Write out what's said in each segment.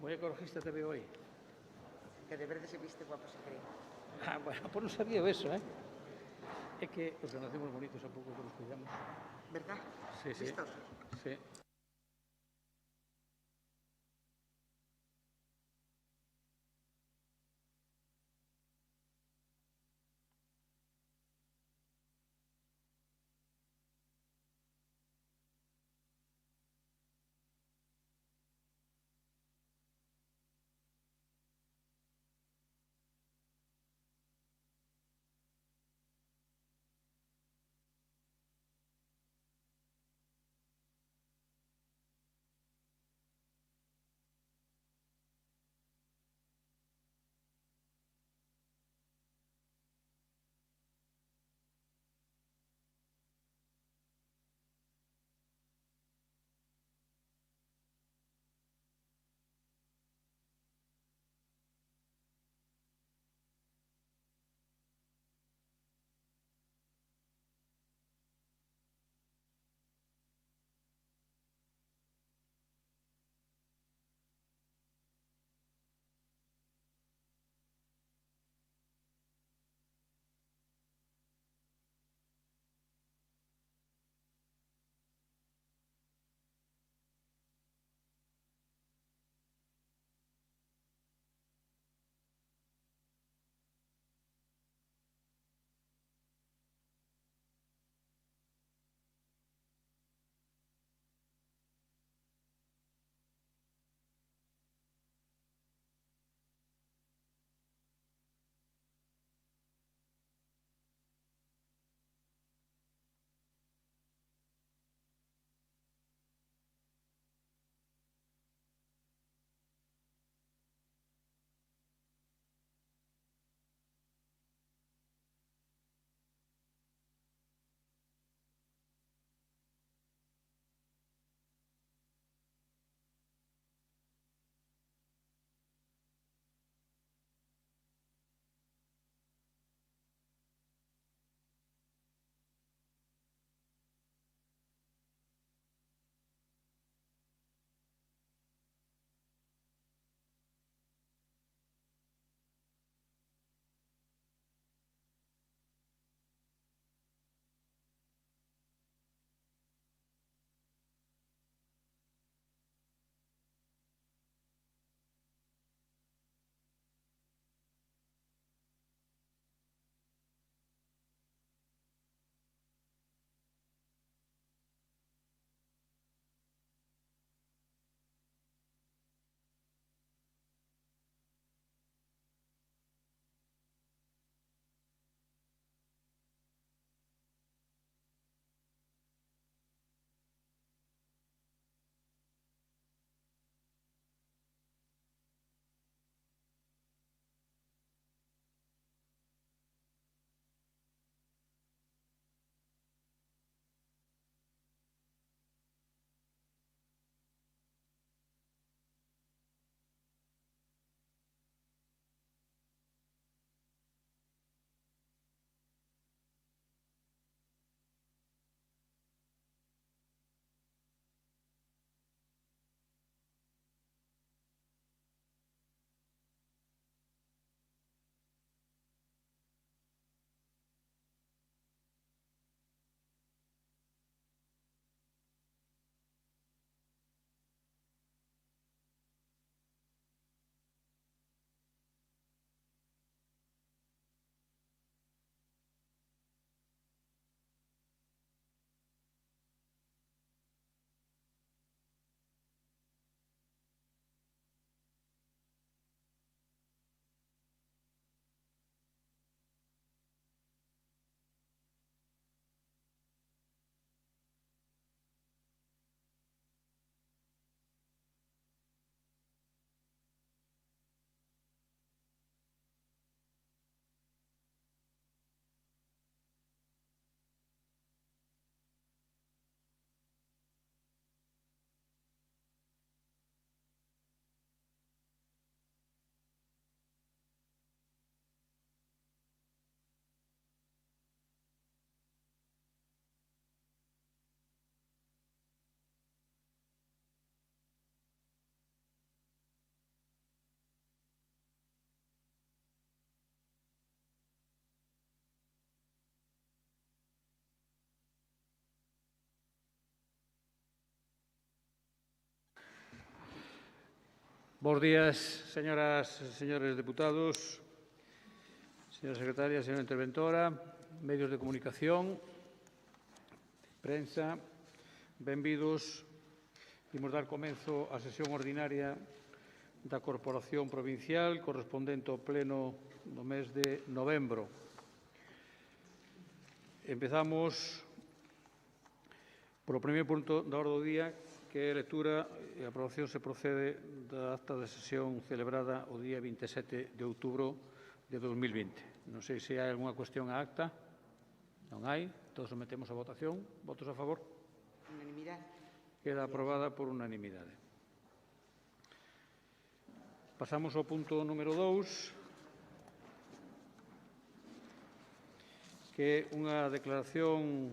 Voy ecologista te veo hoy. Que de verde se viste guapo se cree. Ah, bueno, pues non sabía eso, ¿eh? É que os que nacemos bonitos a pouco que nos cuidamos. ¿Verdad? Sí, sí. ¿Listos? Sí. Bos días, señoras e señores deputados, señora secretaria, señora interventora, medios de comunicación, prensa, benvidos. Imos dar comenzo á sesión ordinaria da Corporación Provincial correspondente ao pleno do mes de novembro. Empezamos polo primeiro punto da orde do día, que é a lectura e a aprobación se procede da acta de sesión celebrada o día 27 de outubro de 2020. Non sei se hai algunha cuestión á acta. Non hai. Entón, sometemos a votación. Votos a favor? Unanimidade. Queda aprobada por unanimidade. Pasamos ao punto número 2, que é unha declaración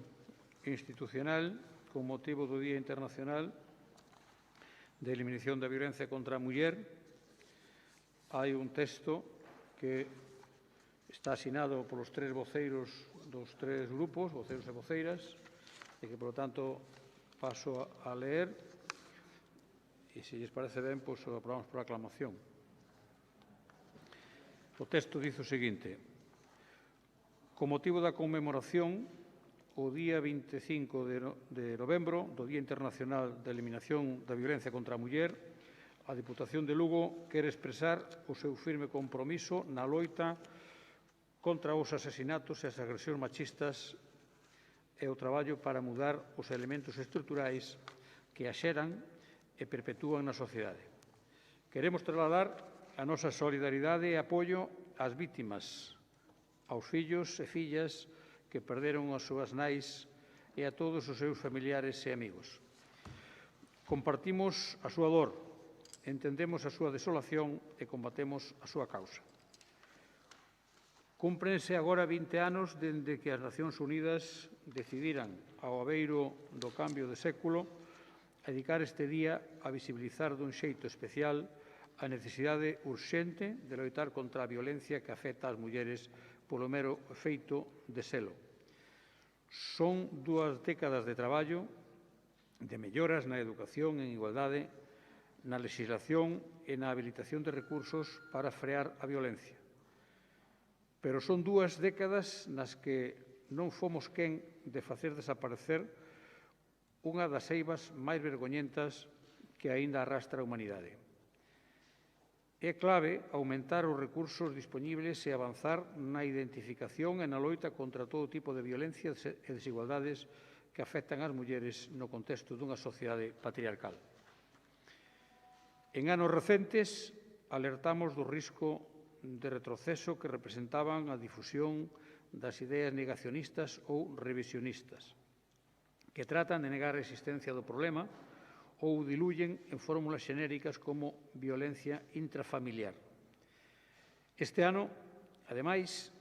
institucional con motivo do Día Internacional de Eliminación da Violencia contra a Muller. Hai un texto que está asinado polos tres voceiros dos tres grupos, voceiros e voceiras, e que, polo tanto, paso a leer, e, se lles parece ben, pois o aprobamos por aclamación. O texto dice o seguinte: con motivo da conmemoración o día 25 de novembro, do Día Internacional de Eliminación da Violencia contra a Muller, a Deputación de Lugo quere expresar o seu firme compromiso na loita contra os asesinatos e as agresións machistas e o traballo para mudar os elementos estruturais que a xeran e perpetúan na sociedade. Queremos trasladar a nosa solidaridade e apoio ás vítimas, aos fillos e fillas que perderon as súas nais e a todos os seus familiares e amigos. Compartimos a súa dor, entendemos a súa desolación e combatemos a súa causa. Cúmprense agora 20 anos dende que as Nacións Unidas decidiran, ao abeiro do cambio de século, dedicar este día a visibilizar dun xeito especial a necesidade urxente de loitar contra a violencia que afecta ás mulleres polo mero feito de selo. Son 2 décadas de traballo, de melloras na educación en igualdade, na legislación e na habilitación de recursos para frear a violencia. Pero son 2 décadas nas que non fomos quen de facer desaparecer unha das eivas máis vergoñentas que aínda arrastra a humanidade. É clave aumentar os recursos dispoñibles e avanzar na identificación e na loita contra todo tipo de violencias e desigualdades que afectan ás mulleres no contexto dunha sociedade patriarcal. En anos recentes, alertamos do risco de retroceso que representaban a difusión das ideas negacionistas ou revisionistas, que tratan de negar a existencia do problema ou diluyen en fórmulas xenéricas como violencia intrafamiliar. Este ano, ademais,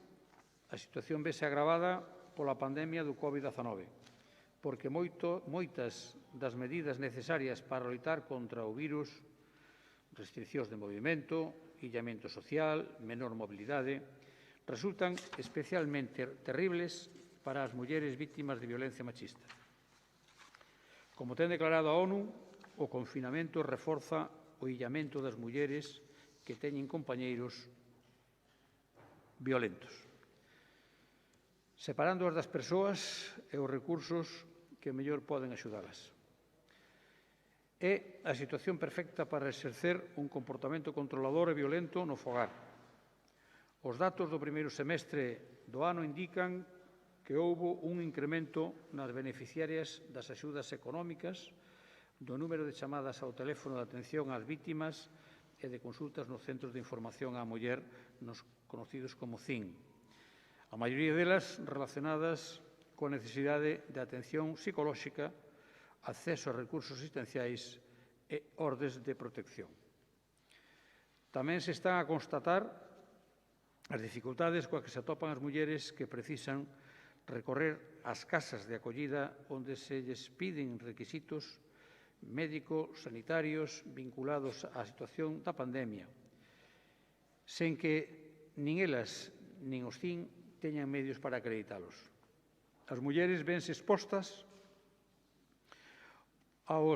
a situación vese agravada pola pandemia do COVID-19, porque moitas das medidas necesarias para loitar contra o virus, restriccións de movimento, illamento social, menor mobilidade, resultan especialmente terribles para as mulleres vítimas de violencia machista. Como ten declarado a ONU, o confinamento reforza o illamento das mulleres que teñen compañeiros violentos, separándoas das persoas e os recursos que mellor poden axudalas. É a situación perfecta para exercer un comportamento controlador e violento no fogar. Os datos do primeiro semestre do ano indican que houbo un incremento nas beneficiarias das axudas económicas, do número de chamadas ao teléfono de atención ás vítimas e de consultas nos centros de información á muller, nos conocidos como CIN. A maioría delas relacionadas coa necesidade de atención psicolóxica, acceso a recursos asistenciais e ordes de protección. Tamén se están a constatar as dificultades coas que se atopan as mulleres que precisan recorrer ás casas de acollida onde se lles piden requisitos médico-sanitarios vinculados á situación da pandemia, sen que nin elas nin os CIN teñan medios para acreditalos. As mulleres vense expostas ao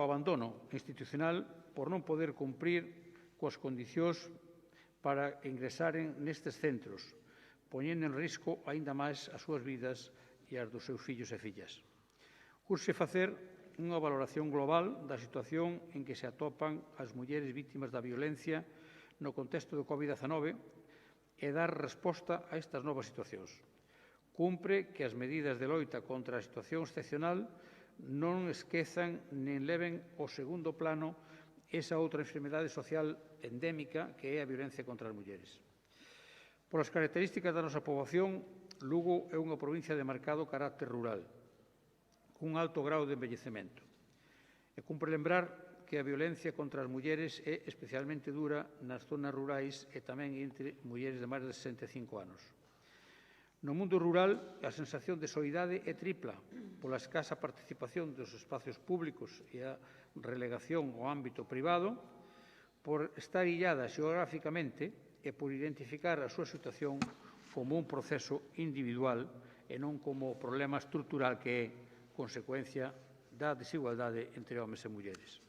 abandono institucional por non poder cumprir coas condicións para ingresaren nestes centros, poñendo en risco aínda máis as súas vidas e as dos seus fillos e fillas. Urxe facer unha valoración global da situación en que se atopan as mulleres vítimas da violencia no contexto do COVID-19 e dar resposta a estas novas situacións. Cumpre que as medidas de loita contra a situación excepcional non esquezan nin leven ao segundo plano esa outra enfermidade social endémica que é a violencia contra as mulleres. Polas características da nosa poboación, Lugo é unha provincia de marcado carácter rural, cun alto grau de envellecemento. E cumpre lembrar que a violencia contra as mulleres é especialmente dura nas zonas rurais e tamén entre mulleres de máis de 65 anos. No mundo rural, a sensación de soidade é tripla pola escasa participación dos espacios públicos e a relegación ao ámbito privado, por estar illada xeográficamente e por identificar a súa situación como un proceso individual e non como problema estrutural que é consecuencia da desigualdade entre homes e mulleres.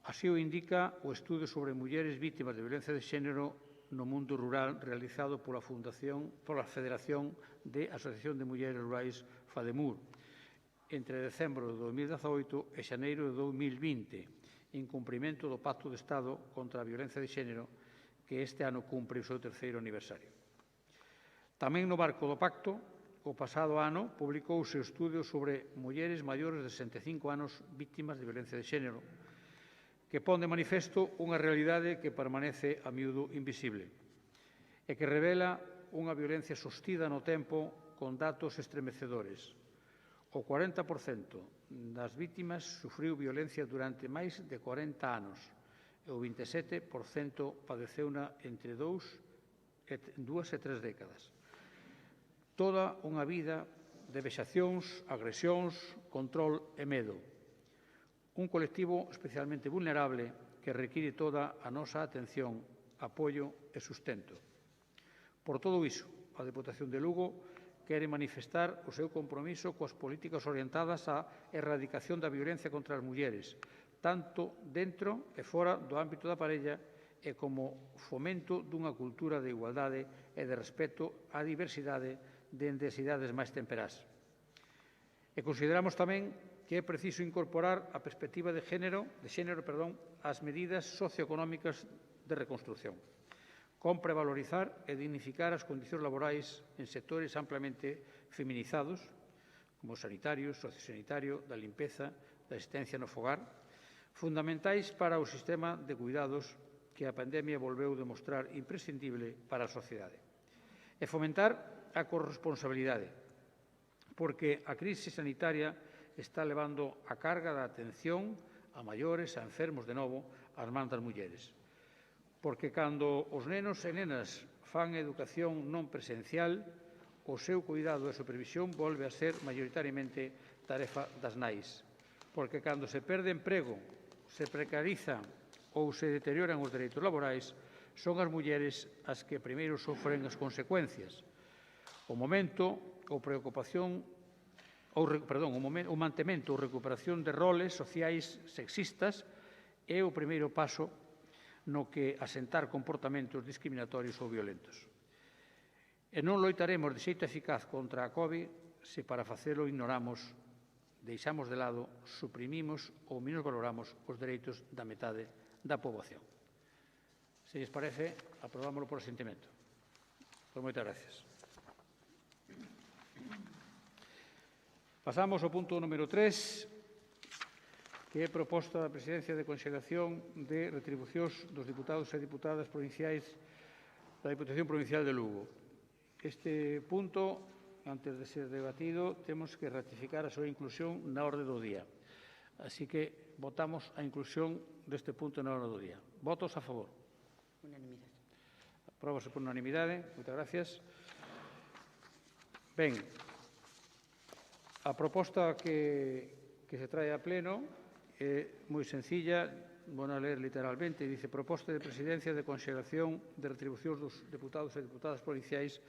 Así o indica o estudo sobre mulleres vítimas de violencia de xénero no mundo rural realizado pola Federación de Asociación de Mulleres Rurais FADEMUR entre decembro de 2018 e xaneiro de 2020, en cumprimento do Pacto de Estado contra a Violencia de Xénero que este ano cumpre o seu terceiro aniversario. Tamén no marco do pacto, o pasado ano publicouse o estudo sobre mulleres maiores de 65 anos vítimas de violencia de xénero, que pon de manifesto unha realidade que permanece a miúdo invisible e que revela unha violencia sostida no tempo con datos estremecedores. O 40% das vítimas sufriu violencia durante máis de 40 anos e o 27% padeceuna entre 2 e 3 décadas. Toda unha vida de vexacións, agresións, control e medo. Un colectivo especialmente vulnerable que require toda a nosa atención, apoio e sustento. Por todo iso, a Deputación de Lugo quere manifestar o seu compromiso coas políticas orientadas á erradicación da violencia contra as mulleres, tanto dentro e fora do ámbito da parella e como fomento dunha cultura de igualdade e de respeto á diversidade dende as idades máis temperás. E consideramos tamén que é preciso incorporar a perspectiva de xénero ás medidas socioeconómicas de reconstrución. Compre valorizar e dignificar as condicións laborais en sectores amplamente feminizados, como o sanitario, sociosanitario, da limpeza, da asistencia no fogar, fundamentais para o sistema de cuidados que a pandemia volveu demostrar imprescindible para a sociedade. E fomentar a corresponsabilidade, porque a crise sanitaria está levando a carga da atención a maiores, a enfermos de novo, ás mans das mulleres. Porque cando os nenos e nenas fan educación non presencial, o seu cuidado e supervisión volve a ser maioritariamente tarefa das nais. Porque cando se perde emprego, se precarizan ou se deterioran os dereitos laborais, son as mulleres as que primeiro sofren as consecuencias. O mantemento ou recuperación de roles sociais sexistas é o primeiro paso no que asentar comportamentos discriminatorios ou violentos. E non loitaremos de xeito eficaz contra a COVID se para facelo ignoramos, deixamos de lado, suprimimos ou minusvaloramos os dereitos da metade da poboación. Se lles parece, aprobámoslo por asentimento. Pois moitas gracias. Pasamos ao punto número 3, que é proposta da Presidencia de Conxelación de retribucións dos diputados e diputadas provinciais da Diputación Provincial de Lugo. Este punto, antes de ser debatido, temos que ratificar a súa inclusión na orde do día. Así que votamos a inclusión deste punto na orde do día. Votos a favor? Unanimidade. Apróbase por unanimidade. Moitas gracias. Ben, a proposta que se trae a pleno é moi sencilla, vou a ler literalmente, dice proposta de Presidencia de Conxelación de retribucións dos deputados e diputadas provinciais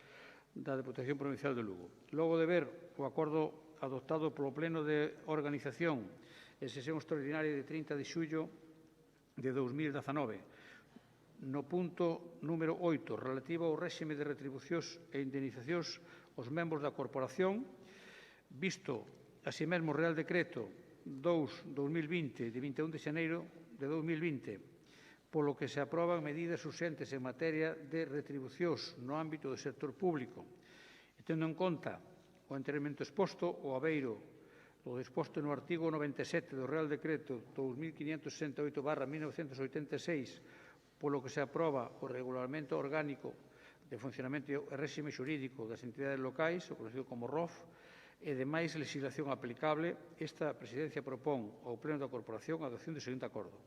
da Deputación Provincial de Lugo. Logo de ver o acordo adoptado polo Pleno de Organización en sesión extraordinaria de 30 de xullo de 2019. No punto número 8, relativo ao réxime de retribucións e indemnizacións aos membros da corporación, visto así mesmo o Real Decreto 2/2020, de 21 de xaneiro de 2020, polo que se aproban medidas urxentes en materia de retribucións no ámbito do sector público. E tendo en conta o anteriormente exposto, o abeiro do disposto no artigo 97 do Real Decreto 2568/1986, polo que se aproba o Regulamento Orgánico de Funcionamento e Réxime Xurídico das Entidades Locais, o conocido como ROF, e demais legislación aplicable, esta Presidencia propón ao Pleno da Corporación a adopción do seguinte acordo.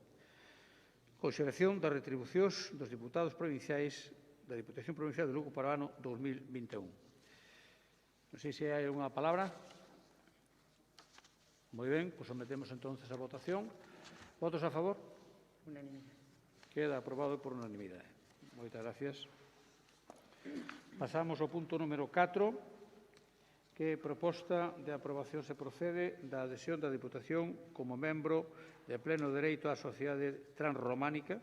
Consideración das retribucións dos diputados provinciais da Diputación Provincial de Lugo para o ano 2021. Non sei se hai alguna palabra. Moi ben, pois sometemos entonces a votación. Votos a favor? Unanimidade. Queda aprobado por unanimidade. Moitas gracias. Pasamos ao punto número 4, que é proposta de aprobación se procede da adhesión da Diputación como membro de pleno dereito á Sociedade Transrománica,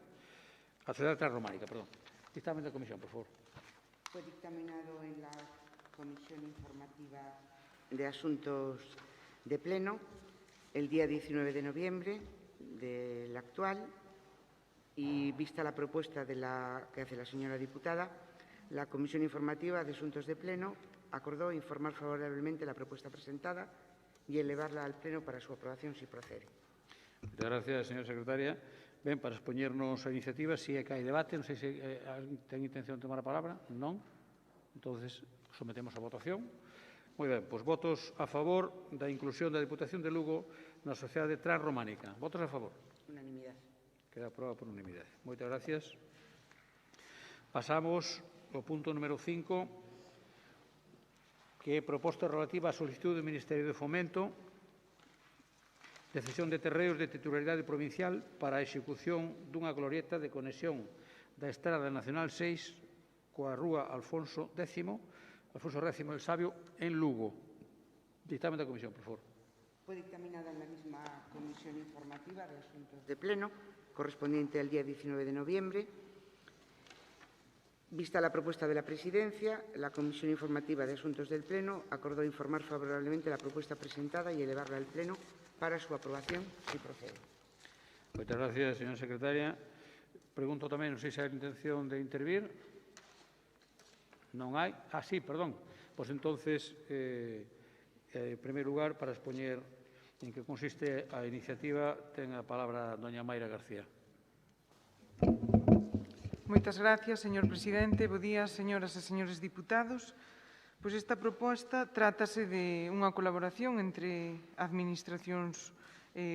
Dictamen da Comisión, por favor. Fue dictaminado en la Comisión Informativa de Asuntos de Pleno el día 19 de noviembre del actual. Y vista la propuesta que hace la señora diputada, la Comisión Informativa de Asuntos de Pleno acordó informar favorablemente la propuesta presentada y elevarla al Pleno para su aprobación si procede. Muchas gracias, señora secretaria. Ben, para expoñernos a iniciativa, si é que hai debate, non sei se ten intención de tomar a palabra. Non? Entonces, sometemos a votación. Moi ben, pois votos a favor da inclusión da Diputación de Lugo na Sociedade Transrománica. Votos a favor? Unanimidade. Queda aprobado por unanimidade. Moitas gracias. Pasamos ao punto número 5, que é proposta relativa á solicitud do Ministerio de Fomento de cesión de terreos de titularidade provincial para a execución dunha glorieta de conexión da Estrada Nacional 6 coa Rúa Alfonso X el Sabio, en Lugo. Dictamen da Comisión, por favor. Fue dictaminada en la misma Comisión Informativa de Asuntos de Pleno, correspondiente al día 19 de noviembre. Vista la propuesta de la Presidencia, la Comisión Informativa de Asuntos del Pleno acordó informar favorablemente la propuesta presentada y elevarla al Pleno para su aprobación, si procede. Muchas gracias, señora secretaria. Pregunto tamén, non sei se hai intención de intervir. Non hai? Sí, perdón. Pois entonces, en primeiro lugar, para expoñer en que consiste a iniciativa, ten a palabra doña Mayra García. Moitas gracias, señor presidente. Bo día, señoras e señores diputados. Pois esta proposta trátase de unha colaboración entre administracións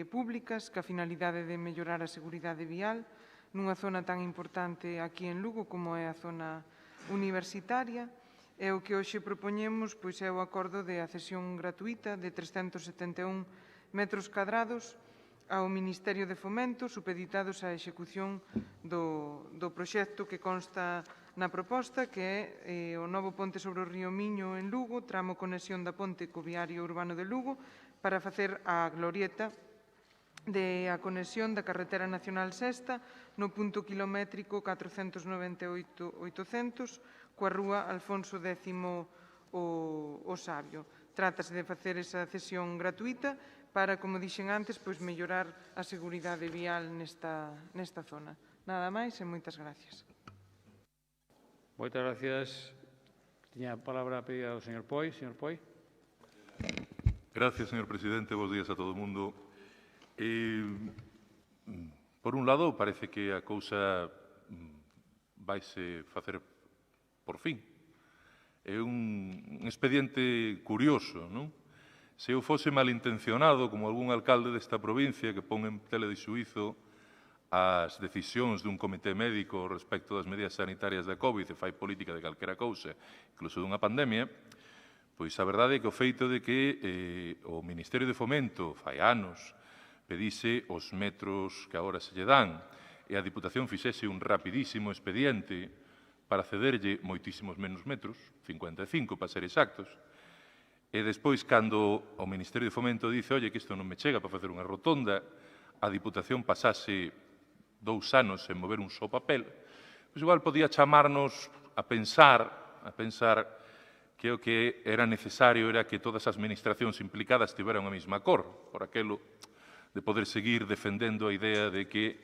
públicas ca finalidade de mellorar a seguridade vial nunha zona tan importante aquí en Lugo como é a zona universitaria. E o que hoxe propoñemos pois é o acordo de accesión gratuita de 371 metros cadrados ao Ministerio de Fomento, supeditados á execución do proxecto que consta na proposta, que é o novo ponte sobre o río Miño en Lugo, tramo conexión da ponte co viario urbano de Lugo, para facer a glorieta de a conexión da carretera nacional 6 no punto kilométrico 498-800 coa rúa Alfonso X o Sabio. Trátase de facer esa cesión gratuita para, como dixen antes, pois mellorar a seguridade vial nesta zona. Nada máis e moitas gracias. Moitas gracias. Tiña a palabra pedida o señor Poi. Señor Poi. Gracias, señor presidente. Bos días a todo o mundo. Por un lado, parece que a cousa vaise facer por fin. É un expediente curioso, non? Se eu fose malintencionado, como algún alcalde desta provincia que pon en tela de xuízo as decisións dun comité médico respecto das medidas sanitarias da COVID e fai política de calquera cousa, incluso dunha pandemia, pois a verdade é que o feito de que o Ministerio de Fomento fai anos pedise os metros que agora se lle dan e a Diputación fixese un rapidísimo expediente para cederlle moitísimos menos metros, 55 para ser exactos, e despois, cando o Ministerio de Fomento dice «Oye, que isto non me chega para facer unha rotonda», a Diputación pasase 2 anos sen mover un só papel, pois igual podía chamarnos a pensar que o que era necesario era que todas as administracións implicadas tiveran a mesma cor, por aquelo de poder seguir defendendo a idea de que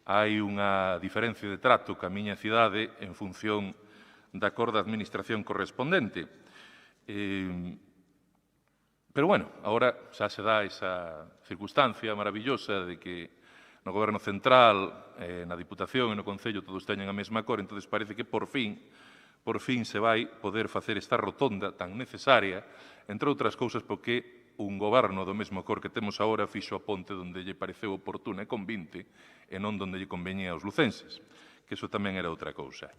hai unha diferencia de trato ca miña cidade en función da cor da administración correspondente. Pero, bueno, agora xa se dá esa circunstancia maravillosa de que no Goberno Central, na Diputación e no Concello todos teñen a mesma cor, entón parece que por fin se vai poder facer esta rotonda tan necesaria, entre outras cousas porque un goberno do mesmo cor que temos agora fixo a ponte onde lle pareceu oportuna e convinte e non onde lle conveñía aos lucenses, que iso tamén era outra cousa.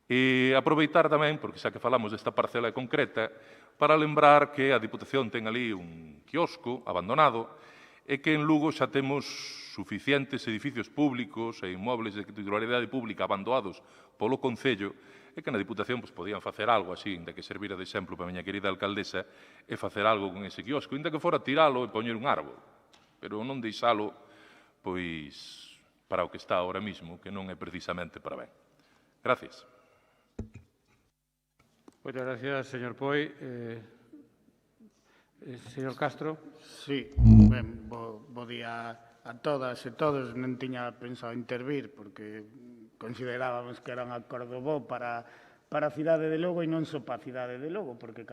E aproveitar tamén, porque xa que falamos desta parcela concreta, para lembrar que a Diputación ten ali un quiosco abandonado e que en Lugo xa temos suficientes edificios públicos e inmobles de titularidade pública abandonados polo Concello e que na Diputación podían facer algo así, inda que servira de exemplo para a miña querida alcaldesa, e facer algo con ese quiosco, inda que fora tiralo e poñer un árbol, pero non deixalo, pois, para o que está ahora mismo, que non é precisamente para ben. Gracias. Moitas gracias, señor Poi. Señor Castro. Sí, ben, bo día a todas e todos. Non tiña pensado intervir porque considerábamos que era un acordo bo para a cidade de Lugo e non só para a cidade de Lugo, porque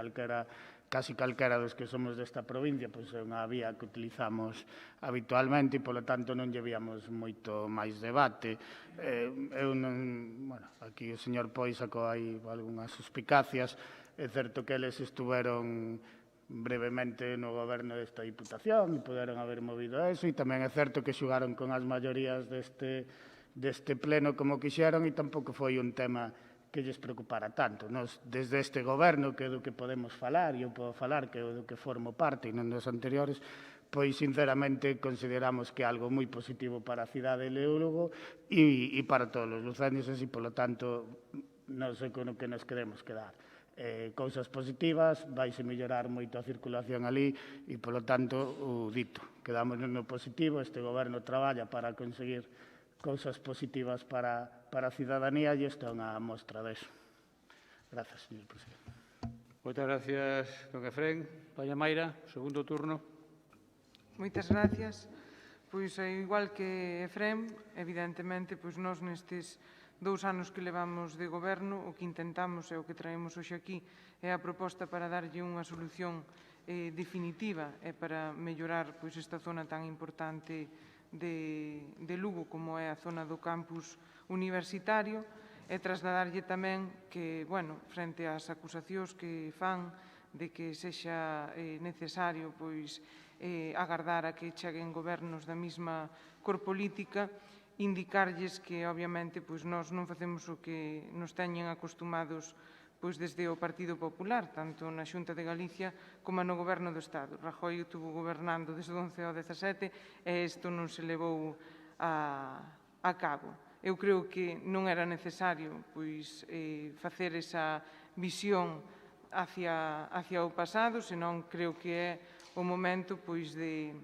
casi calquera dos que somos desta provincia pois é unha vía que utilizamos habitualmente e, polo tanto, non llevíamos moito máis debate. Eu non... Bueno, aquí o señor Poi sacou aí algunhas suspicacias. É certo que eles estuveron brevemente no goberno desta Diputación e poderon haber movido eso, e tamén é certo que xugaron con as maiorías deste pleno como quixeron e tampouco foi un tema que lles preocupara tanto. Nos, desde este goberno, que é do que podemos falar, e eu podo falar que é do que formo parte e non dos anteriores, pois, sinceramente, consideramos que é algo moi positivo para a cidade de Lugo e para todos os lucenses e, polo tanto, non sei con o que nos queremos quedar. Cousas positivas, vaise mellorar moito a circulación ali e, polo tanto, o dito, quedamos no positivo, este goberno traballa para conseguir cousas positivas para a cidadanía e esta é unha mostra deso. Grazas, señor presidente. Moitas gracias, don Efrén. Doña Mayra, segundo turno. Moitas gracias. Pois, igual que Efrén, evidentemente, pois nós nestes 2 anos que levamos de goberno, o que intentamos e o que traemos hoxe aquí é a proposta para darlle unha solución definitiva e para mellorar pois esta zona tan importante de Lugo como é a zona do campus universitario e trasladarlle tamén que, bueno, frente ás acusacións que fan de que sexa necesario pois agardar a que cheguen gobernos da mesma cor política, indicarlles que, obviamente, pois nós non facemos o que nos teñen acostumados pois desde o Partido Popular, tanto na Xunta de Galicia como no Goberno do Estado. Rajoy estuvo gobernando desde o 11 ao 17 e isto non se levou a cabo. Eu creo que non era necesario pois facer esa visión hacia o pasado, senón creo que é o momento pois de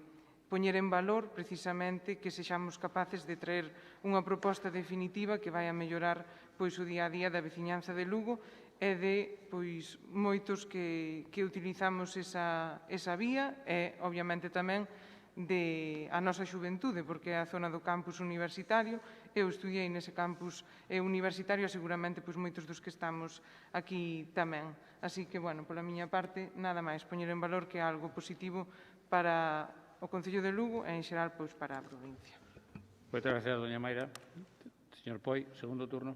poñer en valor precisamente que sexamos capaces de traer unha proposta definitiva que vai a mellorar pois o día a día da veciñanza de Lugo e de pois moitos que utilizamos esa vía e, obviamente, tamén de a nosa xuventude, porque é a zona do campus universitario. Eu estudiei nese campus universitario e seguramente pois moitos dos que estamos aquí tamén. Así que, bueno, pola miña parte, nada máis, poñer en valor que é algo positivo para o Concello de Lugo e, en xeral, pois para a provincia. Moitas gracias, doña Mayra. Señor Poi, segundo turno.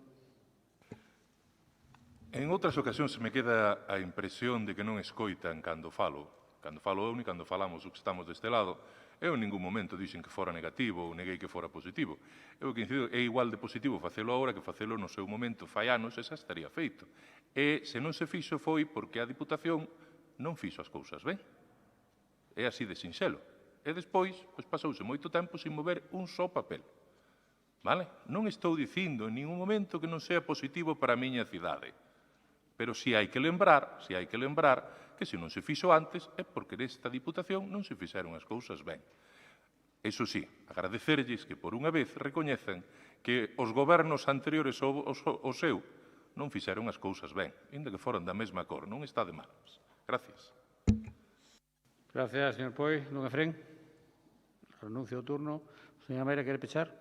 En outras ocasións me queda a impresión de que non escoitan cando falo eu ni cando falamos os que estamos deste lado. Eu en ningún momento dixen que fora negativo ou neguei que fora positivo. Eu que incido, é igual de positivo facelo agora que facelo no seu momento fai anos e xa estaría feito. E se non se fixo foi porque a Diputación non fixo as cousas ben. É así de sinxelo. E despois, pois pasouse moito tempo sin mover un só papel. Vale? Non estou dicindo en ningún momento que non sea positivo para a miña cidade. Pero si hai que lembrar que se non se fixo antes é porque nesta Diputación non se fixeron as cousas ben. Iso sí, agradecerlles que por unha vez recoñecen que os gobernos anteriores ao seu non fixeron as cousas ben, ainda que foran da mesma cor, non está de máis. Gracias. Gracias, señor Poi. Don Efrén. Renuncio ao turno. Señora Meira, quere pechar?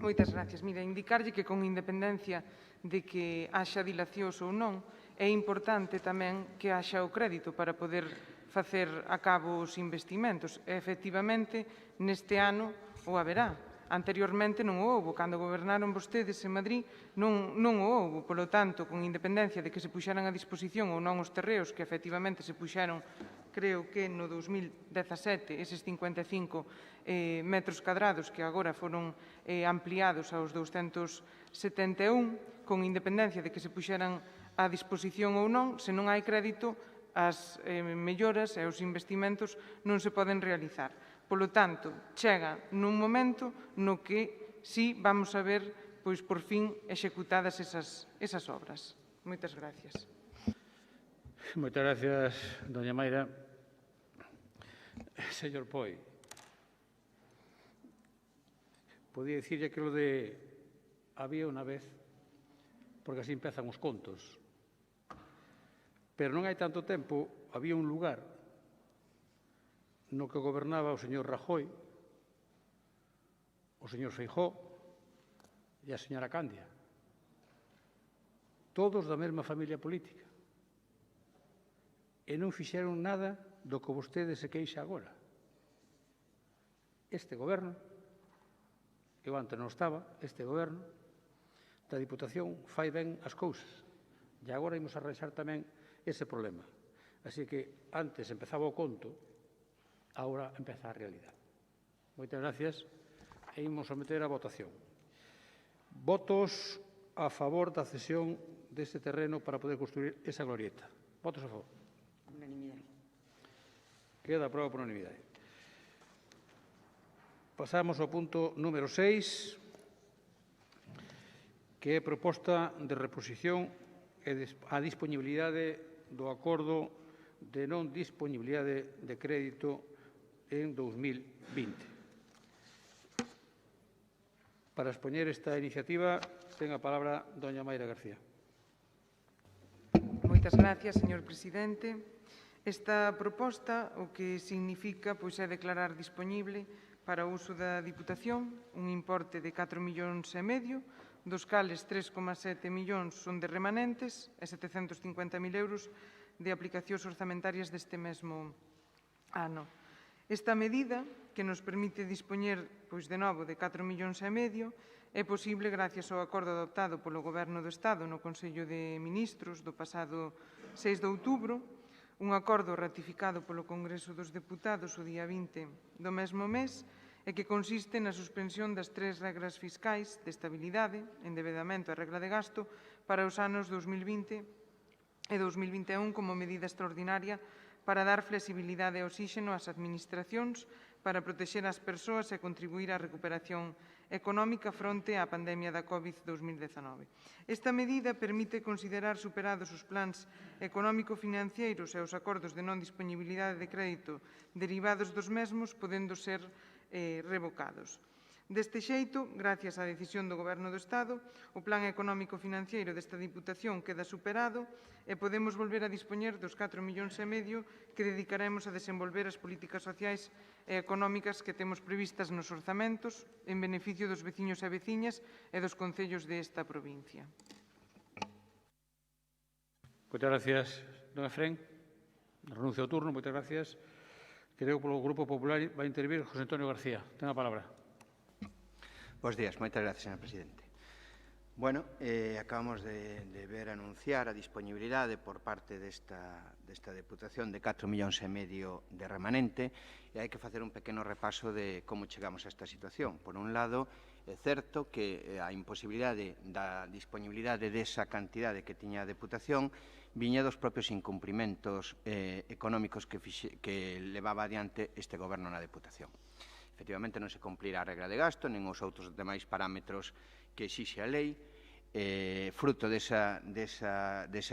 Moitas gracias. Mira, indicarlle que con independencia de que haxa dilacións ou non, é importante tamén que haxa o crédito para poder facer a cabo os investimentos. E, efectivamente, neste ano o haberá. Anteriormente non o houbo. Cando gobernaron vostedes en Madrid non o houbo. Polo tanto, con independencia de que se puxeran a disposición ou non os terreos que efectivamente se puxeron, creo que no 2017, eses 55 metros cadrados que agora foron ampliados aos 271, con independencia de que se puxeran a disposición ou non, se non hai crédito, as melloras e os investimentos non se poden realizar. Polo tanto, chega nun momento no que sí vamos a ver, pois, por fin, executadas esas obras. Moitas gracias. Moitas gracias, doña Mayra. Señor Poi, podía dicirlle que lo de había unha vez, porque así empezan os contos, pero non hai tanto tempo, había un lugar no que gobernaba o señor Rajoy, o señor Feijóo e a señora Candia, todos da mesma familia política, e non fixeron nada do que vostede se queixa agora. Este goberno, eu antes non estaba, este goberno da Diputación fai ben as cousas, e agora imos arranxar tamén ese problema. Así que antes empezaba o conto, agora empeza a realidade. Moitas gracias e imos someter a votación. Votos a favor da cesión deste terreno para poder construir esa glorieta. Votos a favor. Unanimidade. Queda aprobado por unanimidade. Pasamos ao punto número 6, que é proposta de reposición e a disponibilidade do acordo de non disponibilidade de crédito en 2020. Para expoñer esta iniciativa, ten a palabra doña Mayra García. Moitas gracias, señor presidente. Esta proposta o que significa pois, é declarar dispoñible para o uso da Diputación un importe de 4,5 millóns, dos cales 3,7 millóns son de remanentes e 750.000 euros de aplicacións orzamentarias deste mesmo ano. Esta medida, que nos permite dispoñer pois, de novo de 4,5 millóns, é posible gracias ao acordo adoptado polo Goberno do Estado no Consello de Ministros do pasado 6 de outubro, un acordo ratificado polo Congreso dos Deputados o día 20 do mesmo mes e que consiste na suspensión das 3 regras fiscais de estabilidade, endebedamento e regla de gasto para os anos 2020 e 2021 como medida extraordinaria para dar flexibilidade e oxíxeno ás administracións para protexer as persoas e contribuir á recuperación económica fronte á pandemia da COVID-2019. Esta medida permite considerar superados os plans económico-financeiros e os acordos de non disponibilidade de crédito derivados dos mesmos, podendo ser revocados. Deste xeito, gracias á decisión do Goberno do Estado, o plan económico-financiero desta Diputación queda superado e podemos volver a dispoñer dos 4,5 millóns que dedicaremos a desenvolver as políticas sociais e económicas que temos previstas nos orzamentos en beneficio dos veciños e veciñas e dos concellos desta provincia. Moitas gracias, don Efrén. Renuncio ao turno, moitas gracias. Creo que polo Grupo Popular vai intervir José Antonio García. Ten a palabra. Bos días, moitas gracias, señor presidente. Bueno, acabamos de ver anunciar a disponibilidade por parte desta Deputación de 4,5 millóns de remanente e hai que facer un pequeno repaso de como chegamos a esta situación. Por un lado, é certo que a imposibilidade da disponibilidade desa cantidade que tiña a Deputación viña dos propios incumprimentos económicos que levaba adiante este Goberno na Deputación. Efectivamente, non se cumplirá a regra de gasto, nin os outros demais parámetros que exixe a lei. Fruto desa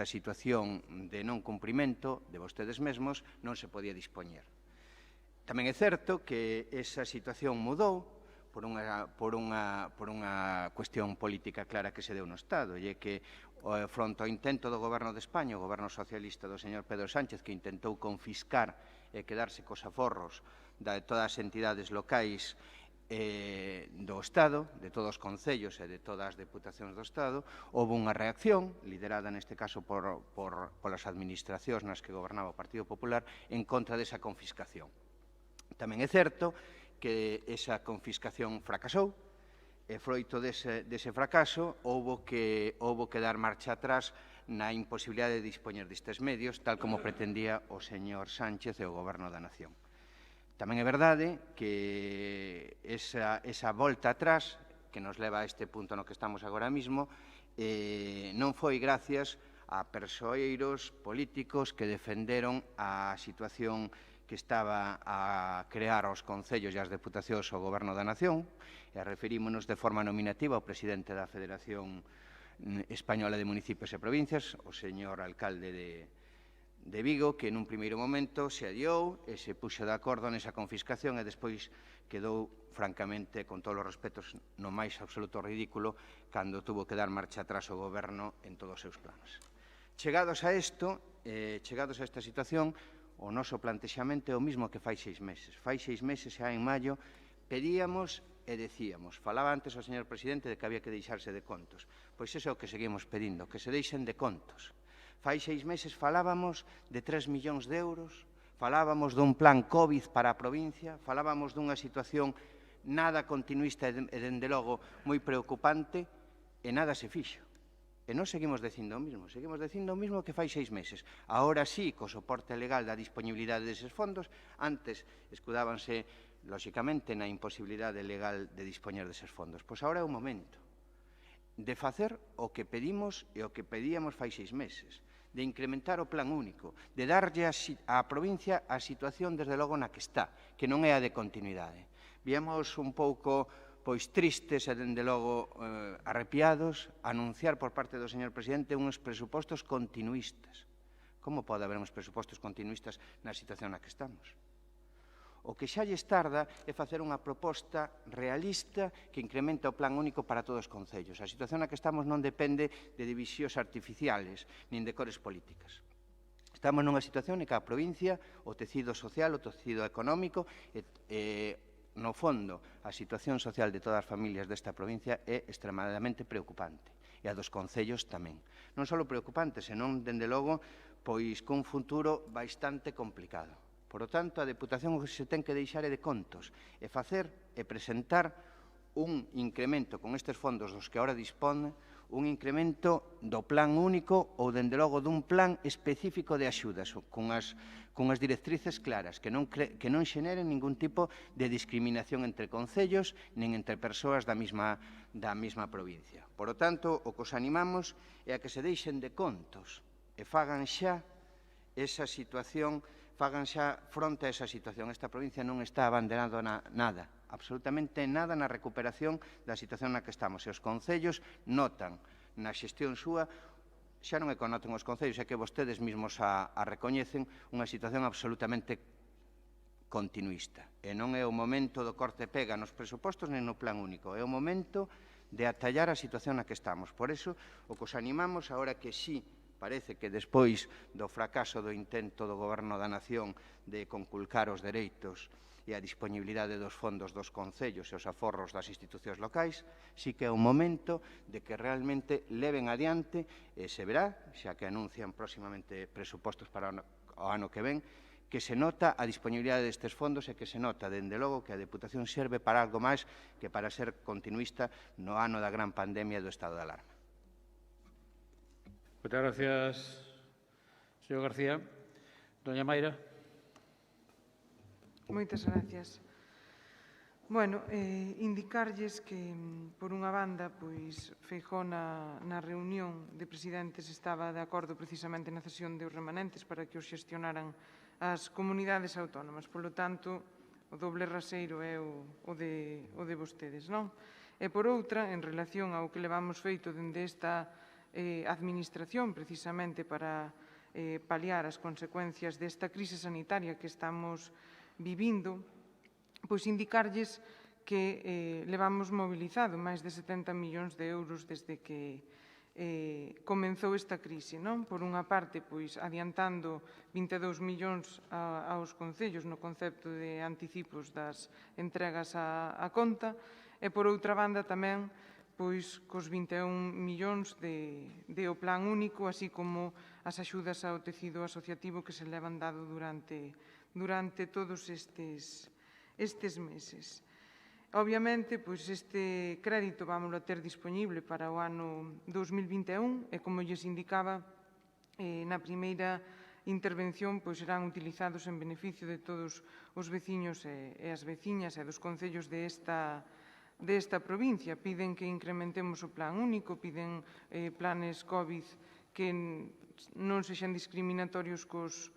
situación de non cumprimento de vostedes mesmos, non se podía dispoñer. Tamén é certo que esa situación mudou cuestión política clara que se deu no Estado, e é que fronte ao intento do Goberno de España, o Goberno socialista do señor Pedro Sánchez, que intentou confiscar e quedarse cos aforros de todas as entidades locais do Estado, de todos os concellos e de todas as deputacións do Estado, houve unha reacción, liderada neste caso polas administracións nas que gobernaba o Partido Popular, en contra desa confiscación. Tamén é certo que esa confiscación fracasou, e froito dese fracaso houve que dar marcha atrás na imposibilidade de dispoñer destes medios, tal como pretendía o señor Sánchez e o Goberno da Nación. Tamén é verdade que esa volta atrás, que nos leva a este punto no que estamos agora mesmo, non foi gracias a persoeiros políticos que defenderon a situación que estaba a crear aos concellos e as deputacións ao Goberno da Nación, e referímonos de forma nominativa ao presidente da Federación Española de Municipios e Provincias, o señor alcalde de Vigo, que nun primeiro momento se adiou e se puxo de acordo nesa confiscación e despois quedou, francamente, con todos os respetos, no máis absoluto ridículo, cando tuvo que dar marcha atrás o goberno en todos os seus planos. Chegados a esta situación, o noso plantexamento é o mismo que fai 6 meses. Fai 6 meses, xa en maio, pedíamos e decíamos, falaba antes o señor presidente de que había que deixarse de contos. Pois iso é o que seguimos pedindo, que se deixen de contos. Fai 6 meses falábamos de 3 millóns de euros, falábamos dun plan COVID para a provincia, falábamos dunha situación nada continuista e, dende logo, moi preocupante, e nada se fixo. E non seguimos dicindo o mesmo que fai 6 meses. Ahora sí, co soporte legal da disponibilidade deses fondos, antes escudábanse, lóxicamente, na imposibilidade legal de dispoñer deses fondos. Pois agora é o momento de facer o que pedimos e o que pedíamos fai 6 meses, de incrementar o plan único, de darlle á provincia a situación, desde logo, na que está, que non é a de continuidade. Viemos un pouco tristes e, dende logo, arrepiados, anunciar por parte do señor presidente uns presupostos continuistas. Como pode haber uns presupostos continuistas na situación na que estamos? O que xa lles tarda é facer unha proposta realista que incrementa o plan único para todos os concellos. A situación na que estamos non depende de divisións artificiales nin de cores políticas. Estamos nunha situación en que a provincia, o tecido social, o tecido económico, no fondo, a situación social de todas as familias desta provincia é extremadamente preocupante, e a dos concellos tamén. Non só preocupante, senón, dende logo, pois cun futuro bastante complicado. Por lo tanto, a Deputación se ten que deixar de contos e facer e presentar un incremento con estes fondos dos que agora dispón, un incremento do plan único ou, dende logo, dun plan específico de axudas, cunhas directrices claras, que non xeneren ningún tipo de discriminación entre concellos nin entre persoas da mesma provincia. Por lo tanto, o que os animamos é a que se deixen de contos e fagan xa esa situación, fagan xa fronte a esa situación. Esta provincia non está abanderando nada, absolutamente nada na recuperación da situación na que estamos. E os concellos notan na xestión súa, xa non é que noten os concellos, é que vostedes mesmos a recoñecen, unha situación absolutamente continuista. E non é o momento do corte pega nos presupostos nen no plan único, é o momento de atallar a situación na que estamos. Por iso, o que os animamos, agora que sí, parece que despois do fracaso do intento do Goberno da Nación de conculcar os dereitos e a disponibilidade dos fondos dos concellos e os aforros das institucións locais, sí que é o momento de que realmente leven adiante, e se verá, xa que anuncian próximamente presupostos para o ano que ven, que se nota a disponibilidade destes fondos e que se nota, dende logo, que a Deputación serve para algo máis que para ser continuista no ano da gran pandemia do estado de alarma. Muchas gracias, señor García. Doña Mayra. Moitas gracias. Bueno, indicarlles que, por unha banda, pois Feijóo na reunión de presidentes estaba de acordo precisamente na cesión dos remanentes para que os xestionaran as comunidades autónomas. Por lo tanto, o doble raseiro é o de vostedes, non? E, por outra, en relación ao que levamos feito dende esta administración, precisamente para paliar as consecuencias desta crise sanitaria que estamos vivindo, pois indicarlles que levamos mobilizado máis de 70 millóns de euros desde que comenzou esta crise, non? Por unha parte, pois, adiantando 22 millóns aos concellos no concepto de anticipos das entregas á conta, e, por outra banda, tamén pois cos 21 millóns de o plan único, así como as axudas ao tecido asociativo que se levan dado durante todos estes meses. Obviamente, pois este crédito vámoslo a ter disponible para o ano 2021 e, como lles indicaba, na primeira intervención, pois serán utilizados en beneficio de todos os veciños e as veciñas e dos concellos desta provincia. Piden que incrementemos o plan único, piden planes COVID que non sexan discriminatorios cos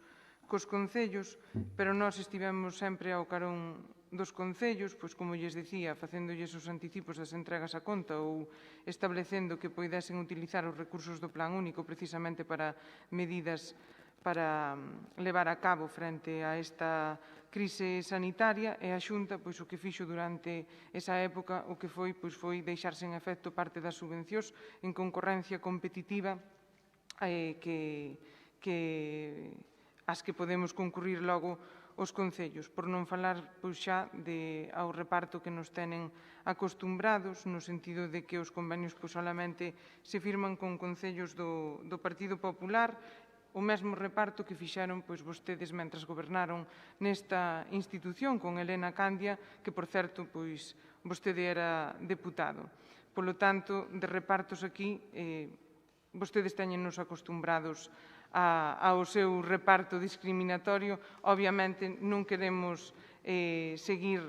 concellos, pero nós estivemos sempre ao carón dos concellos, pois, como lles dicía, facéndolles os anticipos das entregas a conta ou establecendo que poidesen utilizar os recursos do plan único precisamente para medidas para levar a cabo frente a esta crise sanitaria, e a Xunta, pois, o que fixo durante esa época, o que foi deixar sen efecto parte das subvencións en concorrencia competitiva as que podemos concurrir logo os concellos, por non falar pois, xa ao reparto que nos tenen acostumbrados, no sentido de que os convenios pois, solamente se firman con concellos do Partido Popular, o mesmo reparto que fixeron pois, vostedes mentras gobernaron nesta institución con Elena Candia, que, por certo, pois, vostede era deputado. Polo tanto, de repartos aquí, vostedes teñennos acostumbrados ao seu reparto discriminatorio. Obviamente non queremos seguir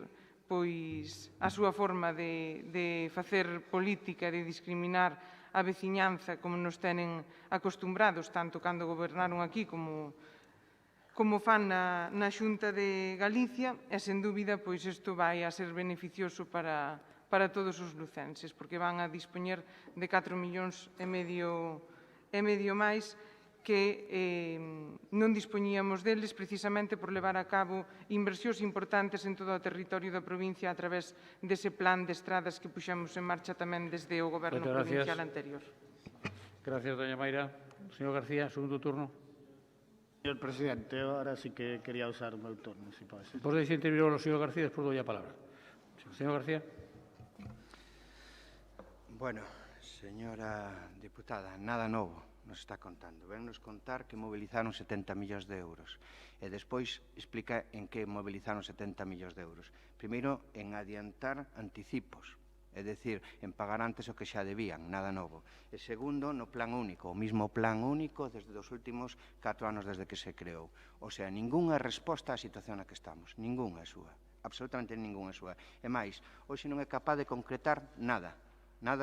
pois a súa forma de facer política, de discriminar a veciñanza como nos tenen acostumbrados, tanto cando gobernaron aquí como fan na Xunta de Galicia, e, sen dúbida, pois isto vai a ser beneficioso para todos os lucenses, porque van a dispoñer de 4,5 millóns máis que non dispoñíamos deles precisamente por levar a cabo inversións importantes en todo o territorio da provincia a través dese plan de estradas que puxemos en marcha tamén desde o Goberno provincial anterior. Gracias, doña Mayra. Señor García, segundo turno. Señor presidente, ahora sí que quería usar o meu turno, se pode ser. Despois deixe intervir o señor García, despois doy a palabra. Señor García. Bueno, señora diputada, nada novo nos está contando. Vennos contar que movilizaron 70 millóns de euros e despois explica en que movilizaron 70 millóns de euros. Primeiro, en adiantar anticipos, é dicir, en pagar antes o que xa debían, nada novo. E segundo, no plan único, o mismo plan único desde os últimos 4 anos desde que se creou. O sea, ningunha resposta á situación na que estamos, ningunha súa, absolutamente ningunha súa. E máis, hoxe non é capaz de concretar nada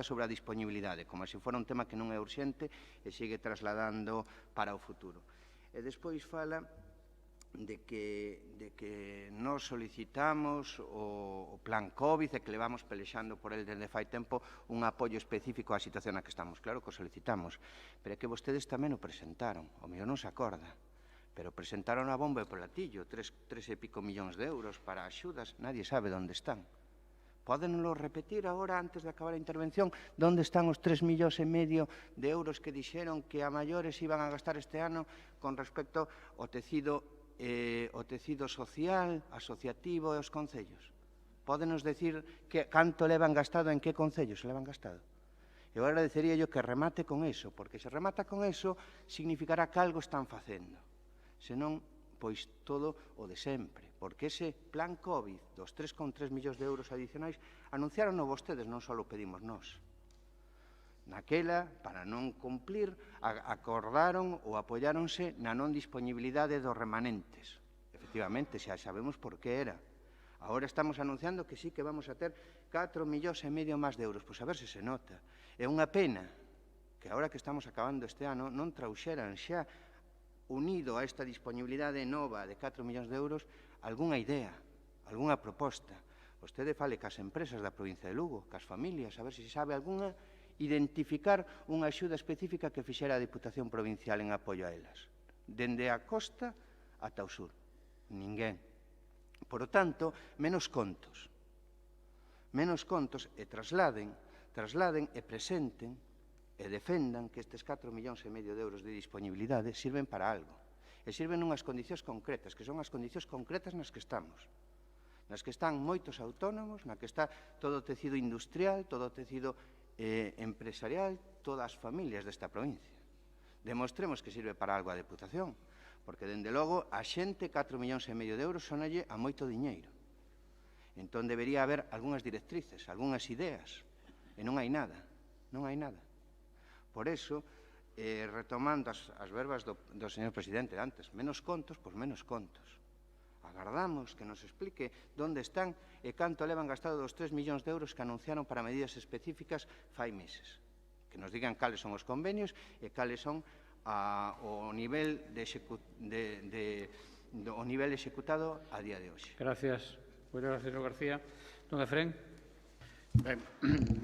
sobre a disponibilidade, como se fora un tema que non é urxente e sigue trasladando para o futuro. E despois fala de que nós solicitamos o plan COVID e que levamos pelexando por el desde fai tempo un apoio específico á situación na que estamos. Claro que o solicitamos, pero é que vostedes tamén o presentaron, o mellor non se acorda, pero presentaron a bomba e platillo, 3 e pico millóns de euros para axudas, nadie sabe onde están. Pódenlo repetir agora, antes de acabar a intervención, onde están os 3,5 millóns de euros que dixeron que a maiores iban a gastar este ano con respecto ao tecido social, asociativo e aos concellos? Pódenos decir canto levan gastado, en que concellos levan gastado? Eu agradecería yo que remate con eso, porque se remata con eso, significará que algo están facendo. Senón, pois todo o de sempre, porque ese plan COVID dos 3,3 millóns de euros adicionais anunciaron vostedes, non só o pedimos nós. Naquela, para non cumplir, acordaron ou apoiáronse na non disponibilidade dos remanentes. Efectivamente, xa sabemos por que era. Agora estamos anunciando que sí que vamos a ter 4,5 millóns máis de euros. Pois a ver se se nota. É unha pena que agora que estamos acabando este ano non trauxeran xa unido a esta disponibilidade nova de 4 millóns de euros, algunha idea, algunha proposta. Vostede fale cas empresas da provincia de Lugo, cas familias, a ver se sabe algunha, identificar unha axuda específica que fixera a Diputación Provincial en apoio a elas. Dende a costa ata o sur. Ninguén. Por lo tanto, menos contos. menos contos e trasladen e presenten e defendan que estes 4,5 millóns de euros de disponibilidade sirven para algo. E sirven nunhas condicións concretas, que son as condicións concretas nas que estamos. Nas que están moitos autónomos, na que está todo o tecido industrial, todo o tecido empresarial, todas as familias desta provincia. Demostremos que sirve para algo a Deputación, porque, dende logo, a xente 4,5 millóns de euros sonalle a moito diñeiro. Entón, debería haber algunhas directrices, algunhas ideas, e non hai nada, non hai nada. Por iso, retomando as verbas do señor presidente antes, menos contos, pois menos contos. Agardamos que nos explique onde están e canto levan gastado dos 3 millóns de euros que anunciaron para medidas específicas fai meses. Que nos digan cales son os convenios e cales son o nivel executado a día de hoxe. Gracias. Moitas gracias, señor García. Don Efrén. Ben,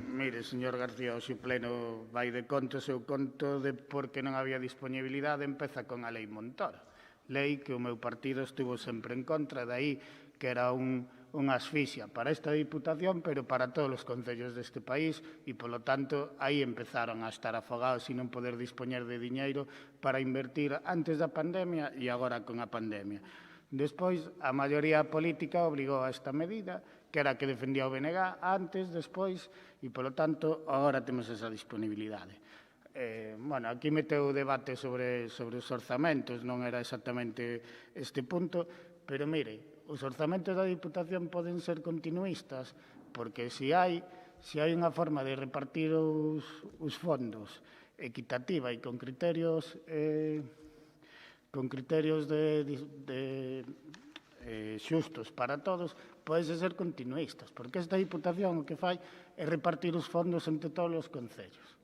mire, señor García, hoxe o pleno vai de contos e o conto de porque non había disponibilidade empeza con a lei Montoro. Lei que o meu partido estivo sempre en contra, dai que era unha asfixia para esta Diputación, pero para todos os concellos deste país, e, polo tanto, aí empezaron a estar afogados e non poder dispoñer de diñeiro para invertir antes da pandemia e agora con a pandemia. Despois, a maioría política obligou a esta medida, que era a que defendía o BNG antes, despois, e, polo tanto, agora temos esa disponibilidade. Bueno, aquí meteu o debate sobre os orzamentos, non era exactamente este punto, pero, mire, os orzamentos da Diputación poden ser continuistas, porque se hai unha forma de repartir os fondos equitativa e con criterios xustos para todos, pode ser continuistas, porque esta Diputación o que fai é repartir os fondos entre todos os concellos,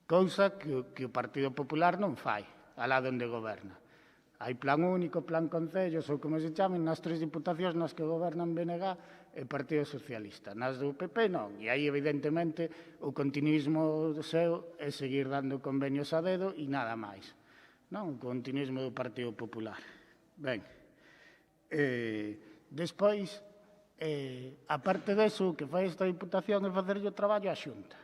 cousa que o Partido Popular non fai, alá onde goberna. Hai plan único, plan concellos, ou como se chamen, nas 3 diputacións nas que gobernan BNG e Partido Socialista. Nas do PP non, e aí evidentemente o continuismo seu é seguir dando convenios a dedo e nada máis. Non, o continuismo do Partido Popular. Ben, despois, aparte deso, o que fai esta Diputación é facerlle o traballo á Xunta,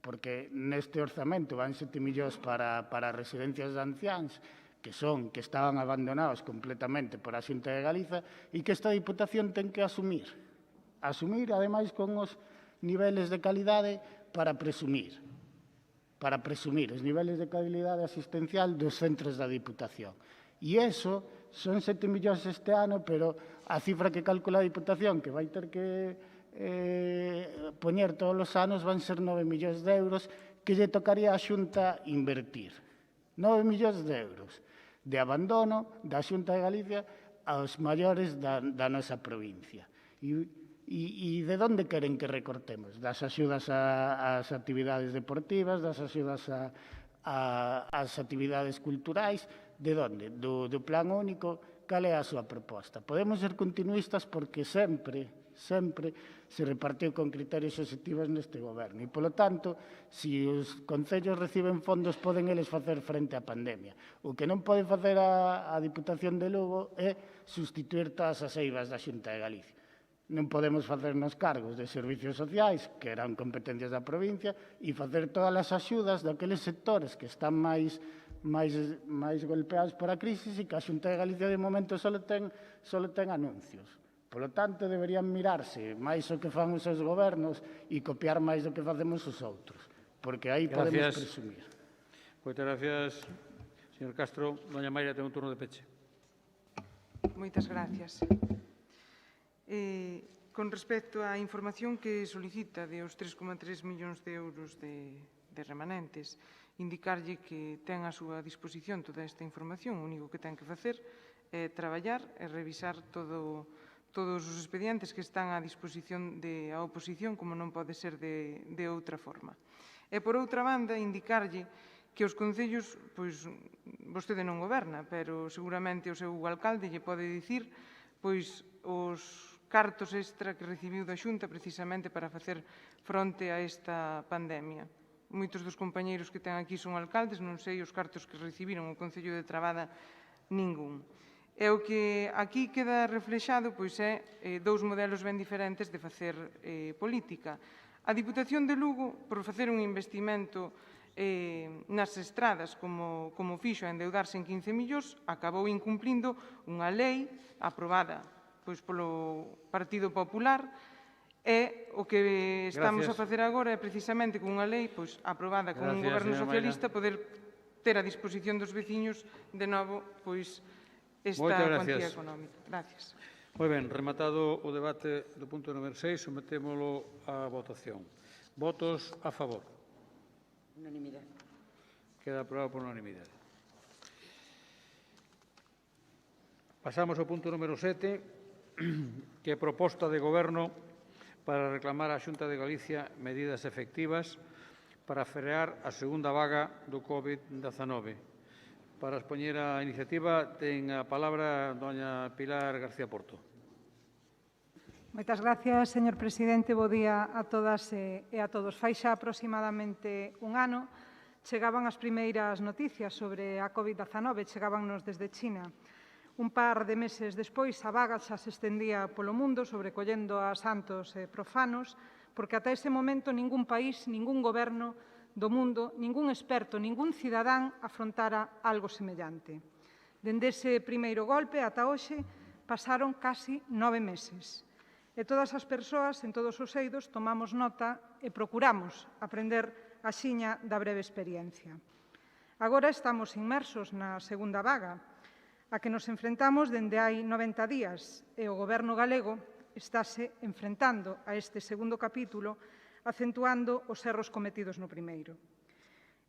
porque neste orzamento van 7 millóns para residencias de anciáns, que estaban abandonados completamente por a Xunta de Galiza e que esta Diputación ten que asumir, ademais con os niveles de calidade para presumir os niveles de calidade asistencial dos centros da Diputación. E iso son 7 millóns este ano, pero a cifra que calcula a Diputación, que vai ter que poñer todos os anos, van ser 9 millóns de euros que lle tocaría á Xunta invertir. 9 millóns de euros de abandono da Xunta de Galicia aos maiores da nosa provincia. E de onde queren que recortemos? Das axudas ás actividades deportivas, das axudas ás actividades culturais, de onde? Do plan único, cal é a súa proposta? Podemos ser continuistas porque sempre se repartiu con criterios obxectivos neste goberno. E, polo tanto, se os concellos reciben fondos, poden eles facer frente á pandemia. O que non pode facer a Diputación de Lugo é sustituir todas as eivas da Xunta de Galicia. Non podemos facernos cargos de servicios sociais, que eran competencias da provincia, e facer todas as axudas daqueles sectores que están máis golpeados por a crise e que a Xunta de Galicia de momento só ten anuncios. Polo tanto, deberían mirarse máis o que fan os seus gobernos e copiar máis do que facemos os outros, porque aí podemos presumir. Moitas gracias, señor Castro. Doña Mayra, ten un turno de peche. Moitas gracias. Con respecto á información que solicita de os 3,3 millóns de euros de remanentes, indicarlle que ten a súa disposición toda esta información. O único que ten que facer é traballar e revisar todos os expedientes que están á disposición da oposición, como non pode ser de outra forma. E, por outra banda, indicarlle que os concellos, pois, vostede non goberna, pero seguramente o seu alcalde lle pode dicir, pois, os cartos extra que recibiu da Xunta precisamente para facer fronte a esta pandemia. Moitos dos compañeiros que ten aquí son alcaldes, non sei os cartos que recibiron o Concello de Trabada ningún. E o que aquí queda reflexado pois, é dous modelos ben diferentes de facer política. A Diputación de Lugo, por facer un investimento nas estradas, como fixo a endeudarse en 15 millóns, acabou incumplindo unha lei aprobada pois, polo Partido Popular, e o que estamos a facer agora é precisamente con unha lei pois, aprobada con un goberno socialista poder ter a disposición dos veciños de novo pois, esta cuantía económica. Gracias. Moi ben, rematado o debate do punto número 6, sometémolo á votación. Votos a favor. Unanimidade. Queda aprobado por unanimidade. Pasamos ao punto número 7, que é proposta de Goberno para reclamar á Xunta de Galicia medidas efectivas para frear a segunda vaga do COVID-19. Para expoñer a iniciativa, ten a palabra doña Pilar García Porto. Moitas gracias, señor presidente. Bo día a todas e a todos. Fai xa aproximadamente un ano chegaban as primeiras noticias sobre a COVID-19, chegábannos desde China. Un par de meses despois, a vaga xa se estendía polo mundo, sobrecollendo a santos e profanos, porque ata ese momento ningún país, ningún goberno do mundo, ningún experto, ningún cidadán afrontara algo semellante. Dende ese primeiro golpe ata hoxe pasaron casi 9 meses. E todas as persoas, en todos os eidos, tomamos nota e procuramos aprender a xiña da breve experiencia. Agora estamos inmersos na segunda vaga, a que nos enfrentamos dende hai 90 días, e o Goberno galego estáse enfrentando a este segundo capítulo acentuando os erros cometidos no primeiro.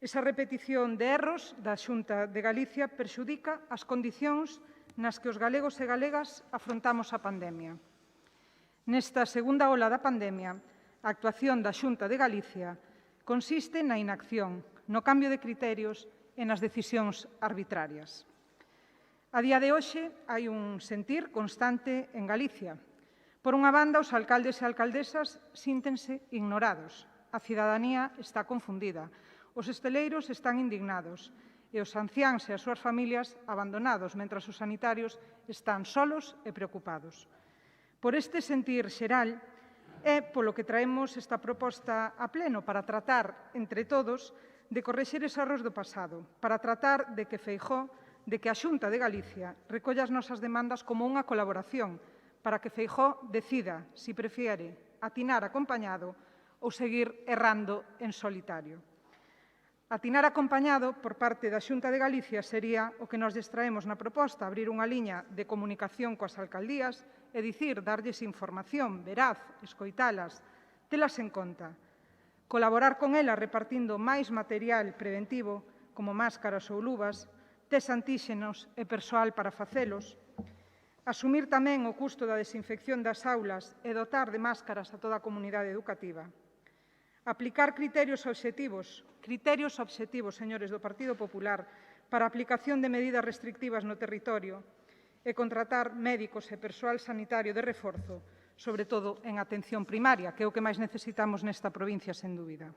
Esa repetición de erros da Xunta de Galicia perxudica as condicións nas que os galegos e galegas afrontamos a pandemia. Nesta segunda ola da pandemia, a actuación da Xunta de Galicia consiste na inacción, no cambio de criterios e nas decisións arbitrarias. A día de hoxe hai un sentir constante en Galicia. Por unha banda, os alcaldes e alcaldesas síntense ignorados. A cidadanía está confundida. Os hosteleiros están indignados. E os anciáns e as súas familias abandonados, mentras os sanitarios están solos e preocupados. Por este sentir xeral, é polo que traemos esta proposta a pleno para tratar, entre todos, de correxer os erros do pasado, para tratar de que Feijóo, de que a Xunta de Galicia recolla as nosas demandas como unha colaboración, para que Feijóo decida si prefiere atinar acompañado ou seguir errando en solitario. Atinar acompañado por parte da Xunta de Galicia sería o que nos traemos na proposta, abrir unha liña de comunicación coas alcaldías e dicir, darlles información veraz, escoitalas, telas en conta. Colaborar con elas repartindo máis material preventivo, como máscaras ou luvas, test antíxenos e persoal para facelos, asumir tamén o custo da desinfección das aulas e dotar de máscaras a toda a comunidade educativa. Aplicar criterios obxectivos, señores do Partido Popular, para a aplicación de medidas restrictivas no territorio e contratar médicos e persoal sanitario de reforzo, sobre todo en atención primaria, que é o que máis necesitamos nesta provincia, sen dúbida.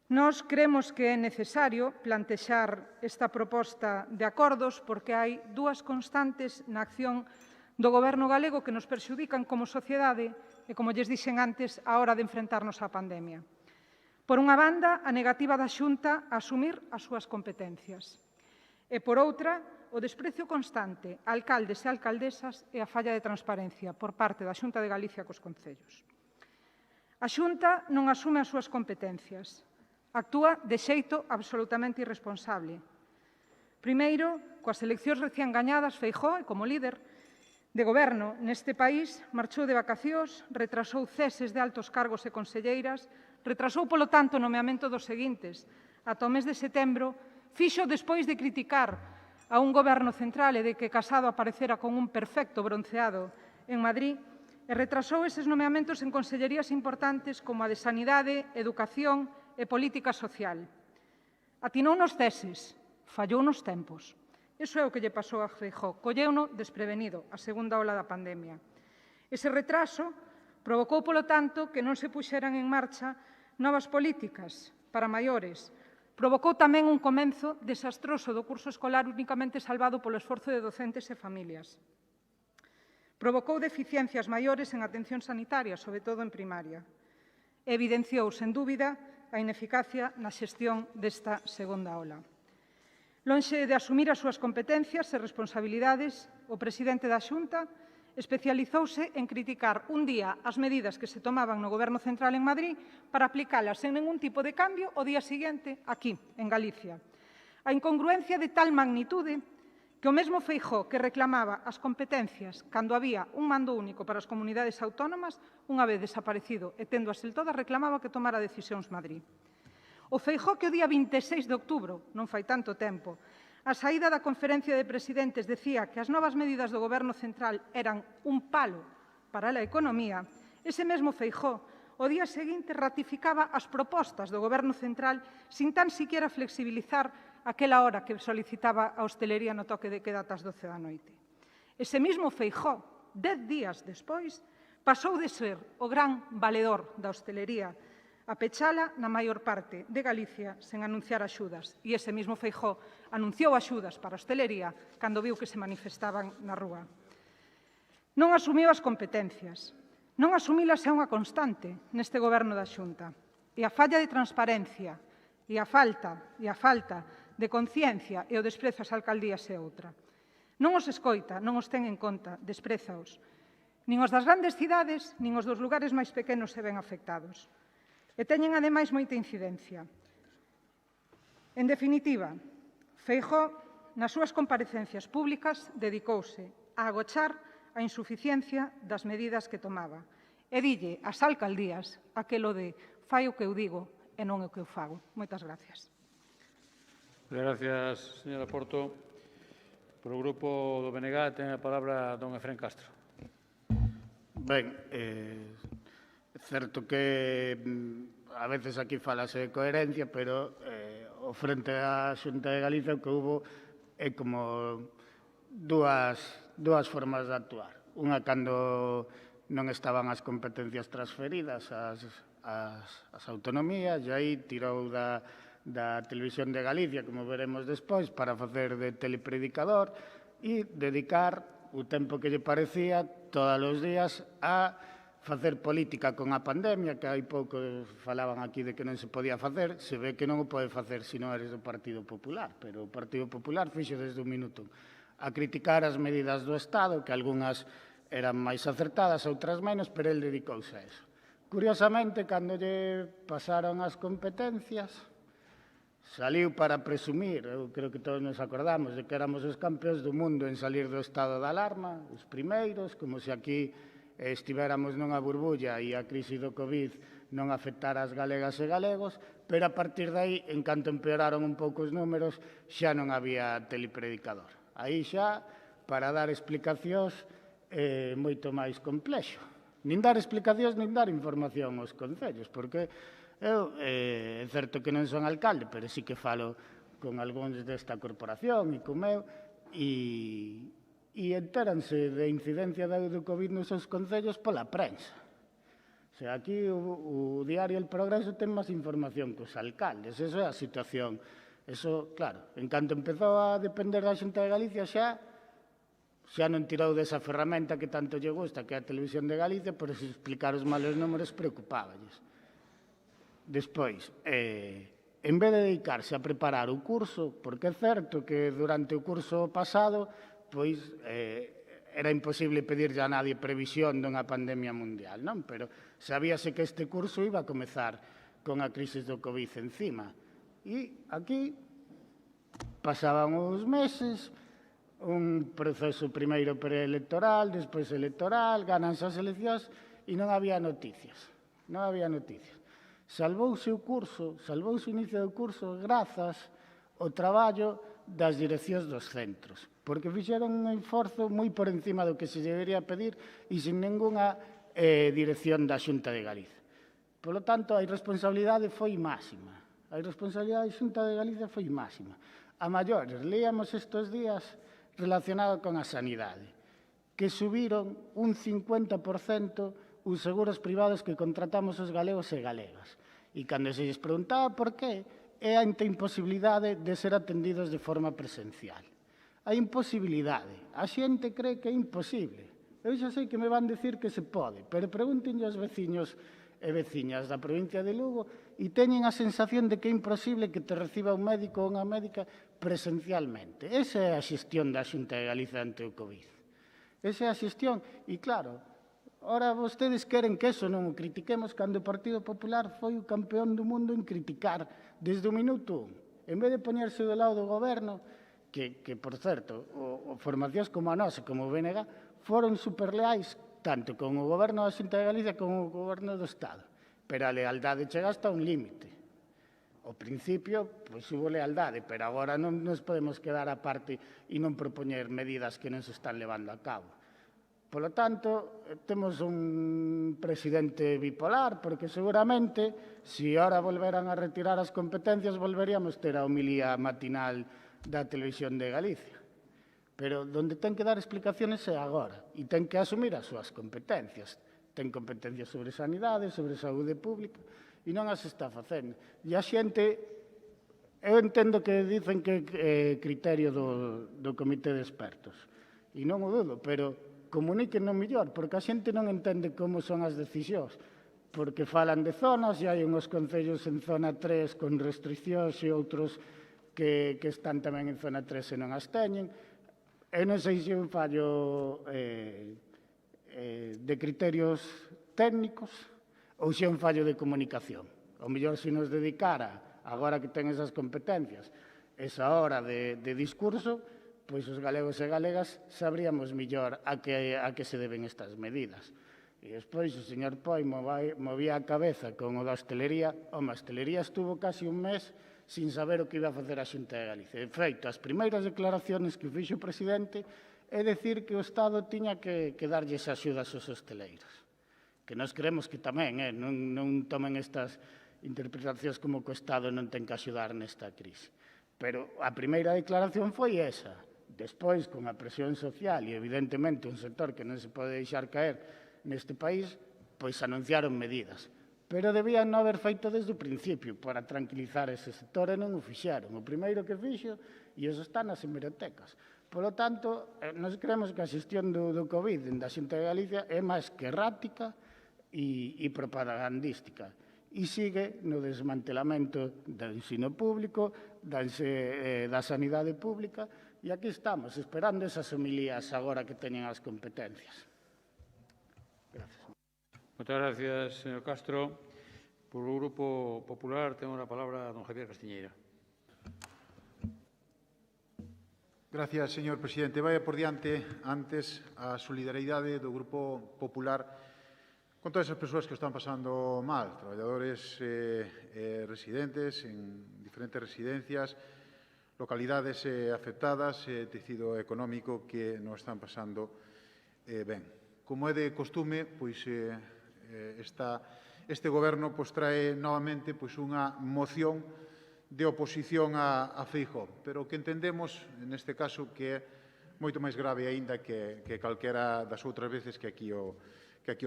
Nós creemos que é necesario plantexar esta proposta de acordos porque hai dúas constantes na acción do Goberno galego que nos perxudican como sociedade e, como lles dixen antes, a hora de enfrentarnos á pandemia. Por unha banda, a negativa da Xunta a asumir as súas competencias. E, por outra, o desprezo constante a alcaldes e alcaldesas e a falla de transparencia por parte da Xunta de Galicia cos concellos. A Xunta non asume as súas competencias. Actúa de xeito absolutamente irresponsable. Primeiro, coas eleccións recién gañadas, Feijóo, como líder de goberno neste país, marchou de vacacións, retrasou ceses de altos cargos e conselleiras, retrasou, polo tanto, o nomeamento dos seguintes ata o mes de setembro, fixo despois de criticar a un goberno central e de que Casado aparecera con un perfecto bronceado en Madrid, e retrasou eses nomeamentos en consellerías importantes como a de Sanidade, Educación e Política Social. Atinou nos ceses, fallou nos tempos. Iso é o que lle pasou a Feijóo, colleuno desprevenido a segunda ola da pandemia. Ese retraso provocou, polo tanto, que non se puxeran en marcha novas políticas para maiores, Provocou tamén un comenzo desastroso do curso escolar únicamente salvado polo esforzo de docentes e familias. Provocou deficiencias maiores en atención sanitaria, sobre todo en primaria. Evidenciou, sen dúbida, a ineficacia na xestión desta segunda ola. Lonxe de asumir as súas competencias e responsabilidades, o presidente da Xunta especializouse en criticar un día as medidas que se tomaban no Goberno central en Madrid para aplicalas sen ningún tipo de cambio o día seguinte aquí, en Galicia. A incongruencia de tal magnitude que o mesmo Feijóo que reclamaba as competencias cando había un mando único para as comunidades autónomas, unha vez desaparecido e téndoas el todas, reclamaba que tomara decisións Madrid. O Feijóo que o día 26 de outubro, non fai tanto tempo, a saída da conferencia de presidentes decía que as novas medidas do Goberno central eran un palo para a economía, ese mesmo Feijóo o día seguinte ratificaba as propostas do Goberno central sin tan siquiera flexibilizar aquela hora que solicitaba a hostelería no toque de queda ás 12 da noite. Ese mesmo Feijóo, 10 días despois, pasou de ser o gran valedor da hostelería a pechala na maior parte de Galicia sen anunciar axudas. E ese mesmo Feijóo anunciou axudas para a hostelería cando viu que se manifestaban na rúa. Non asumiu as competencias. Non asumilas é unha constante neste Goberno da Xunta. E a falla de transparencia e a falta de conciencia e o desprezo ás alcaldías é outra. Non os escoita, non os ten en conta, desprezaos. Nin os das grandes cidades, nin os dos lugares máis pequenos se ven afectados. E teñen, ademais, moita incidencia. En definitiva, Feijóo, nas súas comparecencias públicas, dedicouse a agochar a insuficiencia das medidas que tomaba e dille ás alcaldías aquelo de fai o que eu digo e non o que eu fago. Moitas gracias. Gracias, señora Porto. Por o Grupo do BNG ten a palabra don Efrén Castro. Ben, é certo que a veces aquí falase de coherencia, pero o frente á Xunta de Galicia o que hubo é como dúas formas de actuar. Unha cando non estaban as competencias transferidas ás autonomías, e aí tirou da Televisión de Galicia, como veremos despois, para facer de telepredicador e dedicar o tempo que lle parecía todos os días a facer política con a pandemia, que hai pouco falaban aquí de que non se podía facer, se ve que non o pode facer se non eres do Partido Popular, pero o Partido Popular fixo desde un minuto a criticar as medidas do Estado, que algunhas eran máis acertadas, outras menos, pero el dedicouse a eso. Curiosamente, cando lle pasaron as competencias, saliu para presumir, eu creo que todos nos acordamos, de que éramos os campeóns do mundo en salir do estado de alarma, os primeiros, como se aquí estivéramos nunha burbulla e a crise do COVID non afectara as galegas e galegos, pero a partir de aí, en canto empeoraron un pouco os números, xa non había telepredicador. Aí xa, para dar explicacións, moito máis complexo. Nin dar explicacións, nin dar información aos concellos, porque eu, é certo que non son alcalde, pero sí que falo con algúns desta corporación e con meu, e entéranse de incidencia do COVID nos seus concellos pola prensa. O sea, aquí o diario El Progreso ten máis información que os alcaldes. Eso é a situación. Eso, claro, en canto empezou a depender da Xunta de Galicia xa non tirou desa ferramenta que tanto lle gusta, que é a Televisión de Galicia, por explicar os malos números preocupáballes. Despois, en vez de dedicarse a preparar o curso, porque é certo que durante o curso pasado pois era imposible pedirlle a nadie previsión dunha pandemia mundial, non? Pero sabíase que este curso iba a comezar con a crise do COVID encima. E aquí pasaban os meses, un proceso primeiro preelectoral, despois electoral, gananse as eleccións e non había noticias. Non había noticias. Salvouse o curso, salvouse o inicio do curso grazas ao traballo das direccións dos centros, porque fixeron un esforzo moi por encima do que se debería pedir e sin ninguna dirección da Xunta de Galicia. Por lo tanto, a irresponsabilidade foi máxima. A irresponsabilidade da Xunta de Galicia foi máxima. A maiores, leíamos estes días relacionado con a sanidade, que subiron un 50% os seguros privados que contratamos os galegos e galegas. E cando se lles preguntaba por qué, é ante a imposibilidade de ser atendidos de forma presencial. A imposibilidade. A xente cree que é imposible. Eu xa sei que me van dicir que se pode, pero pregúntenlle aos veciños e veciñas da provincia de Lugo e teñen a sensación de que é imposible que te reciba un médico ou unha médica presencialmente. Esa é a xestión da Xunta de Galicia ante o COVID. Esa é a xestión. E claro, ora vostedes queren que eso non o critiquemos cando o Partido Popular foi o campeón do mundo en criticar desde o minuto 1. En vez de poñerse do lado do goberno, que por certo, formacións como a nosa, como o BNG, foron superleais tanto con o goberno da Xunta de Galicia como o goberno do Estado. Pero a lealdade chega hasta un límite. Ao principio, pois, hubo lealdade, pero agora non nos podemos quedar aparte e non propoñer medidas que non se están levando a cabo. Polo tanto, temos un presidente bipolar, porque seguramente, se ora volveran a retirar as competencias, volveríamos ter a homilía matinal da Televisión de Galicia. Pero onde ten que dar explicaciones é agora, e ten que asumir as súas competencias. Ten competencias sobre sanidade, sobre saúde pública, e non as está facendo. E a xente, eu entendo que dicen que é criterio do Comité de Expertos, e non o dudo, pero comuniquen no mellor, porque a xente non entende como son as decisións, porque falan de zonas, e hai uns concellos en zona 3 con restriccións e outros que están tamén en zona 3 e non as teñen. Eu non sei se é un fallo de criterios técnicos ou se é un fallo de comunicación. O mellor se nos dedicara, agora que ten esas competencias, esa hora de discurso, pois os galegos e galegas sabríamos mellor a que se deben estas medidas. E despois o señor Poi movía a cabeza con o da hostelería. A hostelería estuvo casi un mes sin saber o que iba a facer a Xunta de Galicia. De feito, as primeiras declaraciones que fixo o presidente é dicir que o Estado tiña que darlles axudas aos hosteleiros. Que nós creemos que tamén, non tomen estas interpretacións como que o Estado non ten que axudar nesta crise. Pero a primeira declaración foi esa. Despois, con a presión social e, evidentemente, un sector que non se pode deixar caer neste país, pois anunciaron medidas. Pero debían non haber feito desde o principio para tranquilizar ese sector e non o fixeron. O primeiro que fixo, e eso está nas hemerotecas. Polo tanto, nós creemos que a xestión do COVID da Xunta de Galicia é máis que errática e propagandística. E sigue no desmantelamento do ensino público, da sanidade pública, e aquí estamos, esperando esas homilías agora que teñen as competencias. Gracias. Muchas gracias, señor Castro. Por el Grupo Popular tengo la palabra a don Javier Castiñeira. Gracias, señor presidente. Vaya por diante, antes, a solidaridade do Grupo Popular con todas as persoas que están pasando mal, traballadores residentes en diferentes residencias, localidades afectadas, tecido económico que non están pasando ben. Como é de costume, pois este goberno trae novamente unha moción de oposición a Feijóo, pero que entendemos, neste caso, que é moito máis grave aínda que calquera das outras veces que aquí o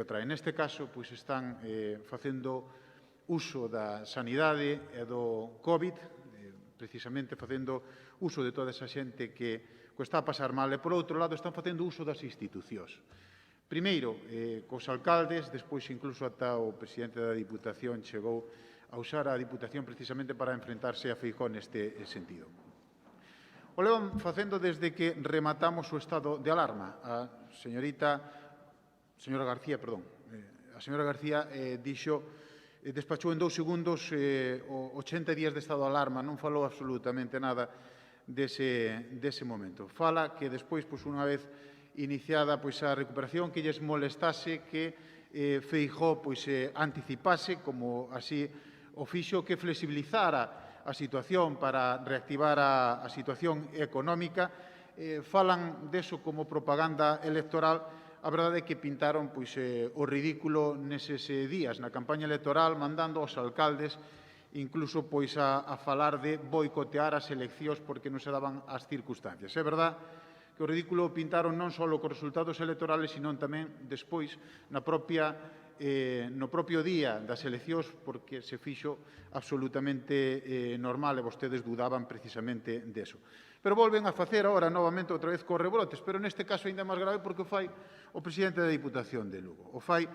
trae. Neste caso, pois están facendo uso da sanidade e do COVID, precisamente facendo uso de toda esa xente que o está a pasar mal, e, por outro lado, están facendo uso das institucións. Primeiro, cos alcaldes, despois incluso ata o presidente da Diputación chegou a usar a Diputación precisamente para enfrentarse a Feijóo neste sentido. O levan facendo desde que rematamos o estado de alarma. A señora García despachou en 2 segundos 80 días de estado de alarma, non falou absolutamente nada dese momento. Fala que despois, unha vez iniciada a recuperación, que lles molestase que Feijóo anticipase, como así o fixo, que flexibilizara a situación para reactivar a situación económica. Falan deso como propaganda electoral. A verdade é que pintaron o ridículo neses días na campaña electoral, mandando aos alcaldes incluso a falar de boicotear as eleccións porque non se daban as circunstancias. É verdade que o ridículo pintaron non só cos resultados electorales, sino tamén despois na propia no propio día das eleccións porque se fixo absolutamente normal e vostedes dudaban precisamente deso. Pero volven a facer agora novamente outra vez cos rebrotes, pero neste caso ainda máis grave porque o fai o presidente da Diputación de Lugo. O fai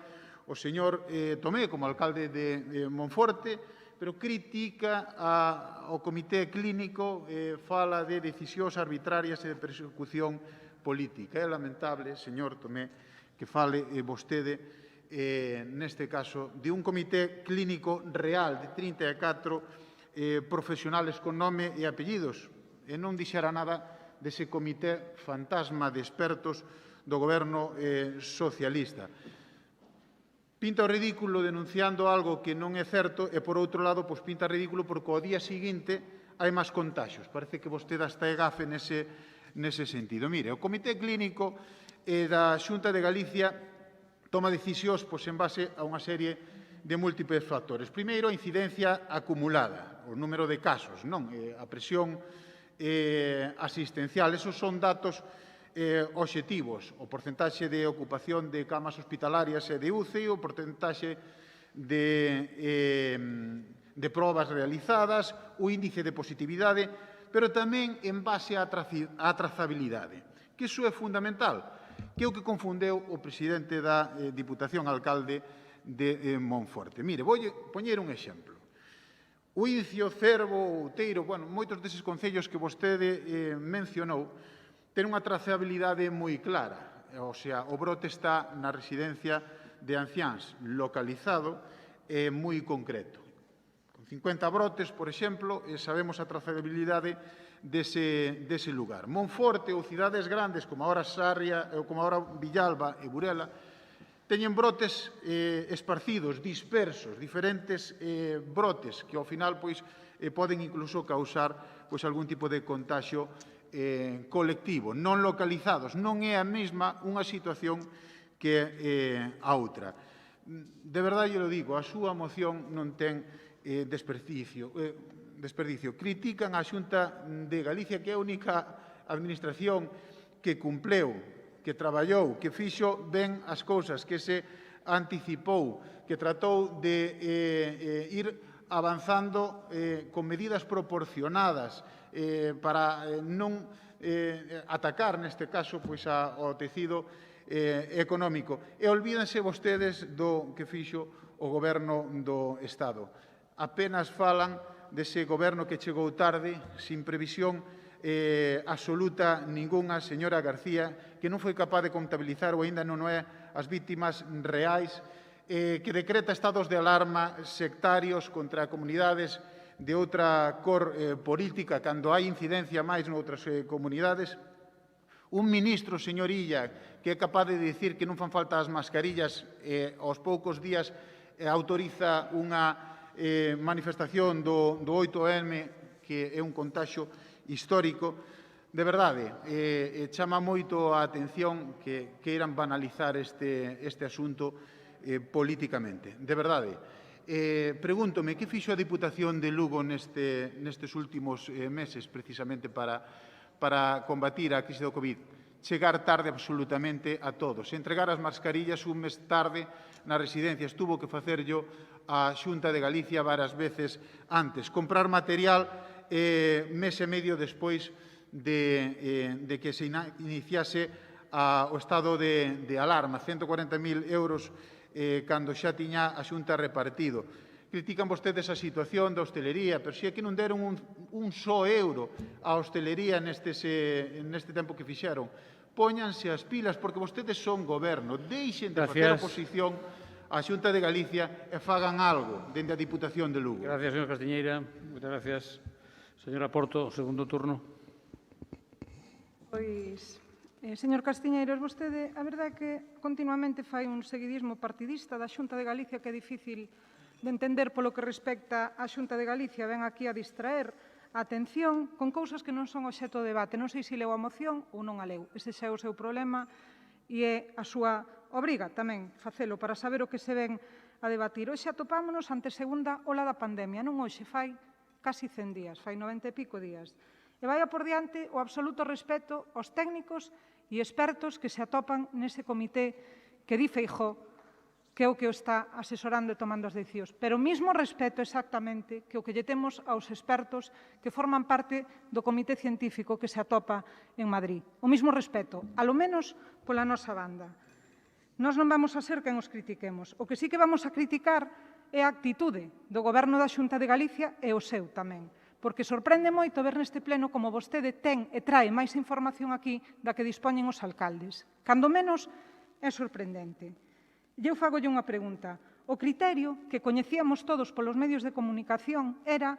o señor Tomé como alcalde de Monforte, pero critica ao comité clínico, fala de decisións arbitrarias e de persecución política. É lamentable, señor Tomé, que fale vostede neste caso, de un comité clínico real de 34 profesionales con nome e apellidos, e non dixera nada dese comité fantasma de expertos do goberno socialista. Pinta o ridículo denunciando algo que non é certo e, por outro lado, pinta ridículo porque ao día seguinte hai máis contaxios. Parece que vostede hasta é gafe nese sentido. Mire, o comité clínico da Xunta de Galicia toma decisións en base a unha serie de múltiples factores. Primeiro, a incidencia acumulada, o número de casos, non? A presión asistencial. Esos son datos obxectivos. O porcentaxe de ocupación de camas hospitalarias e de UCI, o porcentaxe de probas realizadas, o índice de positividade, pero tamén en base á trazabilidade, que iso é fundamental, que é o que confundeu o presidente da Diputación, alcalde de Monforte. Mire, vou poñer un exemplo. O Incio, Cervo, Outeiro, moitos deses concellos que vostede mencionou, ten unha trazabilidade moi clara. O sea, o brote está na residencia de anciáns, localizado e moi concreto. Con 50 brotes, por exemplo, sabemos a trazabilidade dese lugar. Monforte ou cidades grandes como agora Sarria ou como agora Villalba e Burela teñen brotes esparcidos, dispersos, diferentes brotes que ao final poden incluso causar algún tipo de contagio colectivo, non localizados. Non é a mesma unha situación que a outra. De verdade, eu digo, a súa moción non ten desperdicio. Critican a Xunta de Galicia, que é a única administración que cumpleu, que traballou, que fixo ben as cousas, que se anticipou, que tratou de ir avanzando con medidas proporcionadas para non atacar, neste caso, ao tecido económico. E olvídense vostedes do que fixo o Goberno do Estado. Apenas falan dese goberno que chegou tarde, sin previsión absoluta ningunha, señora García, que non foi capaz de contabilizar ou aínda non é as vítimas reais, que decreta estados de alarma sectarios contra comunidades de outra cor política cando hai incidencia máis noutras comunidades. Un ministro, señor Illa, que é capaz de dicir que non fan falta as mascarillas aos poucos días autoriza unha manifestación do 8M, que é un contaxio histórico. De verdade, chama moito a atención que queiran banalizar este asunto políticamente. De verdade, pregúntome, que fixo a Diputación de Lugo nestes últimos meses precisamente para combatir a crise do COVID? Chegar tarde absolutamente a todos. Entregar as mascarillas un mes tarde nas residencias. Tuvo que facerlo a Xunta de Galicia varias veces antes. Comprar material mes e medio despois de que se iniciase o estado de alarma. 140.000 euros cando xa tiña a Xunta repartido. Critican vostedes a situación da hostelería, pero se é que non deron un só euro á hostelería neste tempo que fixeron. Póñanse as pilas, porque vostedes son goberno. Deixen de facer oposición á Xunta de Galicia e fagan algo dende a Diputación de Lugo. Gracias, señor Castiñeira. Moitas gracias. Señora Porto, segundo turno. Pois, señor Castiñeiros, vostede, a verdade é que continuamente fai un seguidismo partidista da Xunta de Galicia que é difícil de entender polo que respecta á Xunta de Galicia. Ven aquí a distraer a atención con cousas que non son obxecto de debate. Non sei se leu a moción ou non a leu. Ese xa é o seu problema e é a súa obriga tamén facelo para saber o que se ven a debatir. Hoxe atopámonos ante a segunda ola da pandemia. Non hoxe, fai casi 100 días, fai 90 e pico días. E vai a por diante o absoluto respeto aos técnicos e expertos que se atopan nese comité que di Feijóo que é o que o está asesorando e tomando as decisións. Pero o mismo respeto exactamente que o que lle temos aos expertos que forman parte do comité científico que se atopa en Madrid. O mismo respeto, alo menos pola nosa banda. Nós non vamos a ser quen os critiquemos. O que sí que vamos a criticar é a actitude do Goberno da Xunta de Galicia e o seu tamén. Porque sorprende moito ver neste pleno como vostede ten e trae máis información aquí da que dispoñen os alcaldes. Cando menos é sorprendente. E eu fagolle unha pregunta. O criterio que coñecíamos todos polos medios de comunicación era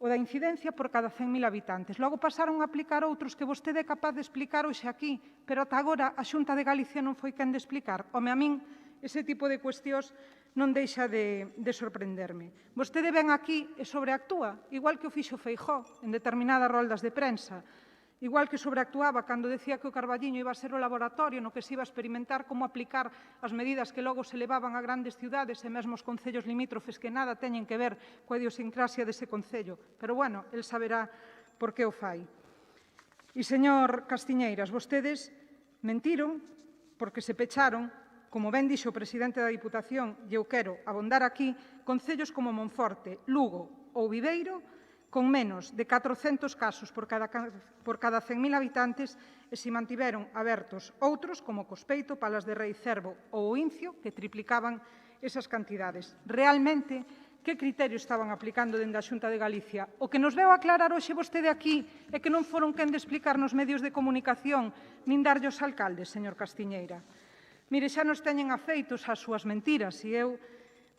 o da incidencia por cada 100.000 habitantes. Logo pasaron a aplicar outros que vostede é capaz de explicar hoxe aquí, pero ata agora a Xunta de Galicia non foi quen de explicar. Home, a min ese tipo de cuestións non deixa de sorprenderme. Vostede ven aquí e sobreactúa, igual que o fixo Feijóo en determinadas roldas de prensa, igual que sobreactuaba cando decía que o Carballiño iba a ser o laboratorio no que se iba a experimentar como aplicar as medidas que logo se levaban a grandes ciudades e mesmo os concellos limítrofes que nada teñen que ver coa idiosincrasia dese concello. Pero, bueno, el saberá por que o fai. E, señor Castiñeiras, vostedes mentiron porque se pecharon, como ben dixo o presidente da Diputación, e eu quero abondar aquí, concellos como Monforte, Lugo ou Viveiro, con menos de 400 casos por cada 100.000 habitantes e se mantiveron abertos outros como Cospeito, Palas de Rei, Cervo ou o Incio, que triplicaban esas cantidades. Realmente, que criterio estaban aplicando dende a Xunta de Galicia? O que nos veu aclarar hoxe vostede aquí é que non foron quen de explicar nos medios de comunicación nin darlle aos alcaldes, señor Castiñeira. Mire, xa nos teñen afeitos ás súas mentiras e eu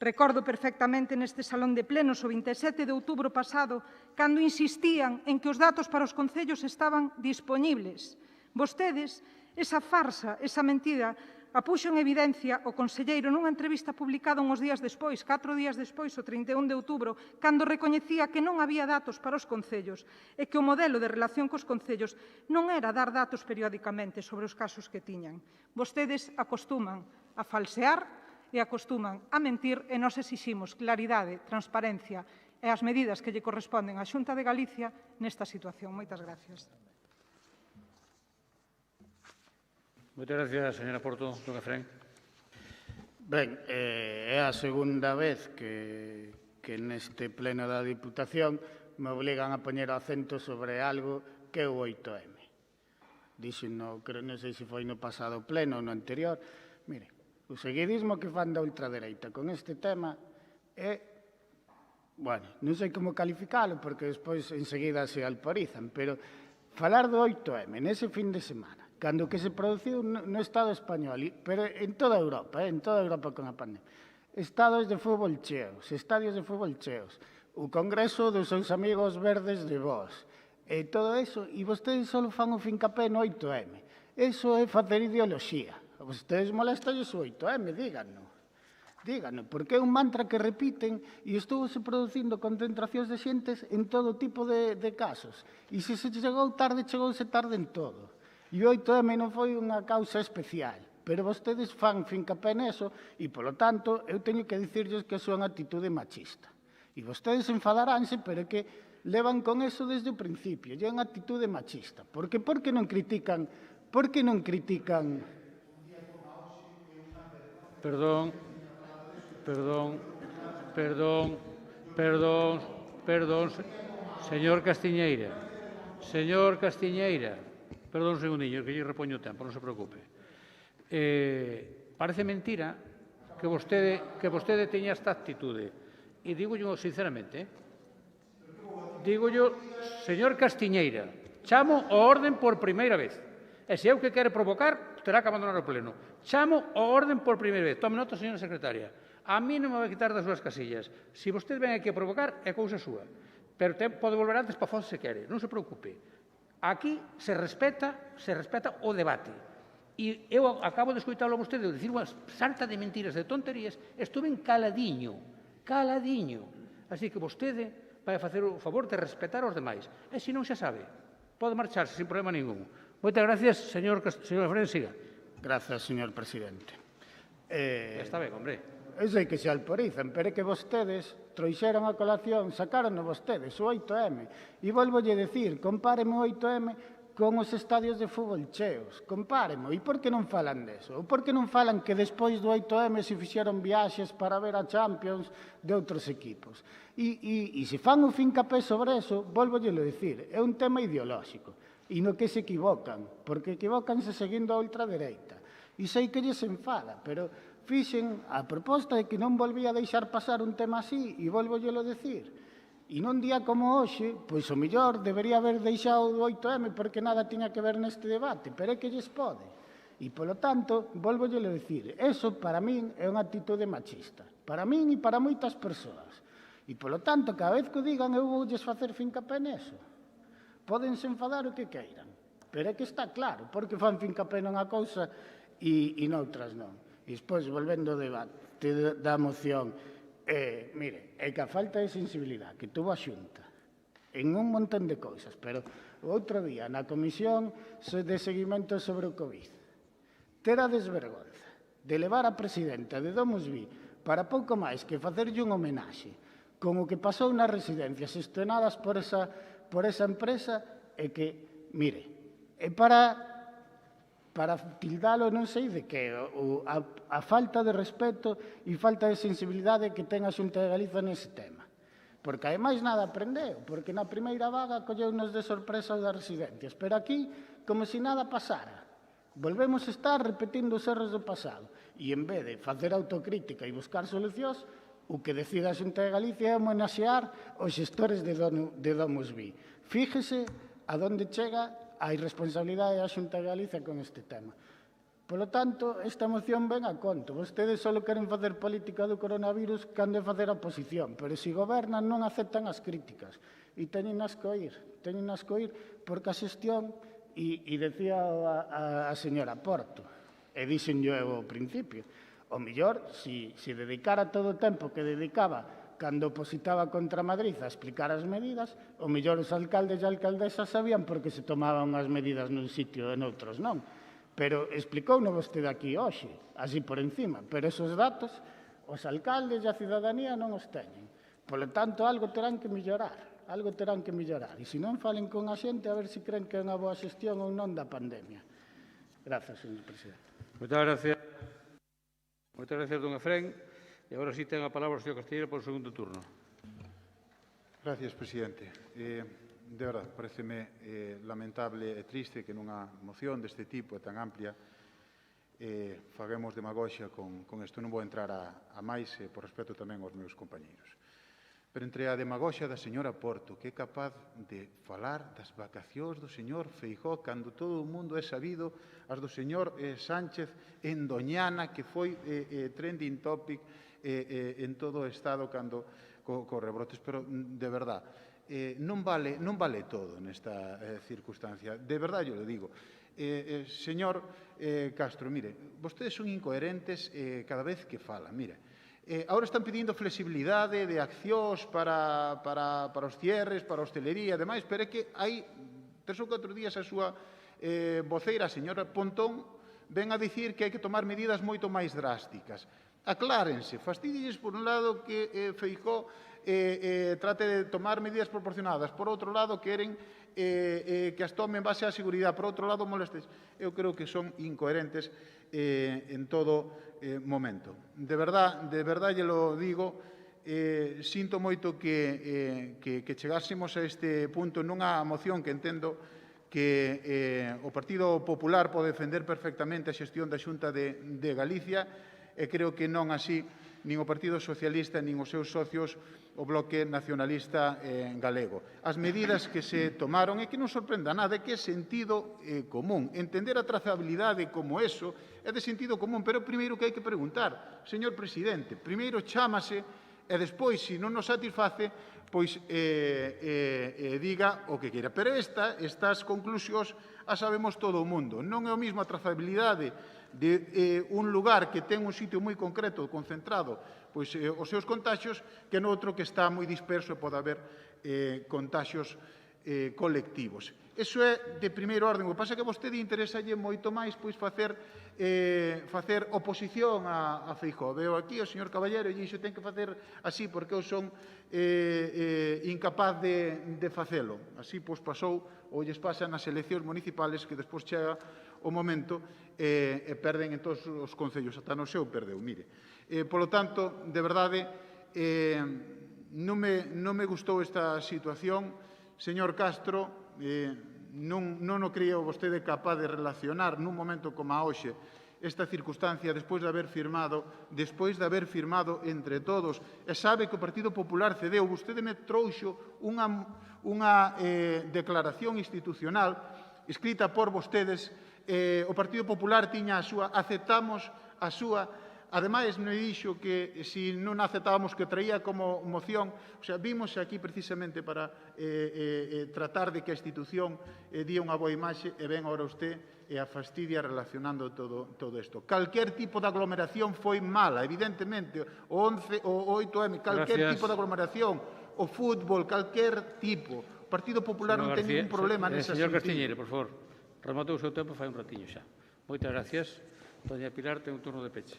recordo perfectamente neste salón de plenos o 27 de outubro pasado, cando insistían en que os datos para os concellos estaban dispoñibles. Vostedes, esa farsa, esa mentira, a puxo en evidencia o conselleiro nunha entrevista publicada uns días despois, 4 días despois, o 31 de outubro, cando recoñecía que non había datos para os concellos e que o modelo de relación cos concellos non era dar datos periódicamente sobre os casos que tiñan. Vostedes acostuman a falsear e acostuman a mentir e nós exiximos claridade, transparencia e as medidas que lle corresponden á Xunta de Galicia nesta situación. Moitas gracias. Moitas gracias, señora Porto. Don Efrén. Ben, é a segunda vez que neste pleno da Diputación me obligan a poñer acento sobre algo que é o 8M. Dixen, non sei se foi no pasado pleno ou no anterior. Mire, o seguidismo que fan da ultradereita con este tema é, bueno, non sei como calificalo porque despois enseguida se alporizan, pero falar do 8M nese fin de semana, cando que se produciu no Estado español, pero en toda Europa con a pandemia, estados de fútbol cheos, estadios de fútbol cheos, o Congreso dos seus amigos verdes de Vox, e todo eso, e vostedes só fan o fincapé no 8M. Eso é facer ideoloxía. A vostedes molestalles o 8M, díganos. Díganos, porque é un mantra que repiten e estuvo-se producindo concentracións de xentes en todo tipo de casos. E se chegou tarde, chegouse tarde en todo. E o 8M non foi unha causa especial, pero vostedes fan fincapé neso e, polo tanto, eu teño que dicirlles que é unha actitude machista. E vostedes enfadaránse, pero é que levan con eso desde o principio. E é unha actitude machista. Por que non critican... Perdón, señor Castiñeira, perdón un segundiño, que lle repoño o tempo, non se preocupe. Parece mentira que vostede teña esta actitude, e dígollo sinceramente, señor Castiñeira, chamo ao orden por primeira vez, e se é o que quere provocar, terá que abandonar o pleno. Chamo ao orden por primeira vez. Tome nota, señora secretaria. A mí non me vai quitar das súas casillas. Se vostede ven aquí a provocar, é cousa súa. Pero pode volver antes para fora se quere. Non se preocupe. Aquí se respeta o debate. E eu acabo de escoitalo a vostede dicir unha sarta de mentiras, de tonterías. Estuve caladiño. Así que vostede vai facer o favor de respetar os demais. E se non xa sabe, pode marcharse sin problema ningún. Moitas gracias, señor Efrén, siga. Grazas, señor presidente. Está ben, hombre. Eu sei que se alporizan, pero é que vostedes trouxeron a colación, sacaron vostedes o 8M. E volvolle decir, compáreme o 8M con os estadios de fútbol cheos. Compáremo. E por que non falan deso? Ou por que non falan que despois do 8M se fixeron viaxes para ver a Champions de outros equipos? E se fan o fincapé sobre eso, volvollelo dicir, é un tema ideolóxico. E no que se equivocan, porque equivocanse seguindo a ultradereita. E sei que lles enfada, pero fixen a proposta de que non volvía a deixar pasar un tema así, e volvollelo dicir. E nun día como hoxe, pois o mellor debería haber deixado o 8M porque nada tiña que ver neste debate, pero é que lles pode. E, polo tanto, volvollelo dicir, eso para min é unha actitude machista. Para min e para moitas persoas. E, polo tanto, cada vez que o digan, eu vou lles facer fincapé neso. Pódense enfadar o que queiran, pero é que está claro, porque fan fincapé nunha cousa e noutras non. E, despois, volvendo ao debate da moción, mire, é que a falta de sensibilidade que tuvo a Xunta en un montón de cousas, pero o outro día na Comisión de Seguimento sobre o COVID, ter a desvergonza de levar a presidenta de DomusVi para pouco máis que facerlle un homenaxe con o que pasou nas residencias gestionadas por esa empresa, é que, mire, é para tildalo non sei de que, a falta de respeto e falta de sensibilidade que ten a Xunta de Galicia nese tema. Porque ademais nada aprendeu, porque na primeira vaga colleunos de sorpresa das residencias, pero aquí, como se nada pasara. Volvemos a estar repetindo os erros do pasado. E en vez de facer autocrítica e buscar solucións, o que decide a Xunta de Galicia é homenaxear os xestores de DomusVi. Fíjese a donde chega a irresponsabilidade da Xunta de Galicia con este tema. Polo tanto, esta moción ven a conto. Vostedes só queren facer política do coronavirus cando é facer oposición, pero se gobernan non aceptan as críticas. E teñenas que oír, porque a xestión, e decía a señora Porto, e dixenllo eu ao principio, o mellor, se dedicara todo o tempo que dedicaba cando opositaba contra Madrid a explicar as medidas, o mellor os alcaldes e alcaldesas sabían por que se tomaban as medidas nun sitio e noutros non. Pero explicouno vostede aquí hoxe, así por encima. Pero esos datos, os alcaldes e a cidadanía non os teñen. Polo tanto, algo terán que mellorar. E se non falen con a xente, a ver se creen que é unha boa xestión ou non da pandemia. Grazas, señor presidente. Moitas gracias. Moitas gracias, don Efrén. E agora sí ten a palabra o señor Castelleira por o segundo turno. Gracias, presidente. De verdade, pareceme lamentable e triste que nunha moción deste tipo tan amplia faguemos demagoxia con isto. Non vou entrar a máis, por respeto tamén aos meus compañeiros. Pero entre a demagoxia da señora Porto, que é capaz de falar das vacacións do señor Feijóo cando todo o mundo é sabido, as do señor Sánchez en Doñana, que foi trending topic en todo o Estado cando co rebrotes, pero de verdade, non vale todo nesta circunstancia. De verdade, eu lo digo. Señor Castro, mire, vostedes son incoherentes cada vez que falan. Mire, agora están pedindo flexibilidade de accións para os cierres, para a hostelería e demais, pero é que hai 3 ou 4 días a súa voceira, a señora Pontón, ven a dicir que hai que tomar medidas moito máis drásticas. Aclárense, fastidilles por un lado que Feijóo trate de tomar medidas proporcionadas, por outro lado queren que as tome en base á seguridade, por outro lado molestes. Eu creo que son incoherentes en todo momento. De verdade lo digo, sinto moito que chegásemos a este punto nunha moción que entendo que o Partido Popular pode defender perfectamente a xestión da Xunta de Galicia, e creo que non así nin o Partido Socialista nin os seus socios o Bloque Nacionalista Galego. As medidas que se tomaron é que non sorprenda nada, é que é sentido común. Entender a trazabilidade como eso é de sentido común, pero primeiro que hai que preguntar, señor presidente, primeiro chámase e despois, se non nos satisface, pois diga o que queira. Pero estas conclusións as sabemos todo o mundo. Non é o mesmo a trazabilidade de un lugar que ten un sitio moi concreto, concentrado, pois os seus contaxios, que noutro que está moi disperso e pode haber contaxios colectivos. Iso é de primeiro orden. O que pasa é que a vostede interesalle moito máis pois facer oposición a Feijóo. Veo aquí o señor Caballero e iso ten que facer así porque eu son incapaz de facelo. Así pois pasou ou lles pasa nas eleccións municipales que despois chega o momento e perden en todos os concellos, ata no seu perdeu. Mire, polo tanto, de verdade, non me gustou esta situación. Señor Castro, non o creo vostede capaz de relacionar nun momento como a hoxe esta circunstancia despois de haber firmado entre todos, e sabe que o Partido Popular cedeu. Vostede me trouxo unha declaración institucional escrita por vostedes. O Partido Popular tiña a súa, aceptamos a súa. Ademais, me dixo que se non aceptábamos que traía como moción, o sea, vimos aquí precisamente para tratar de que a institución día unha boa imaxe e ven agora usted e a fastidia relacionando todo isto. Calquer tipo de aglomeración foi mala, evidentemente, o 11, o 8M, calquer tipo de aglomeración, o fútbol, calquer tipo. O Partido Popular non ten ningún problema nesa sentido. Señor Castiñeira, por favor, rematou o seu tempo fai un ratiño xa. Moitas gracias. Doña Pilar, ten un turno de peche.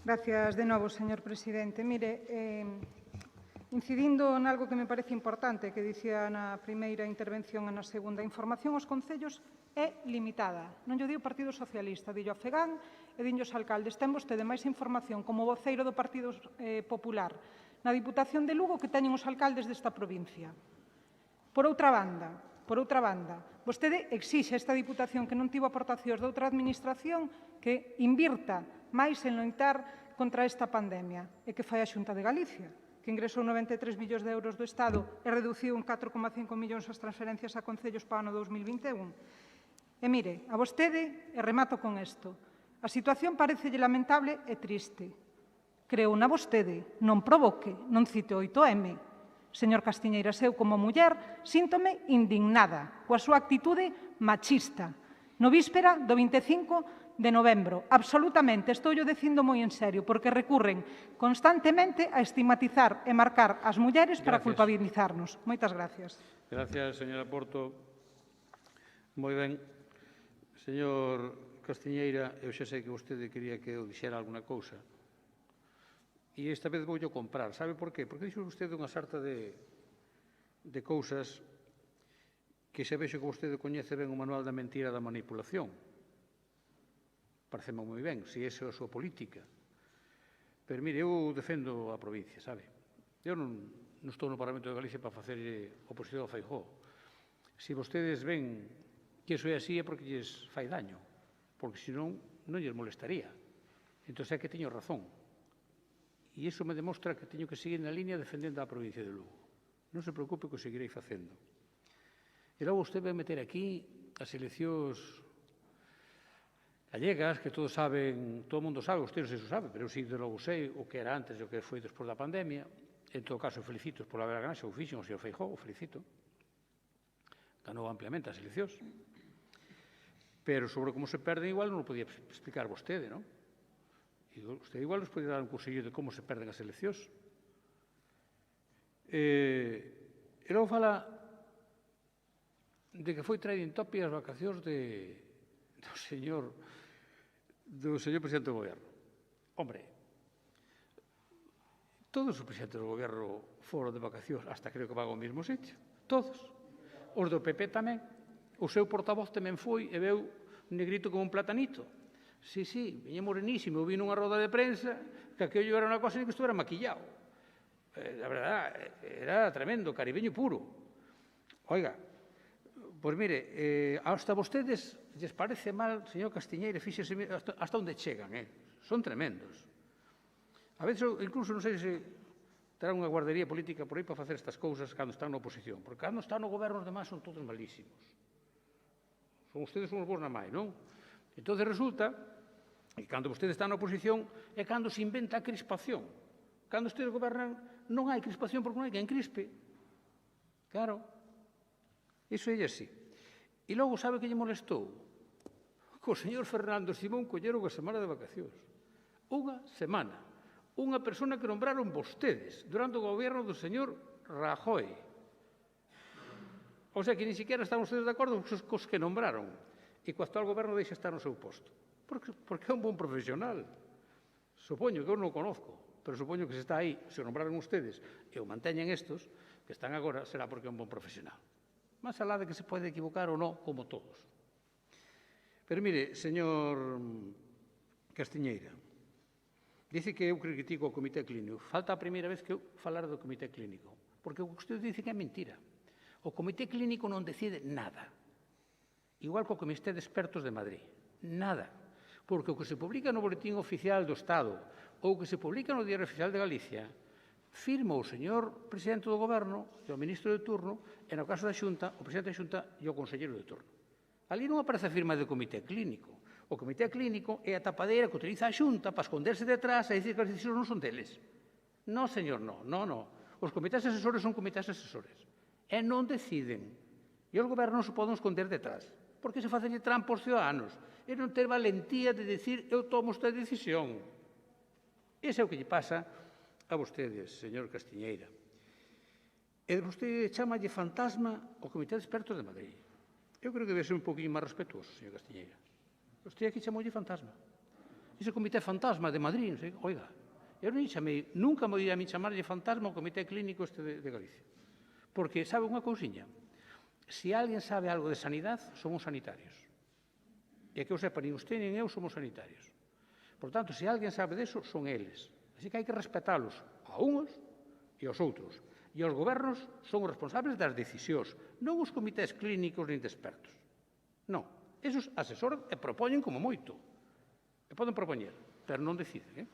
Gracias de novo, señor presidente. Mire, incidindo nalgo que me parece importante, que dicía na primeira intervención e na segunda, a información aos concellos é limitada. Non lle di o Partido Socialista, dillo a FEGAN e dillo os alcaldes. Ten vostede máis información como voceiro do Partido Popular na Diputación de Lugo que teñen os alcaldes desta provincia. Por outra banda, vostede exixe a esta Diputación que non tivo aportacións de outra administración que invirta máis en loitar contra esta pandemia e que fai a Xunta de Galicia, que ingresou 93 millóns de euros do Estado e reduciu en 4,5 millóns as transferencias a concellos para o ano 2021. E mire, a vostede, e remato con isto, a situación parecelle lamentable e triste. Creouna vostede, non provoque, non cite o 8M. Señor Castiñeira, eu como muller síntome indignada coa súa actitude machista. No víspera do 25 de novembro, absolutamente, estou dicindo moi en serio, porque recurren constantemente a estigmatizar e marcar as mulleres para culpabilizarnos. Moitas gracias. Gracias, señora Porto. Moi ben. Señor Castiñeira, eu xa sei que vostede quería que eu dixera alguna cousa. E esta vez voulle comprar. Sabe por qué? Porque dixo vostede unha sarta de cousas que xa vexo que vostede coñece ben o manual da mentira da manipulación. Pareceme moi ben, se esa é a súa política. Pero, mire, eu defendo a provincia, sabe? Eu non estou no Parlamento de Galicia para facer oposición a Feijóo. Se vostedes ven que iso é así é porque lles fai daño, porque senón non lles molestaría. Entón é que teño razón. E iso me demostra que teño que seguir na línea defendendo a provincia de Lugo. Non se preocupe que o seguirei facendo. E logo vostede vai meter aquí as eleccións gallegas, que todos saben, todo o mundo sabe, usted non sei se o sabe, pero eu sí de logo sei o que era antes e o que foi despois da pandemia. En todo caso, felicito por haber ganado, o fixen, o señor Feijóo, o felicito. Ganou ampliamente as eleccións. Pero sobre como se perden, igual non o podía explicar vostede, non? E usted igual nos podía dar un cursillo de como se perden as eleccións. E logo fala de que foi trading topic as vacacións do señor presidente do Goberno. Hombre, todos os presidentes do Goberno foron de vacacións, hasta creo que van ao mesmo sitio. Todos. Os do PP tamén. O seu portavoz tamén foi e veu negrito como un platanito. Sí, veña morenísimo. Eu vi nunha roda de prensa que aquello era unha cosa que estuvera maquillado. La verdad, era tremendo, caribeño puro. Oiga, pois mire, hasta vostedes lles parece mal, señor Castiñeira, fíxese hasta onde chegan, son tremendos. A veces, incluso, non sei se terá unha guardería política por aí para facer estas cousas cando están na oposición, porque cando están no goberno, os demais son todos malísimos. Son ustedes uns bons na máis, non? Entón, resulta que cando vostedes están na oposición é cando se inventa a crispación. Cando ustedes gobernan, non hai crispación porque non hai quen crispe. Claro. Iso é así. E logo, sabe que lle molestou? Que o señor Fernando Simón collera unha semana de vacacións. Unha semana. Unha persona que nombraron vostedes durante o goberno do señor Rajoy. O sea que ni siquiera están ustedes de acordo cos que nombraron e co actual goberno deixa estar no seu posto. Porque é un bon profesional. Supoño que eu non o conozco, pero supoño que se está aí, se o nombraron ustedes e o manteñen estos, que están agora, será porque é un bon profesional. Más alá de que se pode equivocar ou non, como todos. Pero mire, señor Castiñeira, dice que eu critico o Comité Clínico. Falta a primeira vez que eu falar do Comité Clínico, porque o que usted dice que é mentira. O Comité Clínico non decide nada. Igual que o Comité de Expertos de Madrid. Nada. Porque o que se publica no Boletín Oficial do Estado ou que se publica no Diario Oficial de Galicia firma o señor presidente do Goberno e o ministro de turno e, no caso da Xunta, o presidente da Xunta e o conselleiro de turno. Ali non aparece a firma do Comité Clínico. O Comité Clínico é a tapadeira que utiliza a Xunta para esconderse detrás e dicir que as decisións non son deles. Non, señor, non. Os comités asesores son comités asesores. E non deciden. E os gobernos se poden esconder detrás. Porque se facen trampa aos ciudadanos. E non ter valentía de decir eu tomo esta decisión. Ese é o que lle pasa a vostedes, señor Castiñeira. E vostede chamalle fantasma o Comité de Expertos de Madrid. Eu creo que debe ser un poquinho máis respetuoso, señor Castiñeira. Vostede aquí chamoulle fantasma. Ese Comité Fantasma de Madrid, non sei, oiga, eu non chamei, nunca me oí a mí chamarlle fantasma o Comité Clínico este de Galicia. Porque sabe unha cousiña? Se alguén sabe algo de sanidade, somos sanitarios. E que eu sepa, nin usted nin eu somos sanitarios. Por tanto, se alguén sabe deso, son eles. Así que hai que respetalos a uns e aos outros. E os gobernos son os responsables das decisións, non os comités clínicos nin de expertos. Non. Esos asesoran e propoñen como moito. E poden propoñer, pero non deciden.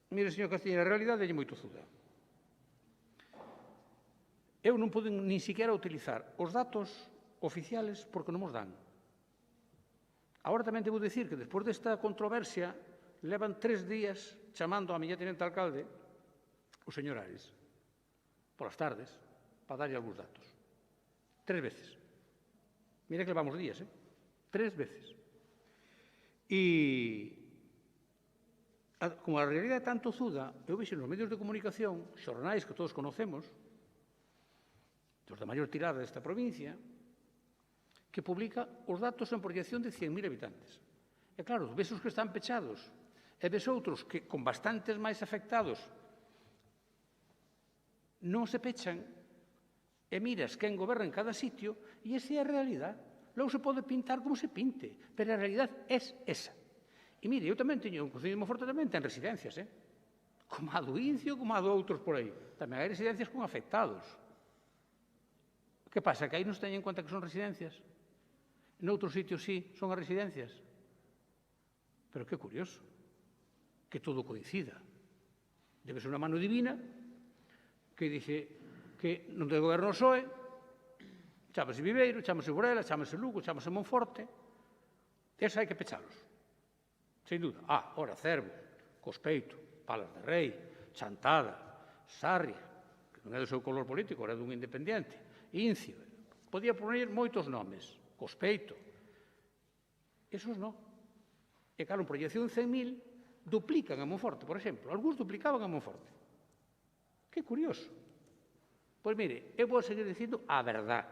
Mire, señor Castiñeira, a realidade é moito zuda. Eu non poden nin siquiera utilizar os datos oficiales porque non os dan. Agora tamén devo dicir que despois desta controversia levan 3 días chamando a miña tenente alcalde o señor Ares polas tardes para darlle algúns datos. 3 veces. Mira que levamos días, 3 veces. E como a realidade é tanto zuda, eu vexo nos medios de comunicación, xornais que todos conocemos, dos da maior tirada desta provincia, que publica os datos en proyección de 100.000 habitantes. E claro, ves os que están pechados e ves outros que con bastantes máis afectados non se pechan e miras quen goberna en cada sitio e esa é a realidade. Logo se pode pintar como se pinte, pero a realidade é esa. E mire, eu tamén teño un Concello de Monforte tamén ten residencias, como a do Incio, como a do outros por aí. Tamén hai residencias con afectados. Que pasa? Que aí non se teñen en conta que son residencias? Noutros sitios sí, son as residencias. Pero que curioso, que todo coincida. Debe ser unha mano divina que dice que non ten goberno o PSOE, chámase Viveiro, chámase Burela, chámase Lugo, chámase Monforte, esos hai que pechalos. Sin duda. Ora, Cervo, Cospeito, Palas de Rei, Chantada, Sarria, que non é do seu color político, era dun independente, Incio, podía poner moitos nomes. Cospeito. Esos non. E claro, en proyección 100.000 duplican a Monforte, por exemplo. Algúns duplicaban a Monforte. Que curioso. Pois mire, eu vou seguir dicindo a verdad.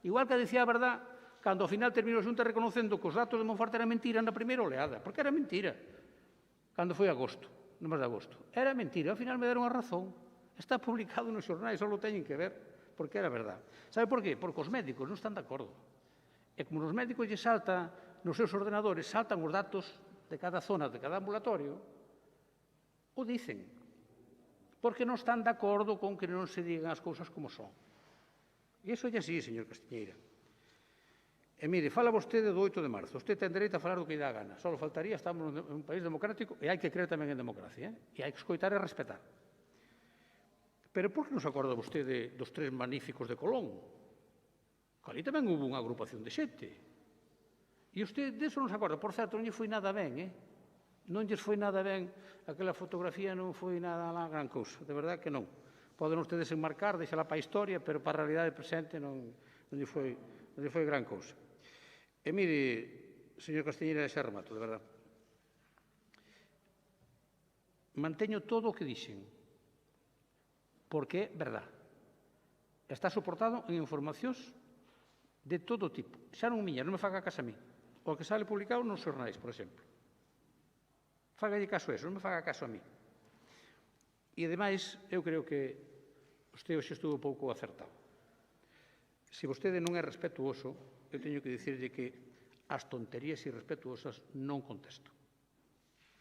Igual que decía a verdad cando ao final terminou a Xunta reconocendo que os datos de Monforte eran mentira na primeira oleada. Porque era mentira. Cando foi agosto, no mes de agosto. Era mentira. Ao final me deron a razón. Está publicado nos xornais, só lo teñen que ver, porque era verdad. Sabe por qué? Porque os médicos non están de acordo. E como nos médicos lle salta, nos seus ordenadores, saltan os datos de cada zona, de cada ambulatorio, o dicen, porque non están de acordo con que non se digan as cousas como son. E iso é así, señor Castiñeira. E mire, fala vostede do 8 de marzo. Vostede ten dereito a falar do que lle dá gana. Só faltaría, estamos en un país democrático e hai que creer tamén en democracia. E hai que escoitar e respetar. Pero por que non se acorda vostede dos 3 magníficos de Colón? Que ali tamén houve unha agrupación de xente. E usted deso non se acorda. Por certo, non lle foi nada ben, Non lles foi nada ben. Aquela fotografía non foi nada lá gran cousa. De verdade que non. Poden ustedes enmarcar, deixala para a historia, pero para a realidade presente non lle foi gran cousa. E mire, señor Castiñeira, xa remato, de verdade. Manteño todo o que dixen, porque é verdade. Está soportado en informacións de todo tipo. Xa non miña, non me faga caso a mí. O que sale publicado nos xornais, por exemplo. Fágalle caso a eso, non me faga caso a mí. E, ademais, eu creo que vostede hoxe estuvo pouco acertado. Se vostede non é respetuoso, eu teño que dicirlle que as tonterías irrespetuosas non contesto.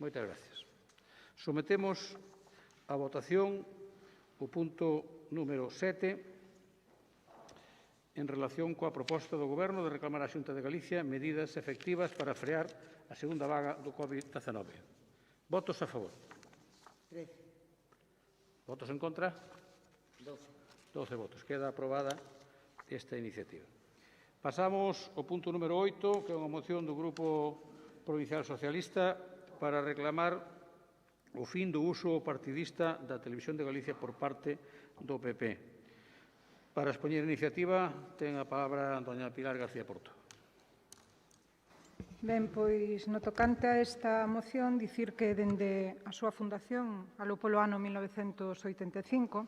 Moitas gracias. Sometemos a votación o punto número 7 en relación coa proposta do Goberno de reclamar á Xunta de Galicia medidas efectivas para frear a segunda vaga do COVID-19. Votos a favor. 13. Votos en contra. 12. 12 votos. Queda aprobada esta iniciativa. Pasamos ao punto número 8, que é unha moción do Grupo Provincial Socialista para reclamar o fin do uso partidista da Televisión de Galicia por parte do PP. Para expoñer a iniciativa, ten a palabra doña Pilar García Porto. Ben, pois, no tocante a esta moción, dicir que dende a súa fundación, aló polo ano 1985,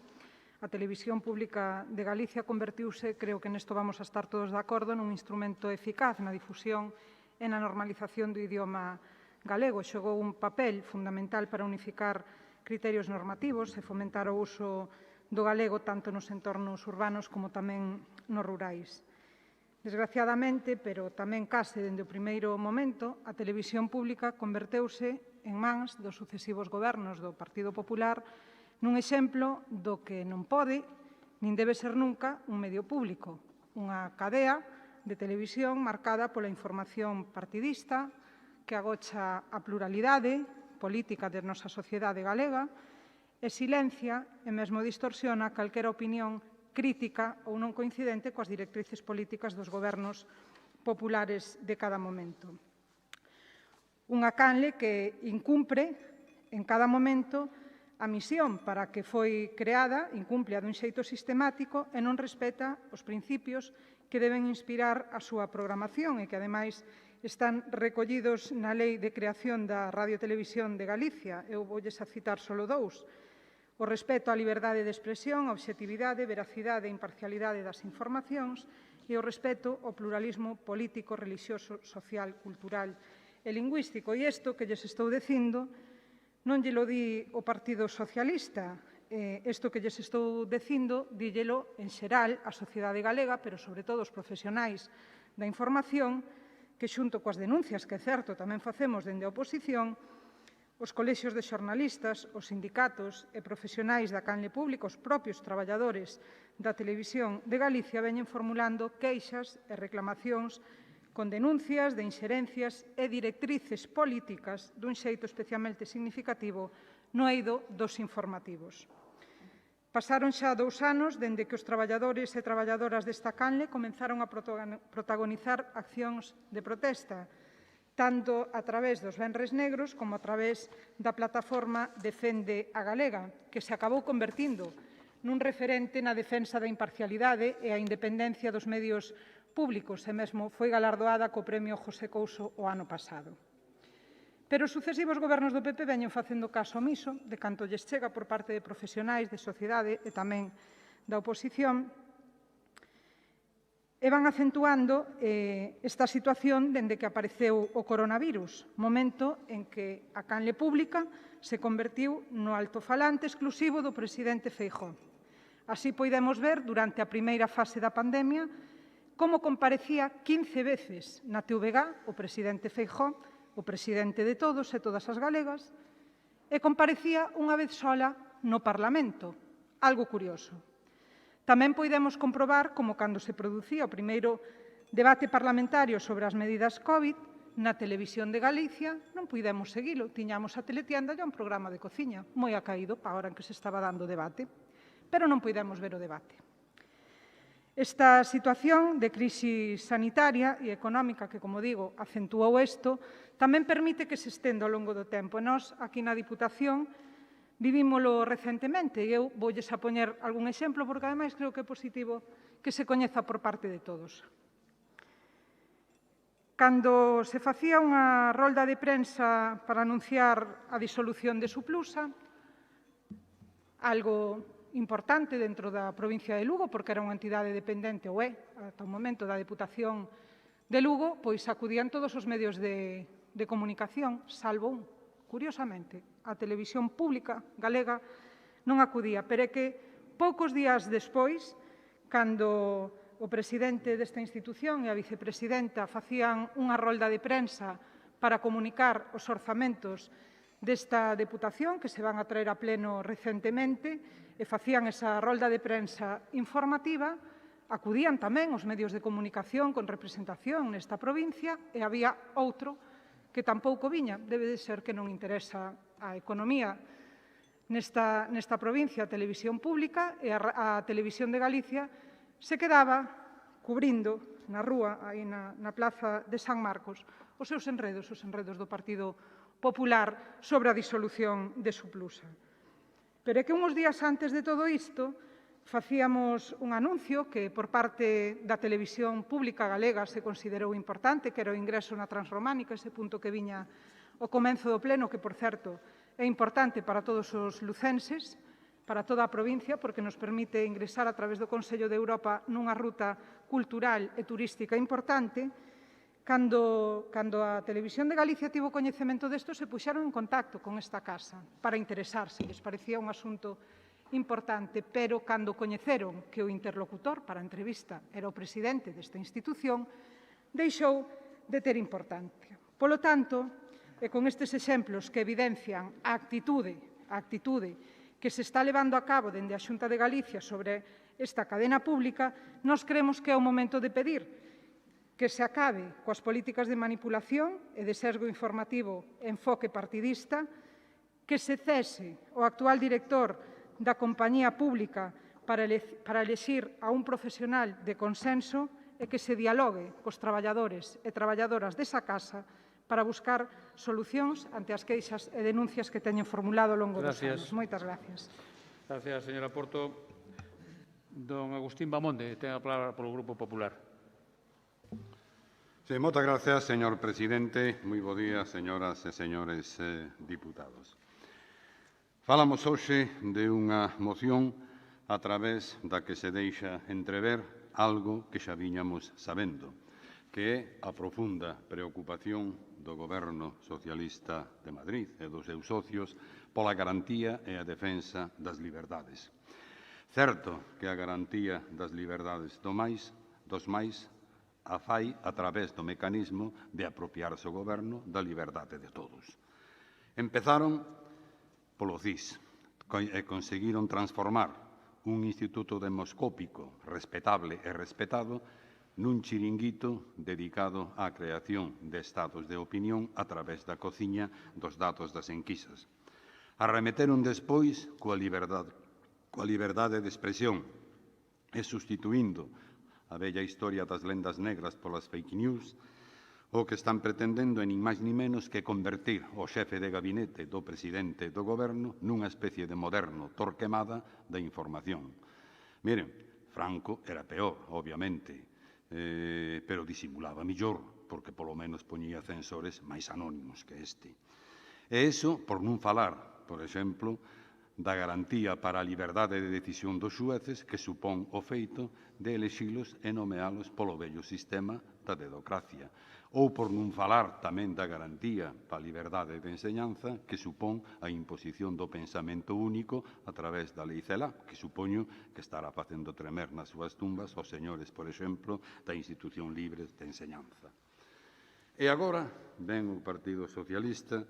a Televisión Pública de Galicia convertiuse, creo que nesto vamos a estar todos de acordo, nun instrumento eficaz na difusión e na normalización do idioma galego. Xogou un papel fundamental para unificar criterios normativos e fomentar o uso do galego tanto nos entornos urbanos como tamén nos rurais. Desgraciadamente, pero tamén case dende o primeiro momento, a televisión pública converteuse en mans dos sucesivos gobernos do Partido Popular nun exemplo do que non pode nin debe ser nunca un medio público, unha cadea de televisión marcada pola información partidista que agocha a pluralidade política da nosa sociedade galega e silencia e mesmo distorsiona calquera opinión crítica ou non coincidente coas directrices políticas dos gobernos populares de cada momento. Unha canle que incumpre en cada momento a misión para que foi creada, incumplia dun xeito sistemático e non respeta os principios que deben inspirar a súa programación e que, ademais, están recollidos na Lei de Creación da Radio Televisión de Galicia. Eu voulles a citar solo dous. O respeto á liberdade de expresión, a obxectividade, veracidade e imparcialidade das informacións e o respeto ao pluralismo político, relixioso, social, cultural e lingüístico. E isto que lles estou dicindo non lle lo di o Partido Socialista. Isto que lles estou dicindo díllelo en xeral a sociedade galega, pero sobre todo os profesionais da información, que xunto coas denuncias que é certo tamén facemos dende a oposición, os colexios de xornalistas, os sindicatos e profesionais da canle pública, os propios traballadores da Televisión de Galicia veñen formulando queixas e reclamacións con denuncias de inxerencias e directrices políticas dun xeito especialmente significativo no eido dos informativos. Pasaron xa 2 anos dende que os traballadores e traballadoras desta canle comenzaron a protagonizar accións de protesta, tanto a través dos venres negros como a través da plataforma Defende a Galega, que se acabou convertindo nun referente na defensa da imparcialidade e a independencia dos medios públicos e mesmo foi galardoada co Premio José Couso o ano pasado. Pero os sucesivos gobernos do PP veñen facendo caso omiso de canto lles chega por parte de profesionais, de sociedade e tamén da oposición, e van acentuando esta situación dende que apareceu o coronavirus, momento en que a canle pública se convertiu no altofalante exclusivo do presidente Feijóo. Así poidemos ver, durante a primeira fase da pandemia, como comparecía 15 veces na TVG o presidente Feijóo, o presidente de todos e todas as galegas, e comparecía unha vez sola no Parlamento, algo curioso. Tamén poidemos comprobar como cando se producía o primeiro debate parlamentario sobre as medidas COVID, na Televisión de Galicia non puidemos seguilo. Tiñamos a teletienda e un programa de cociña, moi acaído para a hora en que se estaba dando o debate, pero non puidemos ver o debate. Esta situación de crise sanitaria e económica que, como digo, acentuou isto, tamén permite que se estenda ao longo do tempo. E nós, aquí na Diputación, vivímolo recentemente e eu voulles a poñer algún exemplo porque, ademais, creo que é positivo que se coñeza por parte de todos. Cando se facía unha rolda de prensa para anunciar a disolución de Suplusa, algo importante dentro da provincia de Lugo, porque era unha entidade dependente, ou é, ata o momento, da Deputación de Lugo, pois acudían todos os medios de comunicación, salvo un. Curiosamente, a televisión pública galega non acudía, pero é que poucos días despois, cando o presidente desta institución e a vicepresidenta facían unha rolda de prensa para comunicar os orzamentos desta Deputación, que se van a traer a pleno recentemente, e facían esa rolda de prensa informativa, acudían tamén os medios de comunicación con representación nesta provincia e había outro que tampouco viña. Debe de ser que non interesa a economía nesta provincia, a televisión pública, e a Televisión de Galicia se quedaba cubrindo na rúa, aí na plaza de San Marcos, os seus enredos, os enredos do Partido Popular sobre a disolución de Suplusa. Pero é que uns días antes de todo isto facíamos un anuncio que por parte da televisión pública galega se considerou importante, que era o ingreso na Transrománica, ese punto que viña ao comenzo do pleno, que, por certo, é importante para todos os lucenses, para toda a provincia, porque nos permite ingresar a través do Consello de Europa nunha ruta cultural e turística importante. Cando a Televisión de Galicia tivo coñecemento desto, se puxeron en contacto con esta casa para interesarse. Les parecía un asunto importante, pero cando coñeceron que o interlocutor para a entrevista era o presidente desta institución, deixou de ter importancia. Polo tanto, e con estes exemplos que evidencian a actitude que se está levando a cabo dende a Xunta de Galicia sobre esta cadena pública, nós cremos que é o momento de pedir que se acabe coas políticas de manipulación e de sesgo informativo e enfoque partidista, que se cese o actual director da compañía pública para elexir a un profesional de consenso e que se dialogue cos traballadores e traballadoras desa casa para buscar solucións ante as queixas e denuncias que teñen formulado ao longo dos anos. Moitas gracias. Gracias, señora Porto. Don Agustín Bamonde ten a palabra polo Grupo Popular. Sí, moitas gracias, señor presidente. Moi bo día, señoras e señores diputados. Falamos hoxe de unha moción a través da que se deixa entrever algo que xa viñamos sabendo, que é a profunda preocupación do Goberno Socialista de Madrid e dos seus socios pola garantía e a defensa das liberdades. Certo que a garantía das liberdades dos máis a fai a través do mecanismo de apropiarse o Goberno da liberdade de todos. Empezaron polo CIS e conseguiron transformar un instituto demoscópico respetable e respetado nun chiringuito dedicado á creación de estados de opinión a través da cociña dos datos das enquisas. Arremeteron despois coa liberdade de expresión e substituindo a bella historia das lendas negras polas fake news, o que están pretendendo é nin máis nin menos que convertir o xefe de gabinete do presidente do goberno nunha especie de moderno Torquemada da información. Miren, Franco era peor, obviamente, pero disimulaba millor, porque polo menos poñía censores máis anónimos que este. E iso por non falar, por exemplo, da garantía para a liberdade de decisión dos xueces que supón o feito de elexilos e nomealos polo vello sistema da dedocracia. Ou por non falar tamén da garantía para a liberdade de enseñanza que supón a imposición do pensamento único a través da lei CELA, que supoño que estará facendo tremer nas súas tumbas os señores, por exemplo, da Institución Libre de Enseñanza. E agora ven o Partido Socialista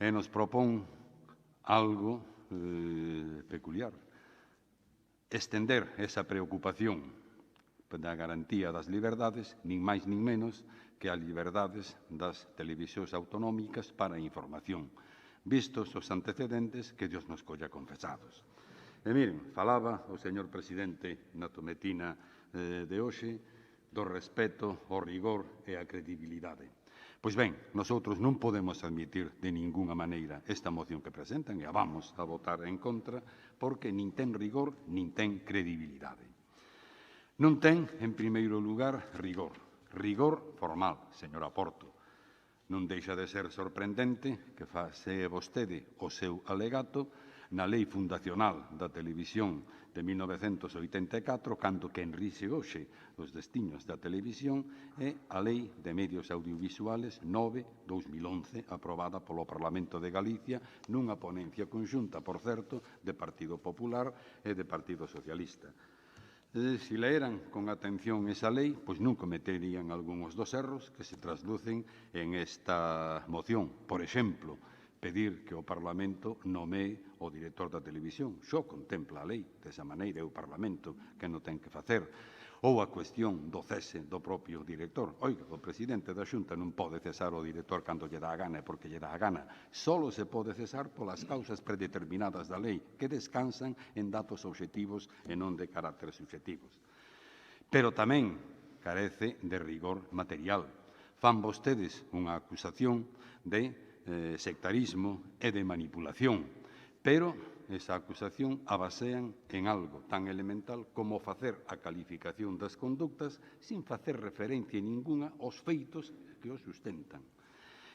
e nos propón algo peculiar. Estender esa preocupación da garantía das liberdades, nin máis nin menos que as liberdades das televisións autonómicas para a información, vistos os antecedentes que Dios nos colla confesados. E miren, falaba o señor presidente na tometina de hoxe do respeto, o rigor e a credibilidade. Pois ben, nosotros non podemos admitir de ningunha maneira esta moción que presentan e a vamos a votar en contra porque nin ten rigor nin ten credibilidade. Non ten, en primeiro lugar, rigor formal, señora Porto. Non deixa de ser sorprendente que fase vostede o seu alegato na Lei Fundacional da Televisión de 1984, cando que enrixe hoxe os destinos da televisión, é a Lei de Medios Audiovisuales 9/2011, aprobada polo Parlamento de Galicia nunha ponencia conxunta, por certo, de Partido Popular e de Partido Socialista. Se leeran con atención esa lei, pois non cometerían algúns dos erros que se traslucen en esta moción. Por exemplo, pedir que o Parlamento nomee o director da televisión. Xo contempla a lei, desa maneira é o Parlamento que non ten que facer. Ou a cuestión do cese do propio director. Oiga, o presidente da Xunta non pode cesar o director cando lle dá a gana e porque lle dá a gana. Solo se pode cesar polas causas predeterminadas da lei, que descansan en datos obxectivos e non de carácter subxectivos. Pero tamén carece de rigor material. Fan vostedes unha acusación de sectarismo e de manipulación, pero esa acusación a basean en algo tan elemental como facer a calificación das conductas sin facer referencia ningunha aos feitos que os sustentan.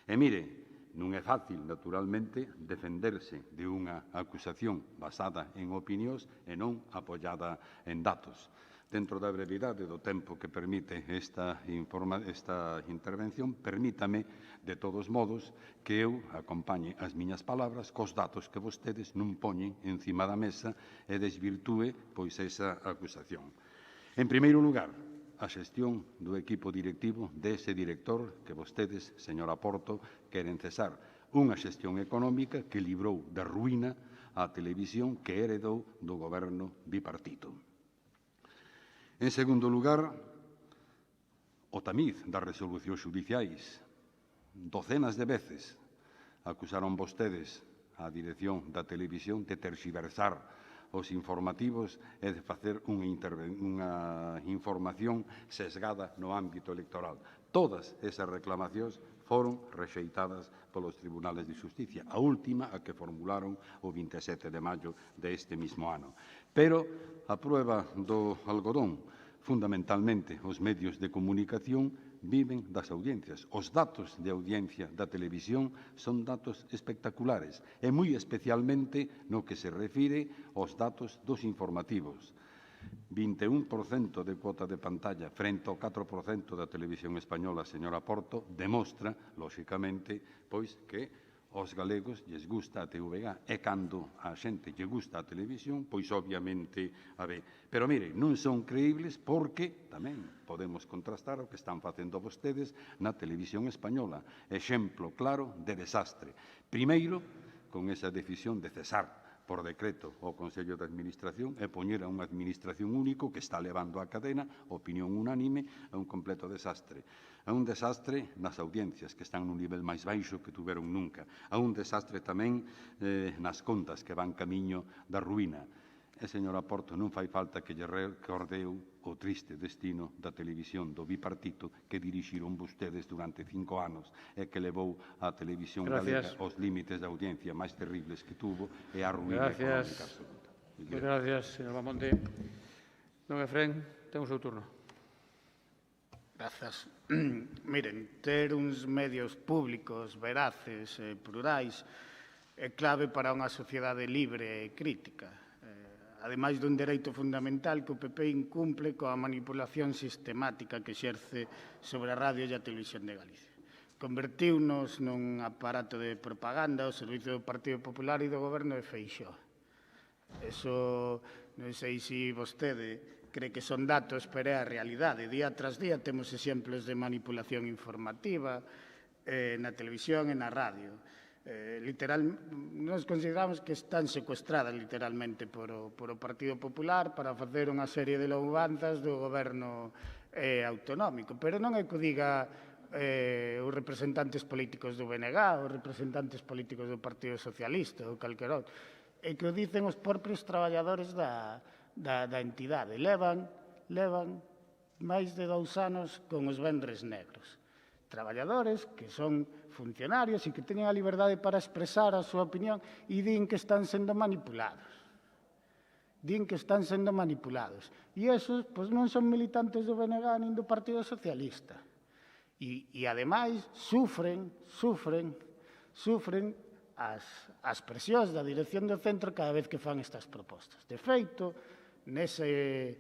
E mire, non é fácil, naturalmente, defenderse de unha acusación basada en opinións e non apoiada en datos. Dentro da brevidade do tempo que permite esta intervención, permítame, de todos modos, que eu acompañe as miñas palabras cos datos que vostedes non poñen encima da mesa e desvirtúe pois esa acusación. En primeiro lugar, a xestión do equipo directivo dese director que vostedes, señora Porto, queren cesar. Unha xestión económica que librou da ruína a televisión que heredou do goberno bipartito. En segundo lugar, o tamiz das resolucións xudiciais. Docenas de veces acusaron vostedes a dirección da televisión de terxiversar os informativos e de facer unha información sesgada no ámbito electoral. Todas esas reclamacións foron rexeitadas polos tribunales de xusticia, a última a que formularon o 27 de maio deste mismo ano. Pero a prueba do algodón, fundamentalmente os medios de comunicación, viven das audiencias. Os datos de audiencia da televisión son datos espectaculares e moi especialmente no que se refire aos datos dos informativos. 21% de cuota de pantalla frente ao 4% da televisión española, señora Porto, demostra, lóxicamente, pois que aos galegos lles gusta a TVG e cando a xente lle gusta a televisión, pois obviamente a ve. Pero mire, non son creíbles porque tamén podemos contrastar o que están facendo vostedes na televisión española. Exemplo claro de desastre. Primeiro, con esa decisión de cesar por decreto o Consello de Administración e poñer a unha administración único que está levando a cadena, opinión unánime, a un completo desastre. A un desastre nas audiencias, que están nun nivel máis baixo que tuveron nunca. A un desastre tamén nas contas que van camiño da ruína. E, señora Porto, non fai falta que lle recordeu o triste destino da televisión do bipartito que dirixiron vostedes durante 5 anos e que levou a televisión galega aos límites de audiencia máis terribles que tuvo e a ruína económica absoluta. Gracias, señor Bamonte. Don Efrén, ten o seu turno. Grazas. Miren, ter uns medios públicos veraces e plurais é clave para unha sociedade libre e crítica. Ademais dun dereito fundamental que o PP incumple coa manipulación sistemática que exerce sobre a radio e a televisión de Galicia. Convertiunos nun aparato de propaganda ao servicio do Partido Popular e do goberno de Feixóo. Eso non sei se vostede cree que son datos, pero é a realidade. Día tras día temos exemplos de manipulación informativa na televisión e na radio. Nos consideramos que están secuestradas literalmente por o Partido Popular para facer unha serie de louvanzas do goberno autonómico. Pero non é que o diga os representantes políticos do BNG, os representantes políticos do Partido Socialista ou calquer outro. É que o dicen os propios traballadores da entidade. Levan máis de 2 anos con os vendres negros. Traballadores que son funcionarios e que teñen a liberdade para expresar a súa opinión e din que están sendo manipulados. Din que están sendo manipulados. E esos non son militantes do BNG nin do Partido Socialista. E ademais, sufren as presións da dirección do centro cada vez que fan estas propostas. De feito, nese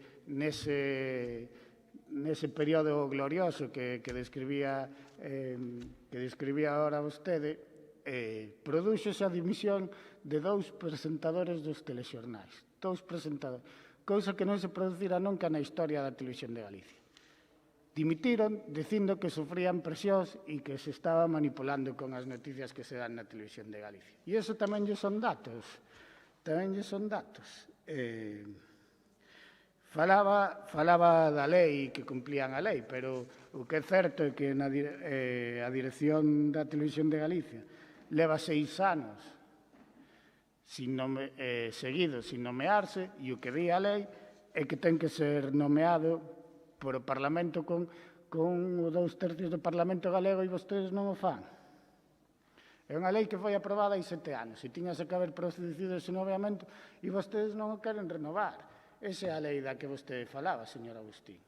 período glorioso que describía ahora vostede, prodúxose a dimisión de 2 presentadores dos telexornais. 2 presentadores, cousa que non se producira nunca na historia da televisión de Galicia. Dimitiron dicindo que sufrían presións e que se estaba manipulando con as noticias que se dan na televisión de Galicia. E iso tamén lle son datos. Falaba da lei, que cumplían a lei, pero o que é certo é que a dirección da televisión de Galicia leva 6 anos seguidos sin nomearse, e o que di a lei é que ten que ser nomeado por o Parlamento con 2/3 do Parlamento galego, e vostedes non o fan. É unha lei que foi aprobada hai 7 anos e tiñase que haber procedido ese nomeamento e vostedes non o queren renovar. Esa é a lei da que vostede falaba, señor Agustín.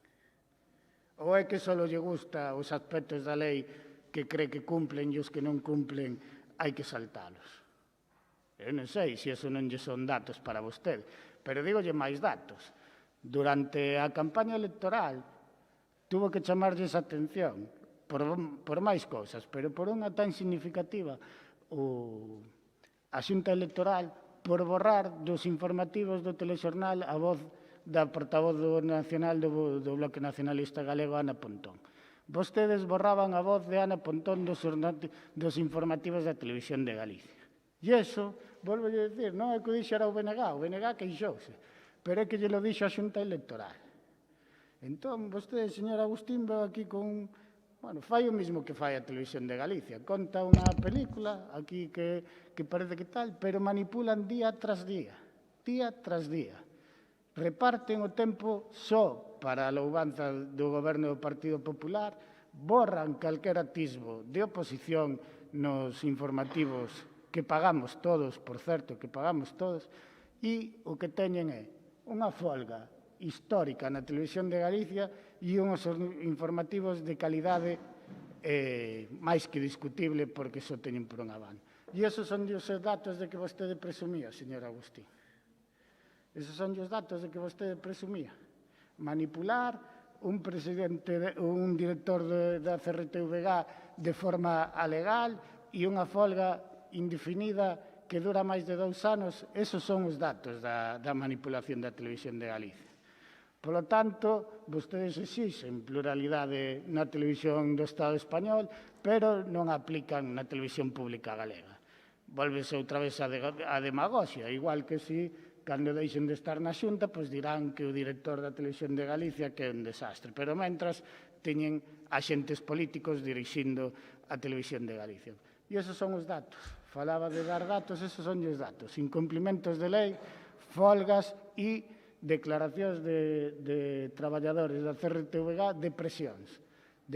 Ou é que só lle gusta os aspectos da lei que cree que cumplen e os que non cumplen hai que saltalos? Eu non sei se eso non lle son datos para vostede, pero dígolle máis datos. Durante a campaña electoral tuvo que chamarlles a atención por máis cousas, pero por unha tan significativa a Xunta Electoral por borrar dos informativos do telexornal a voz da portavoz nacional do Bloque Nacionalista Galego, Ana Pontón. Vostedes borraban a voz de Ana Pontón dos informativos da Televisión de Galicia. E iso, volvo a dicir, non é que o dixera o BNG queixouse, pero é que lle lo dixo a Xunta Electoral. Entón, vostede, señor Agustín, veo aquí con... fai o mismo que fai a Televisión de Galicia. Conta unha película aquí que parece que tal, pero manipulan día tras día. Reparten o tempo só para a louvanza do goberno do Partido Popular, borran calquer atisbo de oposición nos informativos que pagamos todos, por certo, que pagamos todos, e o que teñen é unha folga histórica na Televisión de Galicia e uns informativos de calidade máis que discutible porque só teñen por unha banda. E esos son os datos de que vostede presumía, señor Agustín. Esos son os datos de que vostede presumía. Manipular un director da CRTVG de forma alegal e unha folga indefinida que dura máis de 2 anos, esos son os datos da manipulación da Televisión de Galicia. Polo tanto, vostedes exixen pluralidade na televisión do Estado español, pero non aplican na televisión pública galega. Volvese outra vez a demagoxia, igual que si, cando deixen de estar na Xunta, pois dirán que o director da Televisión de Galicia que é un desastre, pero mentras teñen axentes políticos dirixindo a Televisión de Galicia. E esos son os datos. Falaba de dar datos, esos son os datos. Incumplimentos de lei, folgas e declaracións de traballadores da CRTVG de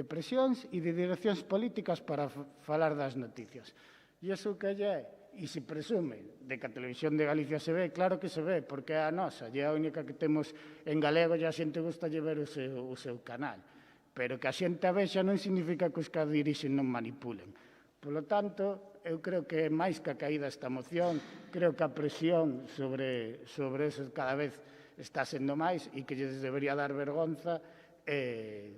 presións e de direccións políticas para falar das noticias. E iso que é, e se presume de que a Televisión de Galicia se ve, claro que se ve, porque é a nosa, e é a única que temos en galego e a xente gusta de ver o seu canal. Pero que a xente a vexa non significa que os que a dirixen non manipulen. Polo tanto, eu creo que é máis que a caída esta moción, creo que a presión sobre eso cada vez está sendo máis e que lles debería dar vergonza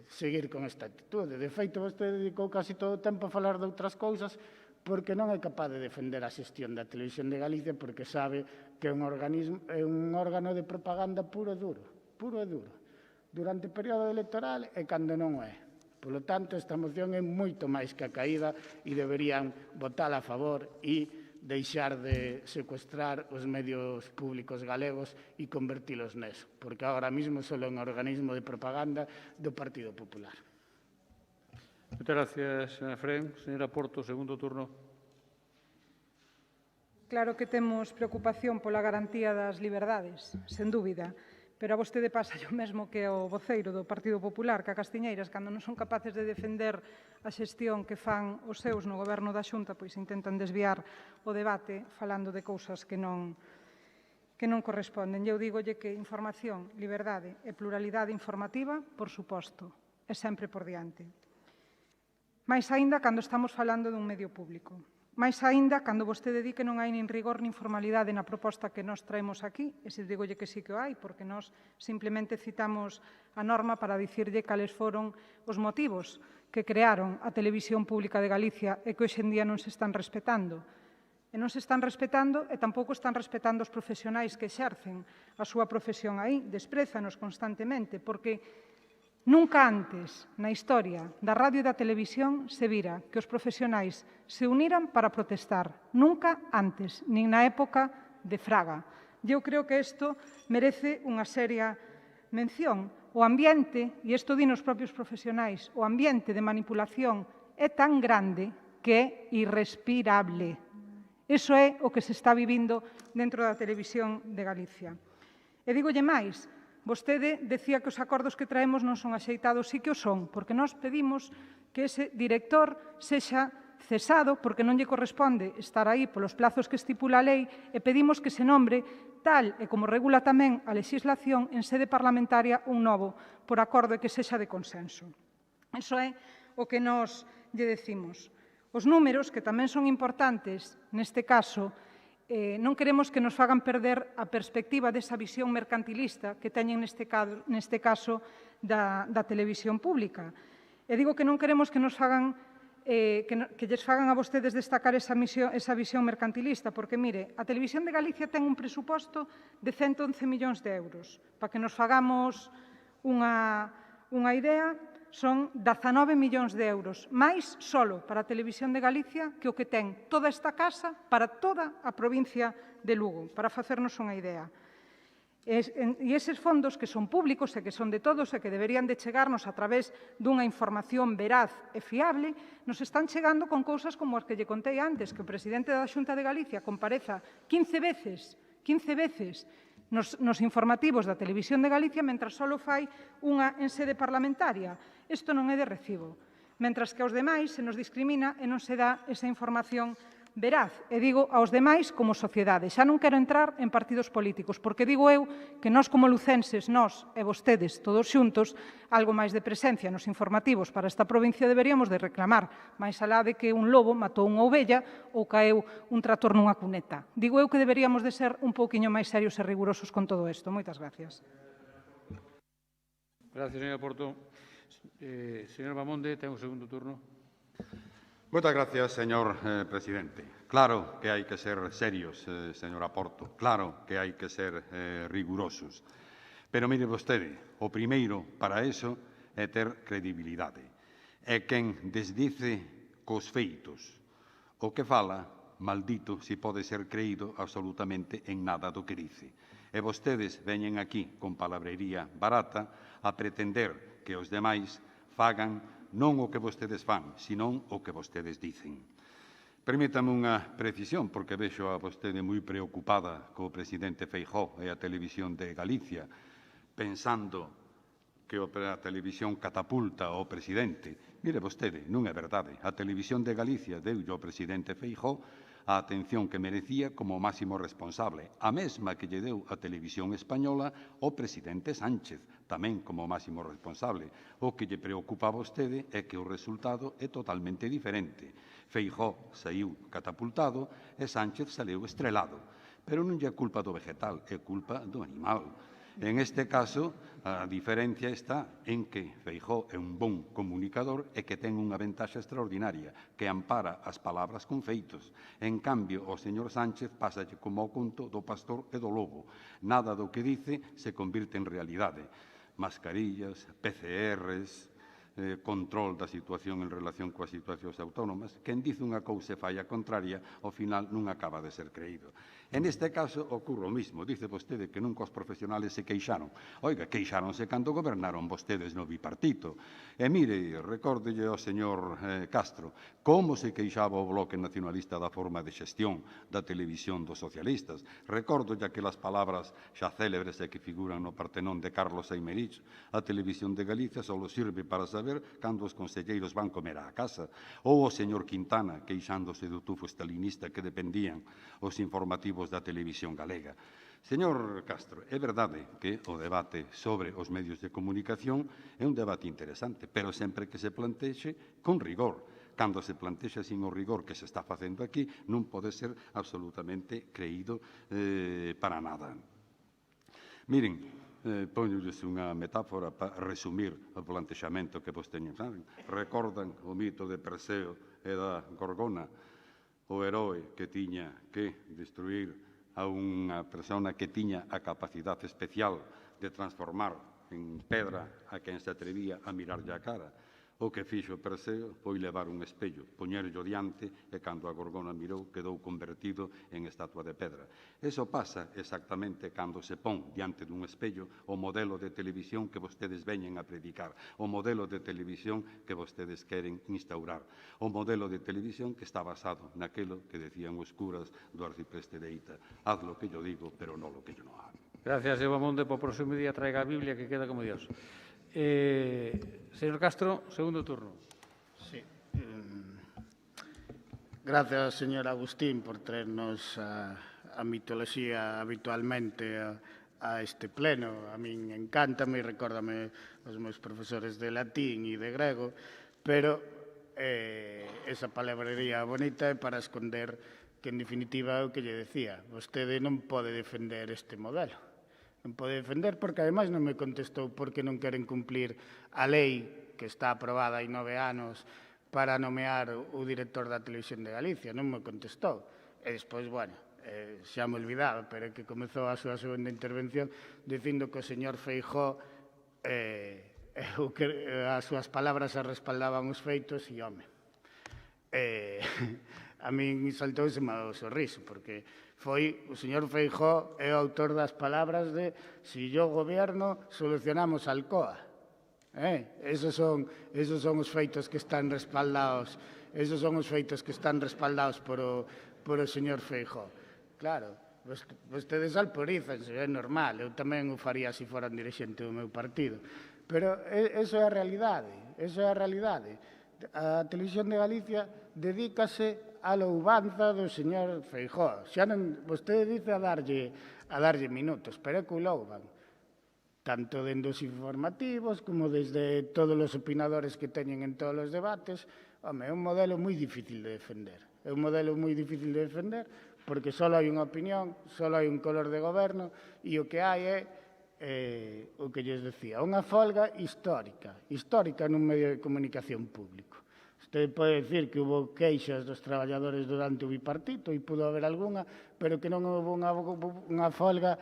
seguir con esta actitude. De feito, vostede dedicou casi todo o tempo a falar de outras cousas porque non é capaz de defender a xestión da Televisión de Galicia porque sabe que é un órgano de propaganda puro e duro, durante o período electoral e cando non o é. Polo tanto, esta moción é moito máis que a caída e deberían votala a favor e deixar de secuestrar os medios públicos galegos e convertilos neso, porque agora mesmo só é un organismo de propaganda do Partido Popular. Moitas gracias, señora Fren. Señora Porto, segundo turno. Claro que temos preocupación pola garantía das liberdades, sen dúbida, pero a vostede pasa o mesmo que ao voceiro do Partido Popular, que a Castiñeiras, cando non son capaces de defender a xestión que fan os seus no goberno da Xunta, pois intentan desviar o debate falando de cousas que non corresponden. Eu dígolle que información, liberdade e pluralidade informativa, por suposto, é sempre por diante. Mais aínda cando estamos falando dun medio público. máis aínda cando vostede di que non hai nin rigor nin formalidade na proposta que nos traemos aquí, e se digolle que sí que o hai, porque nós simplemente citamos a norma para dicirlle cales foron os motivos que crearon a Televisión Pública de Galicia e que hoxe en día non se están respetando. E non se están respetando e tampouco están respetando os profesionais que exercen a súa profesión aí, desprézanos constantemente, porque nunca antes na historia da radio e da televisión se vira que os profesionais se uniran para protestar. Nunca antes, nin na época de Fraga. Eu creo que isto merece unha seria mención. O ambiente, e isto din os propios profesionais, o ambiente de manipulación é tan grande que é irrespirable. Iso é o que se está vivindo dentro da televisión de Galicia. E dígolle máis, vostede decía que os acordos que traemos non son axeitados, sí que o son, porque nós pedimos que ese director sexa cesado porque non lle corresponde estar aí polos plazos que estipula a lei e pedimos que se nombre, tal e como regula tamén a legislación, en sede parlamentaria un novo, por acordo e que sexa de consenso. Iso é o que nós lle decimos. Os números, que tamén son importantes neste caso, non queremos que nos fagan perder a perspectiva desa visión mercantilista que teñen neste caso da televisión pública. E digo que non queremos que nos fagan que lles fagan a vostedes destacar esa visión mercantilista, porque, mire, a Televisión de Galicia ten un presuposto de 111 millóns de euros. Para que nos fagamos unha idea, son 19 millóns de euros, máis solo para a Televisión de Galicia que o que ten toda esta casa para toda a provincia de Lugo, para facernos unha idea. E eses fondos que son públicos e que son de todos e que deberían de chegarnos a través dunha información veraz e fiable, nos están chegando con cousas como as que lle contei antes, que o presidente da Xunta de Galicia compareza 15 veces nos informativos da Televisión de Galicia, mentras só fai unha en sede parlamentaria. Isto non é de recibo. Mentras que aos demais se nos discrimina e non se dá esa información veraz. E digo aos demais como sociedade. Xa non quero entrar en partidos políticos, porque digo eu que nós como lucenses, nós e vostedes, todos xuntos, algo máis de presencia nos informativos para esta provincia deberíamos de reclamar, máis alá de que un lobo matou unha ovella ou caeu un tractor nunha cuneta. Digo eu que deberíamos de ser un pouquiño máis serios e rigurosos con todo isto. Moitas gracias. Gracias, señora Porto. Señor Mamonde, ten un segundo turno. Moitas gracias, señor presidente. Claro que hai que ser serios, señora Porto. Claro que hai que ser rigurosos. Pero mire vostede, o primeiro para eso é ter credibilidade. É quen desdice cos feitos. O que fala, maldito, si pode ser creído absolutamente en nada do que dice. E vostedes veñen aquí con palabrería barata a pretender que os demais fagan non o que vostedes fan, senón o que vostedes dicen. Permítame unha precisión, porque vexo a vostede moi preocupada co presidente Feijóo e a Televisión de Galicia, pensando que a televisión catapulta o presidente. Mire vostede, non é verdade. A Televisión de Galicia deu ao presidente Feijóo a atención que merecía como máximo responsable, a mesma que lle deu a Televisión Española o presidente Sánchez, tamén como máximo responsable. O que lle preocupa a vostede é que o resultado é totalmente diferente. Feijóo saiu catapultado e Sánchez saleu estrelado. Pero non lle é culpa do vegetal, é culpa do animal. En este caso, a diferencia está en que Feijóo é un bon comunicador e que ten unha ventaxa extraordinaria, que ampara as palabras con feitos. En cambio, o señor Sánchez pásalle como o conto do pastor e do lobo. Nada do que dice se convirte en realidade. Mascarillas, PCRs, control da situación en relación coas situacións autónomas. Quen dice unha cousa e fai a contraria, ao final non acaba de ser creído. En este caso, ocurre o mismo. Dice vostede que nunca os profesionales se queixaron. Oiga, queixáronse cando gobernaron vostedes no bipartito. E mire, recórdelle ao señor Castro como se queixaba o Bloque Nacionalista da forma de xestión da televisión dos socialistas. Recórdolle aquelas palabras xa célebres e que figuran no Partenón de Carlos Aymerich. A Televisión de Galicia só sirve para saber cando os conselleiros van comer á casa. Ou o señor Quintana queixándose do tufo stalinista que dependían os informativos da televisión galega. Señor Castro, é verdade que o debate sobre os medios de comunicación é un debate interesante, pero sempre que se plantexe con rigor. cando se plantexa sin o rigor que se está facendo aquí, non pode ser absolutamente creído para nada. Miren, poñolles unha metáfora para resumir o plantexamento que vos teñen. Recordan o mito de Perseo e da Gorgona, o heroe que tiña que destruir a unha persona que tiña a capacidade especial de transformar en pedra a quen se atrevía a mirarlle a cara. O que fixo Perseo foi levar un espello, poñerllo diante e cando a Gorgona mirou quedou convertido en estatua de pedra. Eso pasa exactamente cando se pon diante dun espello o modelo de televisión que vostedes veñen a predicar, o modelo de televisión que vostedes queren instaurar, o modelo de televisión que está basado naquelo que decían os curas do arcipreste de Ita. Haz lo que yo digo, pero no lo que yo no hago. Gracias, Eva Monde. Por próximo día traiga a Biblia que queda como Dios. Señor Castro, segundo turno. Sí. Gracias, señor Agustín, por traernos a mitoloxía habitualmente a este pleno. A min encántame e recórdame os meus profesores de latín e de grego, pero esa palabrería bonita é para esconder que, en definitiva, é o que lle decía. Vostede non pode defender este modelo. Non pode defender porque, ademais, non me contestou porque non queren cumplir a lei que está aprobada hai 9 anos para nomear o director da Televisión de Galicia. Non me contestou. E despois, bueno, xa me olvidaba, pero é que comezou a súa segunda intervención dicindo que o señor Feijóo as súas palabras se respaldaban os feitos e, home, a min saltouse o sorriso, porque foi o señor Feijóo é o autor das palabras de si yo gobierno solucionamos Alcoa. Esos son os feitos que están respaldados, por o señor Feijóo. Claro, vostedes alporízanse, é normal, eu tamén o faría se foran dirixente do meu partido. Pero eso é a realidade, A Televisión de Galicia dedícase a louvanza do señor Feijóo. Xa non, vostede dice a darlle minutos, pero é que o louvan. Tanto dende os informativos como desde todos os opinadores que teñen en todos os debates. Home, é un modelo moi difícil de defender. Porque só hai unha opinión, só hai un color de goberno e o que hai é o que lles decía, unha folga histórica nun medio de comunicación público. Usted pode dicir que houve queixas dos traballadores durante o bipartito e pudo haber algunha, pero que non houve unha folga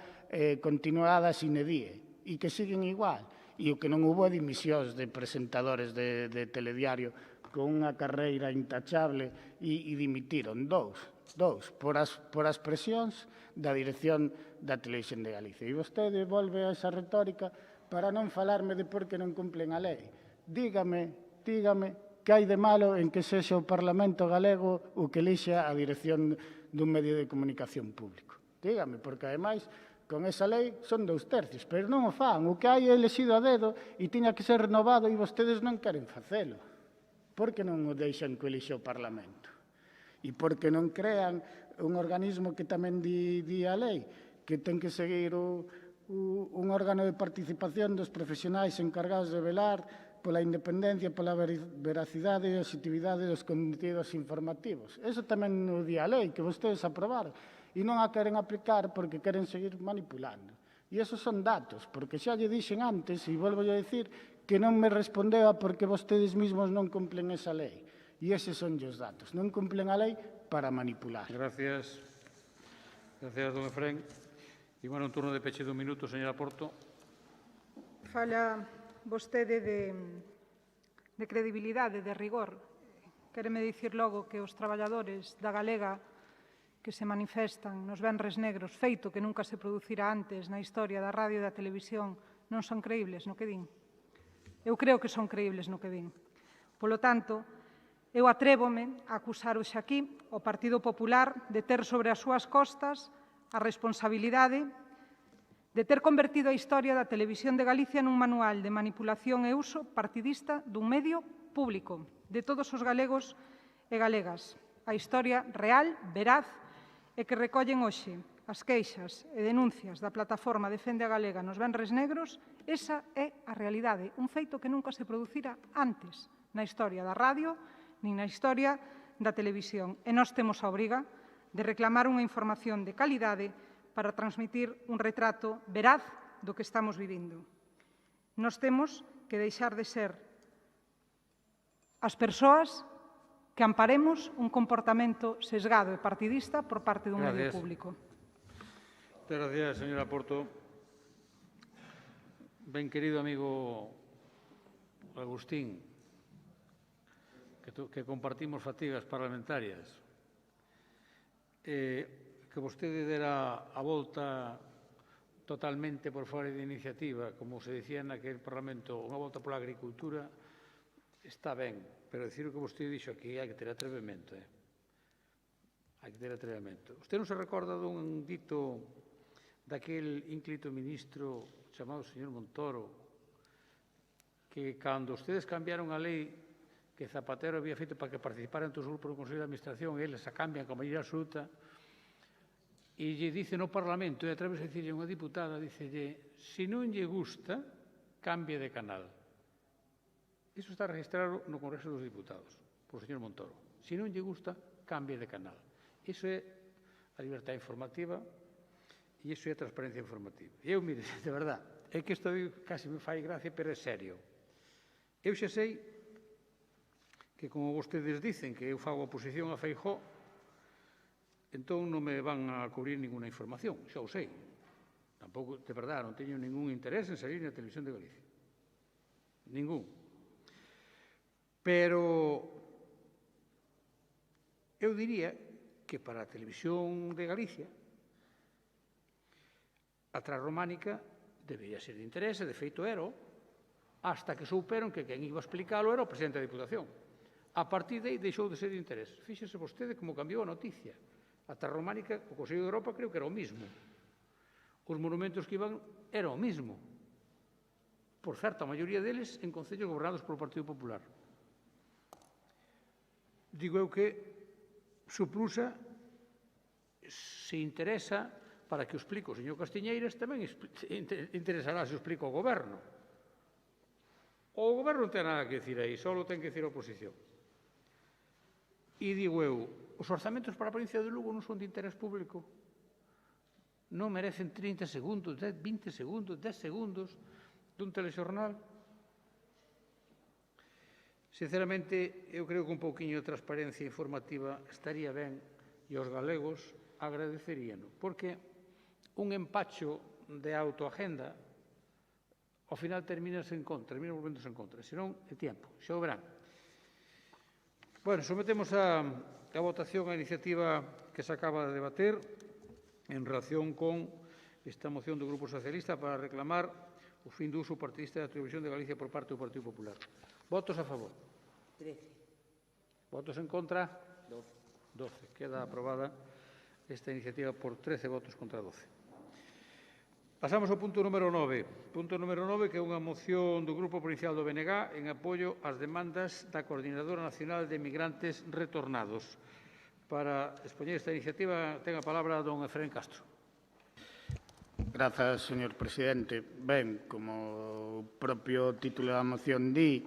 continuada sine die e que siguen igual. E o que non houve dimisións de presentadores de telediario con unha carreira intachable e dimitiron dous por as presións da dirección da Televisión de Galicia. E vostede volve a esa retórica para non falarme de por que non cumplen a lei. Dígame que hai de malo en que sexa o Parlamento galego o que elixa a dirección dun medio de comunicación público. Dígame, porque ademais con esa lei son 2 tercios, pero non o fan. O que hai é elexido a dedo e tiña que ser renovado e vostedes non queren facelo. Por que non o deixan que elixa o Parlamento? E por que non crean un organismo que tamén di a lei, que ten que seguir un órgano de participación dos profesionais encargados de velar pola independencia, pola veracidade e objetividade dos contidos informativos. Eso tamén o di a lei, que vostedes aprobaron, e non a queren aplicar porque queren seguir manipulando. E esos son datos, porque xa lle dixen antes, e volvo a dicir, que non me respondeu porque vostedes mesmos non cumplen esa lei. E eses son os datos. Non cumplen a lei para manipular. Gracias. Gracias, don Efrén. E, bueno, un turno de peche dun minuto, señora Porto. Fala vostede de credibilidade, de rigor. Quéreme dicir logo que os traballadores da Galega que se manifestan nos venres negros, feito que nunca se producirá antes na historia da radio e da televisión, non son creíbles no que din. Eu creo que son creíbles no que din. Polo tanto, eu atrévome a acusar hoxe aquí o Partido Popular de ter sobre as súas costas a responsabilidade de ter convertido a historia da Televisión de Galicia nun manual de manipulación e uso partidista dun medio público de todos os galegos e galegas. A historia real, veraz e que recollen hoxe as queixas e denuncias da plataforma Defende a Galega nos venres negros, esa é a realidade, un feito que nunca se producira antes na historia da radio nin na historia da televisión. E nós temos a obriga de reclamar unha información de calidade para transmitir un retrato veraz do que estamos vivindo. Nós temos que deixar de ser as persoas que amparemos un comportamento sesgado e partidista por parte dun medio público. Moitas gracias, señora Porto. Ben querido amigo Agustín, que compartimos fatigas parlamentarias, que vostede dera a volta totalmente por fora de iniciativa, como se dicía naquele Parlamento, unha volta pola agricultura, está ben, pero dicir o que vostede dixo aquí hai que ter atrevemento. Hai que ter atrevemento. Vostede non se recorda dun dito daquel ínclito ministro chamado señor Montoro, que cando ustedes cambiaron a lei que Zapatero había feito para que participaran todos os grupos do Consello de Administración, eles a cambian con maioría absoluta, e lle dice no Parlamento, e atreves a dicirlle unha diputada, dicelle, se non lle gusta, cambie de canal. Iso está registrado no Congreso dos Diputados, por señor Montoro. Se non lle gusta, cambie de canal. Iso é a libertad informativa e iso é a transparencia informativa. E eu, mire, de verdad, é que isto casi me fai gracia, pero é serio. Eu xa sei que, como vostedes dicen, que eu fago oposición a Feijóo, entón non me van a cubrir ninguna información, xa o sei. Tampouco, de verdad, non teño ningún interés en salir na televisión de Galicia. Ningún. Pero eu diría que para a televisión de Galicia a transrománica debería ser de interés, e de feito era, hasta que souperon que quen iba a explicalo era o presidente da Diputación. A partir de aí deixou de ser de interés. Fíxese vostede como cambiou a noticia. A transrománica, o Consello de Europa, creo que era o mismo. Os monumentos que iban era o mismo. Por certo, a maioría deles en concellos gobernados polo Partido Popular. Digo eu que Suplusa se interesa para que o explique o señor Castiñeiras, tamén interesará se o explica o Goberno. O Goberno non ten nada que decir aí, só ten que decir a oposición. E digo eu, os orzamentos para a provincia de Lugo non son de interés público? Non merecen 30 segundos, 20 segundos, 10 segundos dun telexornal? Sinceramente, eu creo que un pouquiño de transparencia informativa estaría ben e os galegos agradecerían, porque un empacho de autoagenda ao final termina en contra, termina volvéndose en contra, senón é tiempo, xa o verán. Bueno, sometemos a votación a iniciativa que se acaba de debater en relación con esta moción do Grupo Socialista para reclamar o fin do uso partidista da televisión de Galicia por parte do Partido Popular. Votos a favor. 13. Votos en contra. 12. Queda aprobada esta iniciativa por 13 votos contra 12. Pasamos ao punto número 9. Punto número 9, que é unha moción do Grupo Provincial do BNG en apoio ás demandas da Coordinadora Nacional de Migrantes Retornados. Para expoñer esta iniciativa, ten a palabra don Efrén Castro. Grazas, señor presidente. Ben, como o propio título da moción di,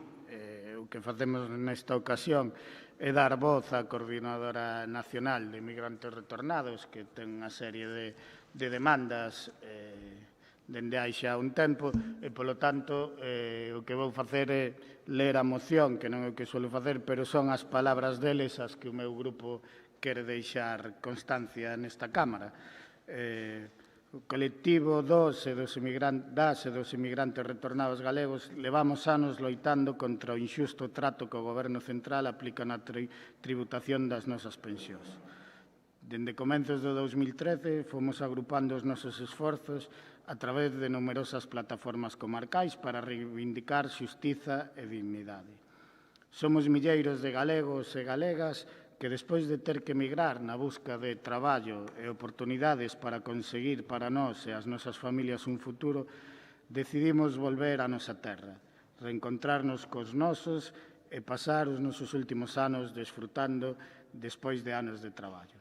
o que facemos nesta ocasión é dar voz á Coordinadora Nacional de Migrantes Retornados, que ten unha serie de demandas dende hai xa un tempo, e, polo tanto, o que vou facer é ler a moción, que non é o que suelo facer, pero son as palabras deles as que o meu grupo quere deixar constancia nesta Cámara. O colectivo das e dos inmigrantes retornados galegos levamos anos loitando contra o inxusto trato que o Goberno central aplica na tributación das nosas pensións. Dende comenzos do 2013 fomos agrupando os nosos esforzos a través de numerosas plataformas comarcais para reivindicar xustiza e dignidade. Somos milleiros de galegos e galegas que, despois de ter que emigrar na busca de traballo e oportunidades para conseguir para nós e as nosas familias un futuro, decidimos volver á nosa terra, reencontrarnos cos nosos e pasar os nosos últimos anos desfrutando despois de anos de traballo.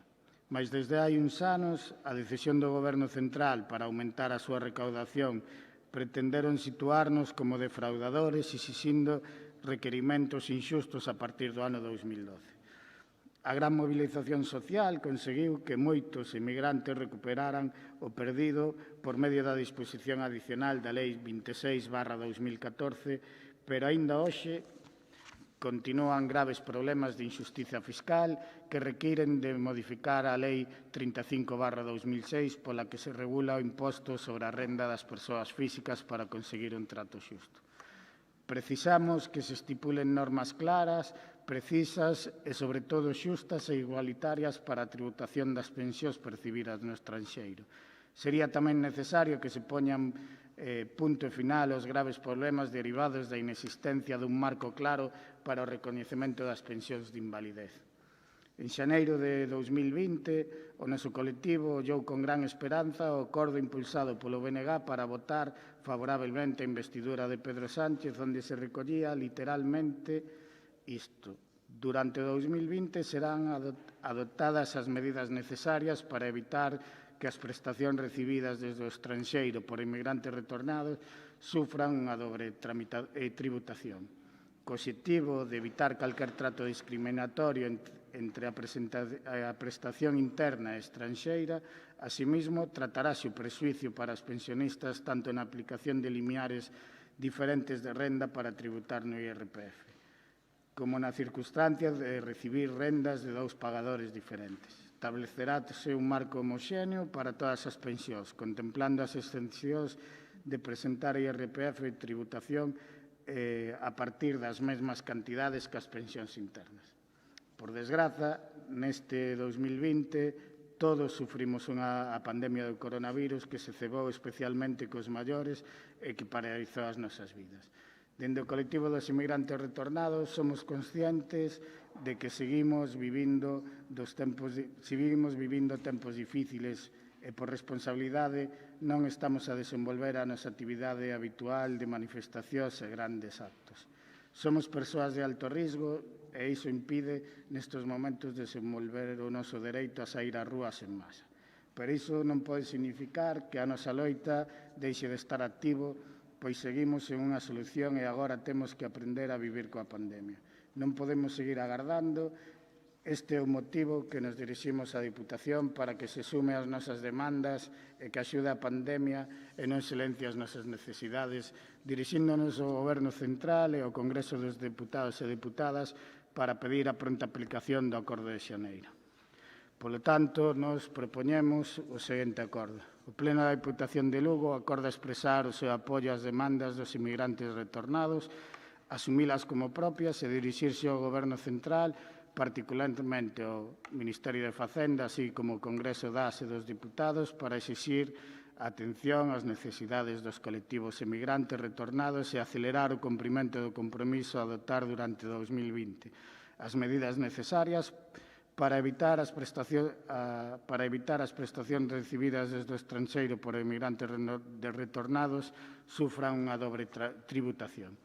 Mais desde hai uns anos, a decisión do Goberno central para aumentar a súa recaudación pretenderon situarnos como defraudadores exixindo requerimentos inxustos a partir do ano 2012. A gran mobilización social conseguiu que moitos emigrantes recuperaran o perdido por medio da disposición adicional da Lei 26/2014, pero aínda hoxe continúan graves problemas de injustiza fiscal que requiren de modificar a Lei 35/2006 pola que se regula o imposto sobre a renda das persoas físicas para conseguir un trato xusto. Precisamos que se estipulen normas claras, precisas e, sobre todo, xustas e igualitarias para a tributación das pensións percibidas no estranxeiro. Sería tamén necesario que se poñan punto final aos graves problemas derivados da inexistencia dun marco claro para o recoñecemento das pensións de invalidez. En xaneiro de 2020, o noso colectivo ollou con gran esperanza o acordo impulsado polo BNG para votar favorablemente a investidura de Pedro Sánchez, onde se recollía literalmente isto. Durante 2020 serán adoptadas as medidas necesarias para evitar que as prestacións recibidas desde o estranxeiro por inmigrantes retornados sufran unha dobre tributación. Co obxectivo de evitar calquer trato discriminatorio entre a prestación interna e estranxeira, asimismo, tratarase o prexuicio para os pensionistas tanto na aplicación de limiares diferentes de renda para tributar no IRPF, como na circunstancia de recibir rendas de dous pagadores diferentes. Establecerase un marco homoxéneo para todas as pensións, contemplando as exencións de presentar IRPF e tributación a partir das mesmas cantidades que as pensións internas. Por desgraza, neste 2020, todos sufrimos a pandemia do coronavirus que se cebou especialmente cos maiores e que paralizou as nosas vidas. Dende o colectivo dos inmigrantes retornados somos conscientes de que seguimos vivindo tempos difíciles e por responsabilidade non estamos a desenvolver a nosa actividade habitual de manifestacións e grandes actos. Somos persoas de alto risco e iso impide nestes momentos desenvolver o noso dereito a sair ás rúas en masa. Pero iso non pode significar que a nosa loita deixe de estar activo, pois seguimos en unha solución e agora temos que aprender a vivir coa pandemia. Non podemos seguir agardando. Este é o motivo que nos diriximos á Diputación para que se sume ás nosas demandas e que axude a pandemia e non silencie as nosas necesidades, dirixíndonos ao Goberno Central e ao Congreso dos Deputados e Deputadas para pedir a pronta aplicación do Acordo de Xaneiro. Polo tanto, nos propoñemos o seguinte acordo. O Pleno da Diputación de Lugo acorda expresar o seu apoio ás demandas dos inmigrantes retornados, asumilas como propias e dirixirse ao Goberno Central, particularmente ao Ministerio de Facenda, así como ao Congreso das e dos Deputados, para exixir atención ás necesidades dos colectivos emigrantes retornados e acelerar o cumprimento do compromiso a adoptar durante 2020 as medidas necesarias para evitar as prestacións recibidas desde o estranxeiro por emigrantes retornados sufran unha dobre tributación,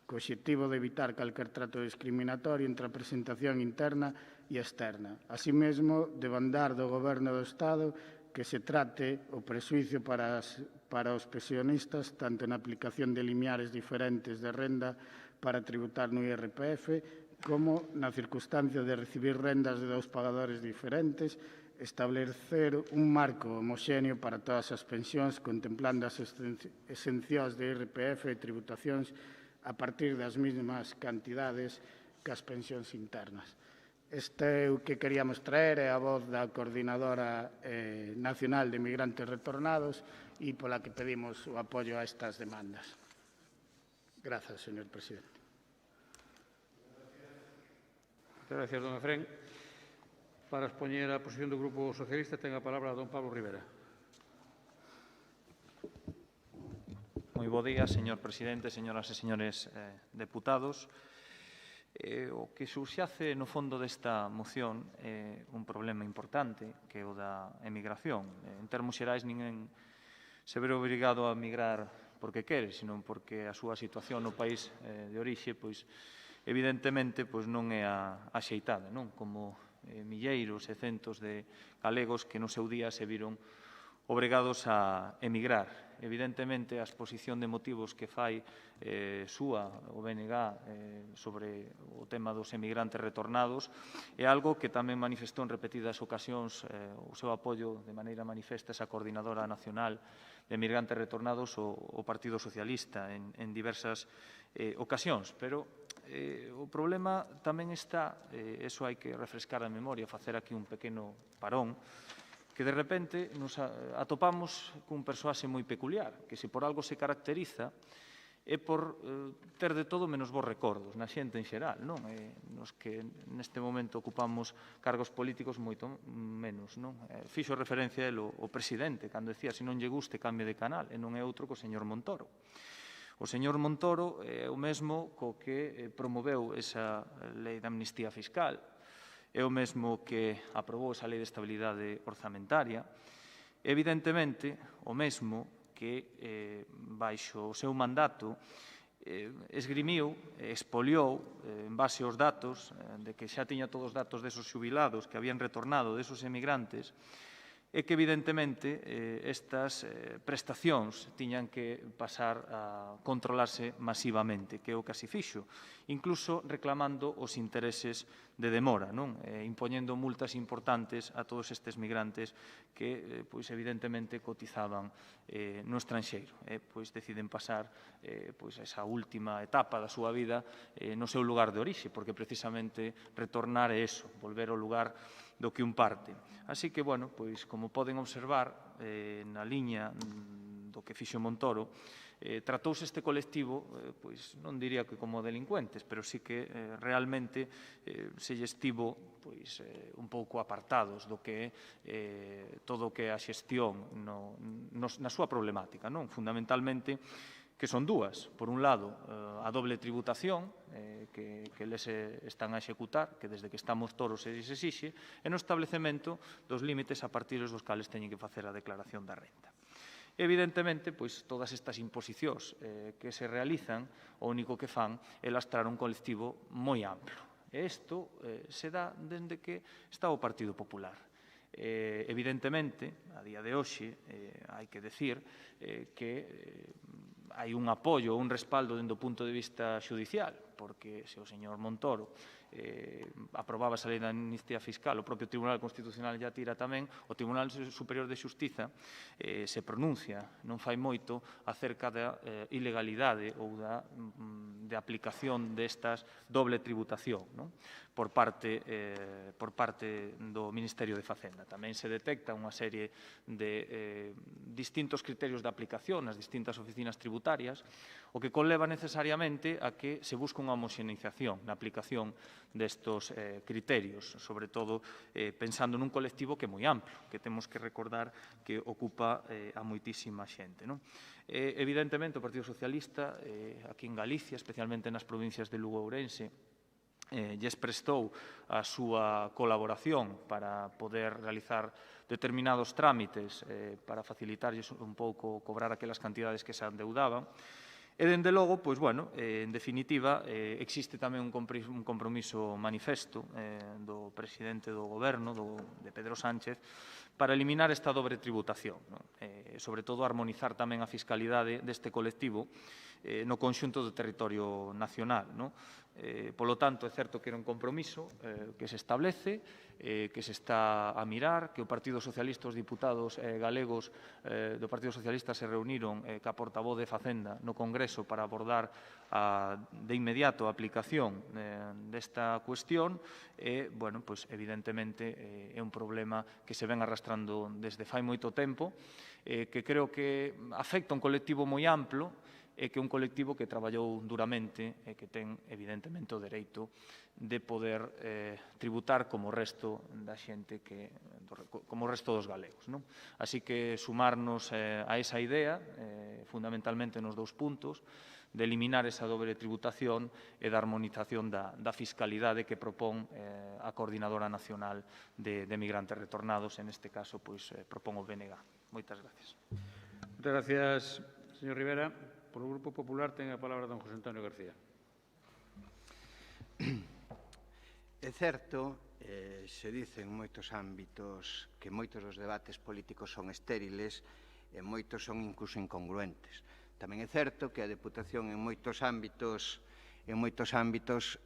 co obxectivo de evitar calquer trato discriminatorio entre a presentación interna e externa. Así mesmo, demandar do Goberno do Estado que se trate o prexuicio para os pensionistas tanto na aplicación de limiares diferentes de renda para tributar no IRPF como na circunstancia de recibir rendas de dous pagadores diferentes, establecer un marco homoxéneo para todas as pensións contemplando as exencións de IRPF e tributacións a partir das mesmas cantidades que as pensións internas. Este é o que queríamos traer, é a voz da Coordinadora Nacional de Inmigrantes Retornados e pola que pedimos o apoio a estas demandas. Grazas, señor presidente. Moitas gracias, don Efrén. Para expoñer a posición do Grupo Socialista ten a palabra don Pablo Rivera. Moi bo día, señor presidente, señoras e señores deputados. O que subxace no fondo desta moción é un problema importante, que é o da emigración. En termos xerais, ninguén se verá obrigado a emigrar porque quere, senón porque a súa situación no país de orixe, pois, evidentemente, pois non é a axeitada, non? Como milleiros e centos de galegos que no seu día se viron obrigados a emigrar. evidentemente, a exposición de motivos que fai súa o BNG sobre o tema dos emigrantes retornados é algo que tamén manifestou en repetidas ocasións o seu apoio de maneira manifesta esa Coordinadora Nacional de Emigrantes Retornados o Partido Socialista en diversas ocasións. Pero o problema tamén está, eso hai que refrescar a memoria, facer aquí un pequeno parón, que de repente nos atopamos cun persoaxe moi peculiar, que se por algo se caracteriza é por ter de todo menos bons recordos na xente en xeral, non? Nos que neste momento ocupamos cargos políticos moito menos, non? Fixo referencia el o presidente cando decía se non lle guste cambie de canal e non é outro que o señor Montoro. O señor Montoro é o mesmo co que promoveu esa lei de amnistía fiscal, é o mesmo que aprobou esa lei de estabilidade orzamentaria, evidentemente o mesmo que, baixo o seu mandato, esgrimiu, expoliou, en base aos datos, de que xa tiña todos os datos desos xubilados que habían retornado, desos emigrantes, é que, evidentemente, estas prestacións tiñan que pasar a controlarse masivamente, que é o que así fixo, incluso reclamando os intereses de demora, non? Impoñendo multas importantes a todos estes migrantes que, pois, evidentemente, cotizaban no estranxeiro. Pois deciden pasar pois, esa última etapa da súa vida no seu lugar de orixe, porque precisamente retornar é eso, volver ao lugar do que un parte. Así que, bueno, pois, como poden observar, na liña do que fixo Montoro, tratouse este colectivo, pois, non diría que como delincuentes, pero sí que realmente se lle estivo pois, un pouco apartados do que é todo o que é a xestión na súa problemática, non? Fundamentalmente, que son dúas. Por un lado, a doble tributación que eles están a executar, que desde que estamos toros se exixe, e no establecemento dos límites a partir dos cales teñen que facer a declaración da renta. Evidentemente, pois, todas estas imposicións que se realizan, o único que fan é lastrar un colectivo moi amplo. E isto se dá dende que está o Partido Popular. Evidentemente, a día de hoxe, hai que decir que hai un apoio, un respaldo dende o punto de vista xudicial, porque se o señor Montoro aprobaba esa lei de amnistía fiscal, o propio Tribunal Constitucional ya tira tamén, o Tribunal Superior de Xustiza se pronuncia, non fai moito, acerca da ilegalidade ou de aplicación destas doble tributación, non? Por parte do Ministerio de Facenda. Tamén se detecta unha serie de distintos criterios de aplicación nas distintas oficinas tributarias, o que conleva necesariamente a que se busque unha homoxeneización na aplicación destos criterios, sobre todo pensando nun colectivo que é moi amplo, que temos que recordar que ocupa a moitísima xente, non? Evidentemente, o Partido Socialista, aquí en Galicia, especialmente nas provincias de Lugo e Ourense, lles prestou a súa colaboración para poder realizar determinados trámites para facilitarlles un pouco cobrar aquelas cantidades que se endeudaban. E, dende logo, pois, bueno, en definitiva, existe tamén un compromiso manifesto do presidente do Goberno, de Pedro Sánchez, para eliminar esta dobre tributación, sobre todo armonizar tamén a fiscalidade deste colectivo no conxunto do territorio nacional. Polo tanto, é certo que era un compromiso que se establece, que se está a mirar, que o Partido Socialista, os diputados galegos do Partido Socialista se reuniron ca portavoz de Facenda no Congreso para abordar de inmediato a aplicación desta cuestión e, bueno, pois, evidentemente, é un problema que se ven arrastrando desde fai moito tempo, que creo que afecta un colectivo moi amplo, e que é un colectivo que traballou duramente e que ten, evidentemente, o dereito de poder tributar como o resto da xente, como o resto dos galegos. Así que sumarnos a esa idea, fundamentalmente nos dous puntos, de eliminar esa dobre tributación e da armonización da fiscalidade que propón a Coordinadora Nacional de Migrantes Retornados, en este caso, pois, propón o BNG. Moitas gracias. Moitas gracias, señor Rivera. Por o Grupo Popular ten a palabra don José Antonio García. É certo, se dice en moitos ámbitos que moitos dos debates políticos son estériles e moitos son incluso incongruentes. Tamén é certo que a Deputación en moitos ámbitos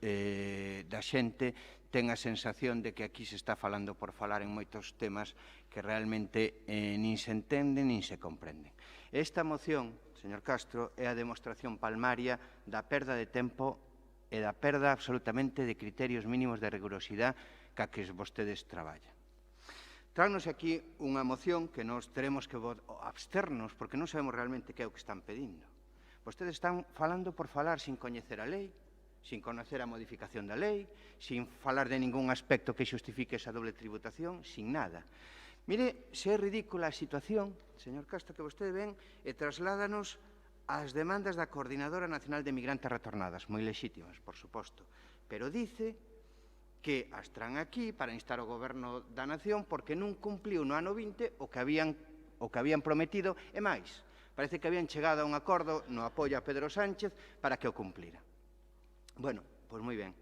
da xente ten a sensación de que aquí se está falando por falar en moitos temas que realmente nin se entenden nin se comprenden. Esta moción, señor Castro, é a demostración palmaria da perda de tempo e da perda absolutamente de criterios mínimos de rigurosidade ca que vostedes traballan. Tráenos aquí unha moción que nos teremos que absternos porque non sabemos realmente que é o que están pedindo. Vostedes están falando por falar sin coñecer a lei, sin coñecer a modificación da lei, sin falar de ningún aspecto que xustifique esa doble tributación, sin nada. Mire, se é ridícula a situación, señor Castro, que vostede ven e trasládanos as demandas da Coordinadora Nacional de Migrantes Retornadas, moi lexítimas, por suposto, pero dice que as traen aquí para instar ao Goberno da Nación porque non cumpliu no ano 20 o que habían prometido e máis. Parece que habían chegado a un acordo no apoio a Pedro Sánchez para que o cumplira. Bueno, pois moi ben,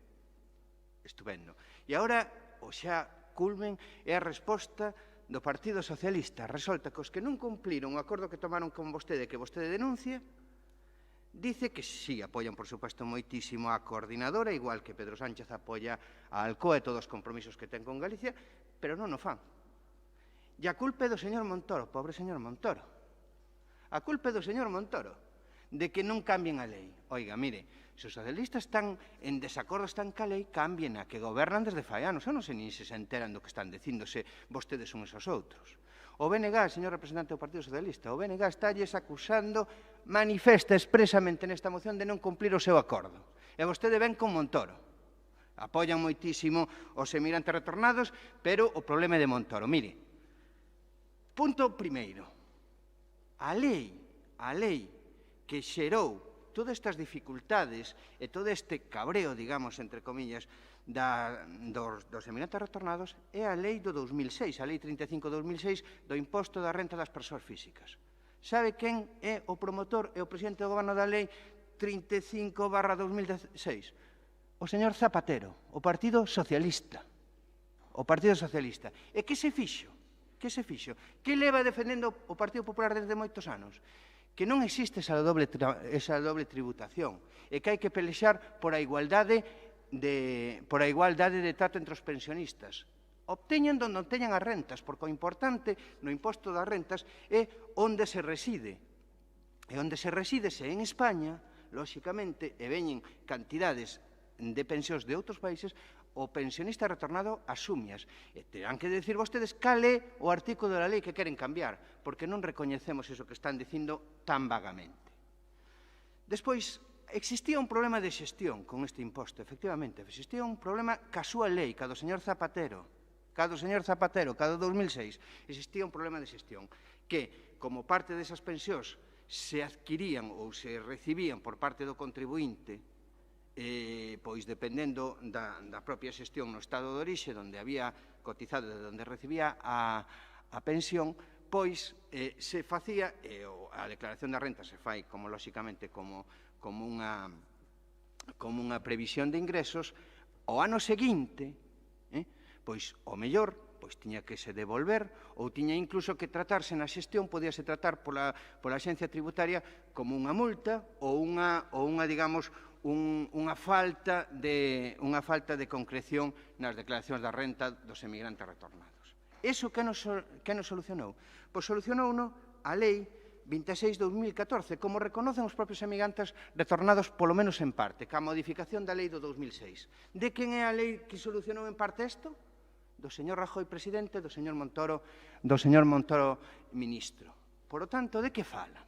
estupendo. E agora, o xa culmen é a resposta do Partido Socialista. Resulta que os que non cumpliron o acordo que tomaron con vostede, que vostede denuncia, dice que sí, apoian, por suposto, moitísimo a coordinadora, igual que Pedro Sánchez apoia a Alcoa e todos os compromisos que ten con Galicia, pero non o fan. E a culpa é do señor Montoro, pobre señor Montoro. A culpa é do señor Montoro, de que non cambien a lei. Oiga, mire, se os socialistas están en desacordo, están ca lei, cambien a que gobernan desde fai anos. Eu non sei nin se enteran do que están dicíndose vostedes uns aos outros. O BNG, señor representante do Partido Socialista, o BNG estalles acusando manifesta expresamente nesta moción de non cumplir o seu acordo. E vostede ven con Montoro. Apoian moitísimo os emigrantes retornados, pero o problema é de Montoro. Mire, punto primeiro. A lei que xerou todas estas dificultades e todo este cabreo, digamos, entre comillas, dos emigrantes retornados é a lei do 2006, a lei 35-2006 do imposto da renta das persoas físicas. Sabe quen é o promotor e o presidente do goberno da lei 35/2006? O señor Zapatero, o Partido Socialista. O Partido Socialista. E que se fixo? Que se fixo? Que leva defendendo o Partido Popular desde moitos anos? Que non existe esa doble tributación e que hai que pelexar por a igualdade de trato entre os pensionistas. Obteñan donde obteñan as rentas, porque o importante no imposto das rentas é onde se reside. E onde se reside, se en España, lóxicamente, e veñen cantidades de pensións de outros países, o pensionista retornado asúmias. E terán que decir vostedes cal é o artículo da lei que queren cambiar, porque non recoñecemos iso que están dicindo tan vagamente. Despois, existía un problema de xestión con este imposto, efectivamente. Existía un problema ca súa lei, ca do señor Zapatero, ca do 2006. Existía un problema de xestión que, como parte desas pensións se adquirían ou se recibían por parte do contribuinte, pois dependendo da propia xestión no estado de orixe, onde había cotizado e onde recibía a pensión, pois se facía, a declaración da renta se fai, como lóxicamente, como unha previsión de ingresos, o ano seguinte, pois o mellor, pois tiña que se devolver ou tiña incluso que tratarse na xestión, podíase tratar pola Axencia Tributaria como unha multa ou unha digamos, unha falta de concreción nas declaracións da renta dos emigrantes retornados. Iso que nos solucionou? Pois solucionouno a lei 26/2014, como reconocen os propios emigrantes retornados, polo menos en parte, ca modificación da lei do 2006. De quen é a lei que solucionou en parte isto? Do señor Rajoy presidente, do señor Montoro ministro. Por lo tanto, de que falan?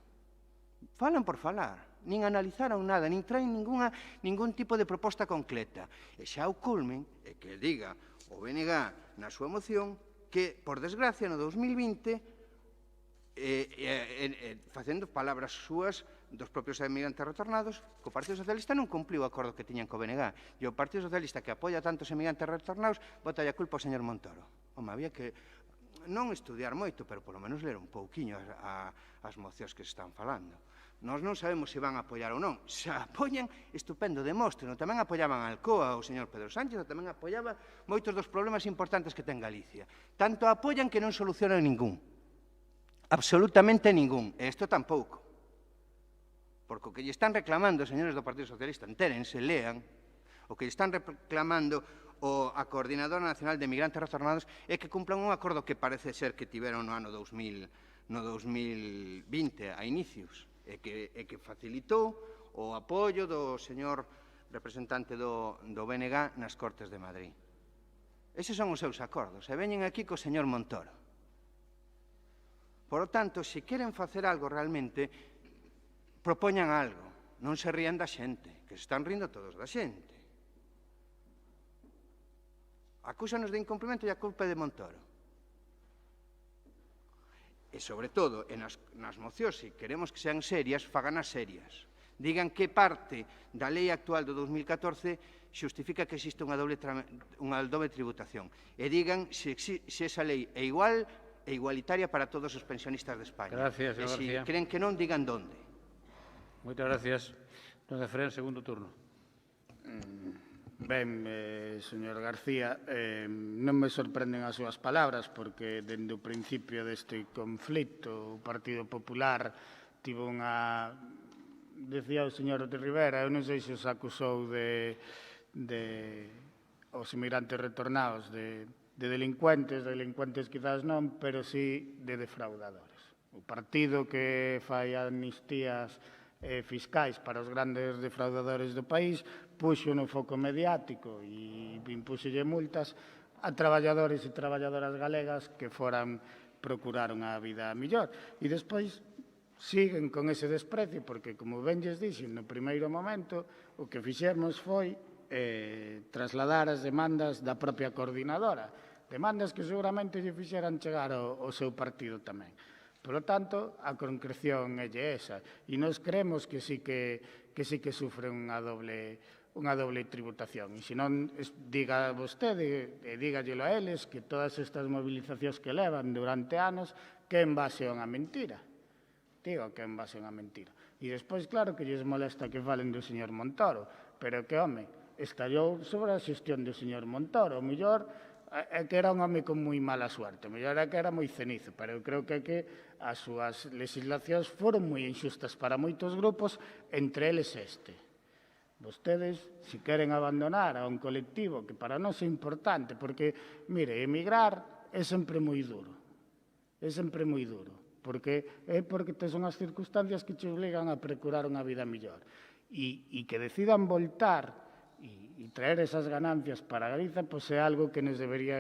Falan por falar. Nin analizaron nada, nin traen ningún tipo de proposta concreta. E xa o culmen é que diga o BNG na súa moción que, por desgracia, no 2020, facendo palabras súas dos propios emigrantes retornados, que o Partido Socialista non cumpliu o acordo que tiñan co BNG. E o Partido Socialista, que apoia tantos emigrantes retornados, bota a culpa ao señor Montoro. Home, había que non estudiar moito, pero polo menos ler un pouquiño as mocións que se están falando. Nós non sabemos se van a apoiar ou non. Se apoian, estupendo, demóstreno. Tamén apoiaban a Alcoa o señor Pedro Sánchez, tamén apoiaba moitos dos problemas importantes que ten Galicia. Tanto apoian que non solucionan ningún. Absolutamente ningún. E isto tampouco. Porque o que lle están reclamando, señores do Partido Socialista, entérense, lean, o que lle están reclamando a Coordinadora Nacional de Migrantes Retornados é que cumplan un acordo que parece ser que tiveron no ano 2020 a inicios, e que facilitou o apoio do señor representante do BNG nas Cortes de Madrid. Eses son os seus acordos, e veñen aquí co señor Montoro. Por lo tanto, se queren facer algo realmente, propoñan algo, non se rían da xente, que se están rindo todos da xente. Acúsanos de incumprimento e a culpa é de Montoro. E, sobre todo, nas mocións, se queremos que sean serias, faganas serias. Digan que parte da lei actual do 2014 xustifica que existe unha doble tributación. E digan se esa lei é igual e igualitaria para todos os pensionistas de España. Gracias, señor García. Se creen que non, digan donde. Moitas gracias. Don Efrén, segundo turno. Ben, señor García, non me sorprenden as súas palabras, porque dende o principio deste conflito o Partido Popular tivo unha... Decía o señor de Rivera, eu non sei se os acusou de os inmigrantes retornados de delincuentes quizás non, pero sí de defraudadores. O partido que fai amnistías fiscais para os grandes defraudadores do país puxo no foco mediático e impúxolle multas a traballadores e traballadoras galegas que foran procurar unha vida mellor. E despois siguen con ese desprecio, porque, como ben lles dixen no primeiro momento, o que fixemos foi trasladar as demandas da propia coordinadora, demandas que seguramente lle fixeran chegar ao seu partido tamén. Por lo tanto, a concreción é esa. E nos creemos que sí que sufren unha doble tributación. E se non, diga vostede, e dígallelo a eles, que todas estas movilizacións que levan durante anos, que en base a unha mentira. Digo que en base a unha mentira. E despois, claro, que lles molesta que falen do señor Montoro, pero que, home, estallou sobre a xestión do señor Montoro. O mellor é que era un home con moi mala suerte, o mellor é que era moi cenizo, pero eu creo que as súas legislacións foron moi injustas para moitos grupos, entre eles este. Vostedes, se queren abandonar a un colectivo que para nós é importante, porque, mire, emigrar é sempre moi duro, porque tes unhas circunstancias que te obligan a procurar unha vida mellor, e que decidan voltar e traer esas ganancias para Galiza, pois é algo que nos debería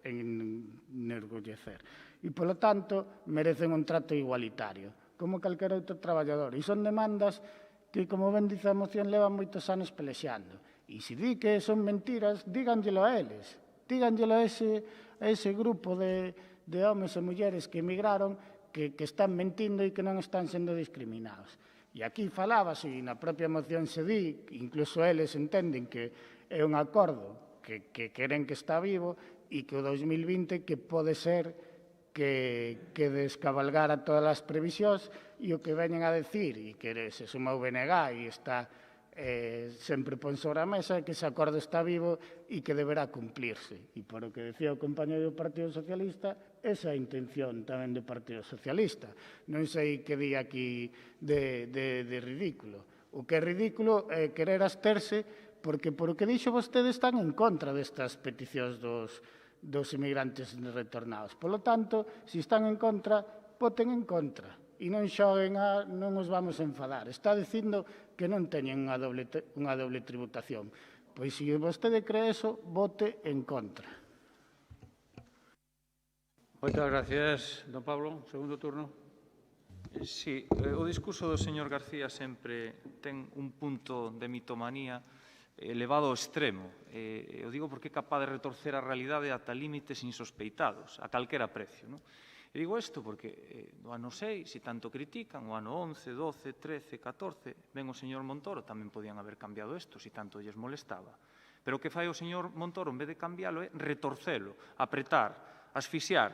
enorgullecer. E, polo tanto, merecen un trato igualitario, como calquera outro traballador. E son demandas que, como ben dice a moción, levan moitos anos pelexando. E se di que son mentiras, díganllelo a eles. Díganllelo a ese grupo de homes e mulleres que emigraron, que están mentindo e que non están sendo discriminados. E aquí falábase, e na propia moción se di, incluso eles entenden que é un acordo que queren que está vivo e que o 2020 que pode ser que descabalgara todas as previsións e o que veñen a decir, e que se suma o BNG e está sempre pon sobre a mesa, que ese acordo está vivo e que deberá cumplirse. E por o que decía o compañero do Partido Socialista, esa é a intención tamén do Partido Socialista. Non sei que di aquí de ridículo. O que é ridículo é querer absterse, porque por o que dixo vostede están en contra destas peticións dos inmigrantes retornados. Por lo tanto, se están en contra, voten en contra. E non xoguen non os vamos a enfadar. Está dicindo que non teñen unha doble tributación. Pois se vostede cree eso, vote en contra. Moitas gracias, don Pablo. Segundo turno. Sí, o discurso do señor García sempre ten un punto de mitomanía elevado ao extremo. Eu digo porque é capaz de retorcer a realidade ata límites insospeitados, a calquera precio, non? E digo isto porque no ano 6, se tanto critican, o ano 11, 12, 13, 14, ben o señor Montoro tamén podían haber cambiado isto, se tanto lles molestaba. Pero o que fai o señor Montoro, en vez de cambiálo, é retorcelo, apretar, asfixiar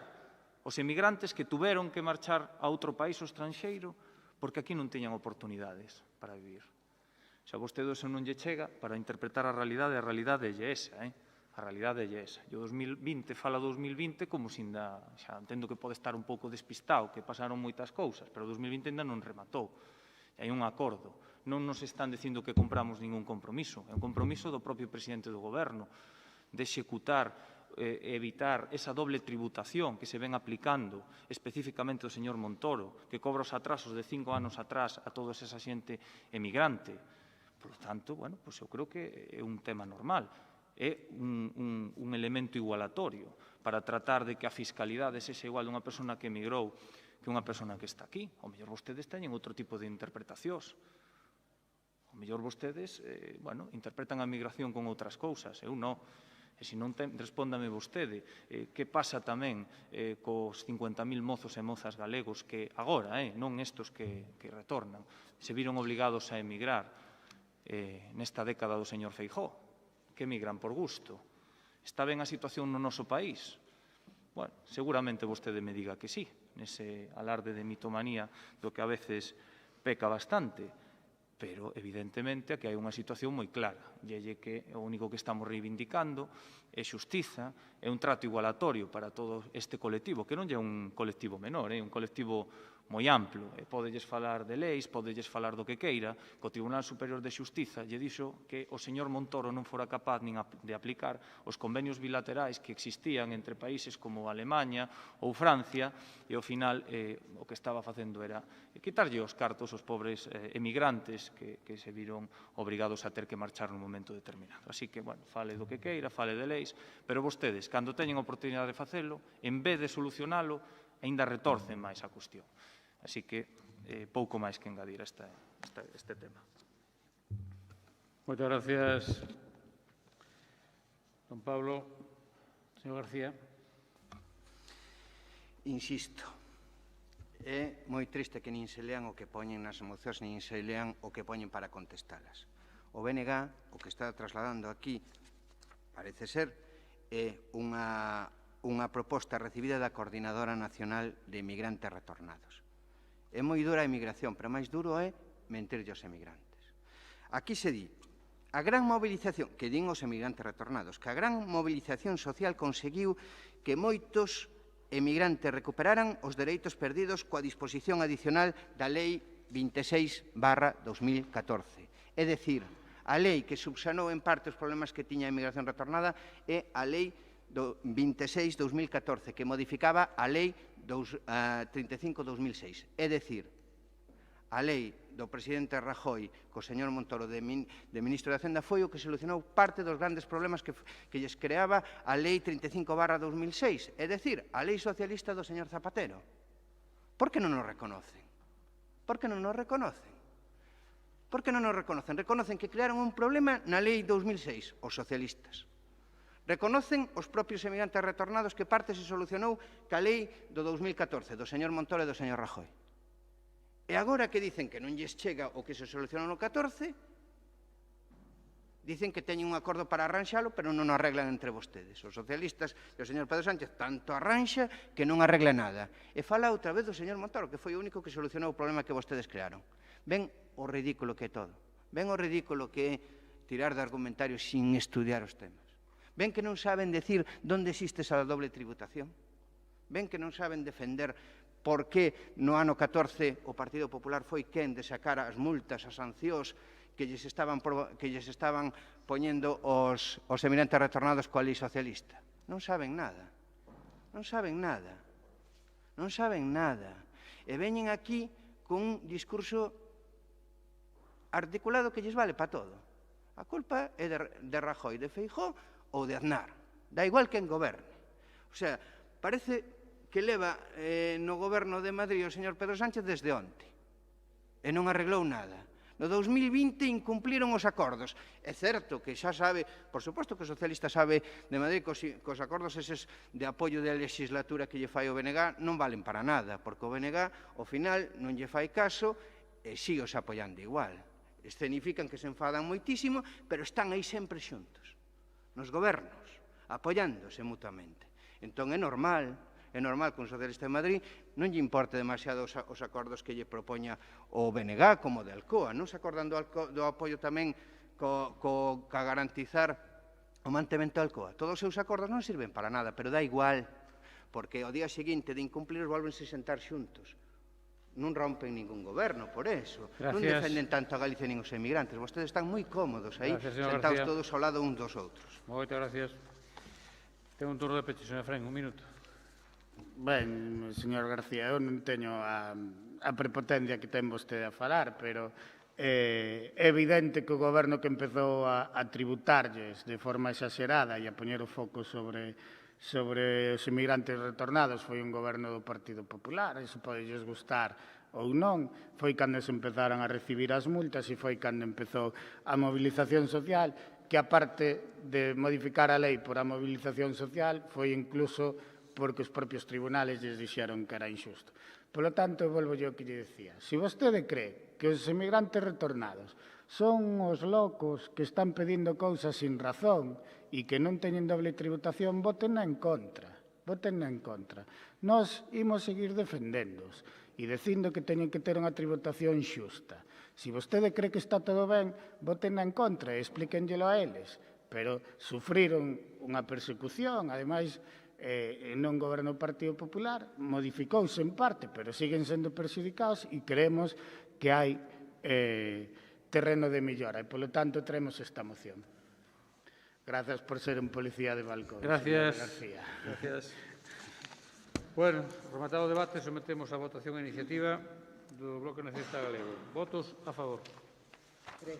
os emigrantes que tuveron que marchar a outro país o estranxeiro porque aquí non teñan oportunidades para vivir. Se a vostede eso non lle chega, para interpretar a realidade é esa, A A realidade é esa. E o 2020 fala 2020 como se ainda, xa entendo que pode estar un pouco despistado, que pasaron moitas cousas, pero o 2020 ainda non rematou. E hai un acordo. Non nos están dicindo que compramos ningún compromiso. É un compromiso do propio presidente do Goberno de executar e evitar esa doble tributación que se ven aplicando especificamente o señor Montoro, que cobra os atrasos de 5 anos atrás a toda esa xente emigrante. Por lo tanto, bueno, pues eu creo que é un tema normal. É un elemento igualatorio para tratar de que a fiscalidade sexa igual dunha persona que emigrou que unha persona que está aquí. O mellor vostedes teñen outro tipo de interpretacións. O mellor vostedes, interpretan a migración con outras cousas. Eu non. E se non, respóndame vostede, que pasa tamén cos 50.000 mozos e mozas galegos que agora, non estos que retornan, se viron obligados a emigrar nesta década do señor Feijóo, que emigran por gusto. Está ben a situación no noso país? Bueno, seguramente vostede me diga que sí, nese alarde de mitomanía do que a veces peca bastante, pero evidentemente aquí hai unha situación moi clara, e é que o único que estamos reivindicando é xustiza, é un trato igualatorio para todo este colectivo, que non é un colectivo menor, é un colectivo moi amplo, e podelles falar de leis, podelles falar do que queira, que o Tribunal Superior de Xustiza lle dixo que o señor Montoro non fora capaz nin de aplicar os convenios bilaterais que existían entre países como Alemanha ou Francia, e ao final o que estaba facendo era quitarlle os cartos aos pobres emigrantes que se viron obrigados a ter que marchar nun momento determinado. Así que, bueno, fale do que queira, fale de leis, pero vostedes, cando teñen oportunidade de facelo, en vez de solucionalo, aínda retorcen máis a cuestión. Así que pouco máis que engadir a este tema. Moitas gracias, don Pablo. Señor García. Insisto, é moi triste que nin se lean o que poñen nas mocións, nin se lean o que poñen para contestalas. O BNG, o que está trasladando aquí, parece ser, é unha proposta recibida da Coordinadora Nacional de Emigrantes Retornados. É moi dura a emigración, pero máis duro é mentirlle aos emigrantes. Aquí se di, a gran movilización, que din os emigrantes retornados, que a gran movilización social conseguiu que moitos emigrantes recuperaran os dereitos perdidos coa disposición adicional da Lei 26/2014. É dicir, a lei que subsanou en parte os problemas que tiña a emigración retornada é a Lei 26/2014, que modificaba a Lei 35/2006. É dicir, a lei do presidente Rajoy co señor Montoro de ministro de Hacienda foi o que solucionou parte dos grandes problemas que lles creaba a Lei 35/2006, é dicir, a lei socialista do señor Zapatero. Por que non nos reconocen? Por que non nos reconocen? Por que non nos reconocen? Reconocen que crearon un problema na Lei 2006, os socialistas. Reconocen os propios emigrantes retornados que parte se solucionou ca lei do 2014, do señor Montoro e do señor Rajoy. E agora que dicen que non lles chega o que se solucionou no 14, dicen que teñen un acordo para arranxalo, pero non o arreglan entre vostedes. Os socialistas e o señor Pedro Sánchez tanto arranxa que non arregla nada. E fala outra vez do señor Montoro, que foi o único que solucionou o problema que vostedes crearon. Ven o ridículo que é todo. Ven o ridículo que é tirar de argumentario sin estudiar os temas. Ven que non saben decir onde existe esa doble tributación. Ven que non saben defender por que no ano 14 o Partido Popular foi quen de sacar as multas, as sancións que lles estaban poñendo os emigrantes retornados coa lei socialista. Non saben nada. Non saben nada. Non saben nada. E veñen aquí con un discurso articulado que lles vale para todo. A culpa é de Rajoy, de Feijóo ou de Aznar. Da igual quen goberne. O sea, parece que leva no goberno de Madrid o señor Pedro Sánchez desde onte. E non arreglou nada. No 2020 incumpliron os acordos. É certo que xa sabe, por suposto que o socialista sabe de Madrid que os acordos eses de apoio da legislatura que lle fai o BNG non valen para nada, porque o BNG, ao final, non lle fai caso e sigue os apoiando igual. Escenifican que se enfadan moitísimo, pero están aí sempre xuntos, nos gobernos, apoiándose mutuamente. Entón é normal que un socialista de Madrid non lle importe demasiado os acordos que lle propoña o BNG como de Alcoa. Non se acordan do apoio tamén co garantizar o mantemento da Alcoa. Todos os seus acordos non sirven para nada, pero dá igual, porque ao día seguinte de incumplir volvense sentar xuntos. Non rompen ningún goberno por eso. Gracias. Non defenden tanto a Galicia nin os emigrantes. Vostedes están moi cómodos aí, sentados todos ao lado uns dos outros. Moitas gracias. Ten un turno de peche, señor Fren, un minuto. Ben, señor García, eu non teño a prepotencia que ten vostede a falar, pero é evidente que o goberno que empezou a tributarlles de forma exagerada e a poñer o foco sobre os inmigrantes retornados foi un goberno do Partido Popular. Iso podelles gustar ou non. Foi cando se empezaron a recibir as multas e foi cando empezou a movilización social, que aparte de modificar a lei por a movilización social, foi incluso porque os propios tribunales lles dixeron que era injusto. Por lo tanto, volvo yo que lle decía, se vostede cree que os inmigrantes retornados son os locos que están pedindo cousas sin razón e que non teñen doble tributación, voten en contra. Voten en contra. Nós imos seguir defendéndoos e dicindo que teñen que ter unha tributación xusta. Se vostede cree que está todo ben, voten en contra e explíquenllelo a eles. Pero sufriron unha persecución, ademais, non goberno o Partido Popular, modificouse en parte, pero siguen sendo perxudicados e creemos que hai terreno de millora e, polo tanto, traemos esta moción. Gracias por ser un policía de balcón. Gracias. García. Gracias. Bueno, rematado o debate, sometemos a votación a iniciativa do Bloque Nacionalista Galego. Votos a favor? 13.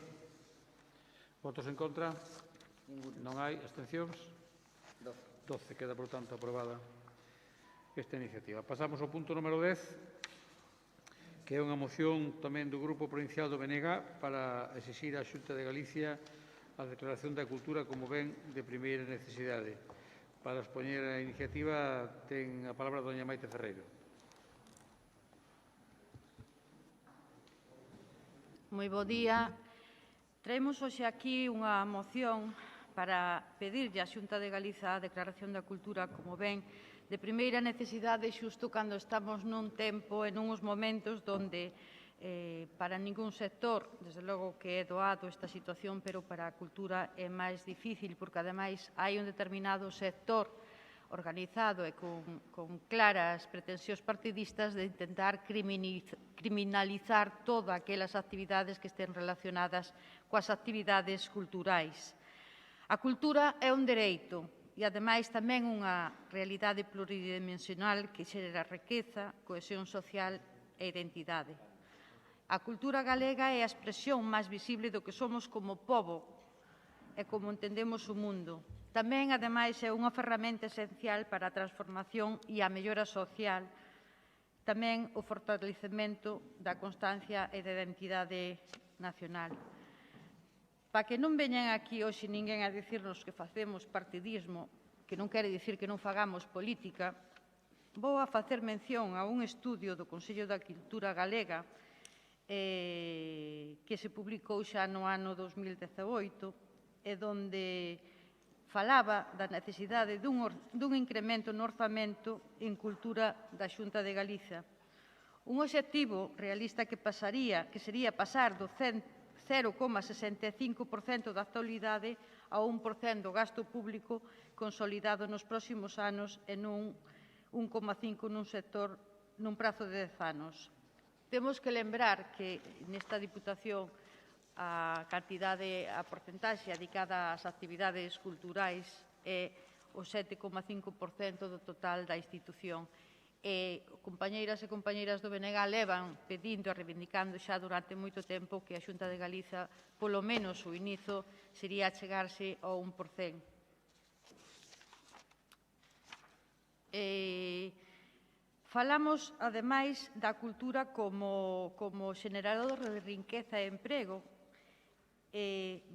Votos en contra? Non hai. Abstencións? 12. Queda, por tanto, aprobada esta iniciativa. Pasamos ao punto número 10, que é unha moción tamén do Grupo Provincial do BNG para exixir á Xunta de Galicia a declaración da cultura como ben de primeira necesidade. Para expoñer a iniciativa ten a palabra doña Maite Ferreiro. Moi bo día. Traemos hoxe aquí unha moción para pedirlle á Xunta de Galiza a declaración da cultura como ben de primeira necesidade xusto cando estamos nun tempo e nuns momentos onde para ningún sector, desde logo que é doado esta situación, pero para a cultura é máis difícil, porque ademais hai un determinado sector organizado e con claras pretensións partidistas de intentar criminalizar todas aquelas actividades que estén relacionadas coas actividades culturais. A cultura é un dereito e, ademais, tamén unha realidade pluridimensional que xera riqueza, cohesión social e identidade. A cultura galega é a expresión máis visible do que somos como pobo e como entendemos o mundo. Tamén, ademais, é unha ferramenta esencial para a transformación e a mellora social, tamén o fortalecemento da constancia e da identidade nacional. Para que non veñan aquí hoxe ninguén a dicirnos que facemos partidismo, que non quere dicir que non fagamos política, vou a facer mención a un estudio do Consello da Cultura Galega que se publicou xa no ano 2018 e onde falaba da necesidade dun incremento no orzamento en cultura da Xunta de Galiza. Un obxectivo realista que sería pasar do 0,65% da actualidade a 1% do gasto público consolidado nos próximos anos e nun 1,5% nun sector nun prazo de 10 anos. Temos que lembrar que nesta Diputación a cantidade, a porcentaxe dedicada ás actividades culturais é o 7,5% do total da institución. E compañeiras e compañeiras do BNG levan pedindo e reivindicando xa durante moito tempo que a Xunta de Galiza, polo menos o inicio, sería chegarse ao 1%. Falamos, ademais, da cultura como xenerador de riqueza e emprego.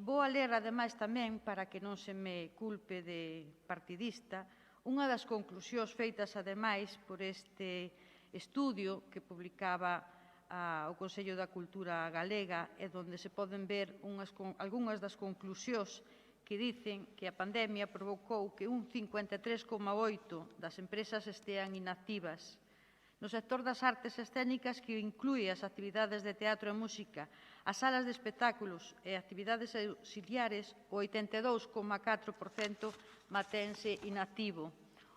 Vou a ler, ademais, tamén, para que non se me culpe de partidista, unha das conclusións feitas, ademais, por este estudio que publicaba o Consello da Cultura Galega e onde se poden ver algunhas das conclusións que dicen que a pandemia provocou que un 53,8% das empresas estean inactivas, No sector das artes escénicas, que inclúe as actividades de teatro e música, as salas de espectáculos e actividades auxiliares, o 82,4% mantense inactivo.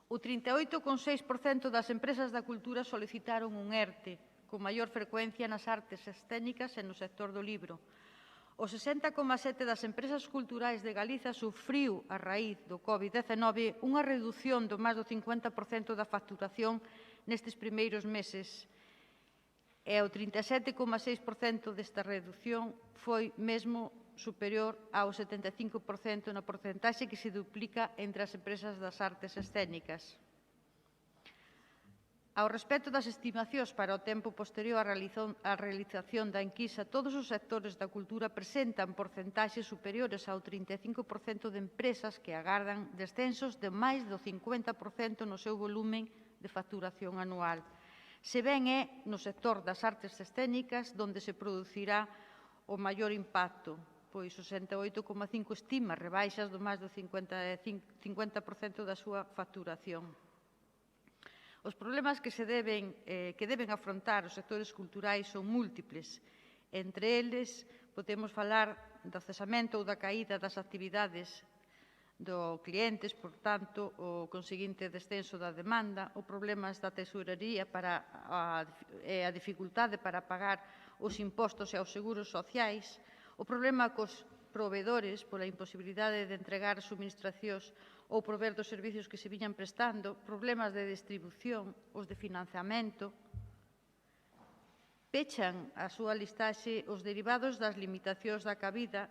O 38,6% das empresas da cultura solicitaron un ERTE, con maior frecuencia nas artes escénicas e no sector do libro. O 60,7% das empresas culturais de Galiza sufriu, a raíz do COVID-19, unha reducción do máis do 50% da facturación nestes primeiros meses. E o 37,6% desta reducción foi mesmo superior ao 75% na porcentaxe que se duplica entre as empresas das artes escénicas. Ao respecto das estimacións para o tempo posterior á realización da enquisa, todos os sectores da cultura presentan porcentaxes superiores ao 35% de empresas que agardan descensos de máis do 50% no seu volumen de facturación anual. Se ben é no sector das artes escénicas onde se producirá o maior impacto, pois o 68,5% estima rebaixas do máis do 50% da súa facturación. Os problemas que deben afrontar os sectores culturais son múltiples. Entre eles, podemos falar do cesamento ou da caída das actividades dos clientes, por tanto, o conseguinte descenso da demanda, os problemas da tesorería e a dificultade para pagar os impostos e os seguros sociais, o problema cos provedores pola imposibilidade de entregar suministracións ou prover dos servicios que se viñan prestando, problemas de distribución, os de financiamento. Pechan a súa listaxe os derivados das limitacións da cabida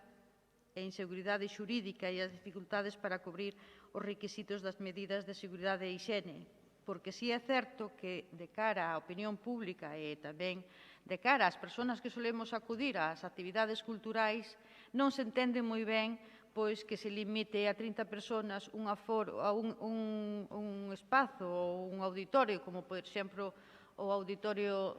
e inseguridade xurídica e as dificultades para cubrir os requisitos das medidas de seguridade e higiene, porque si é certo que de cara á opinión pública e tamén de cara ás persoas que solemos acudir ás actividades culturais, non se entende moi ben pois que se limite a 30 persoas un espazo ou un auditorio, como, por exemplo, o auditorio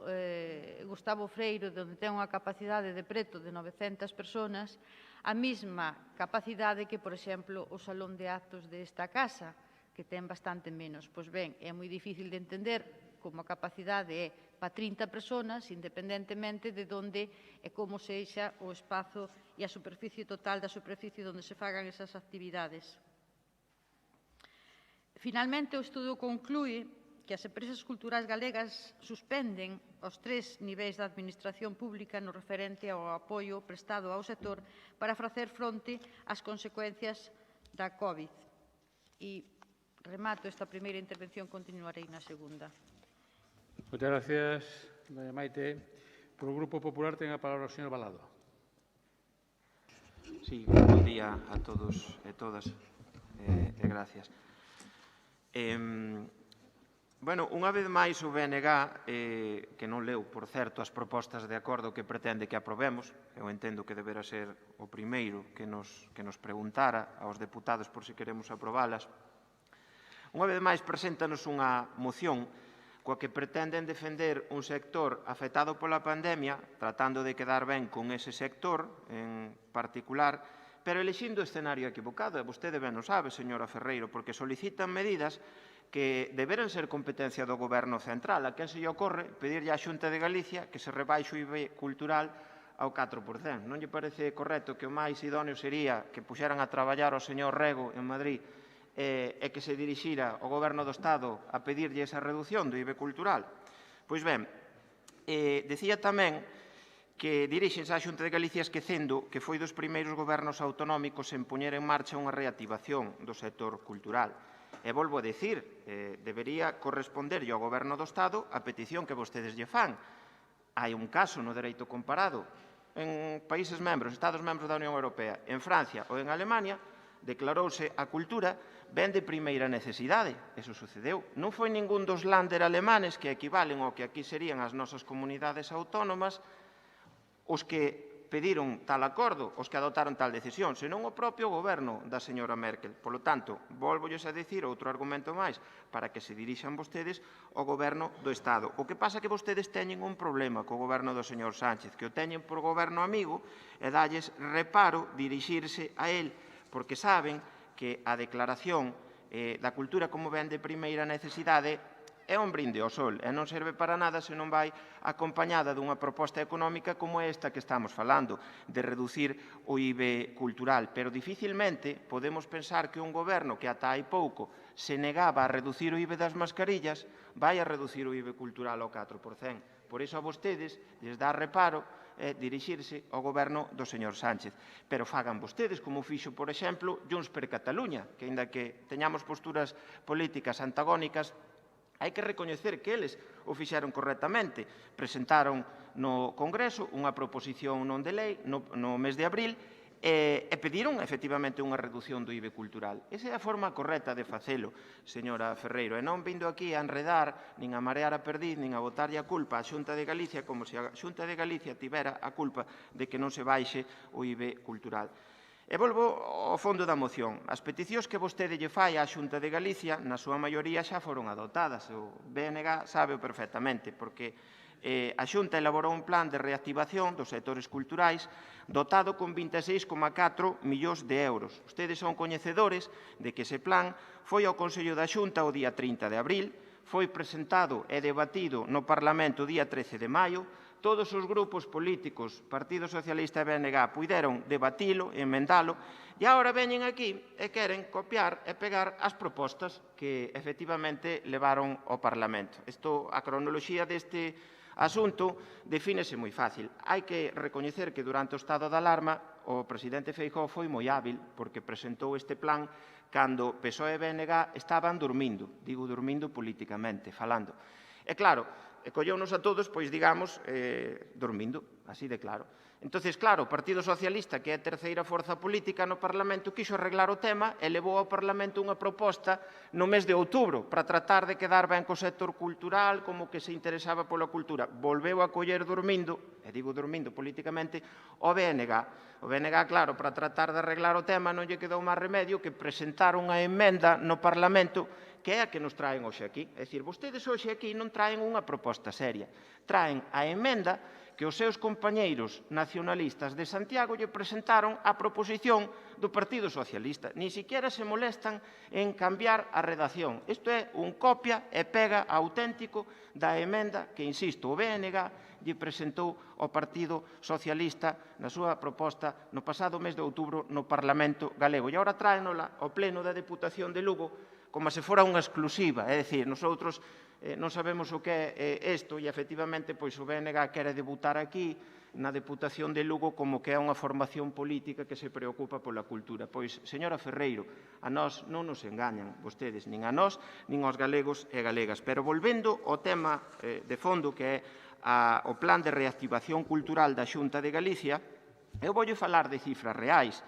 Gustavo Freire, onde ten unha capacidade de preto de 900 persoas, a mesma capacidade que, por exemplo, o salón de actos desta casa, que ten bastante menos. Pois ben, é moi difícil de entender como a capacidade é para 30 persoas, independentemente de onde e como sexa o espazo e a superficie total da superficie onde se fagan esas actividades. Finalmente, o estudo conclúe que as empresas culturais galegas suspenden os 3 niveis da administración pública no referente ao apoio prestado ao sector para facer fronte ás consecuencias da COVID. E remato esta primeira intervención, continuarei na segunda. Moitas gracias, doña Maite. Por o Grupo Popular ten a palabra o señor Balado. Sí, bon día a todos e todas, e gracias. Bueno, unha vez máis o BNG, que non leu, por certo, as propostas de acordo que pretende que aprobemos, eu entendo que deberá ser o primeiro que nos preguntara aos deputados por se queremos aprobalas, unha vez máis preséntanos unha moción coa que pretenden defender un sector afectado pola pandemia, tratando de quedar ben con ese sector en particular, pero elixindo o escenario equivocado, e vostede ben o sabe, señora Ferreiro, porque solicitan medidas que deberan ser competencia do Goberno central. A quen se lle ocorre pedirlle á Xunta de Galicia que se rebaixe o IBI cultural ao 4%. Non lle parece correcto que o máis idóneo sería que puxeran a traballar o señor Rego en Madrid e que se dirixira ao Goberno do Estado a pedirlle esa reducción do IBI cultural? Pois ben, decía tamén que dirixense á Xunta de Galicia esquecendo que foi dos primeiros gobernos autonómicos en poñer en marcha unha reactivación do sector cultural. E volvo a dicir, debería corresponderlle ao Goberno do Estado a petición que vostedes lle fan. Hai un caso no dereito comparado en países membros, Estados membros da Unión Europea, en Francia ou en Alemania, declarouse a cultura ben de primeira necesidade. Eso sucedeu. Non foi ningún dos Länder alemanes que equivalen ao que aquí serían as nosas comunidades autónomas os que pediron tal acordo, os que adotaron tal decisión, senón o propio goberno da señora Merkel. Polo tanto, volvolles a dicir outro argumento máis para que se dirixan vostedes ao goberno do Estado. O que pasa é que vostedes teñen un problema co goberno do señor Sánchez, que o teñen por goberno amigo e dalles reparo dirixirse a él, porque saben que a declaración da cultura como ben de primeira necesidade é un brinde ao sol e non serve para nada se non vai acompañada dunha proposta económica como esta que estamos falando, de reducir o IBE cultural. Pero dificilmente podemos pensar que un goberno que ata hai pouco se negaba a reducir o IBE das mascarillas vai a reducir o IBE cultural ao 4%. Por iso a vostedes lles dá reparo dirixirse ao goberno do señor Sánchez. Pero fagan vostedes, como fixo, por exemplo, Junts per Catalunya, que, aínda que teñamos posturas políticas antagónicas, hai que recoñecer que eles o fixeron correctamente. Presentaron no Congreso unha proposición non de lei no mes de abril e pediron, efectivamente, unha reducción do IBE cultural. Esa é a forma correcta de facelo, señora Ferreiro, e non vindo aquí a enredar, nin a marear a perdiz, nin a botarlle a culpa á Xunta de Galicia, como se a Xunta de Galicia tivera a culpa de que non se baixe o IBE cultural. E volvo ao fondo da moción. As peticións que vostede lle fai á Xunta de Galicia, na súa maioría, xa foron adoptadas. O BNG sábeo perfectamente, porque a Xunta elaborou un plan de reactivación dos sectores culturais dotado con 26,4 millóns de euros. Ustedes son coñecedores de que ese plan foi ao Consello da Xunta o día 30 de abril, foi presentado e debatido no Parlamento o día 13 de maio, todos os grupos políticos, Partido Socialista e BNG, puideron debatilo e emendalo, e agora veñen aquí e queren copiar e pegar as propostas que efectivamente levaron ao Parlamento. A cronoloxía deste asunto defínese moi fácil. Hai que recoñecer que durante o estado de alarma o presidente Feijóo foi moi hábil porque presentou este plan cando PSOE e BNG estaban dormindo, digo dormindo políticamente, falando. E claro, colleunos a todos, pois digamos, dormindo, así de claro. Entonces, claro, o Partido Socialista, que é a terceira forza política no Parlamento, quixo arreglar o tema e levou ao Parlamento unha proposta no mes de outubro para tratar de quedar ben co sector cultural, como que se interesaba pola cultura. Volveu a coller dormindo, e digo dormindo políticamente, o BNG. O BNG, claro, para tratar de arreglar o tema non lle quedou máis remedio que presentar unha emenda no Parlamento que é a que nos traen hoxe aquí. É dicir, vostedes hoxe aquí non traen unha proposta seria, traen a emenda que os seus compañeiros nacionalistas de Santiago lle presentaron a proposición do Partido Socialista. Ni siquiera se molestan en cambiar a redacción. Isto é un copia e pega auténtico da emenda que, insisto, o BNG lle presentou ao Partido Socialista na súa proposta no pasado mes de outubro no Parlamento galego. E agora tráenola ao Pleno da Deputación de Lugo como se fora unha exclusiva. É dicir, nosotros non sabemos o que é isto e, efectivamente, pois o BNG quere debutar aquí na Deputación de Lugo como que é unha formación política que se preocupa pola cultura. Pois, señora Ferreiro, a nós non nos engañan vostedes, nin a nós, nin aos galegos e galegas. Pero volvendo ao tema de fondo que é o Plan de Reactivación Cultural da Xunta de Galicia, eu voulle falar de cifras reais.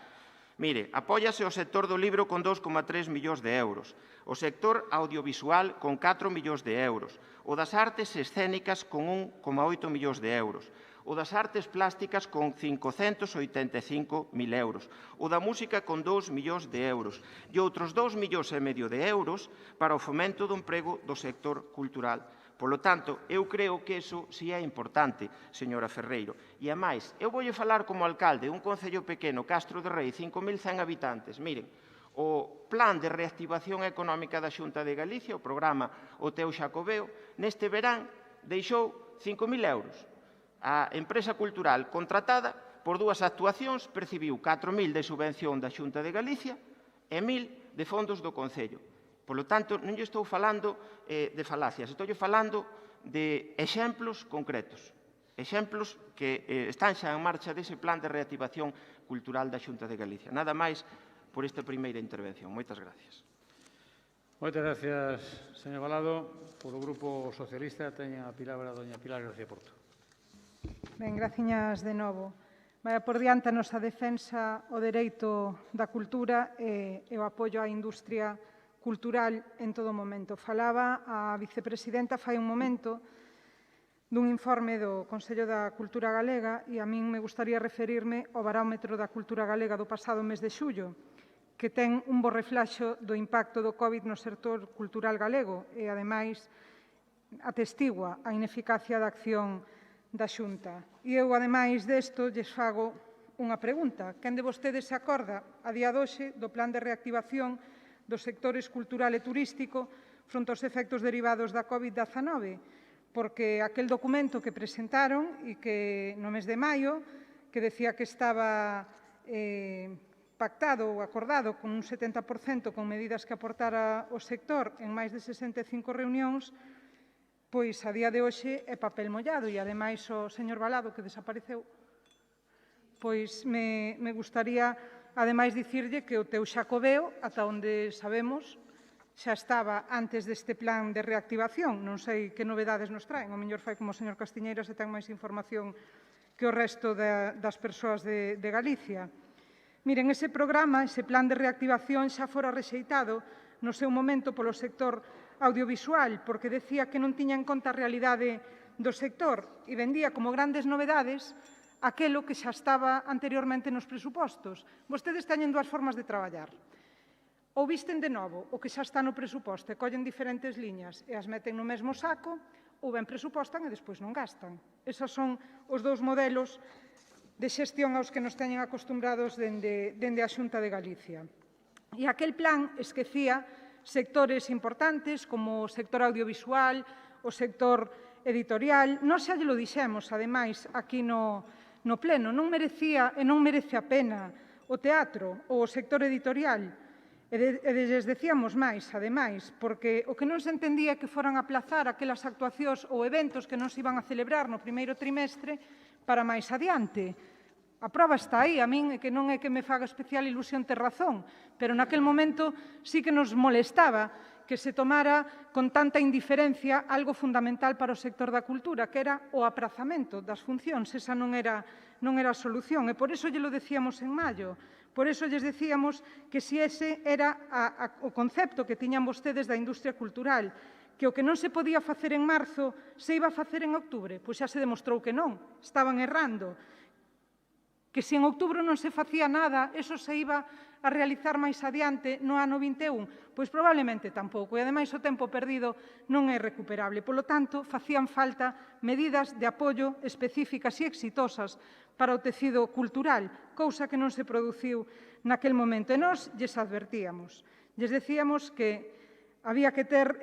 Mire, apóiase o sector do libro con 2,3 millóns de euros, o sector audiovisual con 4 millóns de euros, o das artes escénicas con 1,8 millóns de euros, o das artes plásticas con 585.000 euros, o da música con 2 millóns de euros e outros 2,5 millóns de euros para o fomento do emprego do sector cultural. Polo tanto, eu creo que iso si é importante, señora Ferreiro. E, a máis, eu voulle falar como alcalde un concello pequeno, Castro de Rei, 5.100 habitantes. Miren, o Plan de Reactivación Económica da Xunta de Galicia, o programa O Teu Xacobeo, neste verán deixou 5.000 euros. A empresa cultural contratada por dúas actuacións percibiu 4.000 de subvención da Xunta de Galicia e 1.000 de fondos do Concello. Polo tanto, non lle estou falando de falacias, estou falando de exemplos concretos, exemplos que están xa en marcha dese plan de reactivación cultural da Xunta de Galicia. Nada máis por esta primeira intervención. Moitas gracias. Moitas gracias, señor Balado. Por o Grupo Socialista teña a palabra doña Pilar García Porto. Ben, graciñas de novo. Vai por diante a nosa defensa o dereito da cultura e o apoio á industria cultural en todo momento. Falaba a vicepresidenta fai un momento dun informe do Consello da Cultura Galega e a min me gustaría referirme ao barómetro da cultura galega do pasado mes de xullo, que ten un bo reflaxo do impacto do COVID no sector cultural galego e, ademais, atestigua a ineficacia da acción da Xunta. E eu, ademais desto, lles fago unha pregunta. Quen de vostedes se acorda, a día doxe, do plan de reactivación dos sectores cultural e turístico fronte aos efectos derivados da COVID-19, porque aquel documento que presentaron e que no mes de maio, que decía que estaba pactado ou acordado con un 70% con medidas que aportara o sector en máis de 65 reunións, pois a día de hoxe é papel mollado e, ademais, o señor Balado, que desapareceu, pois me gustaría, ademais, dicirlle que o teu Xacobeo, ata onde sabemos, xa estaba antes deste plan de reactivación. Non sei que novedades nos traen. O mellor fai como o señor Castiñeira se ten máis información que o resto das persoas de Galicia. Miren, ese programa, ese plan de reactivación xa fora rexeitado no seu momento polo sector audiovisual, porque decía que non tiña en conta a realidade do sector e vendía como grandes novedades aquelo que xa estaba anteriormente nos presupostos. Vostedes teñen dúas formas de traballar. Ou visten de novo o que xa está no presuposto e collen diferentes liñas e as meten no mesmo saco, ou ben presupostan e despois non gastan. Esos son os dous modelos de xestión aos que nos teñen acostumbrados dende a Xunta de Galicia. E aquel plan esquecía sectores importantes como o sector audiovisual, o sector editorial. Nós xa lle lo dixemos, ademais, aquí no Pleno. Non merecía e non merece a pena o teatro ou o sector editorial. E lles decíamos máis, ademais, porque o que non se entendía é que foran a aplazar aquelas actuacións ou eventos que non se iban a celebrar no primeiro trimestre para máis adiante. A proba está aí, a min que non é que me faga especial ilusión ter razón, pero naquel momento sí que nos molestaba que se tomara con tanta indiferencia algo fundamental para o sector da cultura, que era o aprazamento das funcións. Esa non era a solución, e por iso lle lo decíamos en maio. Por iso lles decíamos que se ese era o concepto que tiñan vostedes da industria cultural, que o que non se podía facer en marzo se iba a facer en outubro. Pois xa se demostrou que non, estaban errando. Que se en outubro non se facía nada, eso se iba a realizar máis adiante no ano 21, pois probablemente tampouco. E, ademais, o tempo perdido non é recuperable. Polo tanto, facían falta medidas de apoio específicas e exitosas para o tecido cultural, cousa que non se produciu naquel momento. E nós lles advertíamos. Lles decíamos que había que ter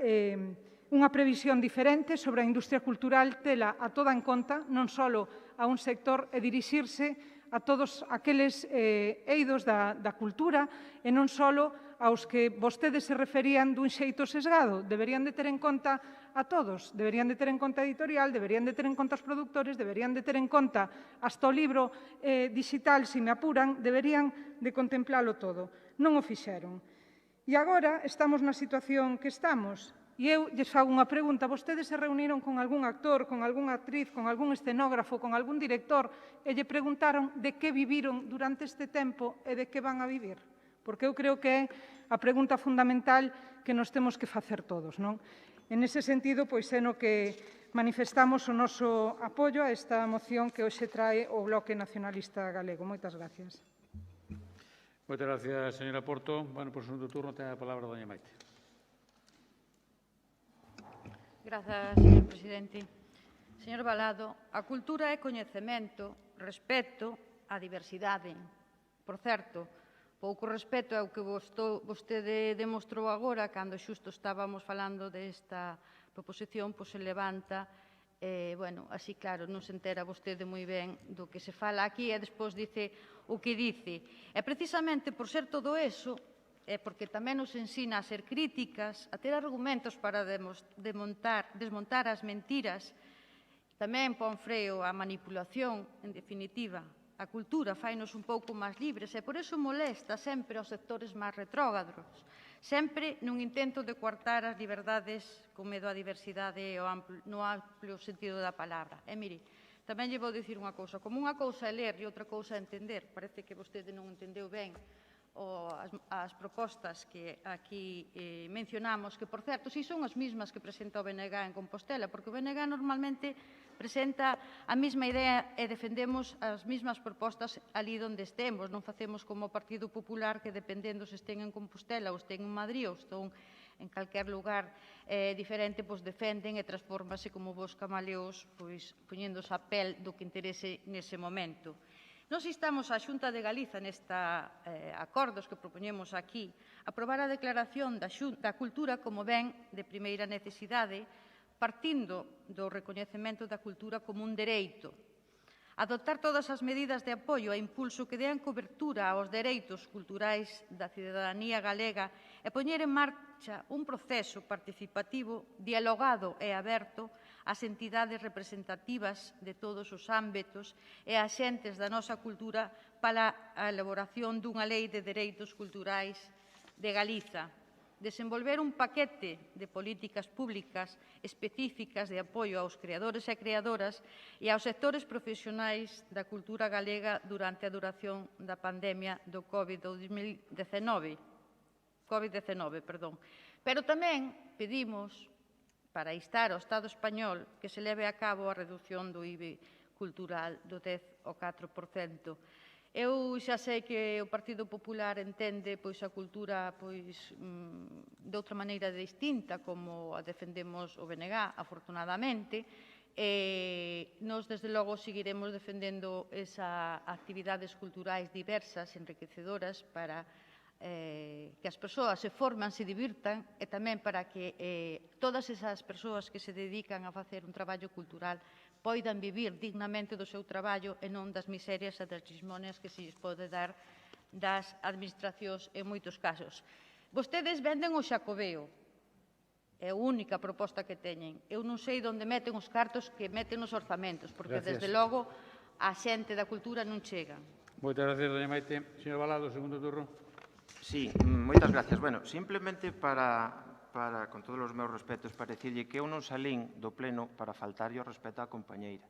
unha previsión diferente sobre a industria cultural, tela a toda en conta, non só a un sector, e dirixirse a todos aqueles eidos da cultura e non só aos que vostedes se referían dun xeito sesgado. Deberían de ter en conta a todos. Deberían de ter en conta a editorial, deberían de ter en conta os produtores, deberían de ter en conta hasta o libro digital, se me apuran, deberían de contemplálo todo. Non o fixeron. E agora estamos na situación que estamos. E eu lles fago unha pregunta. Vostedes se reuniron con algún actor, con algunha actriz, con algún escenógrafo, con algún director e lle preguntaron de que viviron durante este tempo e de que van a vivir? Porque eu creo que é a pregunta fundamental que nos temos que facer todos, non? En ese sentido, pois é no que manifestamos o noso apoio a esta moción que hoxe trae o Bloque Nacionalista Galego. Moitas gracias. Moitas gracias, señora Porto. Bueno, por segundo turno ten a palabra doña Maite. Grazas, señor presidente. Señor Balado, a cultura é coñecemento, respeto á diversidade. Por certo, pouco respeto é o que vostede demostrou agora, cando xusto estábamos falando desta proposición, pois se levanta, así claro, non se entera vostede moi ben do que se fala aquí e despois dice o que dice. E precisamente por ser todo eso, é porque tamén nos ensina a ser críticas, a ter argumentos para desmontar as mentiras, tamén pon freo á manipulación, en definitiva. A cultura fainos un pouco máis libres e por iso molesta sempre aos sectores máis retrógrados, sempre nun intento de coartar as liberdades con medo á diversidade no amplio sentido da palabra. E mire, tamén lle vou dicir unha cousa, como unha cousa é ler e outra cousa é entender, parece que vostede non entendeu ben as propostas que aquí mencionamos, que, por certo, si son as mismas que presenta o BNG en Compostela, porque o BNG normalmente presenta a mesma idea e defendemos as mesmas propostas ali onde estemos. Non facemos como o Partido Popular, que dependendo se estén en Compostela ou estén en Madrid ou estén en calquer lugar diferente, pois defenden e transformase como vos camaleos, pois poñéndose a pel do que interese nese momento. Nos instamos á Xunta de Galiza nesta acordos que propoñemos aquí a aprobar a declaración da cultura como ben de primeira necesidade, partindo do recoñecemento da cultura como un dereito. Adoptar todas as medidas de apoio e impulso que dean cobertura aos dereitos culturais da cidadanía galega e poñer en marcha un proceso participativo, dialogado e aberto ás entidades representativas de todos os ámbitos e ás xentes da nosa cultura para a elaboración dunha lei de dereitos culturais de Galiza. Desenvolver un paquete de políticas públicas específicas de apoio aos creadores e creadoras e aos sectores profesionais da cultura galega durante a duración da pandemia do COVID-19. Pero tamén pedimos, para instar ao Estado español, que se leve a cabo a reducción do IBI cultural do 10 ao 4%. Eu xa sei que o Partido Popular entende a cultura de outra maneira distinta, como a defendemos o BNG, afortunadamente. Nos, desde logo, seguiremos defendendo esas actividades culturais diversas, enriquecedoras, para que as persoas se forman, se divirtan e tamén para que todas esas persoas que se dedican a facer un traballo cultural poidan vivir dignamente do seu traballo e non das miserias e das chismonias que se lles pode dar das administracións en moitos casos. Vostedes venden o Xacobeo, é a única proposta que teñen. Eu non sei onde meten os cartos que meten nos orzamentos, porque, desde logo, a xente da cultura non chega. Moitas gracias, doña Maite. Señor Balado, segundo turno. Sí, moitas gracias. Bueno, simplemente con todos os meus respetos, para dicirlle que eu non salín do pleno para faltarlle o respeto á compañeira.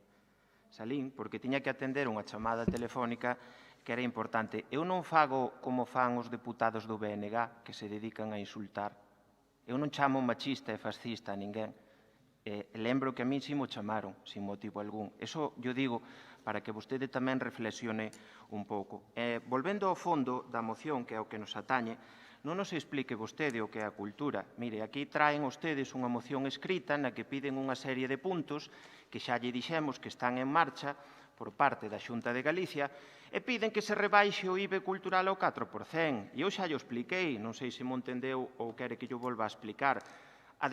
Salín porque tiña que atender unha chamada telefónica que era importante. Eu non fago como fan os deputados do BNG que se dedican a insultar. Eu non chamo machista e fascista a ninguén. Lembro que a min si mo chamaron, sin motivo algún. Eso yo digo para que vostede tamén reflexione un pouco. Volvendo ao fondo da moción, que é o que nos atañe, non nos explique vostede o que é a cultura. Mire, aquí traen vostedes unha moción escrita na que piden unha serie de puntos que xa lle dixemos que están en marcha por parte da Xunta de Galicia e piden que se rebaixe o IBE cultural ao 4%. E eu xa lle expliquei, non sei se mo entendeu ou quere que yo volva a explicar. A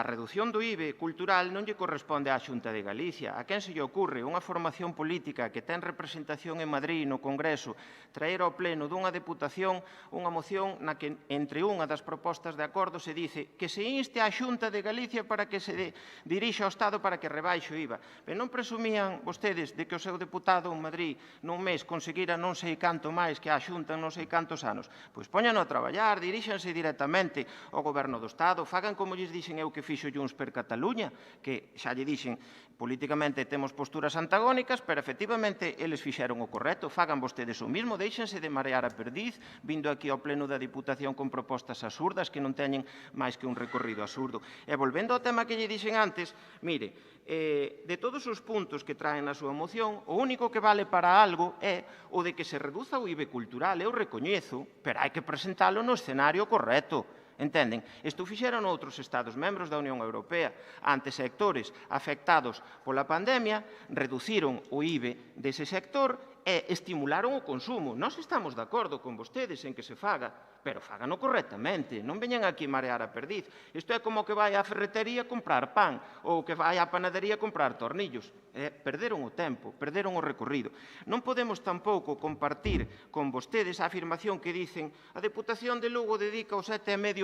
reducción do IBE cultural non lle corresponde á Xunta de Galicia. A quen se lle ocurre unha formación política que ten representación en Madrid no Congreso traer ao pleno dunha deputación unha moción na que, entre unha das propostas de acordo, se dice que se inste á Xunta de Galicia para que se dirixa ao Estado para que rebaixe o IVA. Pero non presumían vostedes de que o seu deputado en Madrid nun mes conseguira non sei canto máis que a Xunta non sei cantos anos? Pois póñano a traballar, diríxanse directamente ao Goberno do Estado, fagan como lles dixen eu que fixo Junts per Cataluña, que xa lle dixen, políticamente temos posturas antagónicas, pero efectivamente eles fixeron o correcto, fagan vostedes o mismo, deixense de marear a perdiz, vindo aquí ao pleno da Diputación con propostas absurdas que non teñen máis que un recorrido absurdo. E volvendo ao tema que lle dixen antes, mire, de todos os puntos que traen na súa moción, o único que vale para algo é o de que se reduza o IBE cultural, eu recoñezo, pero hai que presentalo no escenario correcto. Entenden? Isto fixeron outros Estados membros da Unión Europea. Ante sectores afectados pola pandemia, reduciron o IBE dese sector e estimularon o consumo. Nós estamos de acordo con vostedes en que se faga, pero fágano correctamente. Non veñan aquí marear a perdiz. Isto é como que vai á ferretería comprar pan ou que vai á panadería comprar tornillos. Perderon o tempo, perderon o recorrido. Non podemos tampouco compartir con vostedes a afirmación que dicen a Deputación de Lugo dedica o 7,5%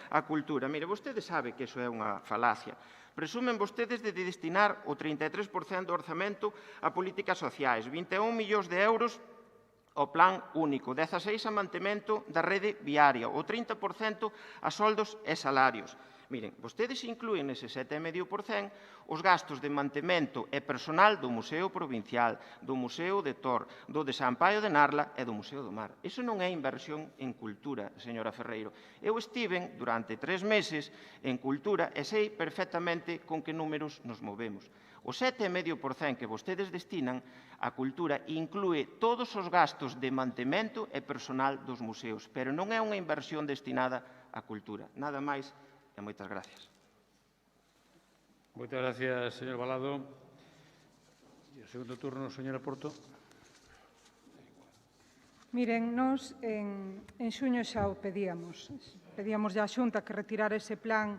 á cultura. Mire, vostede sabe que iso é unha falacia. Presumen vostedes de destinar o 33% do orzamento a políticas sociais, 21 millóns de euros ao plan único, 16 a mantemento da rede viaria, o 30% a soldos e salarios. Miren, vostedes inclúen nese 7,5% os gastos de mantemento e personal do Museo Provincial, do Museo de Tor, do de Sampaio de Narla e do Museo do Mar. Iso non é inversión en cultura, señora Ferreiro. Eu estiven durante 3 meses en cultura e sei perfectamente con que números nos movemos. O 7,5% que vostedes destinan á cultura inclúe todos os gastos de mantemento e personal dos museos, pero non é unha inversión destinada á cultura. Nada máis e moitas gracias. Moitas gracias, señor Balado. E o segundo turno, señora Porto. Miren, nós en xuño xa o pedíamos. Pedíamos á Xunta que retirara ese plan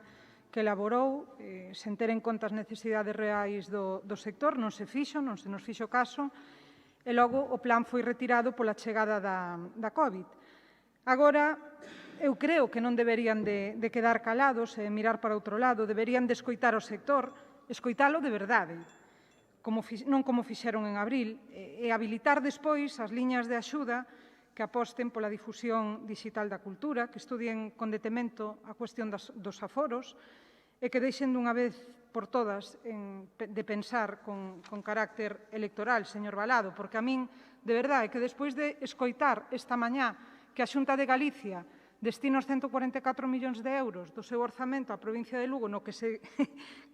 que elaborou, sen ter en conta as necesidades reais do sector, non se fixo, non se nos fixo caso, e logo o plan foi retirado pola chegada da COVID. Agora, eu creo que non deberían de quedar calados e mirar para outro lado, deberían de escoitar o sector, escoitalo de verdade, non como fixeron en abril, e habilitar despois as liñas de axuda que aposten pola difusión digital da cultura, que estudien con detemento a cuestión dos aforos e que deixen dunha vez por todas de pensar con carácter electoral, señor Valado, porque a min, de verdade, que despois de escoitar esta mañá que a Xunta de Galicia destina os 144 millóns de euros do seu orzamento á provincia de Lugo no que se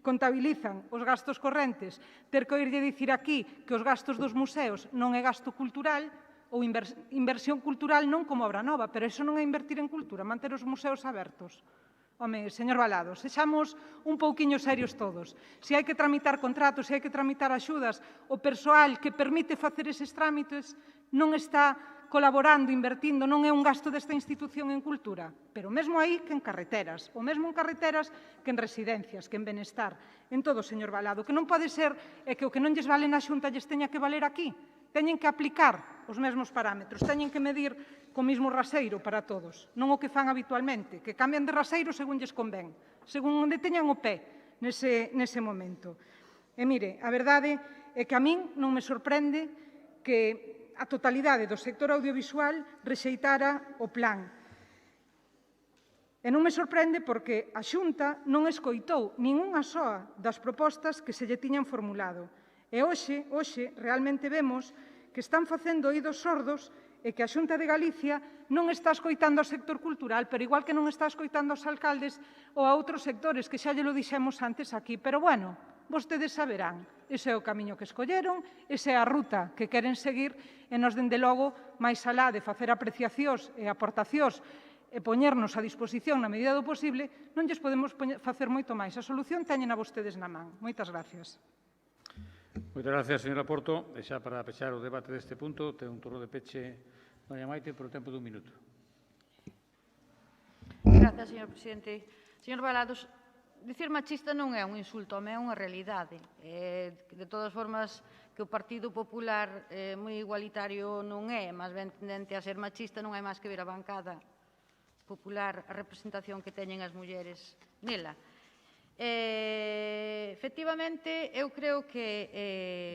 contabilizan os gastos correntes, ter que oírlle dicir aquí que os gastos dos museos non é gasto cultural ou inversión cultural non como obra nova, pero iso non é invertir en cultura, manter os museos abertos. Home, señor Valado, sexamos un pouquiño serios todos. Se hai que tramitar contratos, se hai que tramitar axudas, o persoal que permite facer eses trámites non está colaborando, invertindo, non é un gasto desta institución en cultura, pero mesmo aí que en carreteras, o mesmo en carreteras que en residencias, que en benestar, en todo, señor Valado, que non pode ser é que o que non lles vale na Xunta lles teña que valer aquí. Teñen que aplicar os mesmos parámetros, teñen que medir co mesmo raseiro para todos, non o que fan habitualmente, que cambian de raseiro según lles convén, según onde teñan o pé nese momento. E mire, a verdade é que a min non me sorprende que a totalidade do sector audiovisual rexeitara o plan. E non me sorprende porque a Xunta non escoitou ningunha soa das propostas que se lle tiñan formulado. E hoxe realmente vemos que están facendo oídos sordos e que a Xunta de Galicia non está escoitando ao sector cultural, pero igual que non está escoitando aos alcaldes ou a outros sectores, que xa lle lo dixemos antes aquí. Pero, bueno, vostedes saberán. Ese é o camiño que escolleron, esa é a ruta que queren seguir e nos, dende logo, máis alá de facer apreciacións e aportacións e poñernos a disposición na medida do posible, non lles podemos facer moito máis. A solución teñen a vostedes na man. Moitas gracias. Moitas gracias, señora Porto. E xa para pechar o debate deste punto, ten un turno de peche doña Maite por o tempo dun minuto. Gracias, señor presidente. Señor Valados, dicir machista non é un insulto, é unha realidade. De todas formas, que o Partido Popular moi igualitario non é, máis ben tendente a ser machista, non hai máis que ver a bancada popular, a representación que teñen as mulleres nela. Efectivamente, eu creo que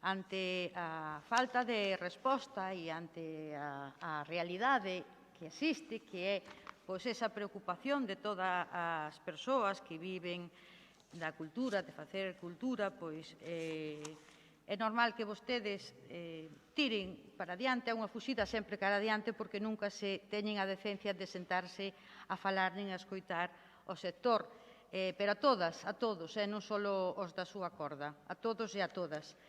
ante a falta de resposta e ante a realidade que existe, que é esa preocupación de todas as persoas que viven da cultura, de facer cultura, pois é normal que vostedes tiren para diante, a unha fuxida sempre cara adiante, porque nunca se teñen a decencia de sentarse a falar nin a escoitar o sector. Pero a todas, a todos, non só os da súa corda, a todos e a todas.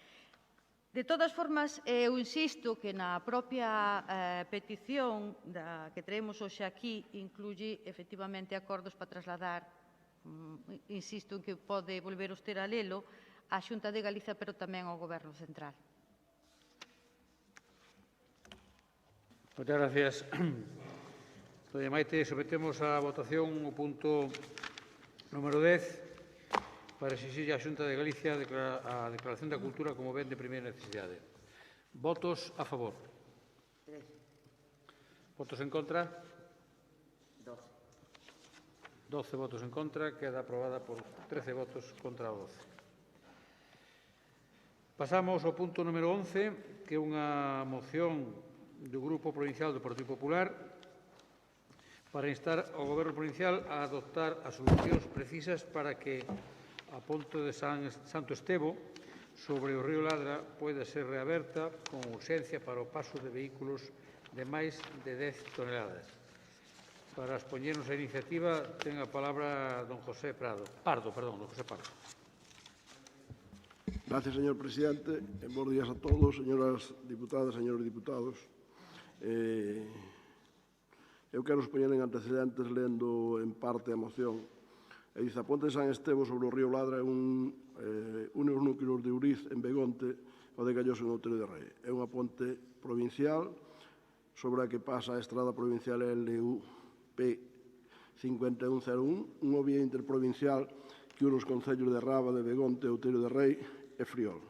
De todas formas, eu insisto que na propia petición que traemos hoxe aquí incluye efectivamente acordos para trasladar, insisto en que pode volver usted a lelo, á Xunta de Galicia, pero tamén ao Goberno Central. Moitas gracias. Doña Maite, sometemos a votación o punto número 10 para exixir á Xunta de Galicia a declaración da cultura como ben de primeira necesidade. Votos a favor? 3. Votos en contra? 12. 12 votos en contra. Queda aprobada por 13 votos contra 12. Pasamos ao punto número 11, que é unha moción do Grupo Provincial do Partido Popular para instar ao Goberno Provincial a adoptar as solucións precisas para que a ponte de Santo Estevo sobre o río Ladra poida ser reaberta con urxencia para o paso de vehículos de máis de 10 toneladas. Para expoñernos a iniciativa ten a palabra don José Pardo. Gracias, señor presidente. Bos días a todos, señoras diputadas, señores diputados. Eu quero expoñer en antecedentes lendo en parte a moción. E dice, a ponte de San Estevo sobre o río Ladra une os núcleos de Uriz en Begonte o de Galloso en Outeiro de Rei. É unha ponte provincial sobre a que pasa a estrada provincial LUP 5101, unha vía interprovincial que une os concellos de Rábade, Begonte, Outeiro de Rei e Friol.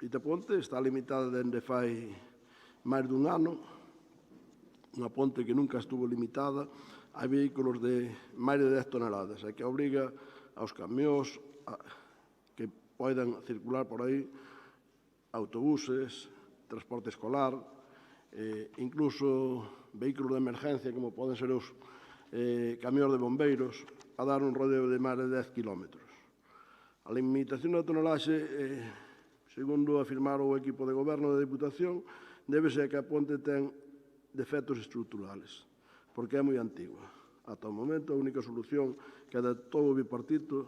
Esta ponte está limitada dende fai máis dun ano, unha ponte que nunca estuvo limitada a vehículos de máis de 10 toneladas e que obriga aos camións que poidan circular por aí, autobuses, transporte escolar, incluso vehículos de emergencia como poden ser os camións de bombeiros, a dar un rodeo de máis de 10 kilómetros. A limitación da tonelaxe, segundo afirmaron o equipo de goberno da Diputación, débese a que a ponte ten defectos estruturales, porque é moi antigua. Ata o momento, a única solución que adaptou o bipartito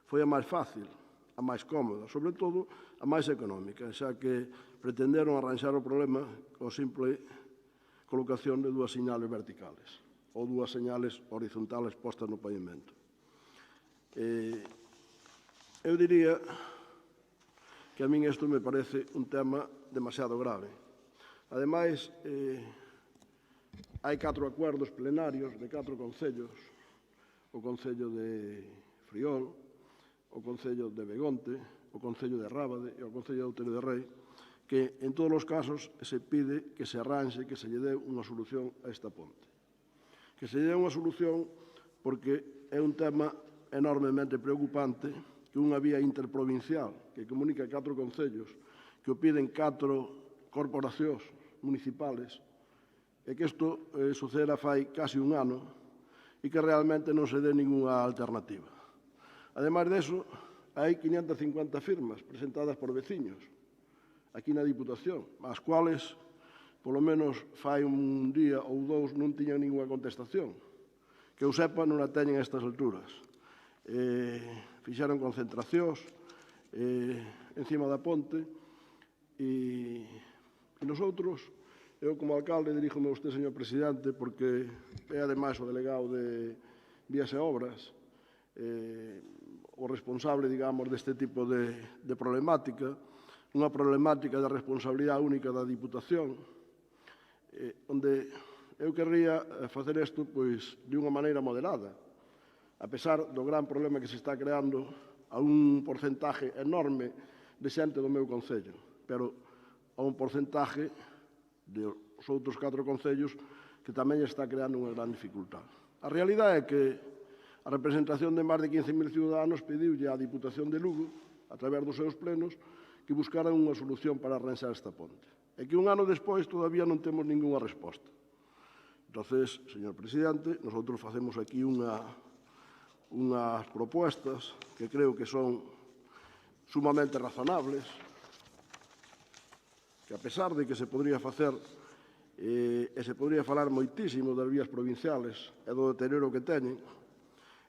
foi a máis fácil, a máis cómoda, sobre todo a máis económica, xa que pretenderon arranxar o problema coa simple colocación de dúas señales verticales ou dúas señales horizontales postas no pavimento. Eu diría que a min isto me parece un tema demasiado grave. Ademais, hai 4 acuerdos plenarios de 4 concellos, o Concello de Friol, o Concello de Begonte, o Concello de Rábade e o Concello de Outeiro de Rei, que en todos os casos se pide que se arranxe, que se lle dé unha solución a esta ponte. Que se lle dé unha solución porque é un tema enormemente preocupante que unha vía interprovincial que comunica 4 concellos, que o piden 4 corporacións municipales, e que isto suceda fai casi un ano e que realmente non se dé ninguna alternativa. Ademais deso, hai 550 firmas presentadas por veciños aquí na Diputación, as cuales, polo menos fai un día ou dous, non tiñan ninguna contestación. Que eu sepa, non a teñen a estas alturas. Fixeron concentracións encima da ponte e nosotros, eu como alcalde diríjome a usted, señor presidente, porque é ademais o delegado de Vías e Obras, o responsable, digamos, deste tipo de problemática, unha problemática de responsabilidade única da Diputación, onde eu querría facer isto pois, de unha maneira moderada, a pesar do gran problema que se está creando a un porcentaje enorme de xente do meu concello, pero a un porcentaje dos outros 4 concellos que tamén está creando unha gran dificultade. A realidade é que a representación de máis de 15.000 ciudadanos pediulle á Diputación de Lugo, a través dos seus plenos, que buscaran unha solución para arranxar esta ponte. E que un ano despois todavía non temos ningunha resposta. Entonces, señor presidente, nosotros facemos aquí unhas propuestas que creo que son sumamente razonables, que a pesar de que se podría facer e se podría falar moitísimo das vías provinciales e do deterioro que teñen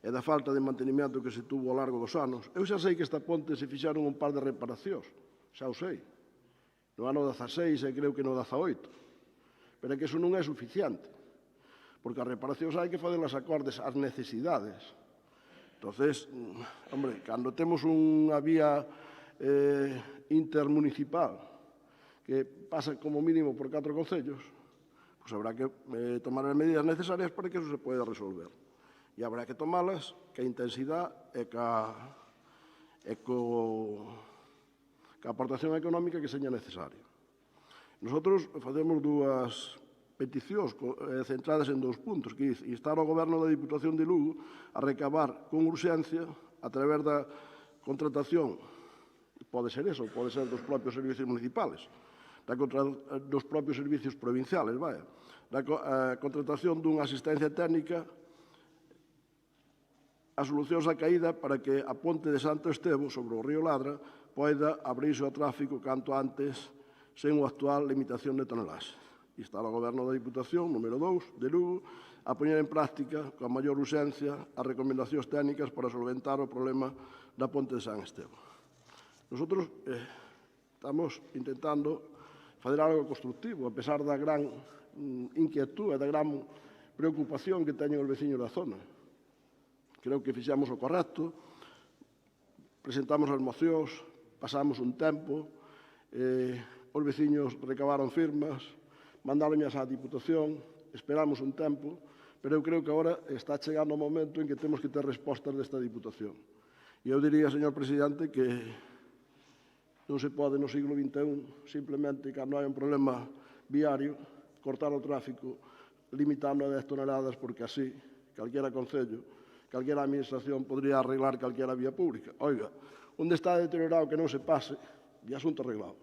e da falta de mantenimento que se tuvo ao largo dos anos. Eu xa sei que esta ponte se fixaron un par de reparacións, xa o sei, no ano 16 e creo que no 18, pero é que iso non é suficiente, porque as reparacións hai que facerlas acordes ás necesidades. Entonces, hombre, cando temos unha vía intermunicipal que pasa como mínimo por 4 concellos, pues habrá que tomar as medidas necesarias para que eso se poida resolver. E habrá que tomalas que a intensidade e ca aportación económica que seña necesaria. Nosotros facemos dúas peticións centradas en 2 puntos, que é instar ao Goberno da Diputación de Lugo a recabar con urxencia a través da contratación, pode ser eso, pode ser dos propios servicios municipales, dos propios servicios provinciales, da contratación dunha asistencia técnica a solucións a caída para que a ponte de Santo Estevo sobre o río Ladra poida abrirse ao tráfico canto antes sen a actual limitación de tonelaxe. Instar ao Goberno da Diputación, número 2, de Lugo, a poñer en práctica con maior urxencia as recomendacións técnicas para solventar o problema da ponte de San Estevo. Nosotros estamos intentando fazer algo constructivo, a pesar da gran inquietud e da gran preocupación que teñen os veciños da zona. Creo que fixamos o correcto, presentamos as mocións, pasamos un tempo, os veciños recabaron firmas, mandáronlas á Diputación, esperamos un tempo, pero eu creo que agora está chegando o momento en que temos que ter respostas desta Diputación. E eu diría, señor presidente, que non se pode no siglo XXI simplemente, cando hai un problema viario, cortar o tráfico limitando a 10 toneladas, porque así calquera concello, calquera administración podría arreglar calquera vía pública. Oiga, onde está deteriorado que non se pase, e asunto arreglado.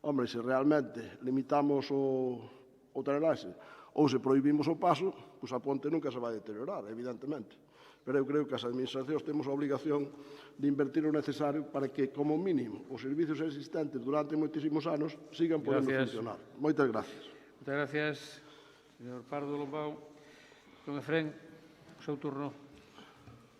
Hombre, se realmente limitamos o tonelaxe ou se prohibimos o paso, pois a ponte nunca se vai deteriorar, evidentemente. Pero eu creo que as administracións temos a obligación de invertir o necesario para que, como mínimo, os servicios existentes durante moitísimos anos sigan podendo funcionar. Moitas gracias. Moitas gracias, señor Pardo Lombao. Don Efrén, o seu turno.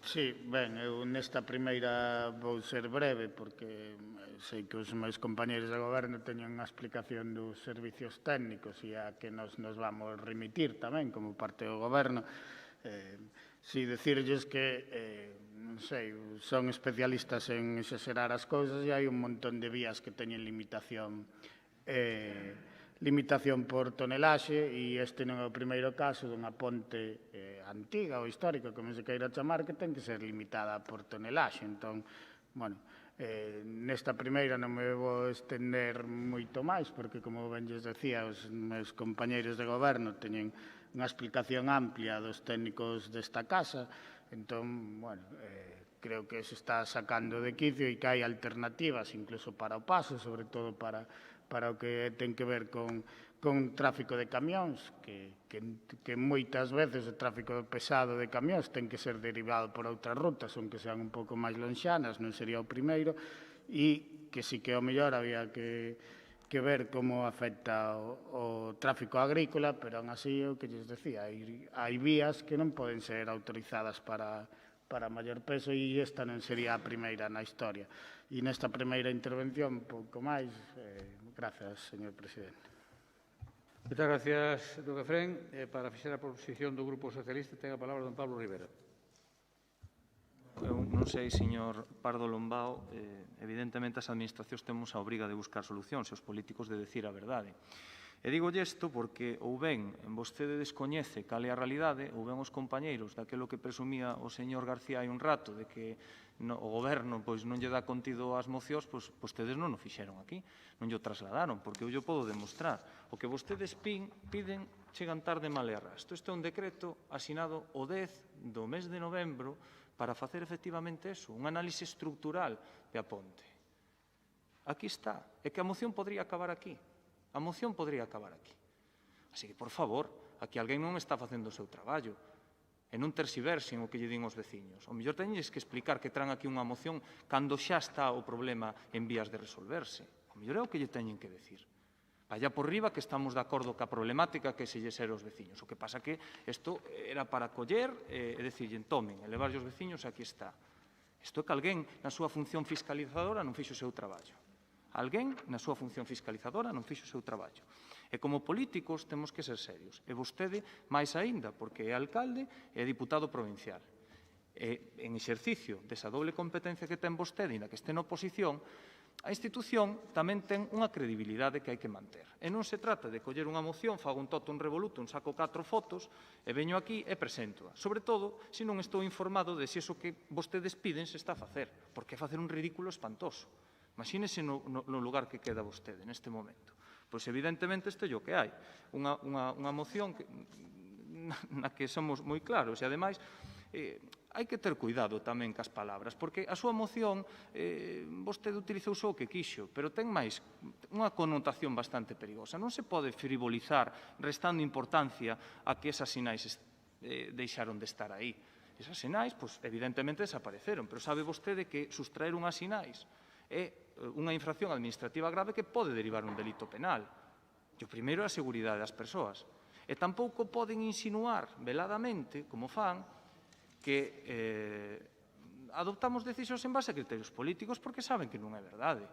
Sí, ben, eu nesta primeira vou ser breve porque sei que os meus compañeros de goberno teñen unha explicación dos servicios técnicos e a que nos vamos remitir tamén como parte do goberno. Si decirlles que, non sei, son especialistas en exagerar as cousas e hai un montón de vías que teñen limitación por tonelaxe e este non é o primeiro caso dunha ponte antiga ou histórica, como se queira chamar, que ten que ser limitada por tonelaxe. Entón, bueno, nesta primeira non me vou estender moito máis, porque, como ben lles decía, os meus compañeiros de goberno teñen unha explicación amplia dos técnicos desta casa. Entón, bueno, creo que se está sacando de quicio e que hai alternativas incluso para o paso, sobre todo para o que ten que ver con tráfico de camións, que moitas veces o tráfico pesado de camións ten que ser derivado por outras rutas, aunque sean un pouco máis lonxanas, non sería o primeiro, e que sí que o mellor había que ver como afecta o tráfico agrícola, pero aún así, o que lles decía, hai vías que non poden ser autorizadas para maior peso e esta non sería a primeira na historia. E nesta primeira intervención, pouco máis. Grazas, señor presidente. Moitas gracias, don Efrén. Para fixar a proposición do Grupo Socialista, ten a palabra don Pablo Rivera. Eu non sei, señor Pardo Lombao, evidentemente as administracións temos a obriga de buscar solucións e os políticos de decir a verdade. E digo isto porque ou ben vostede descoñece cal é a realidade ou ben os compañeiros daquilo que presumía o señor García hai un rato de que o goberno non lle dá contido ás mocións, pois vostedes non o fixeron aquí, non lle trasladaron, porque eu lle podo demostrar. O que vostedes piden chegan tarde mal e arrasto. Isto é un decreto asinado o 10 do mes de novembro para facer efectivamente eso, un análise estructural de a ponte. Aquí está. É que a moción podría acabar aquí. A moción podría acabar aquí. Así que, por favor, aquí alguén non está facendo o seu traballo e non terxiversen o que lle din os veciños. O mellor teñes que explicar que traen aquí unha moción cando xa está o problema en vías de resolverse. O mellor é o que lle teñen que decir. Allá por riba que estamos de acordo ca problemática que se lle ser os veciños. O que pasa que isto era para coller e decirlle, tomen, elevar os veciños, aquí está. Isto é que alguén na súa función fiscalizadora non fixo o seu traballo. Alguén na súa función fiscalizadora non fixo o seu traballo. E como políticos temos que ser serios. E vostede, máis aínda, porque é alcalde e é diputado provincial. E en exercicio desa doble competencia que ten vostede e na que este na oposición, a institución tamén ten unha credibilidade que hai que manter. E non se trata de coller unha moción, fago un toto, un revoluto, un saco 4 fotos, e veño aquí e preséntoa. Sobre todo, se non estou informado de se iso que vostedes piden se está a facer, porque é facer un ridículo espantoso. Imagínese no lugar que queda vostede neste momento. Pois, evidentemente, isto é o que hai. Unha moción na que somos moi claros. E, ademais, hai que ter cuidado tamén cas palabras, porque a súa moción vostede utilizou só o que quixo, pero ten máis unha connotación bastante perigosa. Non se pode frivolizar restando importancia a que esas sinais deixaron de estar aí. Esas sinais, pois, evidentemente, desapareceron, pero sabe vostede que sustraer unhas sinais é unha infracción administrativa grave que pode derivar un delito penal. E o primeiro é a seguridade das persoas. E tampouco poden insinuar veladamente, como fan, que adoptamos decisións en base a criterios políticos porque saben que non é verdade.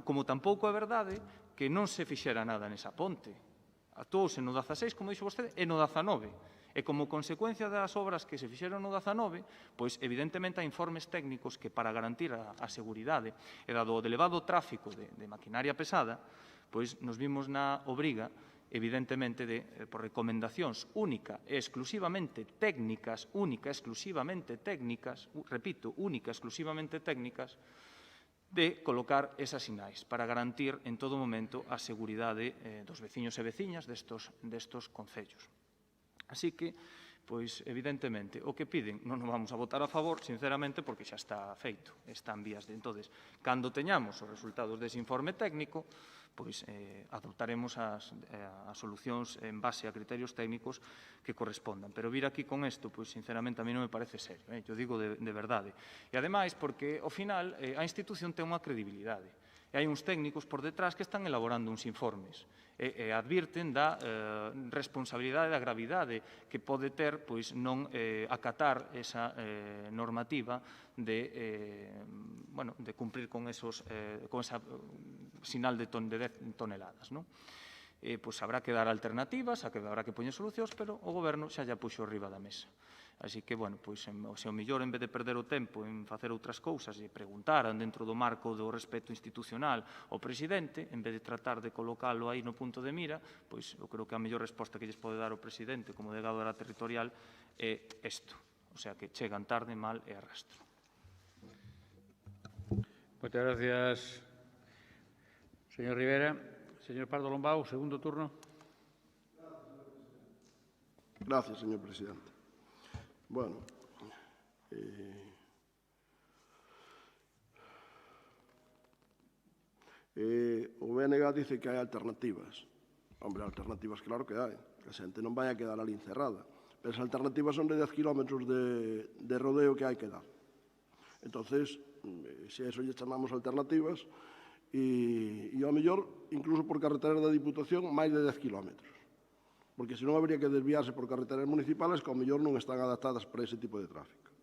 Como tampouco é verdade que non se fixera nada nesa ponte. Actuouse no 16, como dixo vostede, e no 19. E E como consecuencia das obras que se fixeron no 19, pois evidentemente hai informes técnicos que para garantir a seguridade e dado o elevado tráfico de maquinaria pesada, pois nos vimos na obriga evidentemente, por recomendacións única e exclusivamente técnicas, repito, única e exclusivamente técnicas, de colocar esas sinais para garantir en todo momento a seguridade dos veciños e veciñas destos concellos. Así que, pois, evidentemente, o que piden non nos vamos a votar a favor, sinceramente, porque xa está feito, está en vías de. Entonces, cando teñamos os resultados dese informe técnico, pois adoptaremos as solucións en base a criterios técnicos que correspondan. Pero vir aquí con isto, pois, sinceramente, a mí non me parece serio, yo digo de verdade. E, ademais, porque, ao final, a institución ten unha credibilidade. E hai uns técnicos por detrás que están elaborando uns informes e advirten da responsabilidade, da gravidade que pode ter pois non acatar esa normativa de cumprir con esa sinal de 10 toneladas. Pois habrá que dar alternativas, habrá que poñer solucións, pero o Goberno xa lla puxo riba da mesa. Así que, pois, se o mellor, en vez de perder o tempo en facer outras cousas e preguntaran dentro do marco do respeto institucional ao presidente, en vez de tratar de colocalo aí no punto de mira, pois eu creo que a mellor resposta que lles pode dar o presidente como delegado da área territorial é isto. O sea, que chegan tarde, mal e arrastro. Moitas gracias, señor Rivera. Señor Pardo Lombao, segundo turno. Gracias, señor presidente. Bueno, o BNG dice que hai alternativas. Hombre, alternativas claro que hai. Que a xente non vai a quedar ali encerrada. Pero as alternativas son de 10 kilómetros de rodeo que hai que dar. Entonces, se a eso lle chamamos alternativas, e ao mellor, incluso por carreteras da Diputación, máis de 10 kilómetros. Porque senón habría que desviarse por carreteras municipales que ao mellor non están adaptadas para ese tipo de tráfico.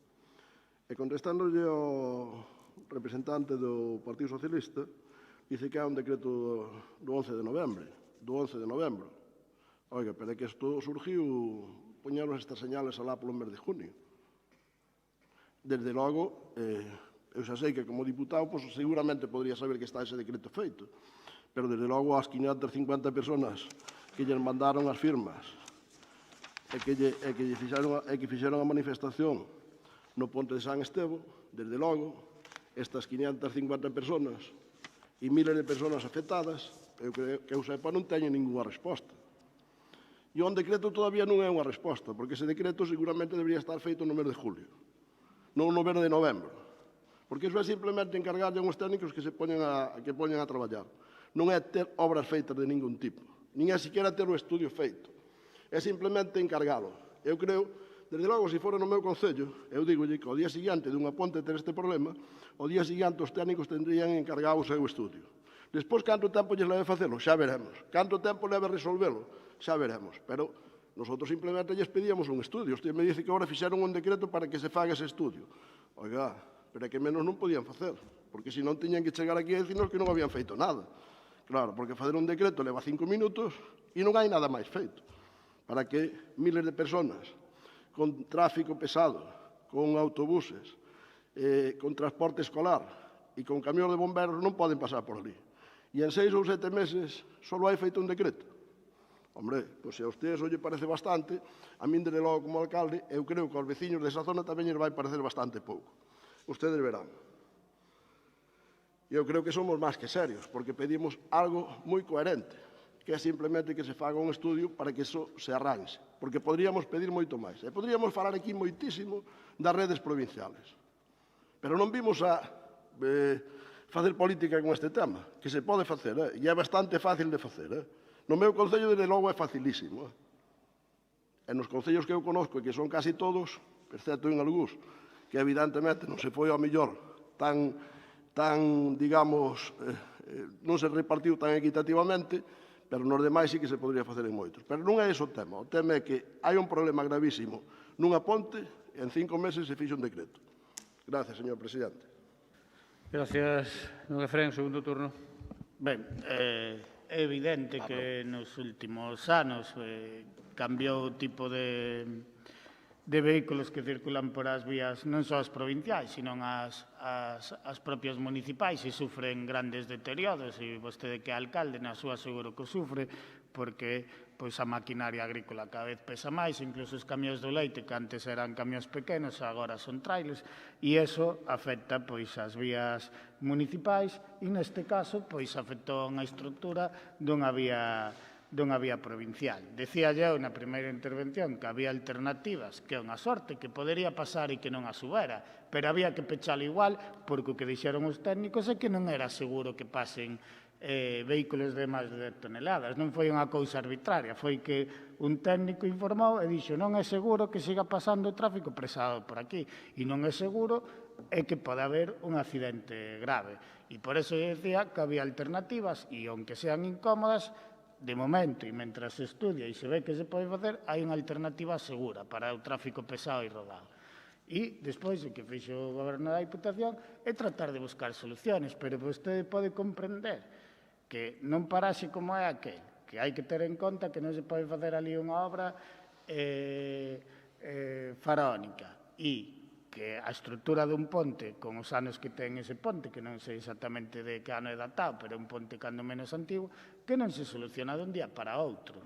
E contestándolle ao representante do Partido Socialista, dice que é un decreto do 11 de novembro. Oiga, pero é que isto surgiu, poñeros estas señales alá polo mes de junio. Desde logo, eu xa sei que como diputado, pois seguramente podría saber que está ese decreto feito, pero desde logo as 550 personas que lles mandaron as firmas e que fixeron a manifestación no Ponte de San Estevo, desde logo, estas 550 personas e miles de personas afectadas, que eu sepa, non teñen ninguna resposta. E o decreto todavía non é unha resposta, porque ese decreto seguramente debería estar feito no mes de julio, non no mes de novembro, porque iso é simplemente encargarlle a uns técnicos que poñen a traballar. Non é ter obras feitas de ningún tipo, nin é siquiera ter o estudio feito. É simplemente encargalo. Eu creo, desde logo, se fora no meu concello, eu digolle que ao día seguinte dunha ponte ter este problema, ao día seguinte os técnicos tendrían encargado o seu estudio. Despois, canto tempo lles leve facelo? Xa veremos. Canto tempo leve resolvelo? Xa veremos. Pero nosotros simplemente lles pedíamos un estudio. Usted me dice que agora fixeron un decreto para que se faga ese estudio. Oiga, pero é que menos non podían facer, porque senón tiñan que chegar aquí a dicirnos que non habían feito nada. Claro, porque facer un decreto leva 5 minutos e non hai nada máis feito. Para que miles de personas con tráfico pesado, con autobuses, con transporte escolar e con camións de bomberos non poden pasar por ali. E en 6 ou 7 meses só hai feito un decreto. Hombre, pois se a usted eso lle parece bastante, a min, desde logo, como alcalde, eu creo que aos veciños desa zona tamén lles vai parecer bastante pouco. Ustedes verán. Eu creo que somos máis que serios, porque pedimos algo moi coherente, que é simplemente que se faga un estudio para que iso se arranxe, porque poderíamos pedir moito máis. E poderíamos falar aquí moitísimo das redes provinciales. Pero non vimos a facer política con este tema, que se pode facer, e é bastante fácil de facer. No meu concello, desde logo, é facilísimo. E nos concellos que eu conozco, e que son casi todos, excepto en algúns, que evidentemente non se foi ao mellor tan digamos, non se repartiu tan equitativamente, pero nos demais sí que se podría facer en moitos. Pero non é ese o tema. O tema é que hai un problema gravísimo nunha ponte e en 5 meses se fixe un decreto. Gracias, señor presidente. Gracias, don Efrén. Segundo turno. Ben, É evidente que nos últimos anos cambiou o tipo de vehículos que circulan por as vías non só as provinciais, sino as propias municipais e sufren grandes deterioros e vostede que é alcalde na súa seguro que o sufre porque pois a maquinaria agrícola cada vez pesa máis, incluso os camións do leite que antes eran camións pequenos agora son trailers e iso afecta pois as vías municipais e neste caso pois afectou a estrutura dunha vía provincial. Decía eu na primeira intervención que había alternativas, que é unha sorte, que podería pasar e que non a subera, pero había que pechalo igual porque o que dixeron os técnicos é que non era seguro que pasen vehículos de máis de 10 toneladas. Non foi unha cousa arbitraria, foi que un técnico informou e dixo non é seguro que siga pasando o tráfico pesado por aquí e non é seguro é que pode haber un accidente grave. E por eso eu decía que había alternativas e, aunque sean incómodas, de momento, e mentras se estudia e se ve que se pode facer, hai unha alternativa segura para o tráfico pesado e rodado. E, despois, o que fixo o Goberno da Diputación é tratar de buscar soluciones, pero vostede pode comprender que non parase como é aquel, que hai que ter en conta que non se pode facer ali unha obra faraónica e que a estrutura dun ponte, con os anos que ten ese ponte, que non sei exactamente de que ano é datado, pero é un ponte cando menos antigo, que non se soluciona dun día para outro.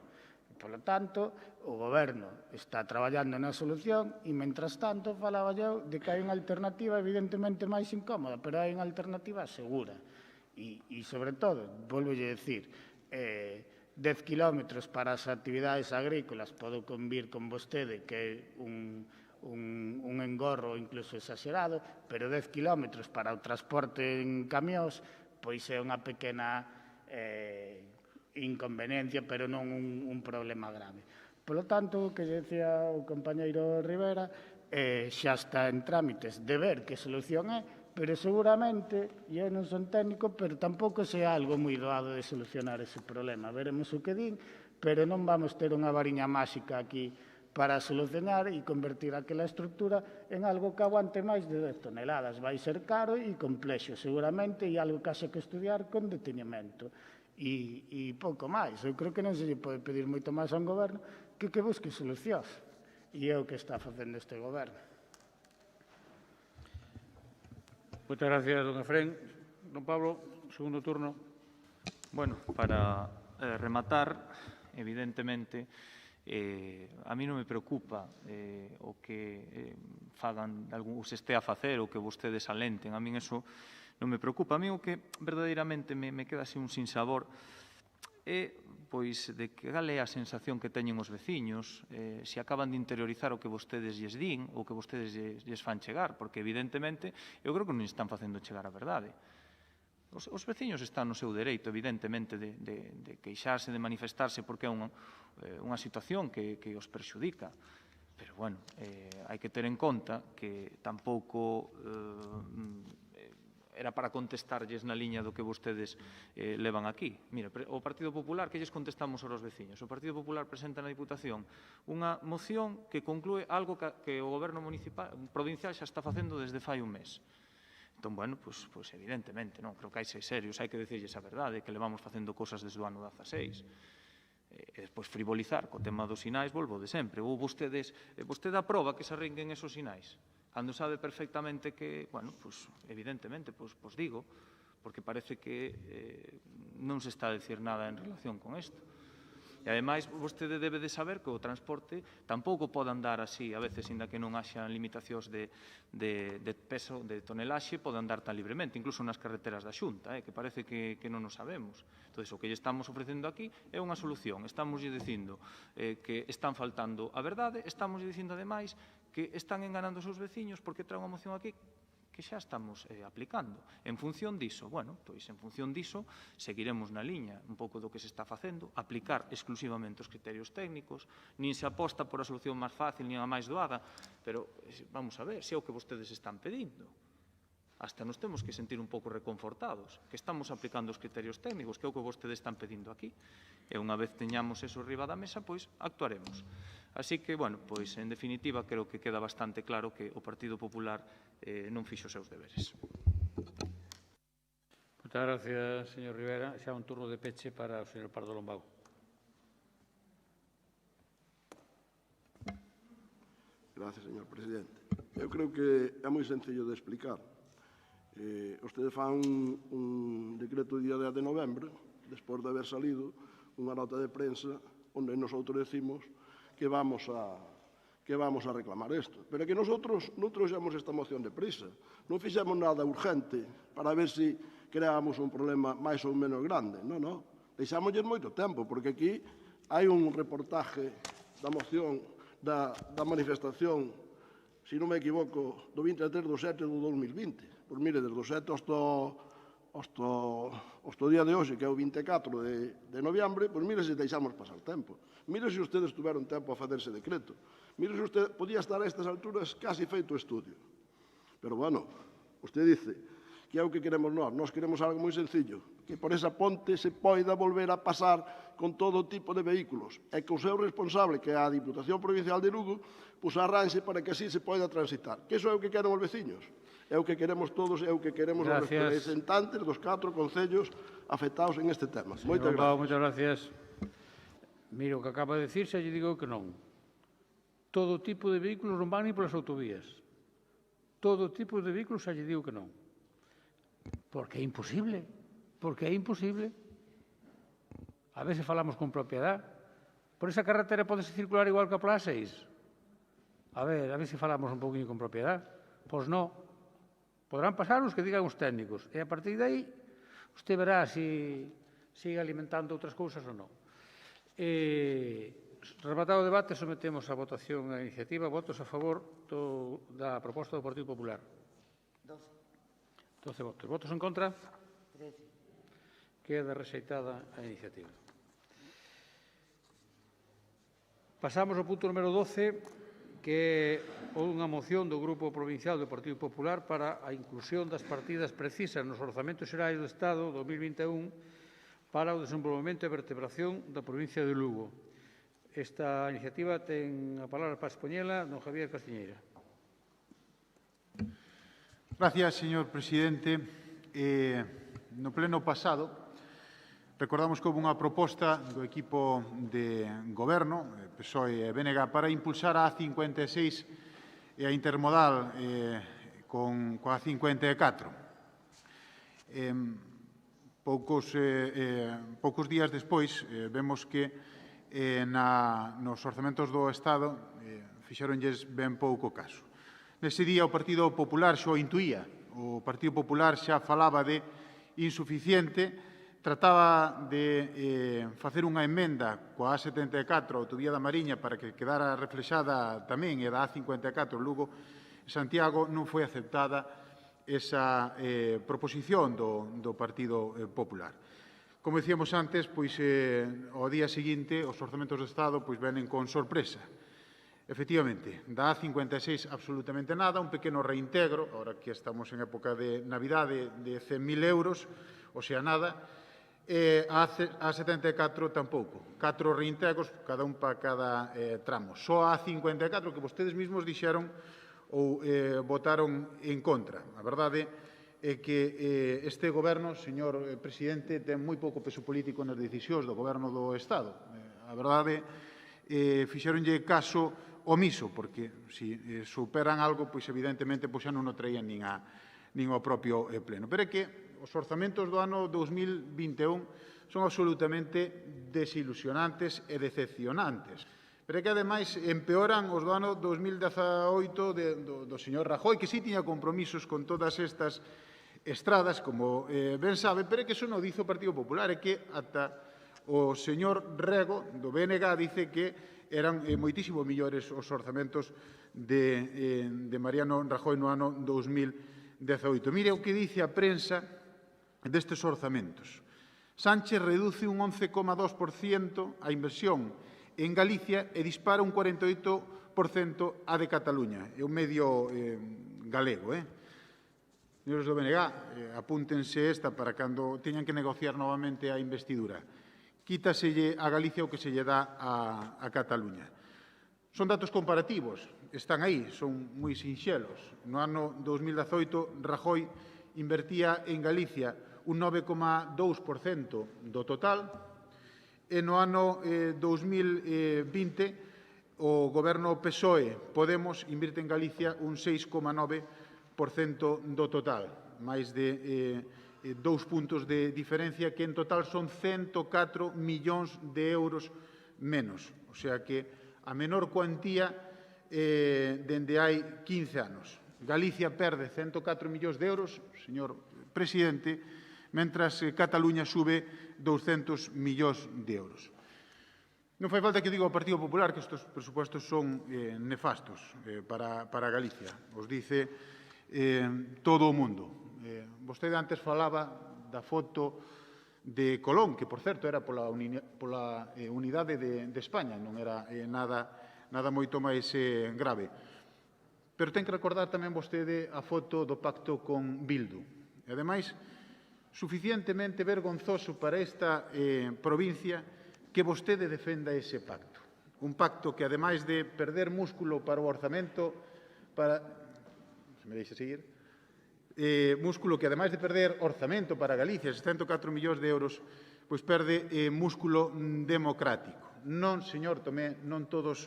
Por lo tanto, o Goberno está traballando na solución e, mentras tanto, falaba eu de que hai unha alternativa evidentemente máis incómoda, pero hai unha alternativa segura. E, sobre todo, volvo a decir, 10 kilómetros para as actividades agrícolas, podo convir con vostede que é un engorro incluso exagerado, pero 10 kilómetros para o transporte en camións, pois é unha pequena inconveniencia, pero non un problema grave. Por lo tanto, o que decía o compañeiro Rivera, xa está en trámites de ver que solución é, pero seguramente, e eu non son técnico, pero tampouco sea algo moi doado de solucionar ese problema. Veremos o que din, pero non vamos ter unha variña máxica aquí para solucionar e convertir aquela estructura en algo que aguante máis de 10 toneladas. Vai ser caro e complexo, seguramente, e algo que haxe que estudiar con detenimento. E pouco máis. Eu creo que non se lle pode pedir moito máis a un goberno que busque solucións. E é o que está facendo este goberno. Moitas gracias, don Efrén. Don Pablo, segundo turno. Bueno, para rematar, evidentemente, a mí non me preocupa o que fagan, ou se este a facer, ou que vostedes alenten. A min eso non me preocupa. A mí o que verdadeiramente me queda así un sinsabor é pois de que cal é a sensación que teñen os veciños, se acaban de interiorizar o que vostedes lles din ou que vostedes lles fan chegar, porque evidentemente eu creo que non están facendo chegar a verdade. Os veciños están no seu dereito, evidentemente, de queixarse, de manifestarse, porque é unha situación que os perxudica. Pero, bueno, hai que ter en conta que tampouco era para contestarlles na liña do que vostedes levan aquí. Mira, o Partido Popular, que lles contestamos aos veciños? O Partido Popular presenta na Diputación unha moción que conclúe algo que o Goberno provincial xa está facendo desde fai un mes. Entón, bueno, pois evidentemente, non, creo que hai ser serios, hai que decirlles a verdade, que levamos facendo cosas desde o ano 16. E despois frivolizar co tema dos sinais, volvo de sempre. Ou vostede aproba que se arringuen esos sinais, cando sabe perfectamente que, bueno, pois evidentemente, pois digo, porque parece que non se está a decir nada en relación con isto. E, ademais, vostede debe de saber que o transporte tampouco pode andar así, a veces, inda que non haxa limitacións de peso, de tonelaxe, pode andar tan libremente, incluso nas carreteras da Xunta, que parece que non o sabemos. Entón, o que lle estamos ofrecendo aquí é unha solución. Estamos lle dicindo que están faltando a verdade, estamos lle dicindo, ademais, que están enganando os seus veciños porque traen unha moción aquí que xa estamos aplicando. En función diso, bueno, pois en función diso seguiremos na liña un pouco do que se está facendo, aplicar exclusivamente os criterios técnicos, nin se aposta por a solución máis fácil nin a máis doada, pero vamos a ver se é o que vostedes están pedindo. Hasta nos temos que sentir un pouco reconfortados, que estamos aplicando os criterios técnicos, que é o que vostedes están pedindo aquí. E unha vez teñamos eso riba da mesa, pois actuaremos. Así que, bueno, pois en definitiva, creo que queda bastante claro que o Partido Popular non fixo os seus deberes. Moitas gracias, señor Rivera. Xa un turno de peche para o señor Pardo Lombago. Gracias, señor presidente. Eu creo que é moi sencillo de explicar. Ustedes fan un decreto día 10 de novembro, despois de haber salido unha nota de prensa onde nosotros decimos que vamos a reclamar isto. Pero que nosotros non trouxemos esta moción de prisa, non fixemos nada urgente para ver se creábamos un problema máis ou menos grande. Non. Deixámoslle moito tempo, porque aquí hai un reportaje da moción da manifestación, se non me equivoco, do 23 do 7 do 2020. Pois mire, desde o 7 hasta o día de hoxe, que é o 24 de noviembre, pois mire se deixamos pasar tempo. Mire se ustedes tuveron tempo a facer ese decreto. Mire se usted podía estar a estas alturas casi feito estudio. Pero, bueno, usted dice que é o que queremos nós. Nós queremos algo moi sencillo, que por esa ponte se poida volver a pasar con todo tipo de vehículos e que o seu responsable, que é a Diputación Provincial de Lugo, pois arranxe para que así se poida transitar. Que iso é o que queren os veciños. É o que queremos todos, é o que queremos os representantes dos 4 concellos afectados en este tema. Moitas gracias. Moitas gracias. Mira, o que acaba de decir, xa lle digo que non. Todo tipo de vehículos non van ni polas autovías. Todo tipo de vehículos xa lle digo que non. Porque é imposible. Porque é imposible. A ver se falamos con propiedade. Por esa carretera podese circular igual que a Plaza 6. A ver se falamos un poquinho con propiedade. Pois non. Podrán pasar os que digan os técnicos. E a partir de aí, usted verá se sigue alimentando outras cousas ou non. Rematado o debate, sometemos a votación a iniciativa. Votos a favor da proposta do Partido Popular. 12 votos. Votos en contra? 13. Queda rexeitada a iniciativa. Pasamos ao punto número 12, que é unha moción do Grupo Provincial do Partido Popular para a inclusión das partidas precisas nos orzamentos xerais do Estado 2021 para o desenvolvemento e vertebración da provincia de Lugo. Esta iniciativa ten a palabra para expoñela don Javier Castiñeira. Gracias, señor presidente. No pleno pasado, recordamos que houve unha proposta do equipo de goberno, PSOE e BNG, para impulsar a A56 e a intermodal coa A54. Poucos días despois, vemos que nos orzamentos do Estado fixeronlles ben pouco caso. Nese día o Partido Popular xa o intuía, o Partido Popular xa falaba de insuficiente. Trataba de facer unha emenda coa A74, a autovía da Mariña, para que quedara reflexada tamén, e da A54 Lugo Santiago, non foi aceptada esa proposición do Partido Popular. Como dicíamos antes, pois ao día seguinte os orzamentos do Estado pois venen con sorpresa. Efectivamente, da A56 absolutamente nada, un pequeno reintegro, agora que estamos en época de Navidade, de 100.000 euros, o sea, nada. A 74 tampouco. 4 reintegros, cada un para cada tramo. Só a 54 que vostedes mesmos dixeron ou votaron en contra. A verdade é que este goberno, señor presidente, ten moi pouco peso político nas decisións do goberno do Estado. A verdade, fixeronlle caso omiso, porque se superan algo, pois evidentemente xa non o traían nin ao propio pleno. Pero é que os orzamentos do ano 2021 son absolutamente desilusionantes e decepcionantes. Pero é que, ademais, empeoran os do ano 2018 do señor Rajoy, que sí tiña compromisos con todas estas estradas, como ben sabe, pero é que eso non dice o Partido Popular, é que ata o señor Rego, do BNG, dice que eran moitísimo millores os orzamentos de Mariano Rajoy no ano 2018. Mire o que dice a prensa destes orzamentos. Sánchez reduce un 11,2% a inversión en Galicia e dispara un 48% a de Cataluña. É un medio galego, Señores do BNG, apúntense esta para cando teñan que negociar novamente a investidura. Quítaselle a Galicia o que se lle dá a Cataluña. Son datos comparativos, están aí, son moi sinxelos. No ano 2018, Rajoy invertía en Galicia un 9,2% do total, e no ano 2020 o goberno PSOE-Podemos invirte en Galicia un 6,9% do total, máis de 2 puntos de diferencia, que en total son 104 millóns de euros menos. O sea que a menor cuantía dende hai 15 anos. Galicia perde 104 millóns de euros, señor presidente, mentras Cataluña sube 200 millóns de euros. Non fai falta que diga ao Partido Popular que estes presupostos son nefastos para Galicia. Os dice todo o mundo. Vostede antes falaba da foto de Colón, que, por certo, era pola unidade de España, non era nada moito máis grave. Pero ten que recordar tamén vostede a foto do pacto con Bildu. E, ademais, suficientemente vergonzoso para esta provincia que vostede defenda ese pacto. Un pacto que, ademais de perder músculo para o orzamento, se me deixa seguir, músculo que, ademais de perder orzamento para Galicia, 104 millóns de euros, pois perde músculo democrático. Non, señor Tomé, non todos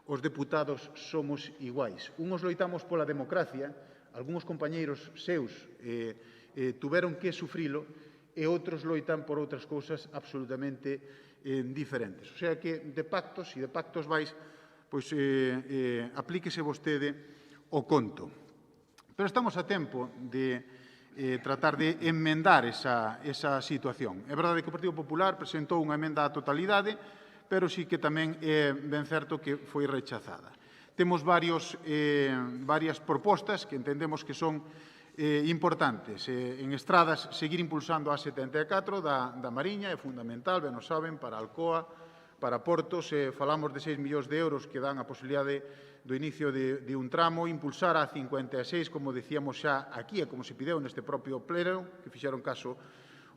os deputados somos iguais. Uns loitamos pola democracia, algúns compañeiros seus tuveron que sufrilo, e outros loitan por outras cousas absolutamente diferentes. O sea que de pactos e de pactos vais, pois aplíquese vostede o conto. Pero estamos a tempo de tratar de enmendar esa situación. É verdade que o Partido Popular presentou unha emenda á totalidade, pero sí que tamén é ben certo que foi rechazada. Temos varias propostas que entendemos que son importantes. En estradas, seguir impulsando a 74 da Mariña é fundamental, ben o saben, para Alcoa, para Portos. Falamos de 6 millóns de euros que dan a posibilidade do inicio de un tramo, impulsar a 56, como decíamos xa aquí, e como se pideu neste propio pleno, que fixeron caso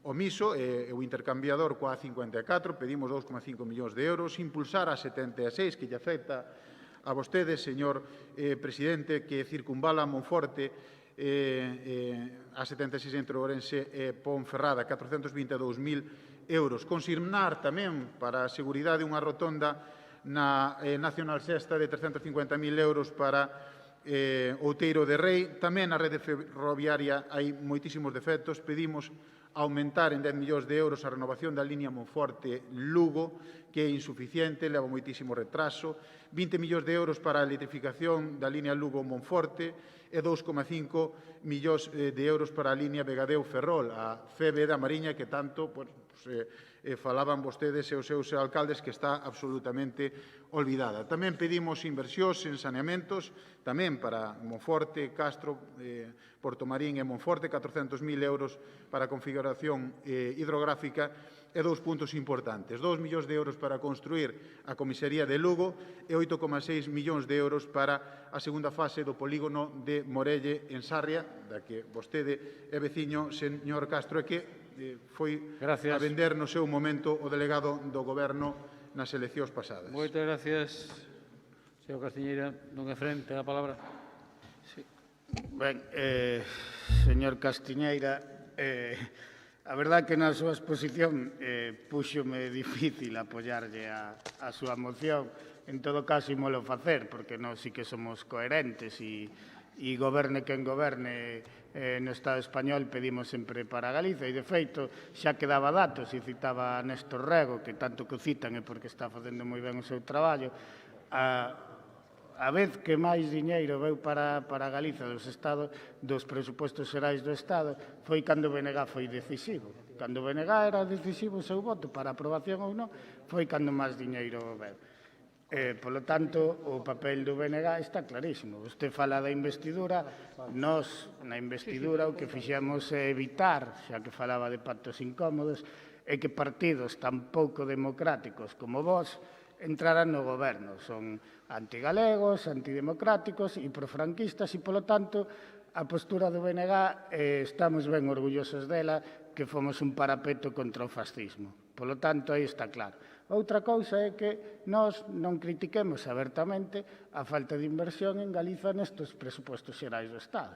omiso, e o intercambiador coa 54, pedimos 2,5 millóns de euros, impulsar a 76, que lle afecta a vostede, señor presidente, que circunvala Monforte, a 76 entre Ourense e Ponferrada, 422.000 euros. Consignar tamén para a seguridade unha rotonda na Nacional Sexta de 350.000 euros para Outeiro de Rei. Tamén na rede ferroviaria hai moitísimos defectos. Pedimos aumentar en 10 millóns de euros a renovación da línea Monforte-Lugo, que é insuficiente, leva moitísimo retraso. 20 millóns de euros para a electrificación da línea Lugo-Monforte e 2,5 millóns de euros para a línea Vegadeo-Ferrol, a FEBE da Mariña, que tanto falaban vostedes e os seus alcaldes, que está absolutamente olvidada. Tamén pedimos inversións en saneamentos, tamén para Monforte, Castro, Portomarín e Monforte, 400.000 euros para a configuración hidrográfica, e 2 puntos importantes. 2 millóns de euros para construir a comisaría de Lugo e 8,6 millóns de euros para a segunda fase do polígono de Morelle en Sarria, da que vostede é veciño, señor Castro, e que foi a vender no seu momento o delegado do Goberno nas eleccións pasadas. Moitas gracias, señor Castiñeira. Non é frente a palabra. Sí. Ben, señor Castiñeira, a verdade que na súa exposición púxome difícil apoiarlle a súa moción. En todo caso, ímolo facer, porque nós sí que somos coherentes e goberne quen goberne no Estado español, pedimos sempre para Galicia. E, de feito, xa que daba datos e citaba a Néstor Rego, que tanto que o citan é porque está facendo moi ben o seu traballo, a vez que máis diñeiro veu para Galicia dos presupostos xerais do Estado foi cando BNG foi decisivo. Cando BNG era decisivo o seu voto para aprobación ou non, foi cando máis diñeiro veu. Polo tanto, o papel do BNG está clarísimo. Vostede fala da investidura, nós na investidura o que fixemos é evitar, xa que falaba de pactos incómodos, é que partidos tan pouco democráticos como vós entraran no goberno. Son antigalegos, antidemocráticos e profranquistas e, polo tanto, a postura do BNG estamos ben orgullosos dela, que fomos un parapeto contra o fascismo. Polo tanto, aí está claro. Outra cousa é que nós non critiquemos abertamente a falta de inversión en Galiza nestes presupostos xerais do Estado.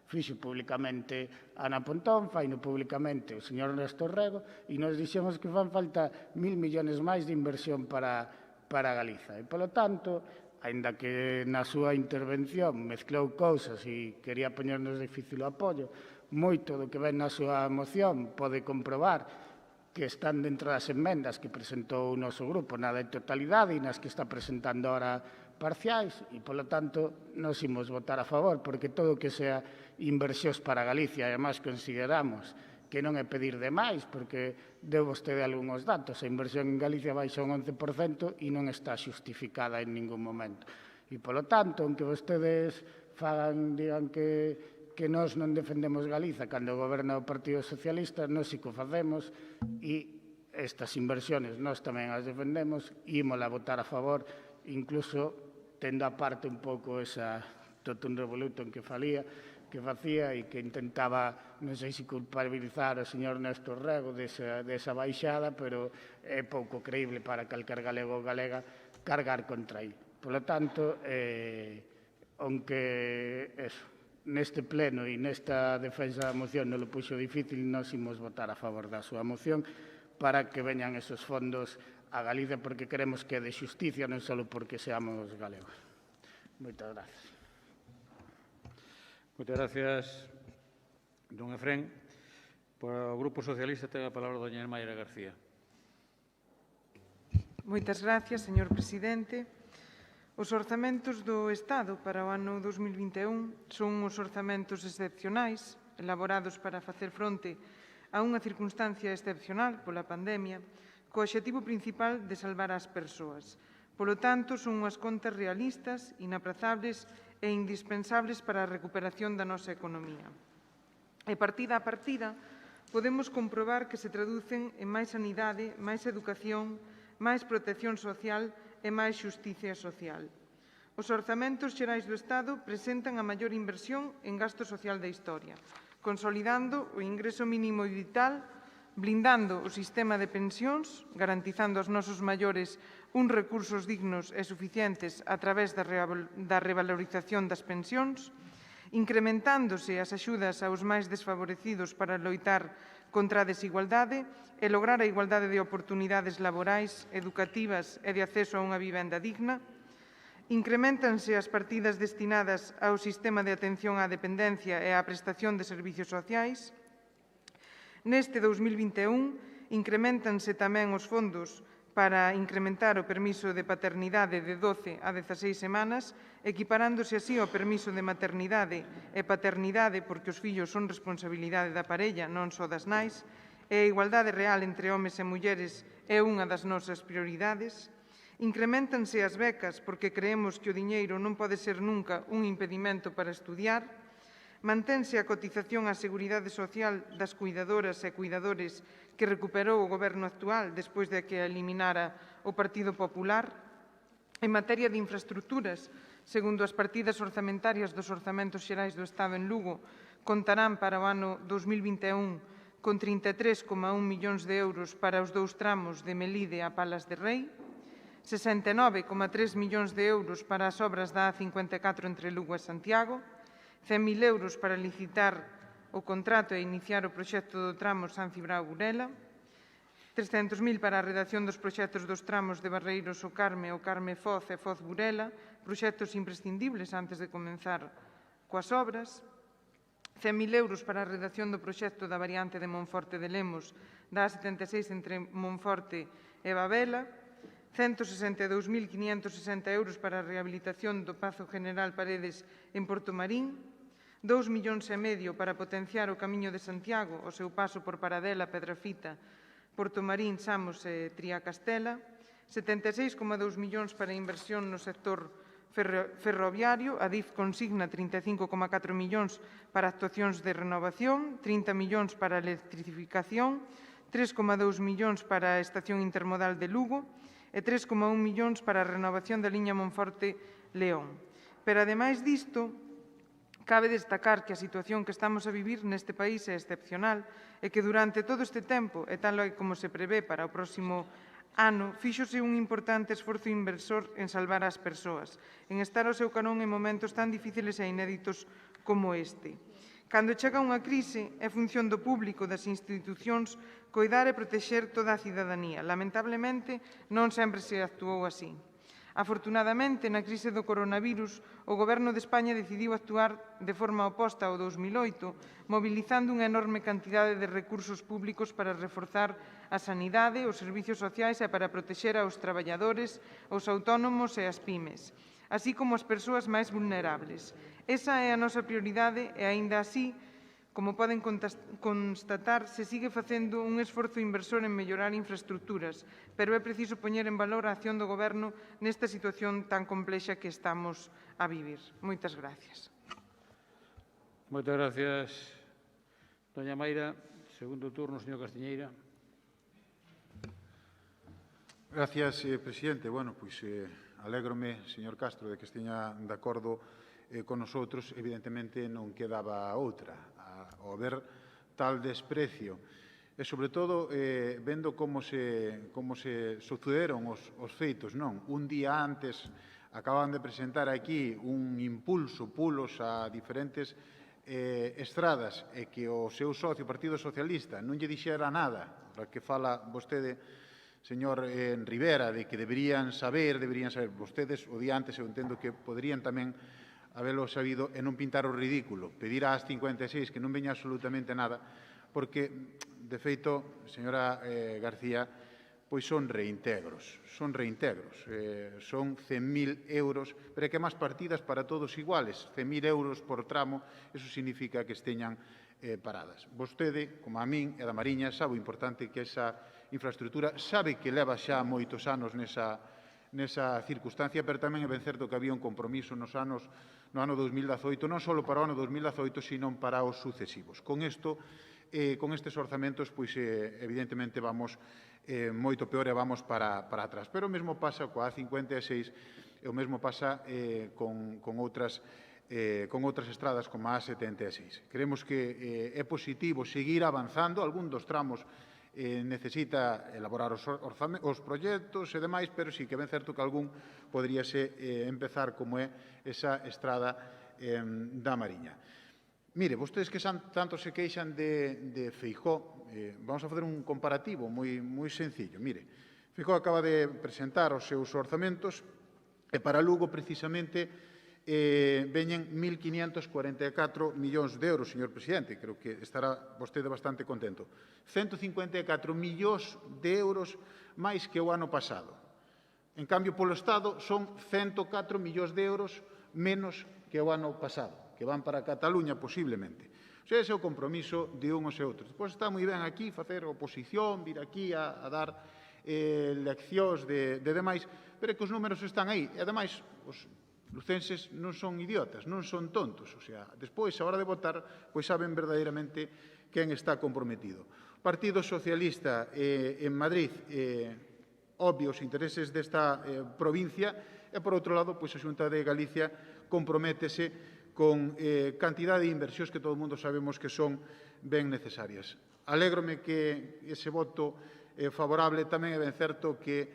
fixo públicamente Ana Pontón, faino públicamente o señor Néstor Rego, e nos dixemos que fan falta 1.000 millóns máis de inversión para Galiza. E, polo tanto, aínda que na súa intervención mezclou cousas e quería poñernos difícil o apoio, moito do que ven na súa moción pode comprobar que están dentro das enmendas que presentou o noso grupo, na de totalidade e nas que está presentando ahora parciais, e, polo tanto, nos imos votar a favor, porque todo o que sea inversións para Galicia, e, además, consideramos que non é pedir demais, porque deu vostede algúns datos. A inversión en Galicia baixa un 11% e non está xustificada en ningún momento. E, polo tanto, aunque vostedes digan que nós non defendemos Galiza cando goberna o Partido Socialista, nós si que o facemos e estas inversiones nós tamén as defendemos e ímola votar a favor, incluso tendo aparte un pouco esa totum revolutum que facía e que intentaba, non sei se culpabilizar o señor Néstor Rego desa baixada, pero é pouco creíble para calquer galego ou galega cargar contra ele. Por lo tanto, aunque neste pleno e nesta defensa da moción non lo puxo difícil, nós imos votar a favor da súa moción para que veñan esos fondos a Galicia, porque queremos que é de xusticia, non só porque seamos galegos. Moitas gracias. Moitas gracias, don Efrén. Por o Grupo Socialista ten a palabra doña Mayra García. Moitas gracias, señor presidente. Os orzamentos do Estado para o ano 2021 son os orzamentos excepcionais, elaborados para facer fronte a unha circunstancia excepcional pola pandemia, co obxectivo principal de salvar as persoas. Polo tanto, son unhas contas realistas, inaprazables e indispensables para a recuperación da nosa economía. E partida a partida, podemos comprobar que se traducen en máis sanidade, máis educación, máis protección social e máis xusticia social. Os orzamentos xerais do Estado presentan a maior inversión en gasto social da historia, consolidando o ingreso mínimo vital, blindando o sistema de pensións, garantizando aos nosos maiores uns recursos dignos e suficientes a través da revalorización das pensións, incrementándose as axudas aos máis desfavorecidos para loitar contra a desigualdade e lograr a igualdade de oportunidades laborais, educativas e de acceso a unha vivenda digna, increméntanse as partidas destinadas ao sistema de atención á dependencia e á prestación de servicios sociais. Neste 2021, increméntanse tamén os fondos para incrementar o permiso de paternidade de 12 a 16 semanas, equiparándose así ao permiso de maternidade e paternidade porque os fillos son responsabilidade da parella, non só das nais, e a igualdade real entre homes e mulleres é unha das nosas prioridades. Increméntanse as becas porque creemos que o diñeiro non pode ser nunca un impedimento para estudiar. Mantense a cotización á Seguridade Social das cuidadoras e cuidadores que recuperou o Goberno actual despois de que a eliminara o Partido Popular. En materia de infraestructuras, segundo as partidas orzamentarias dos orzamentos xerais do Estado en Lugo, contarán para o ano 2021 con 33,1 millóns de euros para os 2 tramos de Melide a Palas de Rei, 69,3 millóns de euros para as obras da A54 entre Lugo e Santiago, 100.000 euros para licitar o contrato e iniciar o proxecto do tramo San Cibrao-Burela, 300.000 para a redacción dos proxectos dos tramos de Barreiros o Carme Foz e Foz-Burela, proxectos imprescindibles antes de comenzar coas obras, 100.000 euros para a redacción do proxecto da variante de Monforte de Lemos da A76 entre Monforte e Babela, 162.560 euros para a rehabilitación do Pazo General Paredes en Portomarín, 2,5 millóns para potenciar o Camiño de Santiago, o seu paso por Paradela, Pedrafita, Portomarín, Samos e Triacastela, 76,2 millóns para a inversión no sector ferroviario, a DIF consigna 35,4 millóns para actuacións de renovación, 30 millóns para a electrificación, 3,2 millóns para a estación intermodal de Lugo e 3,1 millóns para a renovación da liña Monforte-León. Pero, ademais disto, cabe destacar que a situación que estamos a vivir neste país é excepcional e que durante todo este tempo, e tal como se prevé para o próximo ano, fíxose un importante esforzo inversor en salvar as persoas, en estar ao seu carón en momentos tan difíciles e inéditos como este. Cando chega unha crise, é función do público das institucións coidar e protexer toda a cidadanía. Lamentablemente, non sempre se actuou así. Afortunadamente, na crise do coronavirus, o Goberno de España decidiu actuar de forma oposta ao 2008, mobilizando unha enorme cantidade de recursos públicos para reforzar a sanidade, os servizos sociais e para protexer aos traballadores, os autónomos e as pymes, así como as persoas máis vulnerables. Esa é a nosa prioridade e, aínda así, como poden constatar, se sigue facendo un esforzo inversor en mellorar infraestructuras, pero é preciso poñer en valor a acción do Goberno nesta situación tan complexa que estamos a vivir. Moitas gracias. Moitas gracias, doña Mayra. Segundo turno, señor Castiñeira. Gracias, presidente. Bueno, pois alégrome, señor Castro, de que esteña de acordo con nosotros. Evidentemente non quedaba outra. Ao ver tal desprecio e, sobre todo, vendo como se sucederon os feitos, non? Un día antes acaban de presentar aquí un impulso, pulos a diferentes estradas e que o seu socio, o Partido Socialista, non lle dixera nada, para que fala vostede, señor Rivera, de que deberían saber vostedes o día antes, eu entendo que poderían tamén habelo sabido e non pintar o ridículo, pedir ás 56 que non veña absolutamente nada, porque, de feito, señora García, pois son reintegros, son 100.000 euros, pero é que máis partidas para todos iguales, 100.000 euros por tramo, eso significa que esteñan paradas. Vostede, como a min e da Mariña, sabe o importante que esa infraestructura, sabe que leva xa moitos anos nesa circunstancia, pero tamén é ben certo que había un compromiso no ano 2018, non só para o ano 2018, sino para os sucesivos. Con estes orzamentos, pois, evidentemente, vamos moito peor e vamos para atrás. Pero o mesmo pasa coa A56 e o mesmo pasa con outras estradas como a A76. Creemos que é positivo seguir avanzando. Algún dos tramos necesita elaborar os proxectos e demais, pero sí que é ben certo que algún poderíase empezar como é esa estrada da Mariña. Mire, vostedes que tanto se queixan de Feijóo, vamos a facer un comparativo moi sencillo. Mire, Feijóo acaba de presentar os seus orzamentos e para Lugo, precisamente, veñen 1.544 millóns de euros, señor presidente. Creo que estará vostede bastante contento. 154 millóns de euros máis que o ano pasado. En cambio, polo Estado, son 104 millóns de euros menos que o ano pasado, que van para Cataluña, posiblemente. O sea, ese é o compromiso de uns e outros. Depois está moi ben aquí facer oposición, vir aquí a dar leccións de demais, pero é que os números están aí. E, ademais, os lucenses non son idiotas, non son tontos. O sea, despois, a hora de votar, pois saben verdadeiramente quen está comprometido. O Partido Socialista en Madrid, obvio os intereses desta provincia, e, por outro lado, pois a Xunta de Galicia comprométese con cantidade de inversións que todo o mundo sabemos que son ben necesarias. Alégrome que ese voto favorable. Tamén é ben certo que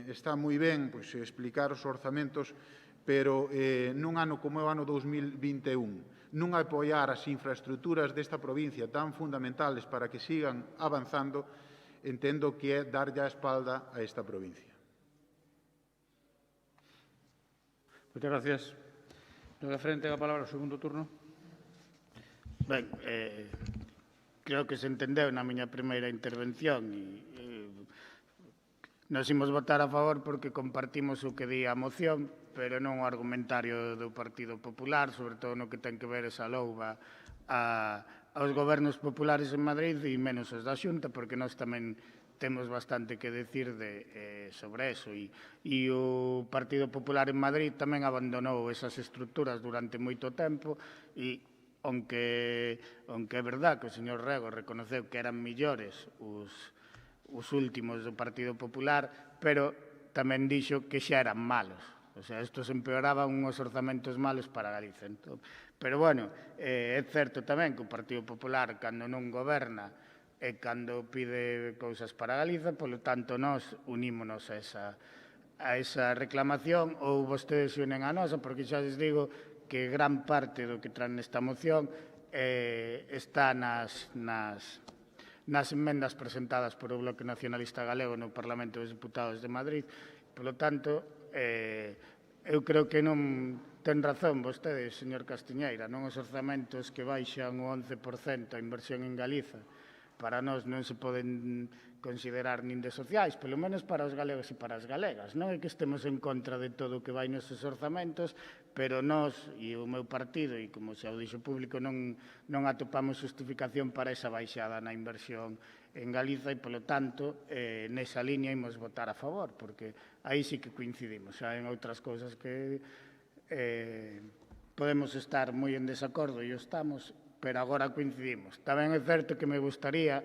está moi ben explicar os orzamentos, pero nun ano como é o ano 2021, non apoiar as infraestructuras desta provincia tan fundamentales para que sigan avanzando, entendo que é darlle a espalda a esta provincia. Moitas gracias. Señora Frente, a palabra ao segundo turno. Ben, creo que se entendeu na miña primeira intervención e nos imos votar a favor porque compartimos o que di a moción, pero non o argumentario do Partido Popular, sobre todo no que ten que ver esa louva aos gobernos populares en Madrid e menos os da Xunta, porque nós tamén temos bastante que decir sobre eso. E o Partido Popular en Madrid tamén abandonou esas estructuras durante moito tempo e, aunque é verdad que o señor Rego reconoceu que eran millores os últimos do Partido Popular, pero tamén dixo que xa eran malos. O sea, estos empeoraban uns orzamentos malos para Galicia. Pero, bueno, é certo tamén que o Partido Popular, cando non goberna e cando pide cousas para Galicia, polo tanto, nós unímonos a esa reclamación ou vostedes se unen a nosa, porque xa les digo que gran parte do que traen nesta moción está nas emendas presentadas por o Bloque Nacionalista Galego no Parlamento dos Deputados de Madrid. Polo tanto, eu creo que non ten razón vostede, señor Castiñeira, non os orzamentos que baixan o 11% a inversión en Galiza para nós non se poden considerar nin de sociais, pelo menos para os galegos e para as galegas. Non é que estemos en contra de todo o que vai neses orzamentos, pero nós e o meu partido, e como xa o dixo público, non atopamos justificación para esa baixada na inversión en Galiza e, polo tanto, nesa línea imos votar a favor, porque aí sí que coincidimos. Xa en outras cousas que podemos estar moi en desacordo e o estamos, pero agora coincidimos. Tamén é certo que me gustaría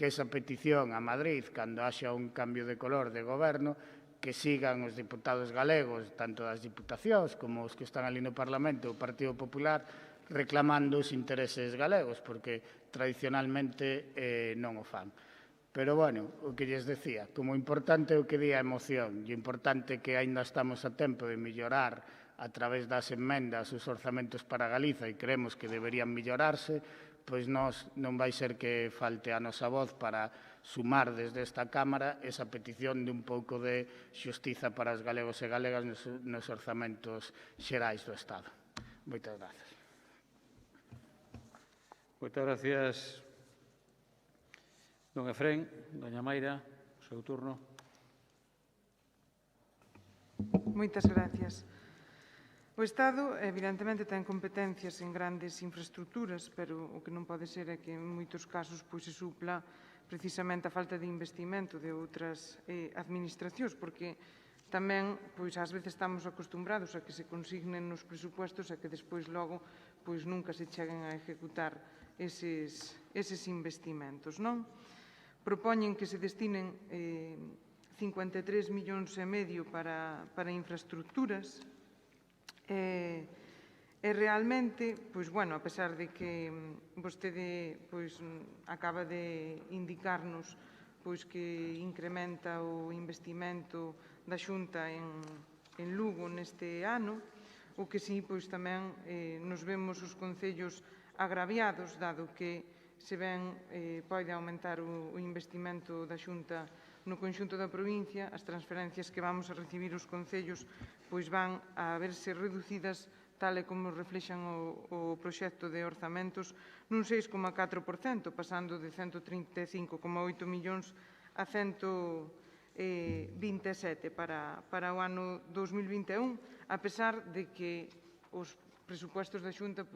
que esa petición a Madrid, cando haxa un cambio de color de goberno, que sigan os diputados galegos, tanto das diputacións como os que están ali no Parlamento, o Partido Popular, reclamando os intereses galegos, porque tradicionalmente non o fan. Pero, bueno, o que lles decía, como importante é o que di a emoción, e importante que aínda estamos a tempo de mellorar a través das emendas os orzamentos para Galiza e creemos que deberían mellorarse, pois non vai ser que falte a nosa voz para sumar desde esta Cámara esa petición de un pouco de xustiza para os galegos e galegas nos orzamentos xerais do Estado. Moitas grazas. Moitas gracias, don Efrén. Doña Mayra, o seu turno. Moitas gracias. O Estado, evidentemente, ten competencias en grandes infraestructuras, pero o que non pode ser é que en moitos casos se supla precisamente a falta de investimento de outras administracións, porque tamén, ás veces estamos acostumbrados a que se consignen nos presupuestos e que despois logo nunca se cheguen a ejecutar eses investimentos, non? Propoñen que se destinen 53,5 millóns para infraestructuras. E realmente, a pesar de que vostede acaba de indicarnos que incrementa o investimento da Xunta en Lugo neste ano, o que si tamén nos vemos os concellos agraviados, dado que se ben pode aumentar o investimento da Xunta no conxunto da provincia, as transferencias que vamos a recibir os concellos van a verse reducidas, tal e como reflexan o proxecto de orzamentos, nun 6,4%, pasando de 135,8 millóns a 127 para o ano 2021, a pesar de que os presupuestos da Xunta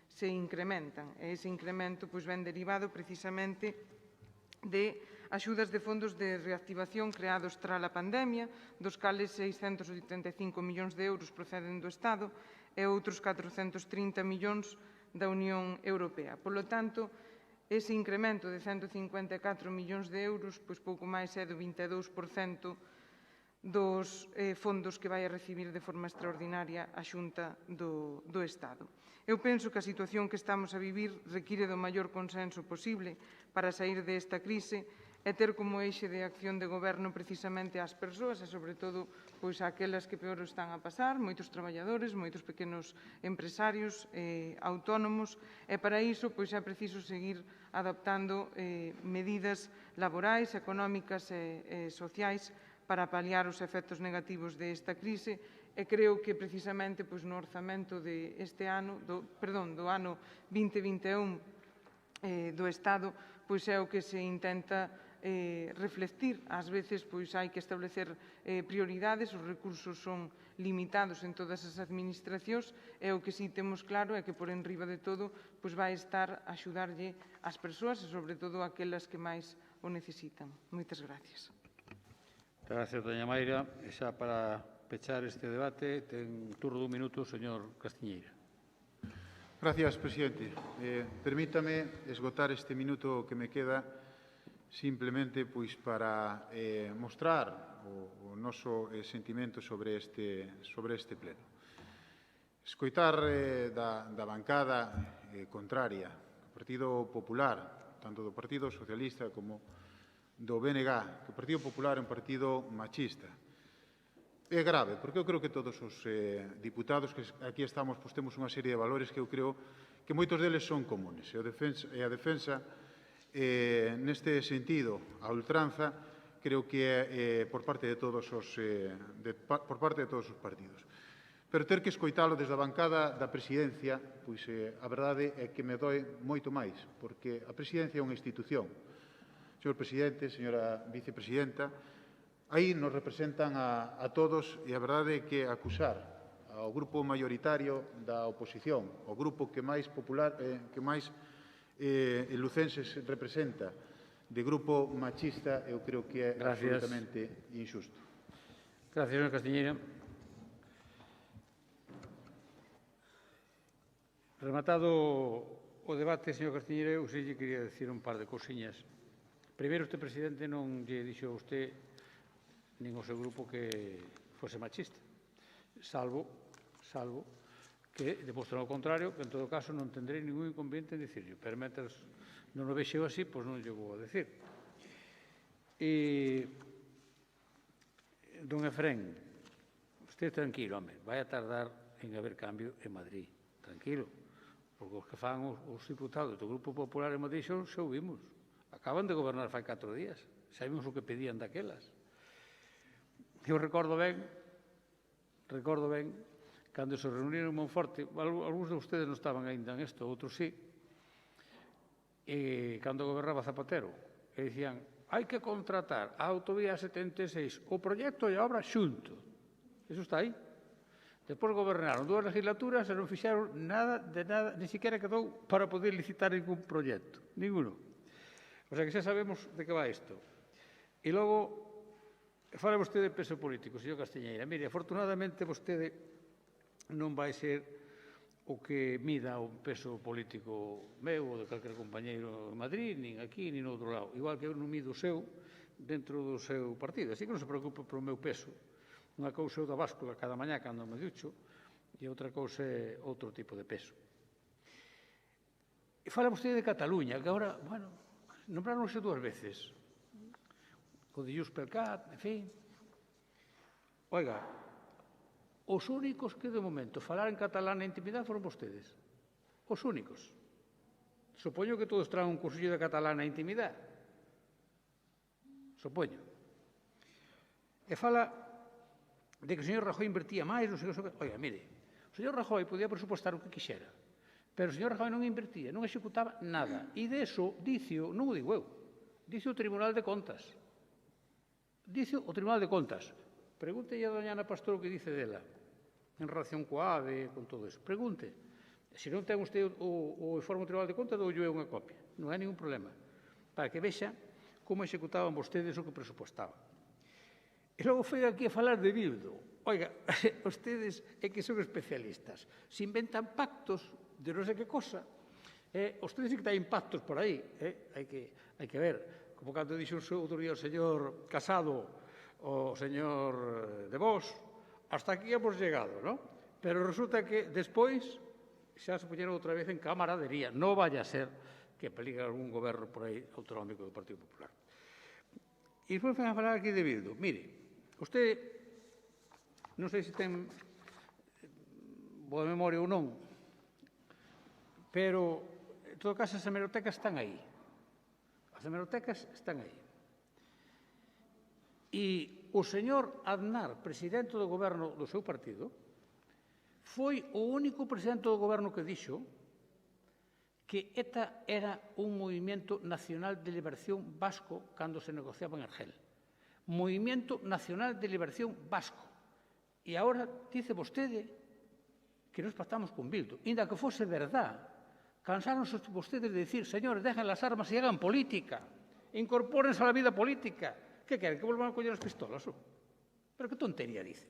se incrementan. E ese incremento ven derivado precisamente de axudas de fondos de reactivación creados tras a pandemia, dos cales 685 millóns de euros proceden do Estado e outros 430 millóns da Unión Europea. Polo tanto, ese incremento de 154 millóns de euros, pouco máis é do 22% dos fondos que vai a recibir de forma extraordinaria a Xunta do Estado. Eu penso que a situación que estamos a vivir require do maior consenso posible para sair desta crise e ter como eixe de acción de goberno precisamente ás persoas e, sobre todo, aquelas que peor o están a pasar, moitos traballadores, moitos pequenos empresarios, autónomos, e para iso é preciso seguir adoptando medidas laborais, económicas e sociais para paliar os efectos negativos desta crise e creo que precisamente no orzamento deste ano, do ano 2021 do Estado, é o que se intenta reflectir. Ás veces hai que establecer prioridades, os recursos son limitados en todas as administracións e o que si temos claro é que por enriba de todo vai estar a axudarlle ás persoas e sobre todo aquelas que máis o necesitan. Moitas gracias. Gracias, doña Mayra. E xa para pechar este debate, ten turno dun minuto o señor Castiñeira. Gracias, presidente. Permítame esgotar este minuto que me queda simplemente para mostrar o noso sentimento sobre este pleno. Escoitar da bancada contraria, do Partido Popular, tanto do Partido Socialista como do BNG, que o Partido Popular é un partido machista. é grave, porque eu creo que todos os diputados que aquí estamos pois temos unha serie de valores que eu creo que moitos deles son comunes. E a defensa, neste sentido, a ultranza, creo que é por parte de todos os partidos. Pero ter que escoitalo desde a bancada da presidencia, pois a verdade é que me doi moito máis, porque a presidencia é unha institución. Señor presidente, señora vicepresidenta, aí nos representan a todos e a verdade é que acusar ao grupo maioritario da oposición, o grupo que máis popular, que máis lucenses representa, de grupo machista, eu creo que é absolutamente injusto. Gracias, señor Castiñeira. Rematado o debate, señor Castiñeira, eu se lle quería decir un par de cousiñas. Primeiro, este presidente non lle dixo a usted nin o seu grupo que fose machista, salvo que demostran o contrario, que en todo caso non tendrei ningún inconveniente en dicirlo, pero mentre non o vexeu así, pois non lle vou a decir. E, don Efrén, usted tranquilo, home, vai a tardar en haber cambio en Madrid, tranquilo, porque os que fan os diputados do Grupo Popular en Madrid xa o vimos, acaban de gobernar fai 4 días, xa vimos o que pedían daquelas. Eu recordo ben, cando se reuniron en Monforte, algúns de ustedes non estaban ainda en isto, outros sí, e cando gobernaba Zapatero, e dicían, hai que contratar a autovía 76, o proxecto e a obra xunto. Eso está aí. Despois gobernaron 2 legislaturas e non fixeron nada, ni siquiera quedou para poder licitar ningún proxecto, ninguno. O sea que xa sabemos de que va isto. E logo, fala vostede de peso político, señor Castiñeira. Mire, afortunadamente vostede non vai ser o que mida o peso político meu ou de calquer compañeiro en Madrid, nin aquí, nin no outro lado. Igual que eu non mido o seu dentro do seu partido. Así que non se preocupe polo meu peso. Unha cousa é o da báscula cada mañá cando me ducho e outra cousa é outro tipo de peso. E fala vostede de Cataluña, que agora, bueno, nombraronse 2 veces. O de Junts pel Cat, en fin. Oiga, os únicos que de momento falaron catalán na intimidade foron vostedes. Os únicos. Supoño que todos traen un cursillo de catalán na intimidade. Supoño. E fala de que o señor Rajoy invertía máis, non sei o que. Oiga, mire, o señor Rajoy podía presupostar o que quixera, pero o señor Rajoy non invertía, non executaba nada. E deso, dicio, non o digo eu, dice o Tribunal de Contas. Dice o Tribunal de Contas. Pregúntelle a doña Ana Pastor o que dice dela en relación coa AVE, con todo eso. Pregunte. Se non ten usted o informe do Tribunal de Contas, dou eu unha copia. Non hai ningún problema. Para que vexa como executaban vostedes o que presupostaban. E logo foi aquí a falar de Bildo. Oiga, vostedes é que son especialistas. Se inventan pactos de non sei que cosa. Vostedes sí que teñen pactos por aí. Hai que ver. Como cando dixo outro día o señor Casado, o señor de Vos, hasta aquí hemos llegado, ¿no? Pero resulta que despois xa se poñeron outra vez en camaradería. Non vaya a ser que peligra algún goberno por aí autonómico do Partido Popular. E despois van a falar aquí de Bildu. Mire, usted, non sei se ten boa memoria ou non, pero, en todo caso, as hemerotecas están aí. As hemerotecas están aí. E o señor Aznar, presidente do goberno do seu partido, foi o único presidente do goberno que dixo que ETA era un movimento nacional de liberación vasco cando se negociaba en Argel. Movimento Nacional de Liberación Vasco. E agora dice vostede que nos pactamos con Bildu. Inda que fose verdad, cansáronse vostedes de decir, señores, dejen las armas y hagan política, incorpórense a la vida política. Que queren? Que volvan a coller as pistolas? Pero que tontería dicen.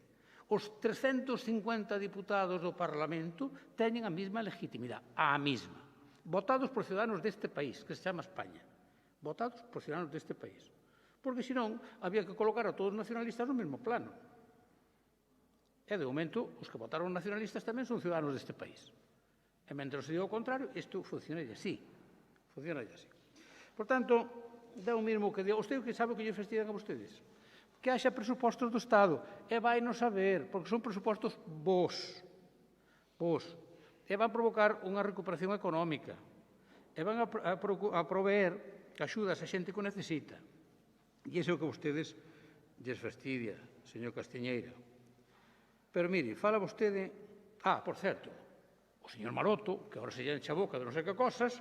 Os 350 diputados do Parlamento teñen a mesma legitimidade, a mesma. Votados por ciudadanos deste país, que se chama España. Votados por ciudadanos deste país. Porque, senón, había que colocar a todos os nacionalistas no mesmo plano. E, de momento, os que votaron nacionalistas tamén son ciudadanos deste país. E, mentre se diga o contrario, isto funciona así. Funciona así. Por tanto, dá o mesmo que diga. Usted que sabe o que lle fastidian a vostedes? que haxa presupostos do Estado. E vai non saber, porque son presupostos vos. E van provocar unha recuperación económica. E van a proveer axudas a xente que o necesita. E iso é o que a vostedes lles fastidia, señor Castiñeira. Pero, mire, fala vostede... por certo, o señor Maroto, que agora se lle enche a boca de non sei que cosas,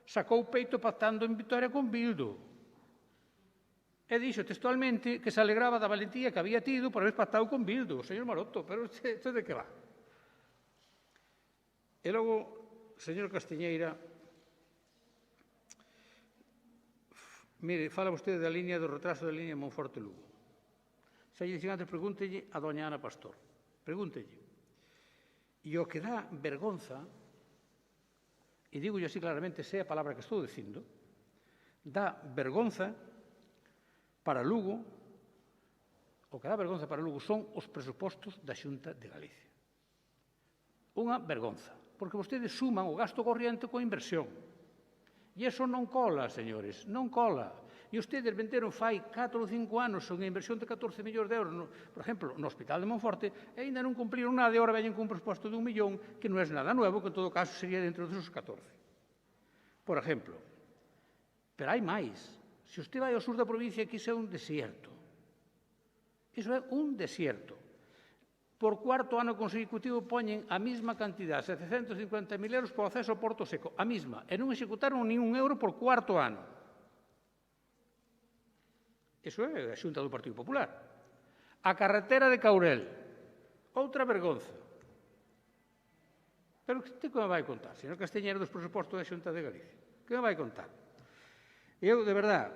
sacou peito pactando en Vitoria con Bildu. E dixo textualmente que se alegraba da valentía que había tido por haber pactado con Bildu, o señor Maroto, pero isto de que va? E logo, señor Castiñeira, mire, fala vostede da línea do retraso da línea Monforte-Lugo. Xa lle dixen antes, pregúntelle a doña Ana Pastor. Pregúntelle. E o que dá vergonza, e digo así claramente, sei a palabra que estou dicindo, dá vergonza para Lugo, o que dá vergonza para Lugo son os presupostos da Xunta de Galicia. Unha vergonza, porque vostedes suman o gasto corriente coa inversión. E iso non cola, señores, non cola. E ustedes venderon fai 4 ou 5 anos unha inversión de 14 millóns de euros, por exemplo, no Hospital de Monforte, e ainda non cumpriron nada, e agora veñen cun presuposto de 1 millón, que non é nada nuevo, que en todo caso sería dentro dos 14. Por exemplo. Pero hai máis. Se usted vai ao sur da provincia, aquí é un desierto. Iso é un desierto. Por cuarto ano consecutivo poñen a mesma cantidad, 750.000 euros por acceso ao Porto Seco, a mesma, e non executaron ni un euro por cuarto ano. Iso é a Xunta do Partido Popular. A carretera de Caurel, outra vergonza. Pero que me vai contar, señor Castiñeira, dos presupostos da Xunta de Galicia? Que me vai contar? Eu, de verdade,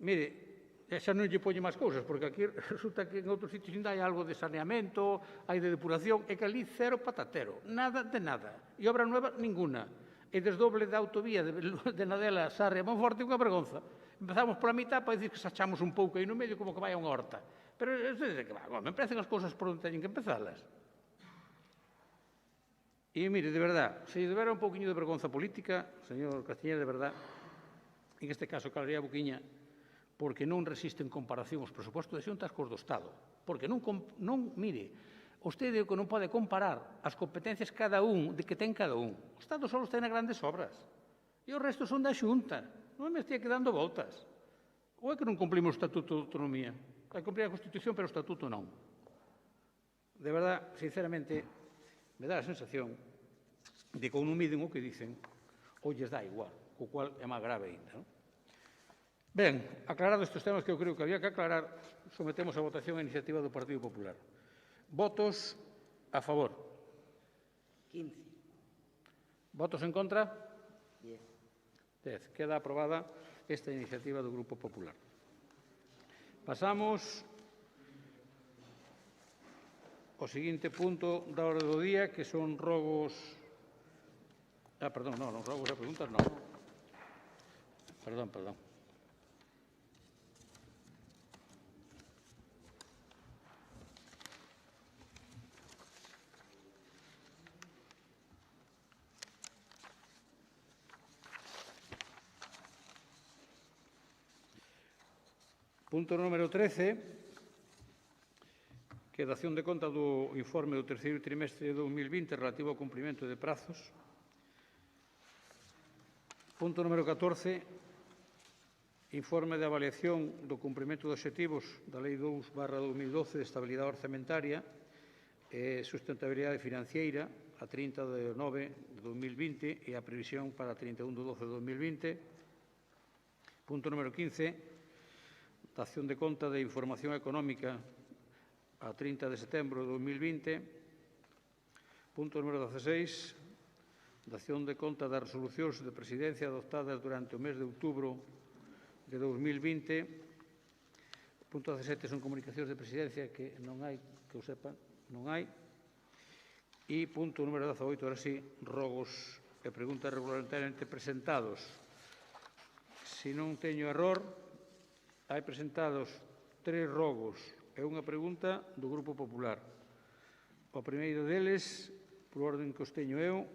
mire, xa non lle poño máis cousas, porque aquí resulta que en outros sitios ainda hai algo de saneamento, hai de depuración, e que ali cero patatero, nada de nada. E obra nueva, ninguna. E desdoble da autovía de Nadela, Sarria, Monforte, unha vergonza. Empezamos pola mitad para dicir que sachamos un pouco aí no medio como que vai a unha horta. Pero é de que va, me parecen as cousas por onde teñen que empezalas. E, mire, de verdade, se debera un pouquinho de vergonza política, señor Castiñeira, de verdade, en este caso calaría a boquiña, porque non resisten comparación os presupostos de xuntas cos do Estado. Porque non mire, vostede que non pode comparar as competencias cada un de que ten cada un. O Estado só ten as grandes obras. E o resto son da Xunta. Non me estea quedando voltas. Ou é que non cumplimos o Estatuto de Autonomía? Hai que cumplir a Constitución, pero o Estatuto non. De verdade, sinceramente, me dá a sensación de que non miden o que dicen ou lles dá igual, o cual é máis grave ainda. Ben, aclarados estes temas que eu creo que había que aclarar, sometemos a votación a iniciativa do Partido Popular. Votos a favor. 15. Votos en contra? 10. 10. Queda aprobada esta iniciativa do Grupo Popular. Pasamos ao seguinte punto da orde do día, que son rogos... perdón, non, rogos e preguntas, non. Perdón. Punto número 13, que é dación de conta do informe do terceiro trimestre de 2020 relativo ao cumprimento de prazos. Punto número 14, informe de avaliación do cumprimento dos obxectivos da Lei 2/2012 de estabilidade orzamentaria e sustentabilidade financiera a 30 de 9 de 2020 e a previsión para 31 de 12 de 2020. Punto número 15, dación de conta de información económica a 30 de setembro de 2020. Punto número 16, dación de conta das resolucións de presidencia adoptadas durante o mes de outubro de 2020. Punto 17 son comunicacións de presidencia que non hai, que eu sepa, non hai. E punto número 18, ahora sí, rogos e preguntas regulamentariamente presentados. Se non teño error, hai presentados 3 rogos e unha pregunta do Grupo Popular. O primeiro deles, por orden que os teño eu,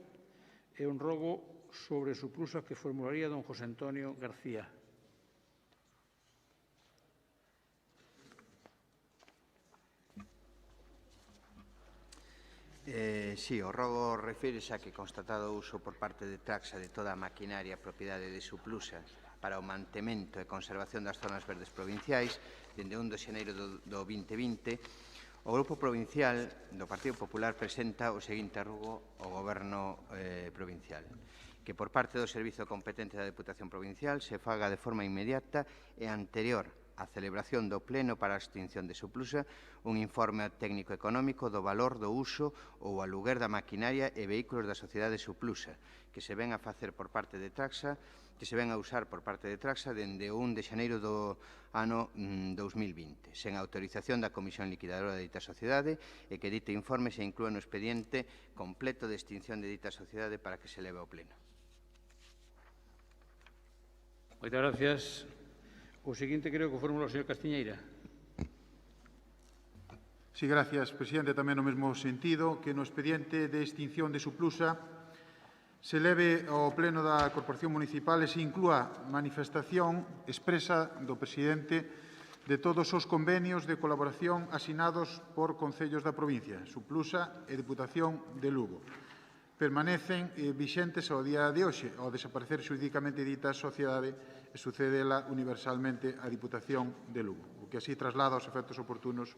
é un rogo sobre suplusas que formularía don José Antonio García. Sí, o rogo refírese a que constatado o uso por parte de Traxa de toda a maquinaria propiedade de Suplusa para o mantemento e conservación das zonas verdes provinciais dende 1 de xaneiro do 2020, o Grupo Provincial do Partido Popular presenta o seguinte arrugo ao Goberno provincial: que por parte do Servizo Competente da Deputación Provincial se faga de forma inmediata e anterior a celebración do Pleno para a extinción de Suplusa un informe técnico económico do valor do uso ou aluguer da maquinaria e vehículos da sociedade Suplusa que se ven a facer por parte de Traxa, que se ven a usar por parte de Traxa dende o 1 de xaneiro do ano 2020, sen autorización da Comisión Liquidadora de dita sociedade e que dite informe se inclúa no expediente completo de extinción de dita sociedade para que se leve ao Pleno. Moitas gracias. O seguinte creo que formula o señor Castiñeira. Sí, gracias, presidente. Tamén no mesmo sentido, que no expediente de extinción de Suplusa se leve ao Pleno da Corporación Municipal e se inclúa manifestación expresa do presidente de todos os convenios de colaboración asinados por concellos da provincia, Suplusa e Deputación de Lugo. Permanecen vixentes ao día de hoxe, ao desaparecer xuridicamente dita sociedade e sucedela universalmente a Diputación de Lugo, o que así traslada aos efectos oportunos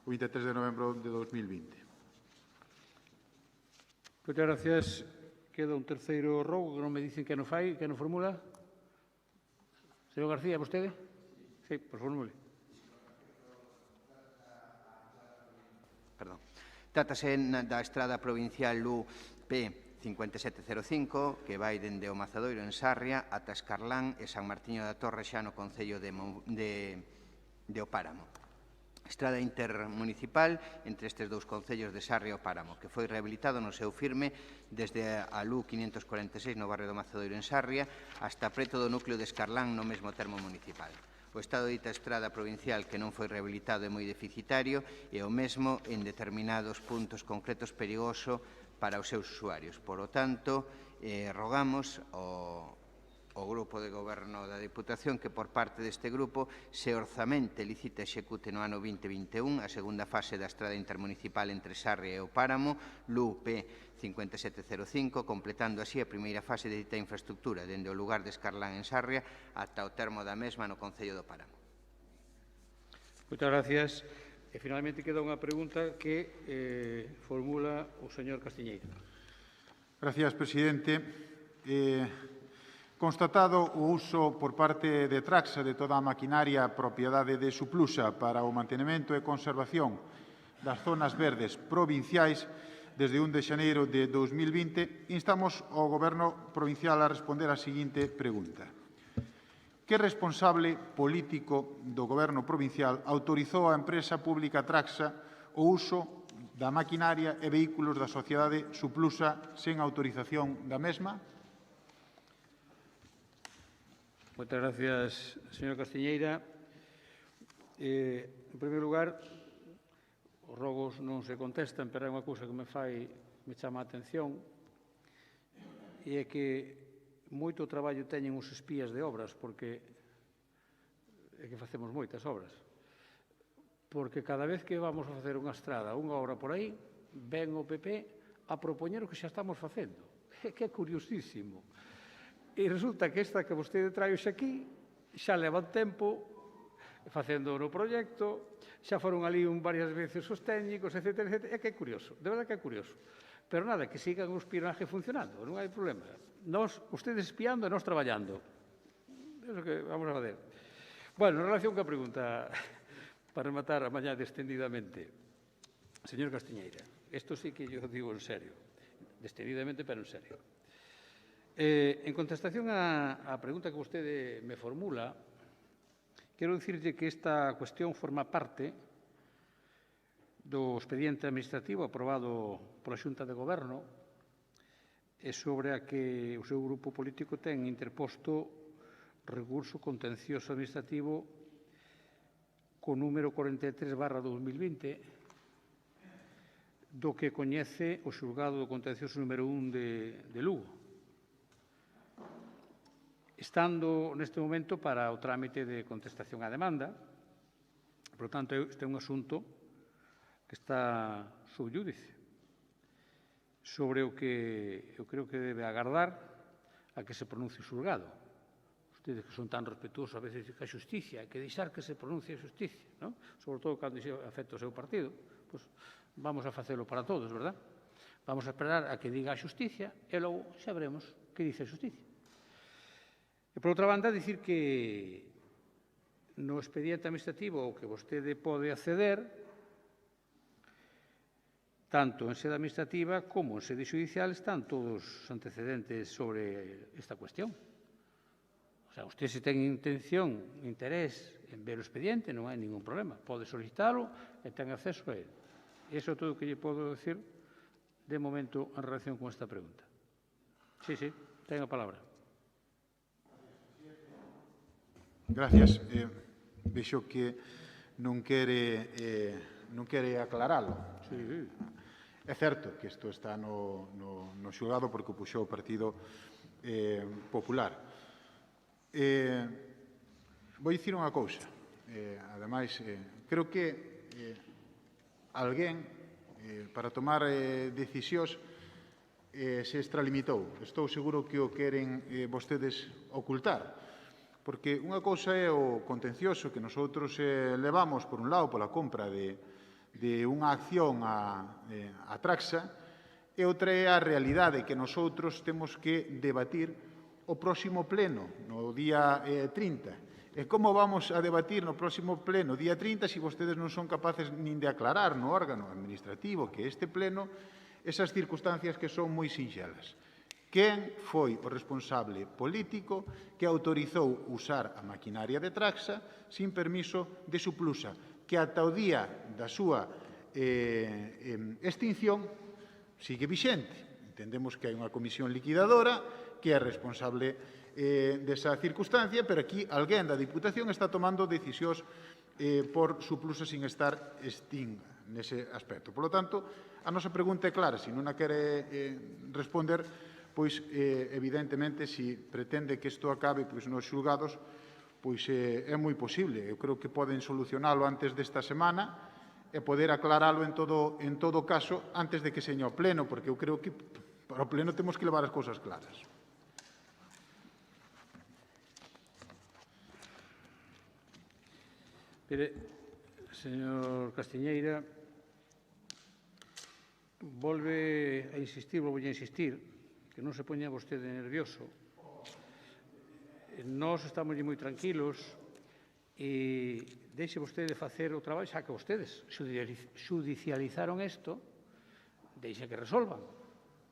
o 23 de novembro de 2020. Moitas gracias. Queda un terceiro rogo que non me dicen que non fai, que non formula. Señor García, vostede? Sí, por formule. Perdón. Trátase da estrada provincial P5705, que vai dende o Mazadoiro en Sarria ata Escarlán e San Martiño da Torre xa no concello de O Páramo. Estrada intermunicipal entre estes dous concellos de Sarria e O Páramo, que foi rehabilitado no seu firme desde a LU 546 no barrio do Mazadoiro en Sarria hasta preto do núcleo de Escarlán no mesmo termo municipal. O estado dita estrada provincial que non foi rehabilitado é moi deficitario e o mesmo en determinados puntos concretos perigoso para os seus usuarios. Por lo tanto, rogamos ao Grupo de Goberno da Deputación que por parte deste grupo se orzamente licite e execute no ano 2021 a segunda fase da estrada intermunicipal entre Sarria e O Páramo, LU P5705, completando así a primeira fase de dita infraestructura dende o lugar de Escarlán en Sarria ata o termo da mesma no concello do Páramo. Moitas gracias. E finalmente queda unha pregunta que formula o señor Castiñeira. Gracias, presidente. Constatado o uso por parte de Traxa de toda a maquinaria propiedade de Suplusa para o mantenimento e conservación das zonas verdes provinciais desde 1 de xaneiro de 2020, instamos ao Goberno provincial a responder a seguinte pregunta. Que responsable político do Goberno provincial autorizou a empresa pública Traxa o uso da maquinaria e vehículos da sociedade Suplusa sen autorización da mesma? Moitas gracias, señor Castiñeira. En primeiro lugar, os rogos non se contestan, pero é unha cousa que me chama a atención, e é que moito traballo teñen os espías de obras, porque é que facemos moitas obras. Porque cada vez que vamos a facer unha estrada, unha obra por aí, ven o PP a propoñer o que xa estamos facendo. É que é curiosísimo. E resulta que esta que vostede trae hoxe aquí xa leva tempo facendo no proxecto, xa foron ali varias veces os técnicos, etc. É que é curioso, de verdade que é curioso. Pero nada, que sigan o espionaje funcionando, non hai problema. Ustedes espiando e nós traballando. É o que vamos a fazer. Bueno, en relación coa pregunta, para rematar a mañá destendidamente, señor Castiñeira, isto sí que yo digo en serio, destendidamente, pero en serio. En contestación á pregunta que vostede me formula, quero dicirlle que esta cuestión forma parte do expediente administrativo aprobado pola Xunta de Goberno e sobre a que o seu grupo político ten interposto recurso contencioso administrativo con número 43/2020 do que coñece o xulgado do contencioso número 1 de Lugo, estando neste momento para o trámite de contestación á demanda. Por lo tanto, este é un asunto que está sub iudice. sobre o que eu creo que debe agardar a que se pronuncie o xulgado. Ustedes que son tan respetuosos a veces que a xusticia, hai que deixar que se pronuncie a xusticia, non? Sobre todo cando afecta o seu partido, pois vamos a facelo para todos, verdad? Vamos a esperar a que diga a xusticia e logo xa veremos que dice a xusticia. E, por outra banda, dicir que no expediente administrativo ao que vostede pode acceder, tanto en sede administrativa como en sede judicial, están todos os antecedentes sobre esta cuestión. O sea, usted se ten intención, interés en ver o expediente, non hai ningún problema. Pode solicitalo e ten acceso a él. E iso é todo o que lle podo decir de momento en relación con esta pregunta. Sí, ten a palabra. Gracias. Vexo que non quere aclaralo. Sí. É certo que isto está no xulgado porque o puxou o Partido Popular. Vou dicir unha cousa. Ademais, creo que alguén, para tomar decisións, se extralimitou. Estou seguro que o queren vostedes ocultar. Porque unha cousa é o contencioso que nosotros levamos, por un lado, pola compra de unha acción a Traxa, e outra é a realidade que nosotros temos que debatir o próximo pleno, no día 30. E como vamos a debatir no próximo pleno, día 30, se vostedes non son capaces nin de aclarar no órgano administrativo que este pleno esas circunstancias que son moi sinxelas? Quen foi o responsable político que autorizou usar a maquinaria de Traxa sin permiso de Suplusa, que ata o día da súa extinción sigue vixente. Entendemos que hai unha comisión liquidadora que é responsable desa circunstancia, pero aquí alguén da Diputación está tomando decisións por Suplusa sin estar extinta nese aspecto. Por lo tanto, a nosa pregunta é clara. Se non a quere responder, pois, evidentemente, se pretende que isto acabe nos xulgados, pois é moi posible. Eu creo que poden solucionalo antes desta semana e poder aclaralo en todo caso antes de que seña o pleno, porque eu creo que para o pleno temos que levar as cousas claras. Mire, señor Castiñeira, volve a insistir, que non se poña vostede nervioso. Nós estamos moi tranquilos e deixe vostede facer o traballo, xa que vostedes xudicializaron isto, deixe que resolvan.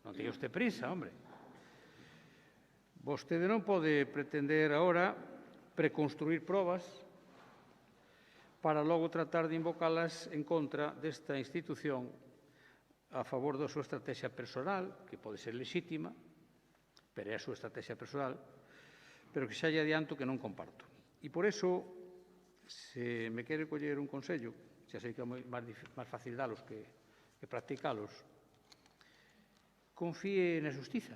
Non teña usted prisa, hombre. Vostede non pode pretender agora preconstruir probas para logo tratar de invocalas en contra desta institución a favor da súa estrategia personal, que pode ser lexítima, pero é a súa estrategia personal, pero que xa lle adianto que non comparto. E por iso, se me quere coller un consello, xa sei que é máis fácil dalos que practicalos, confíe na xustiza.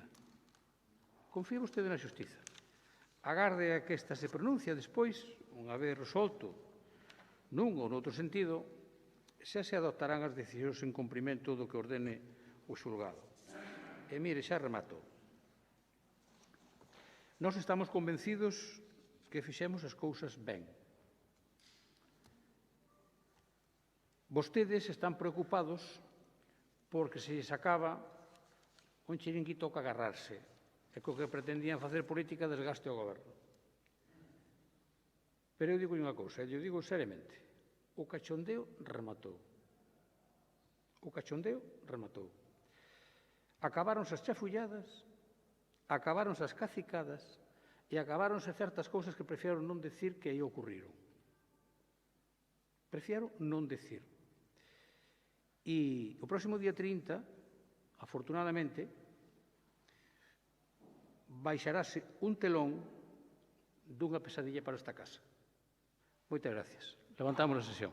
Confíe vostede na xustiza. Agarde a que esta se pronuncia despois, unha vez resolto nun ou noutro sentido, xa se adoptarán as decisións en cumprimento do que ordene o xulgado. E mire, xa remato. Nós estamos convencidos que fixemos as cousas ben. Vostedes están preocupados porque se lles acaba un chiringuito que agarrarse e co que pretendían facer política desgaste ao goberno. Pero eu digo unha cousa, eu digo seriamente, o cachondeo rematou. O cachondeo rematou. Acabáronse as chafulladas, acabáronse as cacicadas e acabáronse certas cousas que prefiero non decir que aí ocurriron. Prefiero non decir. E o próximo día 30, afortunadamente, baixarase un telón dunha pesadilla para esta casa. Moitas gracias. Levantamos a sesión.